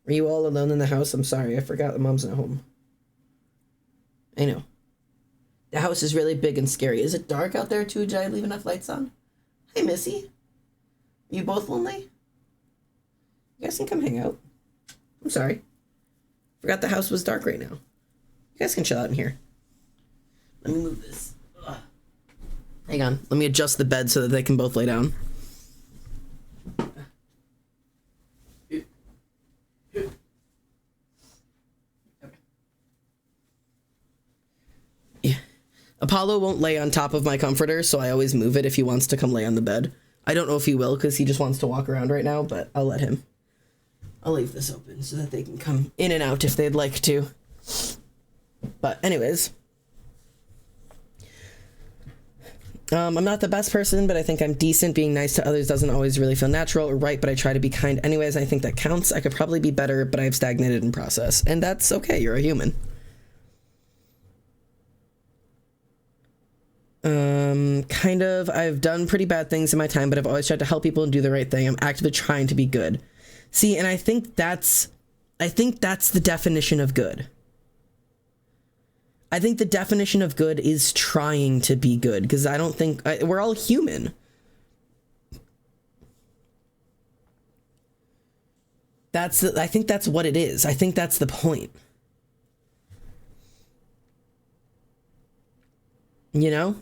you all alone in the house? I'm sorry, I forgot that Mom's not home. I know. The house is really big and scary. Is it dark out there too? Did I leave enough lights on? Hey, Missy. Are you both lonely? You guys can come hang out. I'm sorry. Forgot the house was dark right now. You guys can chill out in here. Let me move this. Ugh. Hang on. Let me adjust the bed so that they can both lay down. Yeah. Apollo won't lay on top of my comforter, so I always move it if he wants to come lay on the bed. I don't know if he will because he just wants to walk around right now, but I'll let him. I'll leave this open so that they can come in and out if they'd like to. But anyways. I'm not the best person, but I think I'm decent. Being nice to others doesn't always really feel natural or right, but I try to be kind anyways. I think that counts. I could probably be better, but I've stagnated in process. And that's okay. You're a human. Kind of. I've done pretty bad things in my time, but I've always tried to help people and do the right thing. I'm actively trying to be good. See, and I think that's the definition of good. I think the definition of good is trying to be good, because I don't think we're all human. I think that's what it is. I think that's the point. You know?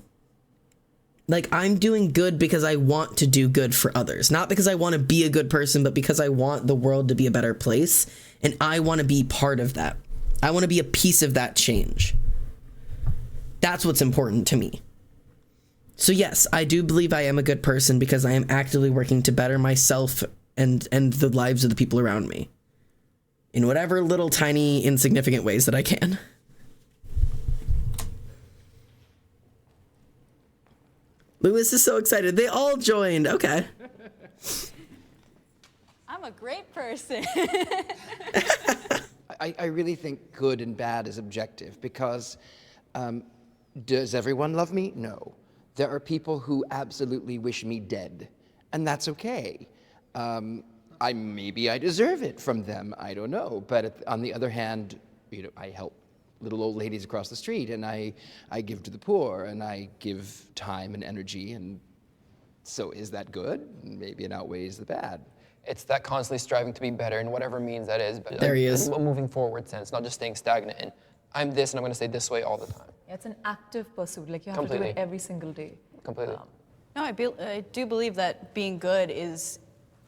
Like, I'm doing good because I want to do good for others. Not because I want to be a good person, but because I want the world to be a better place. And I want to be part of that. I want to be a piece of that change. That's what's important to me. So yes, I do believe I am a good person because I am actively working to better myself and the lives of the people around me. In whatever little tiny insignificant ways that I can. Lewis is so excited. They all joined. Okay. I'm a great person. I really think good and bad is objective because does everyone love me? No. There are people who absolutely wish me dead, and that's okay. Maybe I deserve it from them. I don't know. But on the other hand, you know, I help little old ladies across the street, and I give to the poor, and I give time and energy, and so is that good? Maybe it outweighs the bad. It's that constantly striving to be better in whatever means that is. But there he is. A moving forward sense, not just staying stagnant and I'm this and I'm going to stay this way all the time. Yeah, it's an active pursuit. Like you have Completely. to do it every single day. Completely. No, I do believe that being good is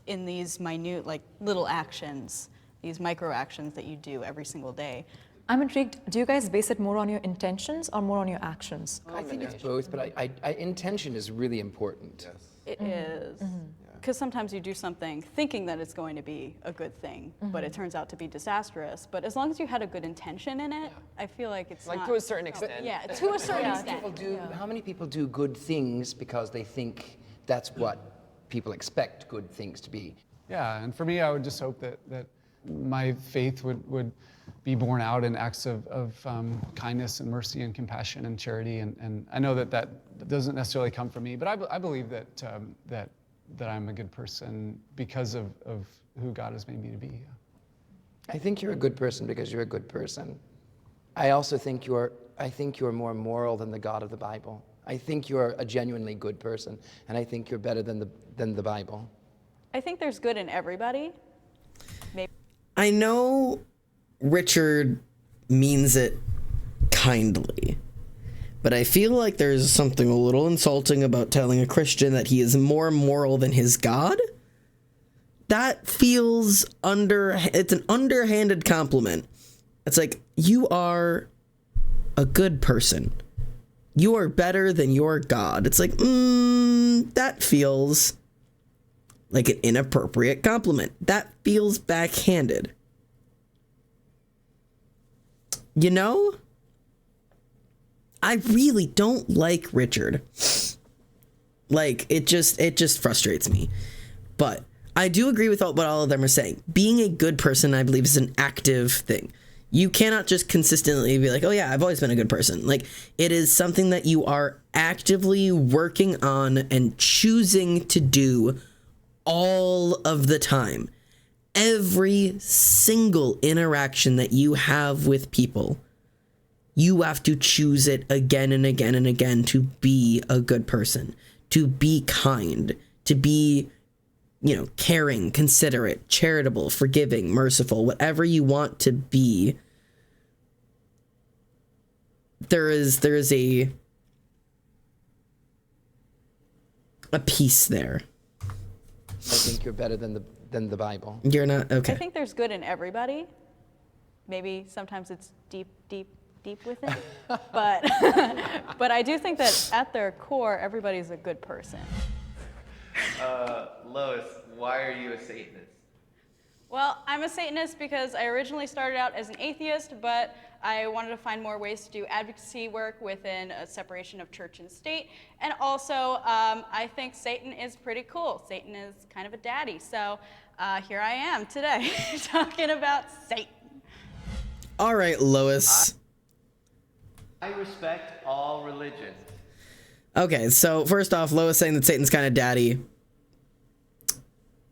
in these minute, like little actions, these micro actions that you do every single day. I'm intrigued. Do you guys base it more on your intentions or more on your actions? I think it's both, but intention is really important. Yes. It is. because sometimes you do something thinking that it's going to be a good thing, but it turns out to be disastrous. But as long as you had a good intention in it, I feel like it's Like not, to a certain extent. Yeah, to a certain extent. How many people do good things because they think that's what people expect good things to be? Yeah, and for me, I would just hope that my faith would be borne out in acts of kindness and mercy and compassion and charity. And I know that doesn't necessarily come from me, but I believe that I'm a good person because of who God has made me to be. I think you're a good person because you're a good person. I also think you're more moral than the God of the Bible. I think you're a genuinely good person, and I think you're better than the Bible. I think there's good in everybody. Maybe. I know Richard means it kindly, but I feel like there's something a little insulting about telling a Christian that he is more moral than his God. That feels it's an underhanded compliment. It's like, you are a good person. You are better than your God. It's like, that feels like an inappropriate compliment. That feels backhanded. You know? I really don't like Richard. Like, it just frustrates me. But I do agree with what all of them are saying. Being a good person, I believe, is an active thing. You cannot just consistently be like, oh yeah, I've always been a good person. Like, it is something that you are actively working on and choosing to do all of the time. Every single interaction that you have with people, you have to choose it again and again and again to be a good person, to be kind, to be, caring, considerate, charitable, forgiving, merciful, whatever you want to be. There is a piece there. I think you're better than the Bible. You're not? Okay. I think there's good in everybody. Maybe sometimes it's deep within. But but I do think that at their core, everybody's a good person. Lois, why are you a Satanist? Well, I'm a Satanist because I originally started out as an atheist, but I wanted to find more ways to do advocacy work within a separation of church and state. And also, I think Satan is pretty cool. Satan is kind of a daddy. So here I am today talking about Satan. All right, Lois. I respect all religions. Okay, so first off, Lois saying that Satan's kind of daddy.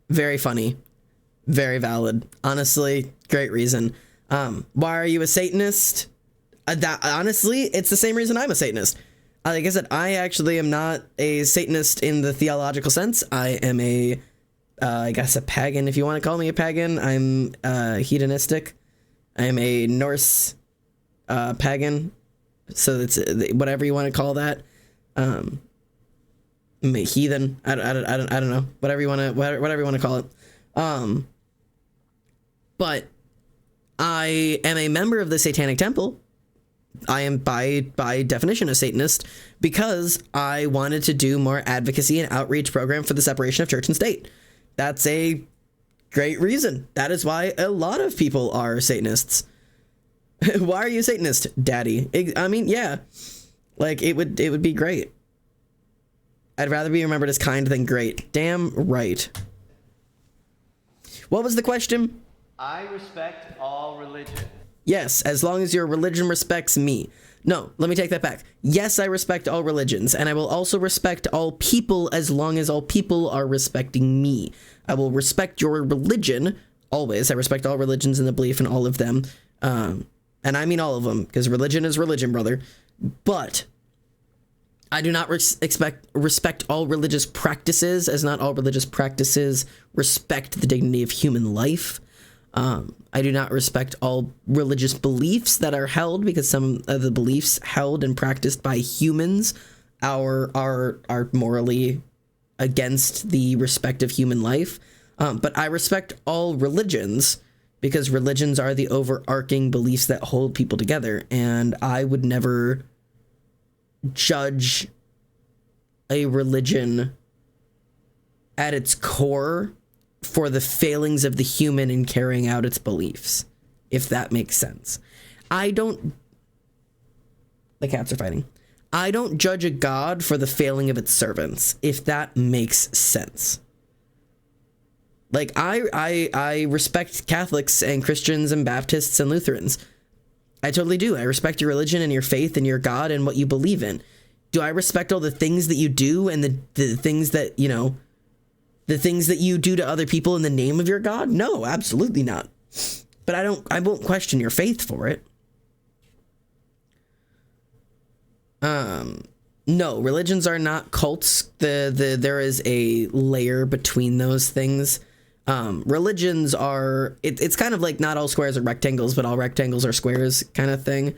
Very funny. Very valid. Honestly, great reason. Why are you a Satanist? Honestly, it's the same reason I'm a Satanist. Like I said, I actually am not a Satanist in the theological sense. I am I guess a pagan, if you want to call me a pagan. I'm hedonistic. I'm a Norse pagan. So it's whatever you want to call that. I'm a heathen. I don't know. Whatever you want to call it. But I am a member of the Satanic Temple. I am by definition a Satanist because I wanted to do more advocacy and outreach program for the separation of church and state. That's a great reason. That is why a lot of people are Satanists. Why are you a Satanist, Daddy? I mean, yeah. Like, it would be great. I'd rather be remembered as kind than great. Damn right. What was the question? I respect all religions. Yes, as long as your religion respects me. No, let me take that back. Yes, I respect all religions, and I will also respect all people as long as all people are respecting me. I will respect your religion, always. I respect all religions and the belief in all of them. And I mean all of them, because religion is religion, brother. But I do not respect all religious practices, as not all religious practices respect the dignity of human life. I do not respect all religious beliefs that are held, because some of the beliefs held and practiced by humans are morally against the respect of human life. But I respect all religions, because religions are the overarching beliefs that hold people together, and I would never judge a religion at its core for the failings of the human in carrying out its beliefs, if that makes sense. The cats are fighting. I don't judge a God for the failing of its servants, if that makes sense. Like, I respect Catholics and Christians and Baptists and Lutherans. I totally do. I respect your religion and your faith and your God and what you believe in. Do I respect all the things that you do and the things that, you know, the things that you do to other people in the name of your God? No, absolutely not. But I won't question your faith for it. No, religions are not cults. There is a layer between those things. Religions are, it's kind of like not all squares are rectangles, but all rectangles are squares kind of thing.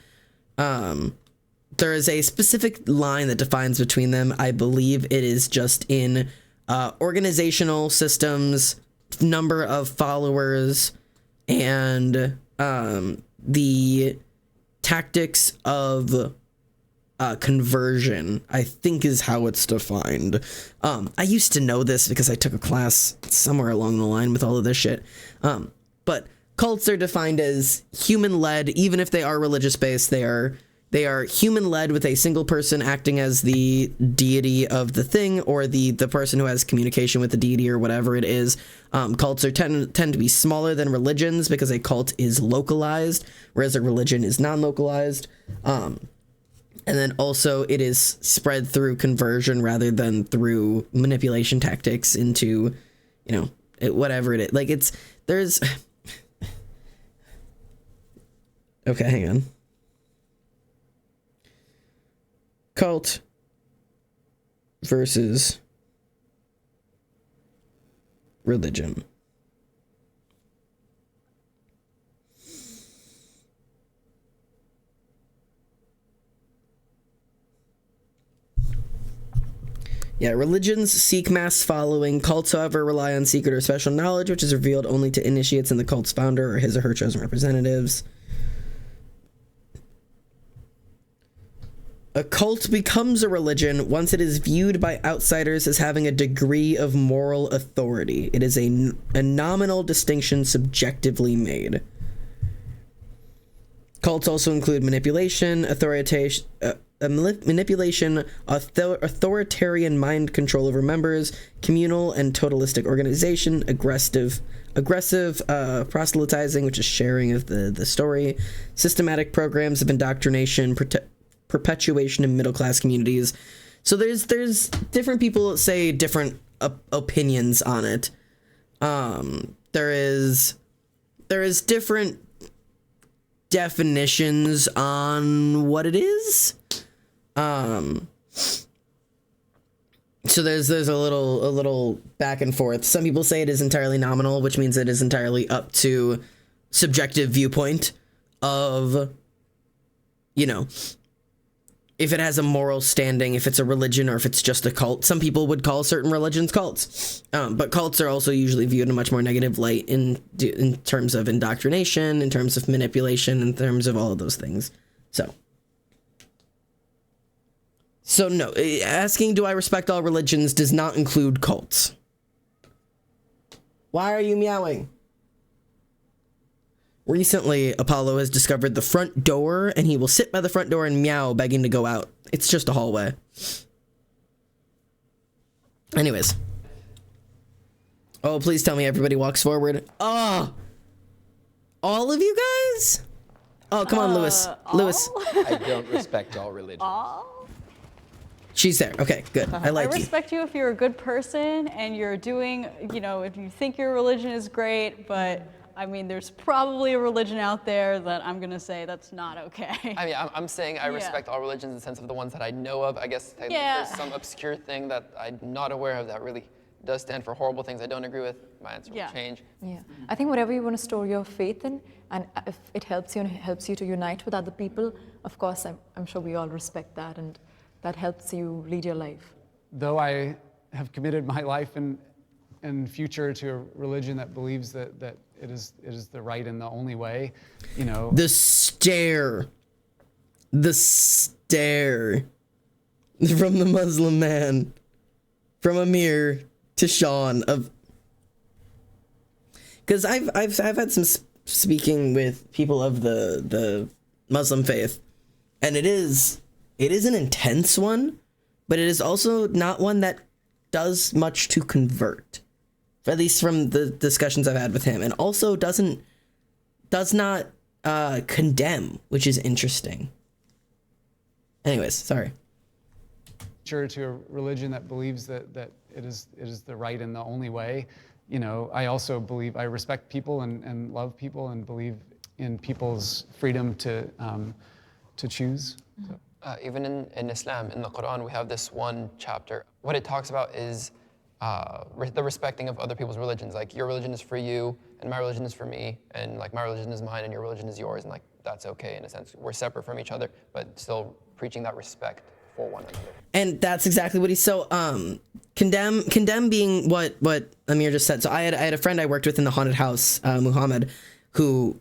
There is a specific line that defines between them. I believe it is just in organizational systems, number of followers, and the tactics of conversion, I think, is how it's defined. I used to know this because I took a class somewhere along the line with all of this shit. But cults are defined as human-led, even if they are religious-based. They are human-led with a single person acting as the deity of the thing, or the person who has communication with the deity or whatever it is. Cults tend to be smaller than religions because a cult is localized, whereas a religion is non-localized. And then also it is spread through conversion rather than through manipulation tactics into, you know, whatever it is. Like, there's... Okay, hang on. Cult versus religion. Yeah, religions seek mass following. Cults, however, rely on secret or special knowledge, which is revealed only to initiates and the cult's founder or his or her chosen representatives. A cult becomes a religion once it is viewed by outsiders as having a degree of moral authority. It is a nominal distinction subjectively made. Cults also include manipulation, authoritarian mind control over members, communal and totalistic organization, aggressive proselytizing, which is sharing of the story, systematic programs of indoctrination, perpetuation in middle-class communities. So there's different people that say different opinions on it. There is different definitions on what it is. So there's a little back and forth. Some people say it is entirely nominal, which means it is entirely up to subjective viewpoint of, you know, if it has a moral standing, if it's a religion, or if it's just a cult. Some people would call certain religions cults, but cults are also usually viewed in a much more negative light in terms of indoctrination, in terms of manipulation, in terms of all of those things. So no, asking do I respect all religions does not include cults. Why are you meowing? Recently, Apollo has discovered the front door, and he will sit by the front door and meow, begging to go out. It's just a hallway. Anyways. Oh, please tell me everybody walks forward. Oh! All of you guys? Oh, come on, Lewis. Lewis. I don't respect all religions. She's there. Okay, good. I like you. I respect you if you're a good person and you're doing, you know, if you think your religion is great, but I mean, there's probably a religion out there that I'm gonna say that's not okay. I mean, I'm saying I respect all religions in the sense of the ones that I know of. I guess there's some obscure thing that I'm not aware of that really does stand for horrible things I don't agree with. My answer will change. Yeah, I think whatever you want to store your faith in, and if it helps you and helps you to unite with other people, of course, I'm sure we all respect that, and that helps you lead your life. Though I have committed my life and future to a religion that believes that it is the right and the only way, you know. The stare from the Muslim man, from Amir to Sean of, because I've had some speaking with people of the Muslim faith, and it is an intense one, but it is also not one that does much to convert, at least from the discussions I've had with him, and also does not condemn, which is interesting. Anyways, sorry. To a religion that believes that it is the right and the only way. You know, I also believe, I respect people and love people and believe in people's freedom to choose. So. Even in Islam, in the Quran, we have this one chapter. What it talks about is the respecting of other people's religions. Like, your religion is for you, and my religion is for me, and like my religion is mine, and your religion is yours, and like that's okay in a sense. We're separate from each other, but still preaching that respect for one another. And that's exactly what he's so condemn being what Amir just said. So I had a friend I worked with in the haunted house, Muhammad, who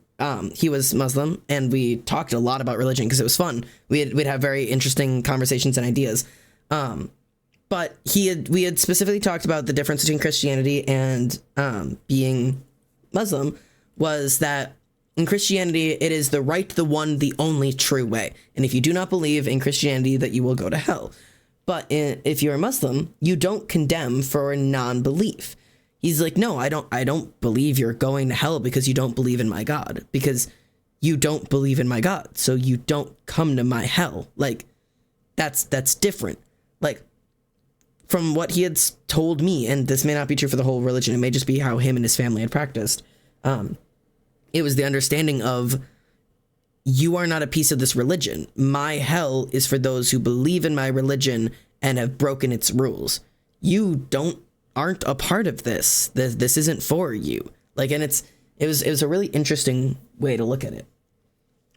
he was Muslim, and we talked a lot about religion because it was fun. We'd have very interesting conversations and ideas. But we had specifically talked about the difference between Christianity and being Muslim, was that in Christianity, it is the right, the one, the only true way. And if you do not believe in Christianity, that you will go to hell. But if you're a Muslim, you don't condemn for non-belief. He's like, no, I don't believe you're going to hell because you don't believe in my God. Because you don't believe in my God, so you don't come to my hell. Like, that's different. Like, from what he had told me, and this may not be true for the whole religion, it may just be how him and his family had practiced, it was the understanding of, you are not a piece of this religion. My hell is for those who believe in my religion and have broken its rules. You aren't a part of this. This isn't for you. Like, and it was a really interesting way to look at it.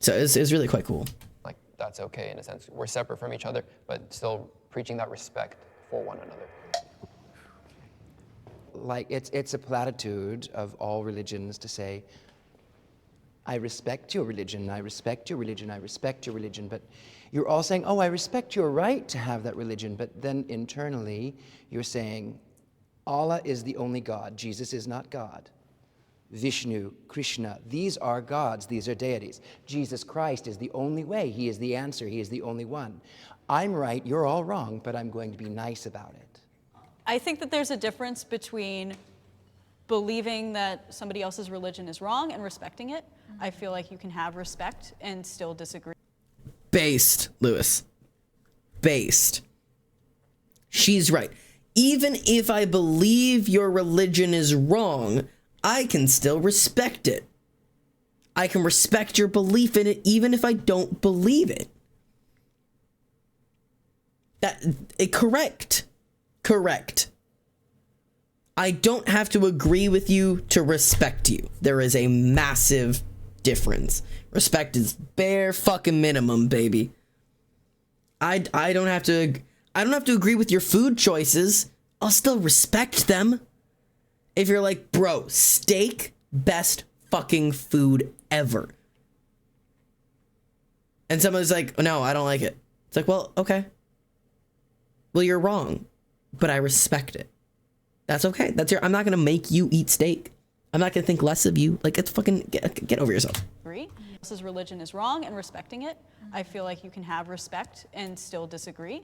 So it was really quite cool. Like, that's okay in a sense. We're separate from each other, but still preaching that respect for one another. Like, it's a platitude of all religions to say, I respect your religion, I respect your religion, I respect your religion, but you're all saying, oh, I respect your right to have that religion, but then internally you're saying, Allah is the only God, Jesus is not God. Vishnu, Krishna, these are gods, these are deities. Jesus Christ is the only way, he is the answer, he is the only one. I'm right, you're all wrong, but I'm going to be nice about it. I think that there's a difference between believing that somebody else's religion is wrong and respecting it. I feel like you can have respect and still disagree. Based, Lewis. Based. She's right. Even if I believe your religion is wrong, I can still respect it. I can respect your belief in it even if I don't believe it. Correct. Correct. I don't have to agree with you to respect you. There is a massive difference. Respect is bare fucking minimum, baby. I don't have to agree with your food choices. I'll still respect them. If you're like, bro, steak, best fucking food ever. And someone's like, no, I don't like it. It's like, well, okay. Well, you're wrong, but I respect it. That's okay. I'm not gonna make you eat steak. I'm not gonna think less of you. Like, it's fucking, get over yourself. Agree. Else's religion is wrong and respecting it. I feel like you can have respect and still disagree.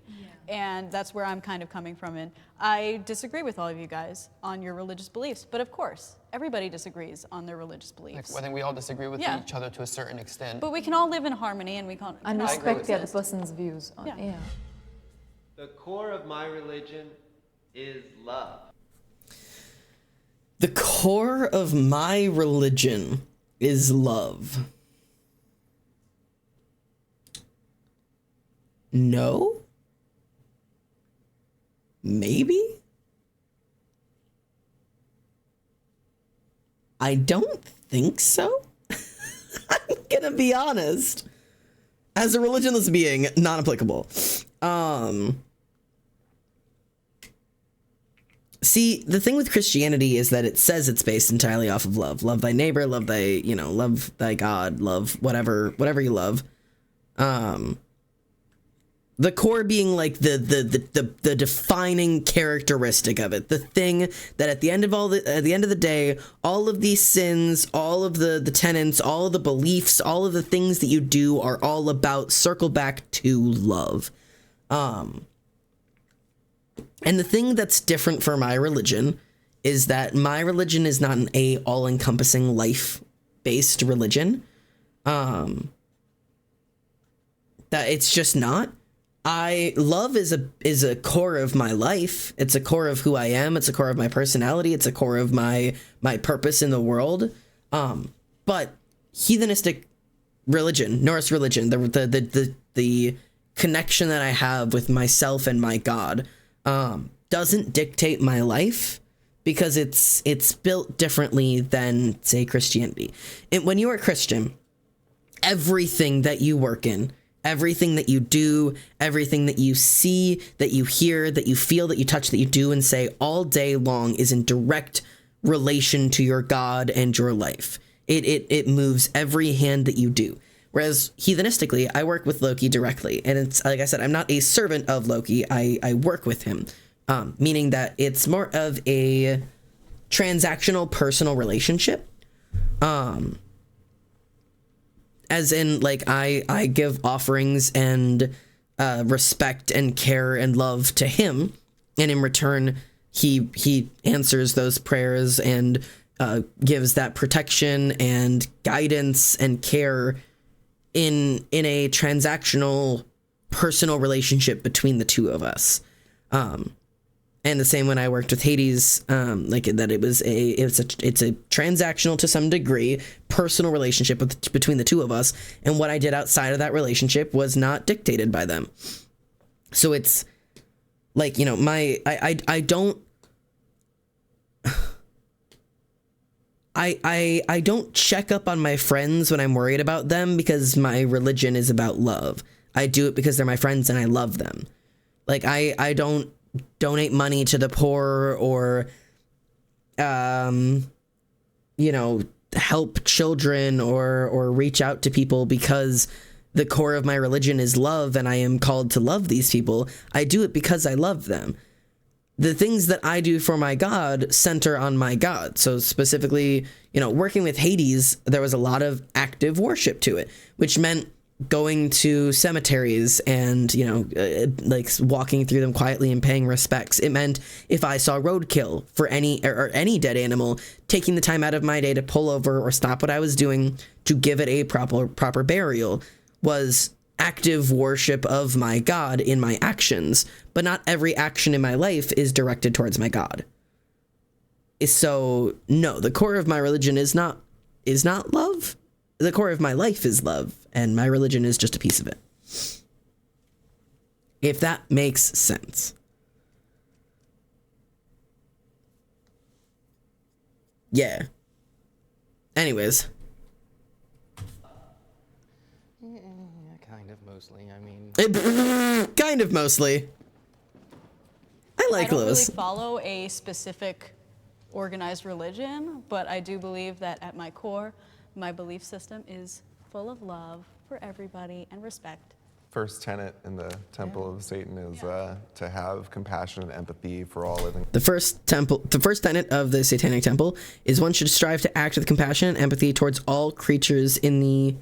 And that's where I'm kind of coming from. And I disagree with all of you guys on your religious beliefs. But of course, everybody disagrees on their religious beliefs. Like, I think we all disagree with each other to a certain extent. But we can all live in harmony and we can and respect the other person's views. Yeah. The core of my religion is love. The core of my religion is love. No? Maybe? I don't think so. I'm gonna be honest. As a religionless being, not applicable. See, the thing with Christianity is that it says it's based entirely off of love. Love thy neighbor, love love thy God, love whatever you love. The core being like the defining characteristic of it. The thing that at the end of the day, all of these sins, all of the tenets, all of the beliefs, all of the things that you do are all about circle back to love. And the thing that's different for my religion is that my religion is not an all-encompassing life-based religion. That it's just not. Love is a core of my life. It's a core of who I am. It's a core of my personality. It's a core of my purpose in the world. But heathenistic religion, Norse religion, the connection that I have with myself and my God, doesn't dictate my life because it's built differently than, say, Christianity. When you are Christian, everything that you work in, everything that you do, everything that you see, that you hear, that you feel, that you touch, that you do and say all day long is in direct relation to your God and your life. It moves every hand that you do. Whereas heathenistically, I work with Loki directly. And it's, like I said, I'm not a servant of Loki. I work with him, meaning that it's more of a transactional personal relationship. As in, like, I give offerings and respect and care and love to him, and in return, he answers those prayers and gives that protection and guidance and care in a transactional personal relationship between the two of us. And the same when I worked with Hades, like that it's a transactional to some degree personal relationship between the two of us, and what I did outside of that relationship was not dictated by them. So it's like, you know, I don't check up on my friends when I'm worried about them because my religion is about love. I do it because they're my friends and I love them. Like I don't donate money to the poor or, you know, help children or reach out to people because the core of my religion is love and I am called to love these people. I do it because I love them. The things that I do for my God center on my God. So specifically, you know, working with Hades, there was a lot of active worship to it, which meant going to cemeteries and, you know, like walking through them quietly and paying respects. It meant if I saw roadkill for any dead animal, taking the time out of my day to pull over or stop what I was doing to give it a proper burial was active worship of my God in my actions. But not every action in my life is directed towards my God. So no, the core of my religion is not love. The core of my life is love, and my religion is just a piece of it. If that makes sense. Yeah. Anyways. Yeah, kind of mostly. I mean, kind of mostly. I like I don't Lewis. really follow a specific organized religion, but I do believe that at my core, my belief system is full of love for everybody and respect. First tenet in the Temple of Satan is to have compassion and empathy for all living. The first tenet of the Satanic Temple is one should strive to act with compassion and empathy towards all creatures in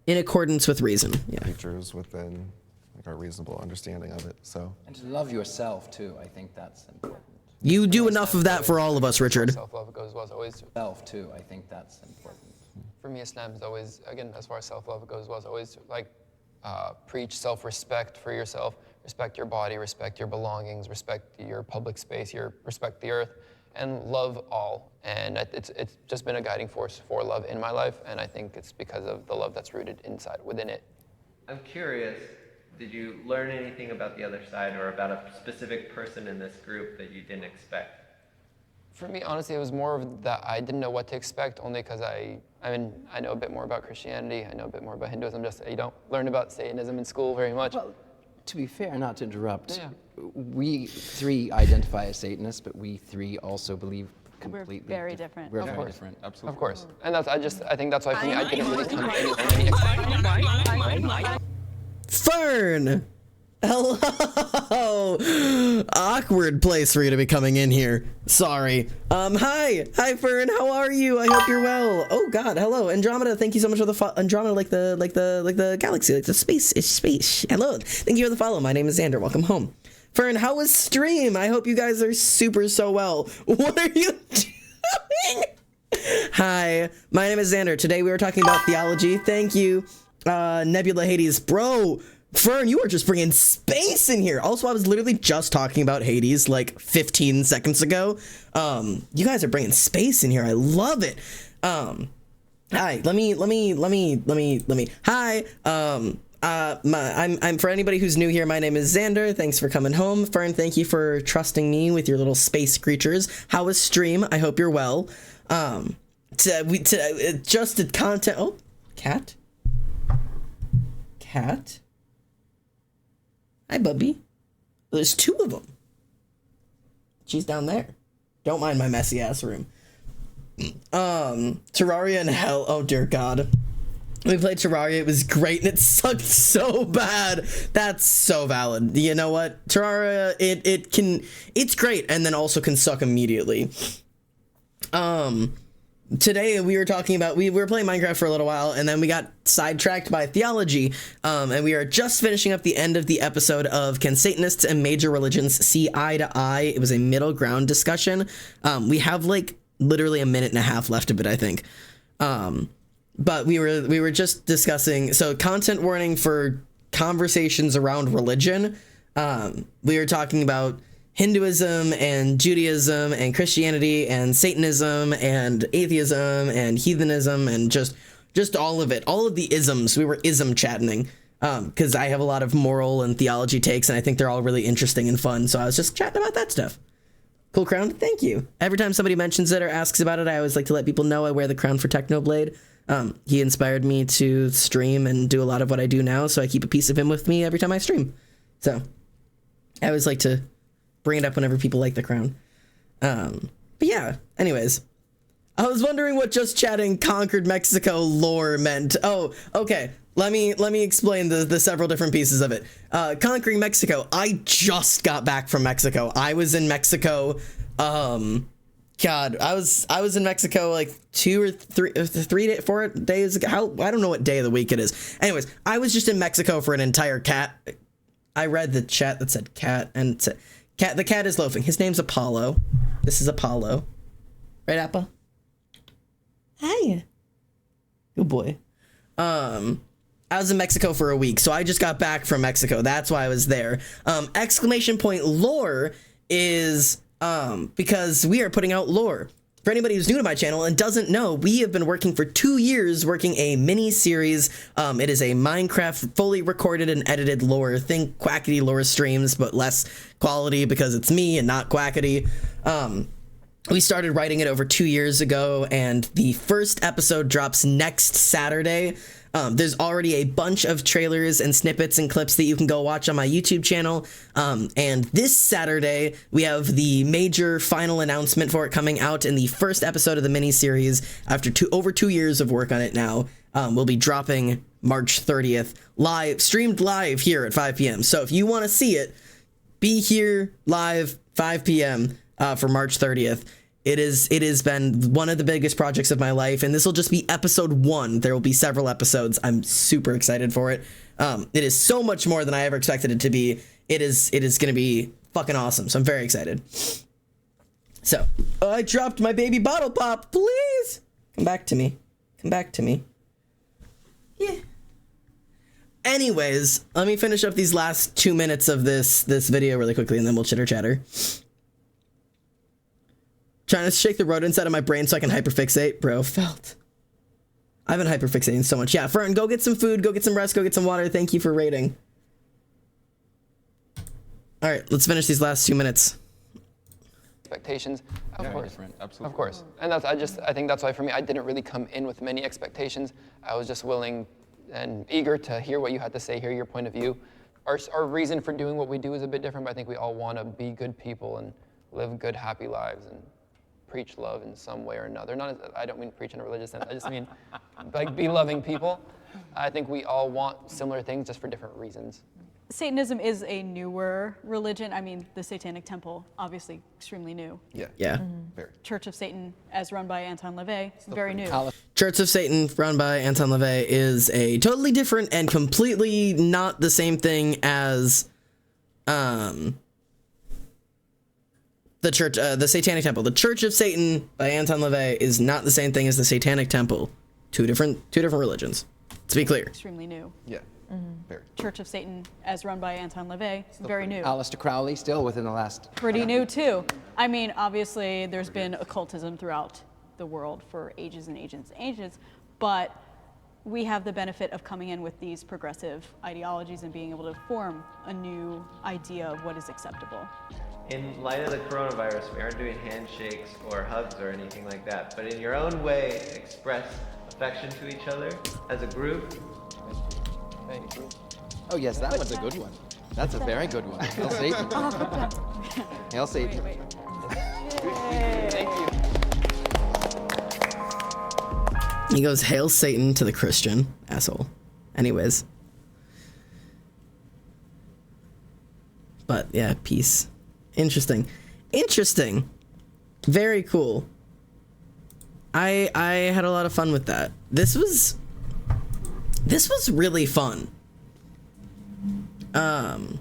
accordance with reason. Yeah. Creatures within like our reasonable understanding of it. So. and to love yourself too. I think that's important. You do enough of that for all of us, Richard. Self-love goes was always. Self too. I think that's important. For me, Islam is always, again, as far as self-love goes, was always like preach self-respect for yourself, respect your body, respect your belongings, respect your public space, respect the earth, and love all. And it's just been a guiding force for love in my life, and I think it's because of the love that's rooted within it. I'm curious, did you learn anything about the other side or about a specific person in this group that you didn't expect? For me, honestly, it was more of that I didn't know what to expect, only because I know a bit more about Christianity, I know a bit more about Hinduism, just you don't learn about Satanism in school very much. Well, to be fair, not to interrupt, Yeah. we three identify as Satanists, but we three also believe completely. very different. We're Of very course. different. Absolutely. Of course. And I think that's why for me, I didn't really come to any Fern! Hello! Awkward place for you to be coming in here. Sorry. Hi! Hi, Fern, how are you? I hope you're well. Oh god, hello. Andromeda, thank you so much for the Andromeda, like the galaxy, like the space. It's space. Hello. Thank you for the follow. My name is Xander. Welcome home. Fern, how was stream? I hope you guys are so well. What are you doing? Hi, my name is Xander. Today we were talking about theology. Thank you, Nebula Hades. Bro, Fern, you are just bringing space in here. Also, I was literally just talking about Hades like 15 seconds ago. You guys are bringing space in here. I love it. Hi, let me. Hi, I'm for anybody who's new here, my name is Xander. Thanks for coming home. Fern, thank you for trusting me with your little space creatures. How was stream? I hope you're well. Just the content. Oh, cat. Hi, Bubby. There's two of them. She's down there. Don't mind my messy ass room. Terraria and Hell. Oh dear God. We played Terraria. It was great, and it sucked so bad. That's so valid. You know what? Terraria, it's great, and then also can suck immediately. Today we were talking about, we were playing Minecraft for a little while, and then we got sidetracked by theology, and we are just finishing up the end of the episode of Can Satanists and Major Religions See Eye to Eye? It was a middle ground discussion. We have like literally a minute and a half left of it, I think. But we were just discussing, so content warning for conversations around religion. We were talking about Hinduism and Judaism and Christianity and Satanism and atheism and heathenism and just all of it, all of the isms. We were ism chatting because I have a lot of moral and theology takes, and I think they're all really interesting and fun. So I was just chatting about that stuff. Cool crown, thank you. Every time somebody mentions it or asks about it, I always like to let people know I wear the crown for Technoblade. He inspired me to stream and do a lot of what I do now, so I keep a piece of him with me every time I stream. So I always like to bring it up whenever people like the crown. But yeah, anyways. I was wondering what just chatting conquered Mexico lore meant. Oh, okay. Let me explain the several different pieces of it. Conquering Mexico. I just got back from Mexico. I was in Mexico. God, I was in Mexico like 4 days ago. I don't know what day of the week it is. Anyways, I was just in Mexico for an entire cat. I read the chat that said cat, and it said, cat. The cat is loafing. His name's Apollo. This is Apollo. Right, Appa? Hi. Good boy. I was in Mexico for a week, so I just got back from Mexico. That's why I was there. Exclamation point lore is because we are putting out lore. For anybody who's new to my channel and doesn't know, we have been working for 2 years working a mini series. It is a Minecraft fully recorded and edited lore. Think Quackity lore streams, but less quality because it's me and not Quackity. We started writing it over 2 years ago, and the first episode drops next Saturday. There's already a bunch of trailers and snippets and clips that you can go watch on my YouTube channel. And this Saturday, we have the major final announcement for it coming out in the first episode of the miniseries after over 2 years of work on it now. We'll be dropping March 30th, streamed live here at 5 p.m. So if you want to see it, be here live 5 p.m. For March 30th. It has been one of the biggest projects of my life, and this will just be episode 1. There will be several episodes. I'm super excited for it. It is so much more than I ever expected it to be. It is going to be fucking awesome. So I'm very excited. So I dropped my baby bottle pop. Please come back to me. Come back to me. Yeah. Anyways, let me finish up these last 2 minutes of this video really quickly, and then we'll chitter chatter. Trying to shake the rodents out of my brain so I can hyperfixate. Bro, felt. I've been hyperfixating so much. Yeah, Fern, go get some food, go get some rest, go get some water. Thank you for raiding. All right, let's finish these last 2 minutes. Expectations, of course. Absolutely. Of course. And I think that's why for me, I didn't really come in with many expectations. I was just willing and eager to hear what you had to say, hear your point of view. Our reason for doing what we do is a bit different, but I think we all want to be good people and live good, happy lives and preach love in some way or another. I don't mean preach in a religious sense. I just mean like be loving people. I think we all want similar things just for different reasons. Satanism is a newer religion. I mean, the Satanic Temple, obviously extremely new. Yeah. Yeah. Very. Church of Satan, as run by Anton LaVey, very new. Church of Satan, run by Anton LaVey, is a totally different and completely not the same thing as the church, the Satanic Temple. The Church of Satan by Anton LaVey is not the same thing as the Satanic Temple. Two different religions. To be clear. Extremely new. Yeah. Very. Church of Satan, as run by Anton LaVey, very new. Aleister Crowley, still within the last. Pretty new too. I mean, obviously there's been occultism throughout the world for ages and ages and ages, but we have the benefit of coming in with these progressive ideologies and being able to form a new idea of what is acceptable. In light of the coronavirus, we aren't doing handshakes or hugs or anything like that, but in your own way, express affection to each other as a group. Thank you. Oh yes, that one's a good one. That's a very good one. Hail Satan. Hail Satan. Thank you. He goes, "Hail Satan" to the Christian asshole. Anyways. But yeah, peace. Interesting. Very cool. I had a lot of fun with that. This was really fun. I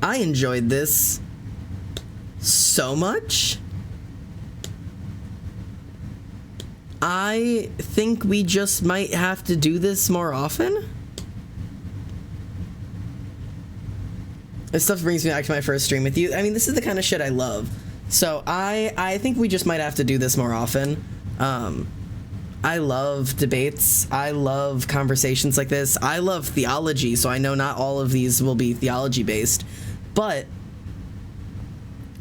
enjoyed this so much. I think we just might have to do this more often. This stuff brings me back to my first stream with you. I mean, this is the kind of shit I love. So I think we just might have to do this more often. I love debates. I love conversations like this. I love theology, so I know not all of these will be theology based, but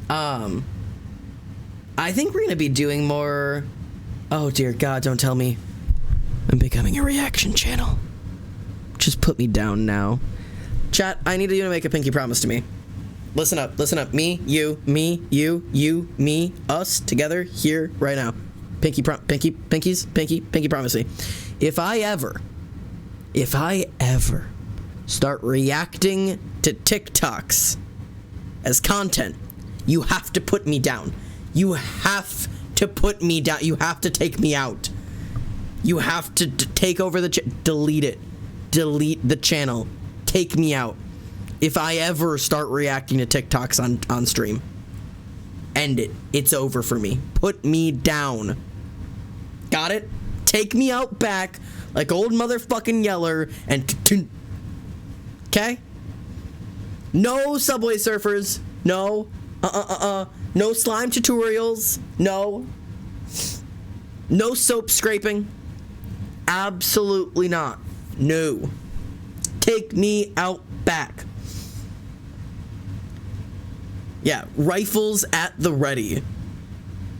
I think we're gonna be doing more. Oh dear God, don't tell me I'm becoming a reaction channel. Just put me down now. Chat, I need you to make a pinky promise to me. Listen up. Me, you, me, us, together, here, right now. Pinky promise me. If I ever start reacting to TikToks as content, you have to put me down. You have to put me down. You have to take me out. You have to take over the delete it. Delete the channel. Take me out. If I ever start reacting to TikToks on stream, end it. It's over for me. Put me down. Got it? Take me out back like old motherfucking Yeller and okay? No Subway Surfers. No. No slime tutorials. No. No soap scraping. Absolutely not. No. Take me out back. Yeah, rifles at the ready.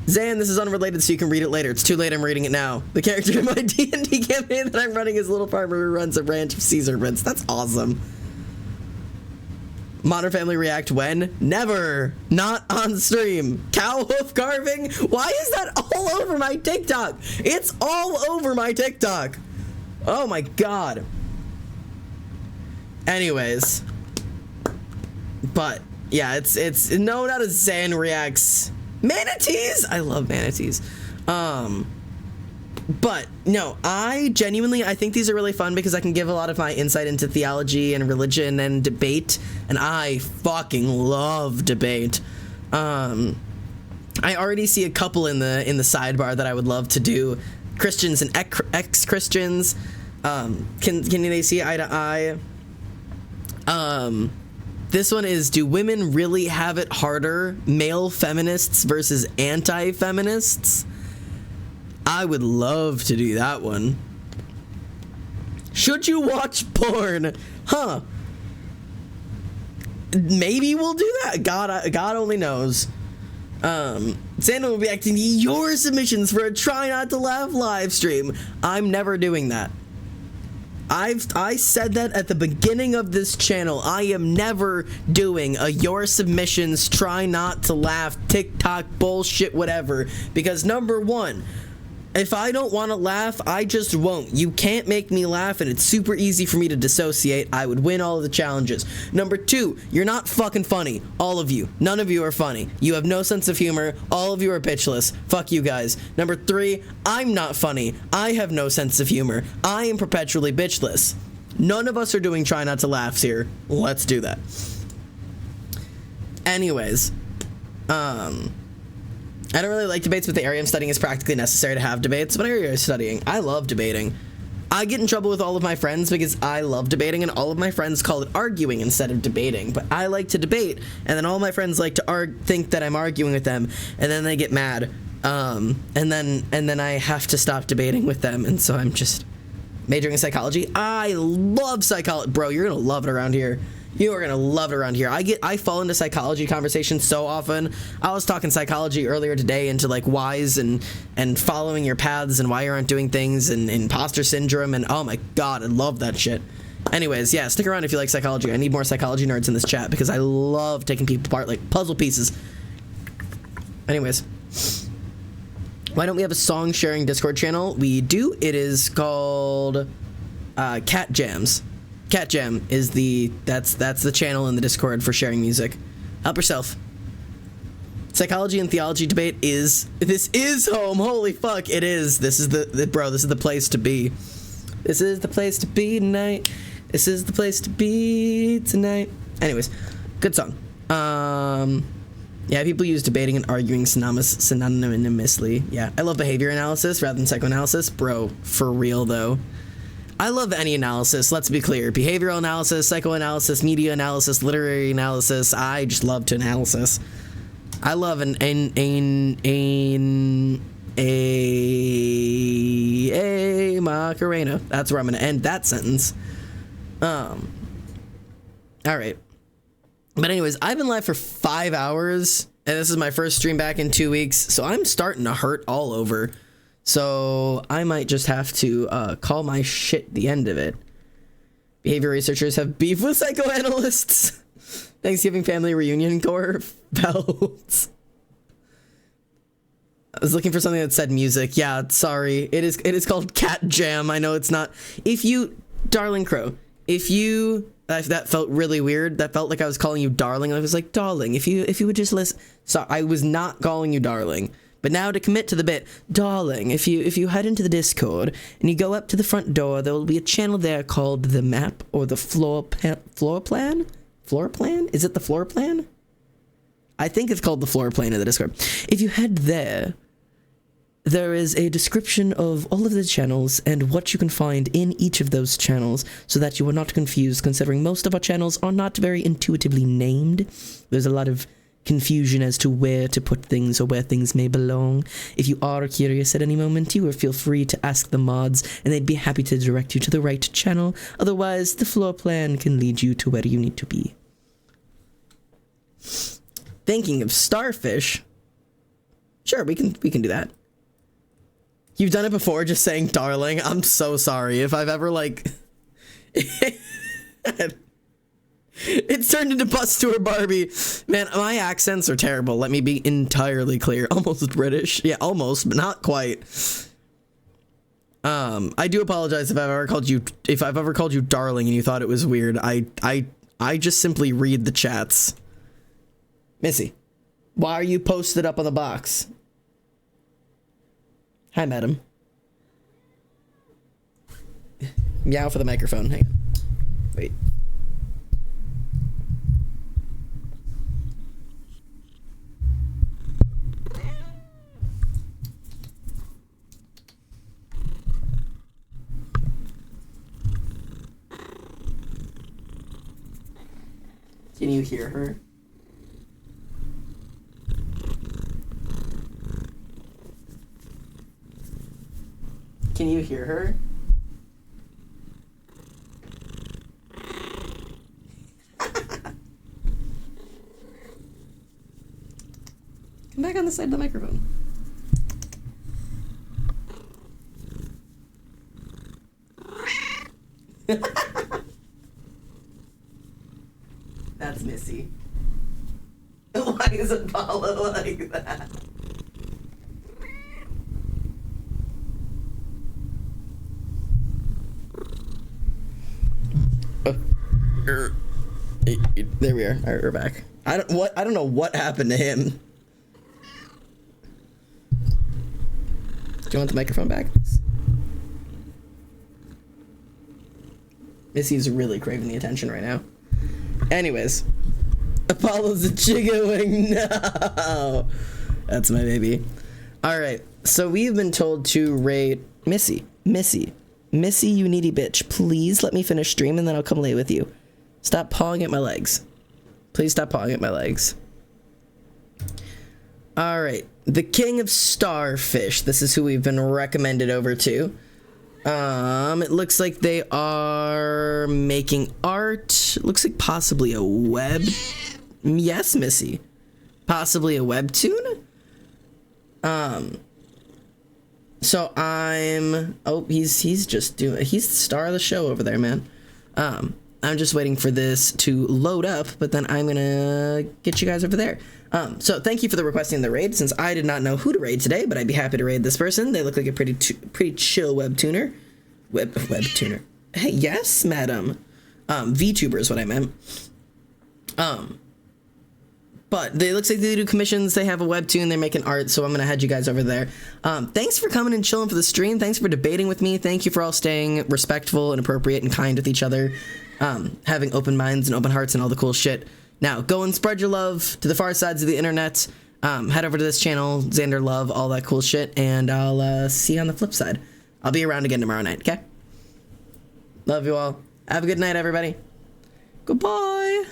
Zan, this is unrelated, so you can read it later. It's too late, I'm reading it now. The character in my D&D campaign that I'm running is a little farmer who runs a ranch of Caesar Rinse. That's awesome. Modern Family React when? Never. Not on stream. Cow hoof carving? Why is that all over my TikTok? It's all over my TikTok. Oh my God. Anyways. But, yeah, it's no, not a Zan reacts. Manatees! I love manatees. But, no, I think these are really fun because I can give a lot of my insight into theology and religion and debate, and I fucking love debate. I already see a couple in the sidebar that I would love to do. Christians and ex-Christians. Can they see eye to eye? This one is, do women really have it harder? Male feminists versus anti-feminists? I would love to do that one. Should you watch porn? Huh. Maybe we'll do that. God only knows. Sandra will be acting your submissions for a Try Not to Laugh live stream. I'm never doing that. I said that at the beginning of this channel. I am never doing a your submissions, try not to laugh, TikTok bullshit, whatever. Because number one, If I don't want to laugh, I just won't. You can't make me laugh, and it's super easy for me to dissociate. I would win all of the challenges. Number 2, you're not fucking funny. All of you. None of you are funny. You have no sense of humor. All of you are pitchless. Fuck you guys. Number 3, I'm not funny. I have no sense of humor. I am perpetually bitchless. None of us are doing try not to laughs here. Let's do that. Anyways, I don't really like debates, but the area I'm studying is practically necessary to have debates. What area are you studying? I love debating. I get in trouble with all of my friends because I love debating, and all of my friends call it arguing instead of debating. But I like to debate, and then all my friends like to think that I'm arguing with them, and then they get mad. And then I have to stop debating with them, and so I'm just majoring in psychology. I love psychology. Bro, you're gonna love it around here. You are gonna love it around here. I fall into psychology conversations so often. I was talking psychology earlier today into like whys and following your paths and why you aren't doing things and imposter syndrome, and oh my god, I love that shit. Anyways, yeah, stick around if you like psychology. I need more psychology nerds in this chat because I love taking people apart like puzzle pieces. Anyways, why don't we have a song sharing Discord channel? We do. It is called Cat Jams. Cat Jam is that's the channel in the Discord for sharing music. Help yourself. Psychology and theology debate this is home. Holy fuck, it is. This is bro, this is the place to be. This is the place to be tonight. This is the place to be tonight. Anyways, good song. Yeah, people use debating and arguing synonymously. Yeah, I love behavior analysis rather than psychoanalysis. Bro, for real though. I love any analysis, let's be clear. Behavioral analysis, psychoanalysis, media analysis, literary analysis. I just love to analysis. I love a Macarena. That's where I'm gonna end that sentence. Alright. But anyways, I've been live for 5 hours, and this is my first stream back in 2 weeks, so I'm starting to hurt all over. So I might just have to call my shit at the end of it. Behavior researchers have beef with psychoanalysts. Thanksgiving family reunion core belts. I was looking for something that said music. Yeah, sorry. It is called Cat Jam. I know it's not. If you, Darling Crow, that felt really weird. That felt like I was calling you darling. I was like, darling, if you would just listen. Sorry, I was not calling you darling. But now to commit to the bit, darling, if you head into the Discord and you go up to the front door, there will be a channel there called the map or the floor plan? Floor plan? Is it the floor plan? I think it's called the floor plan in the Discord. If you head there, there is a description of all of the channels and what you can find in each of those channels so that you are not confused, considering most of our channels are not very intuitively named. There's a lot of confusion as to where to put things or where things may belong. If you are curious at any moment, you will feel free to ask the mods and they'd be happy to direct you to the right channel. Otherwise, the floor plan can lead you to where you need to be. Thinking of starfish. Sure, we can do that. You've done it before, just saying darling. I'm so sorry if I've ever like it's turned into Buzz Tour Barbie. Man, my accents are terrible. Let me be entirely clear. Almost British. Yeah, almost, but not quite. I do apologize if I've ever called you darling and you thought it was weird. I just simply read the chats. Missy, why are you posted up on the box? Hi, madam. Meow for the microphone. Hang on. Wait. Can you hear her? Can you hear her? Come back on the side of the microphone. That's Missy. Why is Apollo like that? There we are. All right, we're back. I don't know what happened to him. Do you want the microphone back? Missy's really craving the attention right now. Anyways, Apollo's a chicken wing. No, that's my baby. All right, so we've been told to rate Missy, you needy bitch. Please let me finish stream and then I'll come lay with you. Stop pawing at my legs. Please stop pawing at my legs. All right, the King of Starfish. This is who we've been recommended over to. It looks like they are making art. Looks like possibly a web. Yes, Missy. Possibly a webtoon. So I'm. Oh, he's just doing. He's the star of the show over there, man. I'm just waiting for this to load up, but then I'm gonna get you guys over there. So thank you for the requesting the raid, since I did not know who to raid today, but I'd be happy to raid this person. They look like a pretty chill webtuner. Webtuner. Hey, yes, madam. VTuber is what I meant. But they looks like they do commissions. They have a webtoon. They're making art, so I'm gonna head you guys over there. Thanks for coming and chilling for the stream. Thanks for debating with me. Thank you for all staying respectful and appropriate and kind with each other, having open minds and open hearts and all the cool shit. Now, go and spread your love to the far sides of the internet. Head over to this channel, Xander Love, all that cool shit, and I'll see you on the flip side. I'll be around again tomorrow night, okay? Love you all. Have a good night, everybody. Goodbye.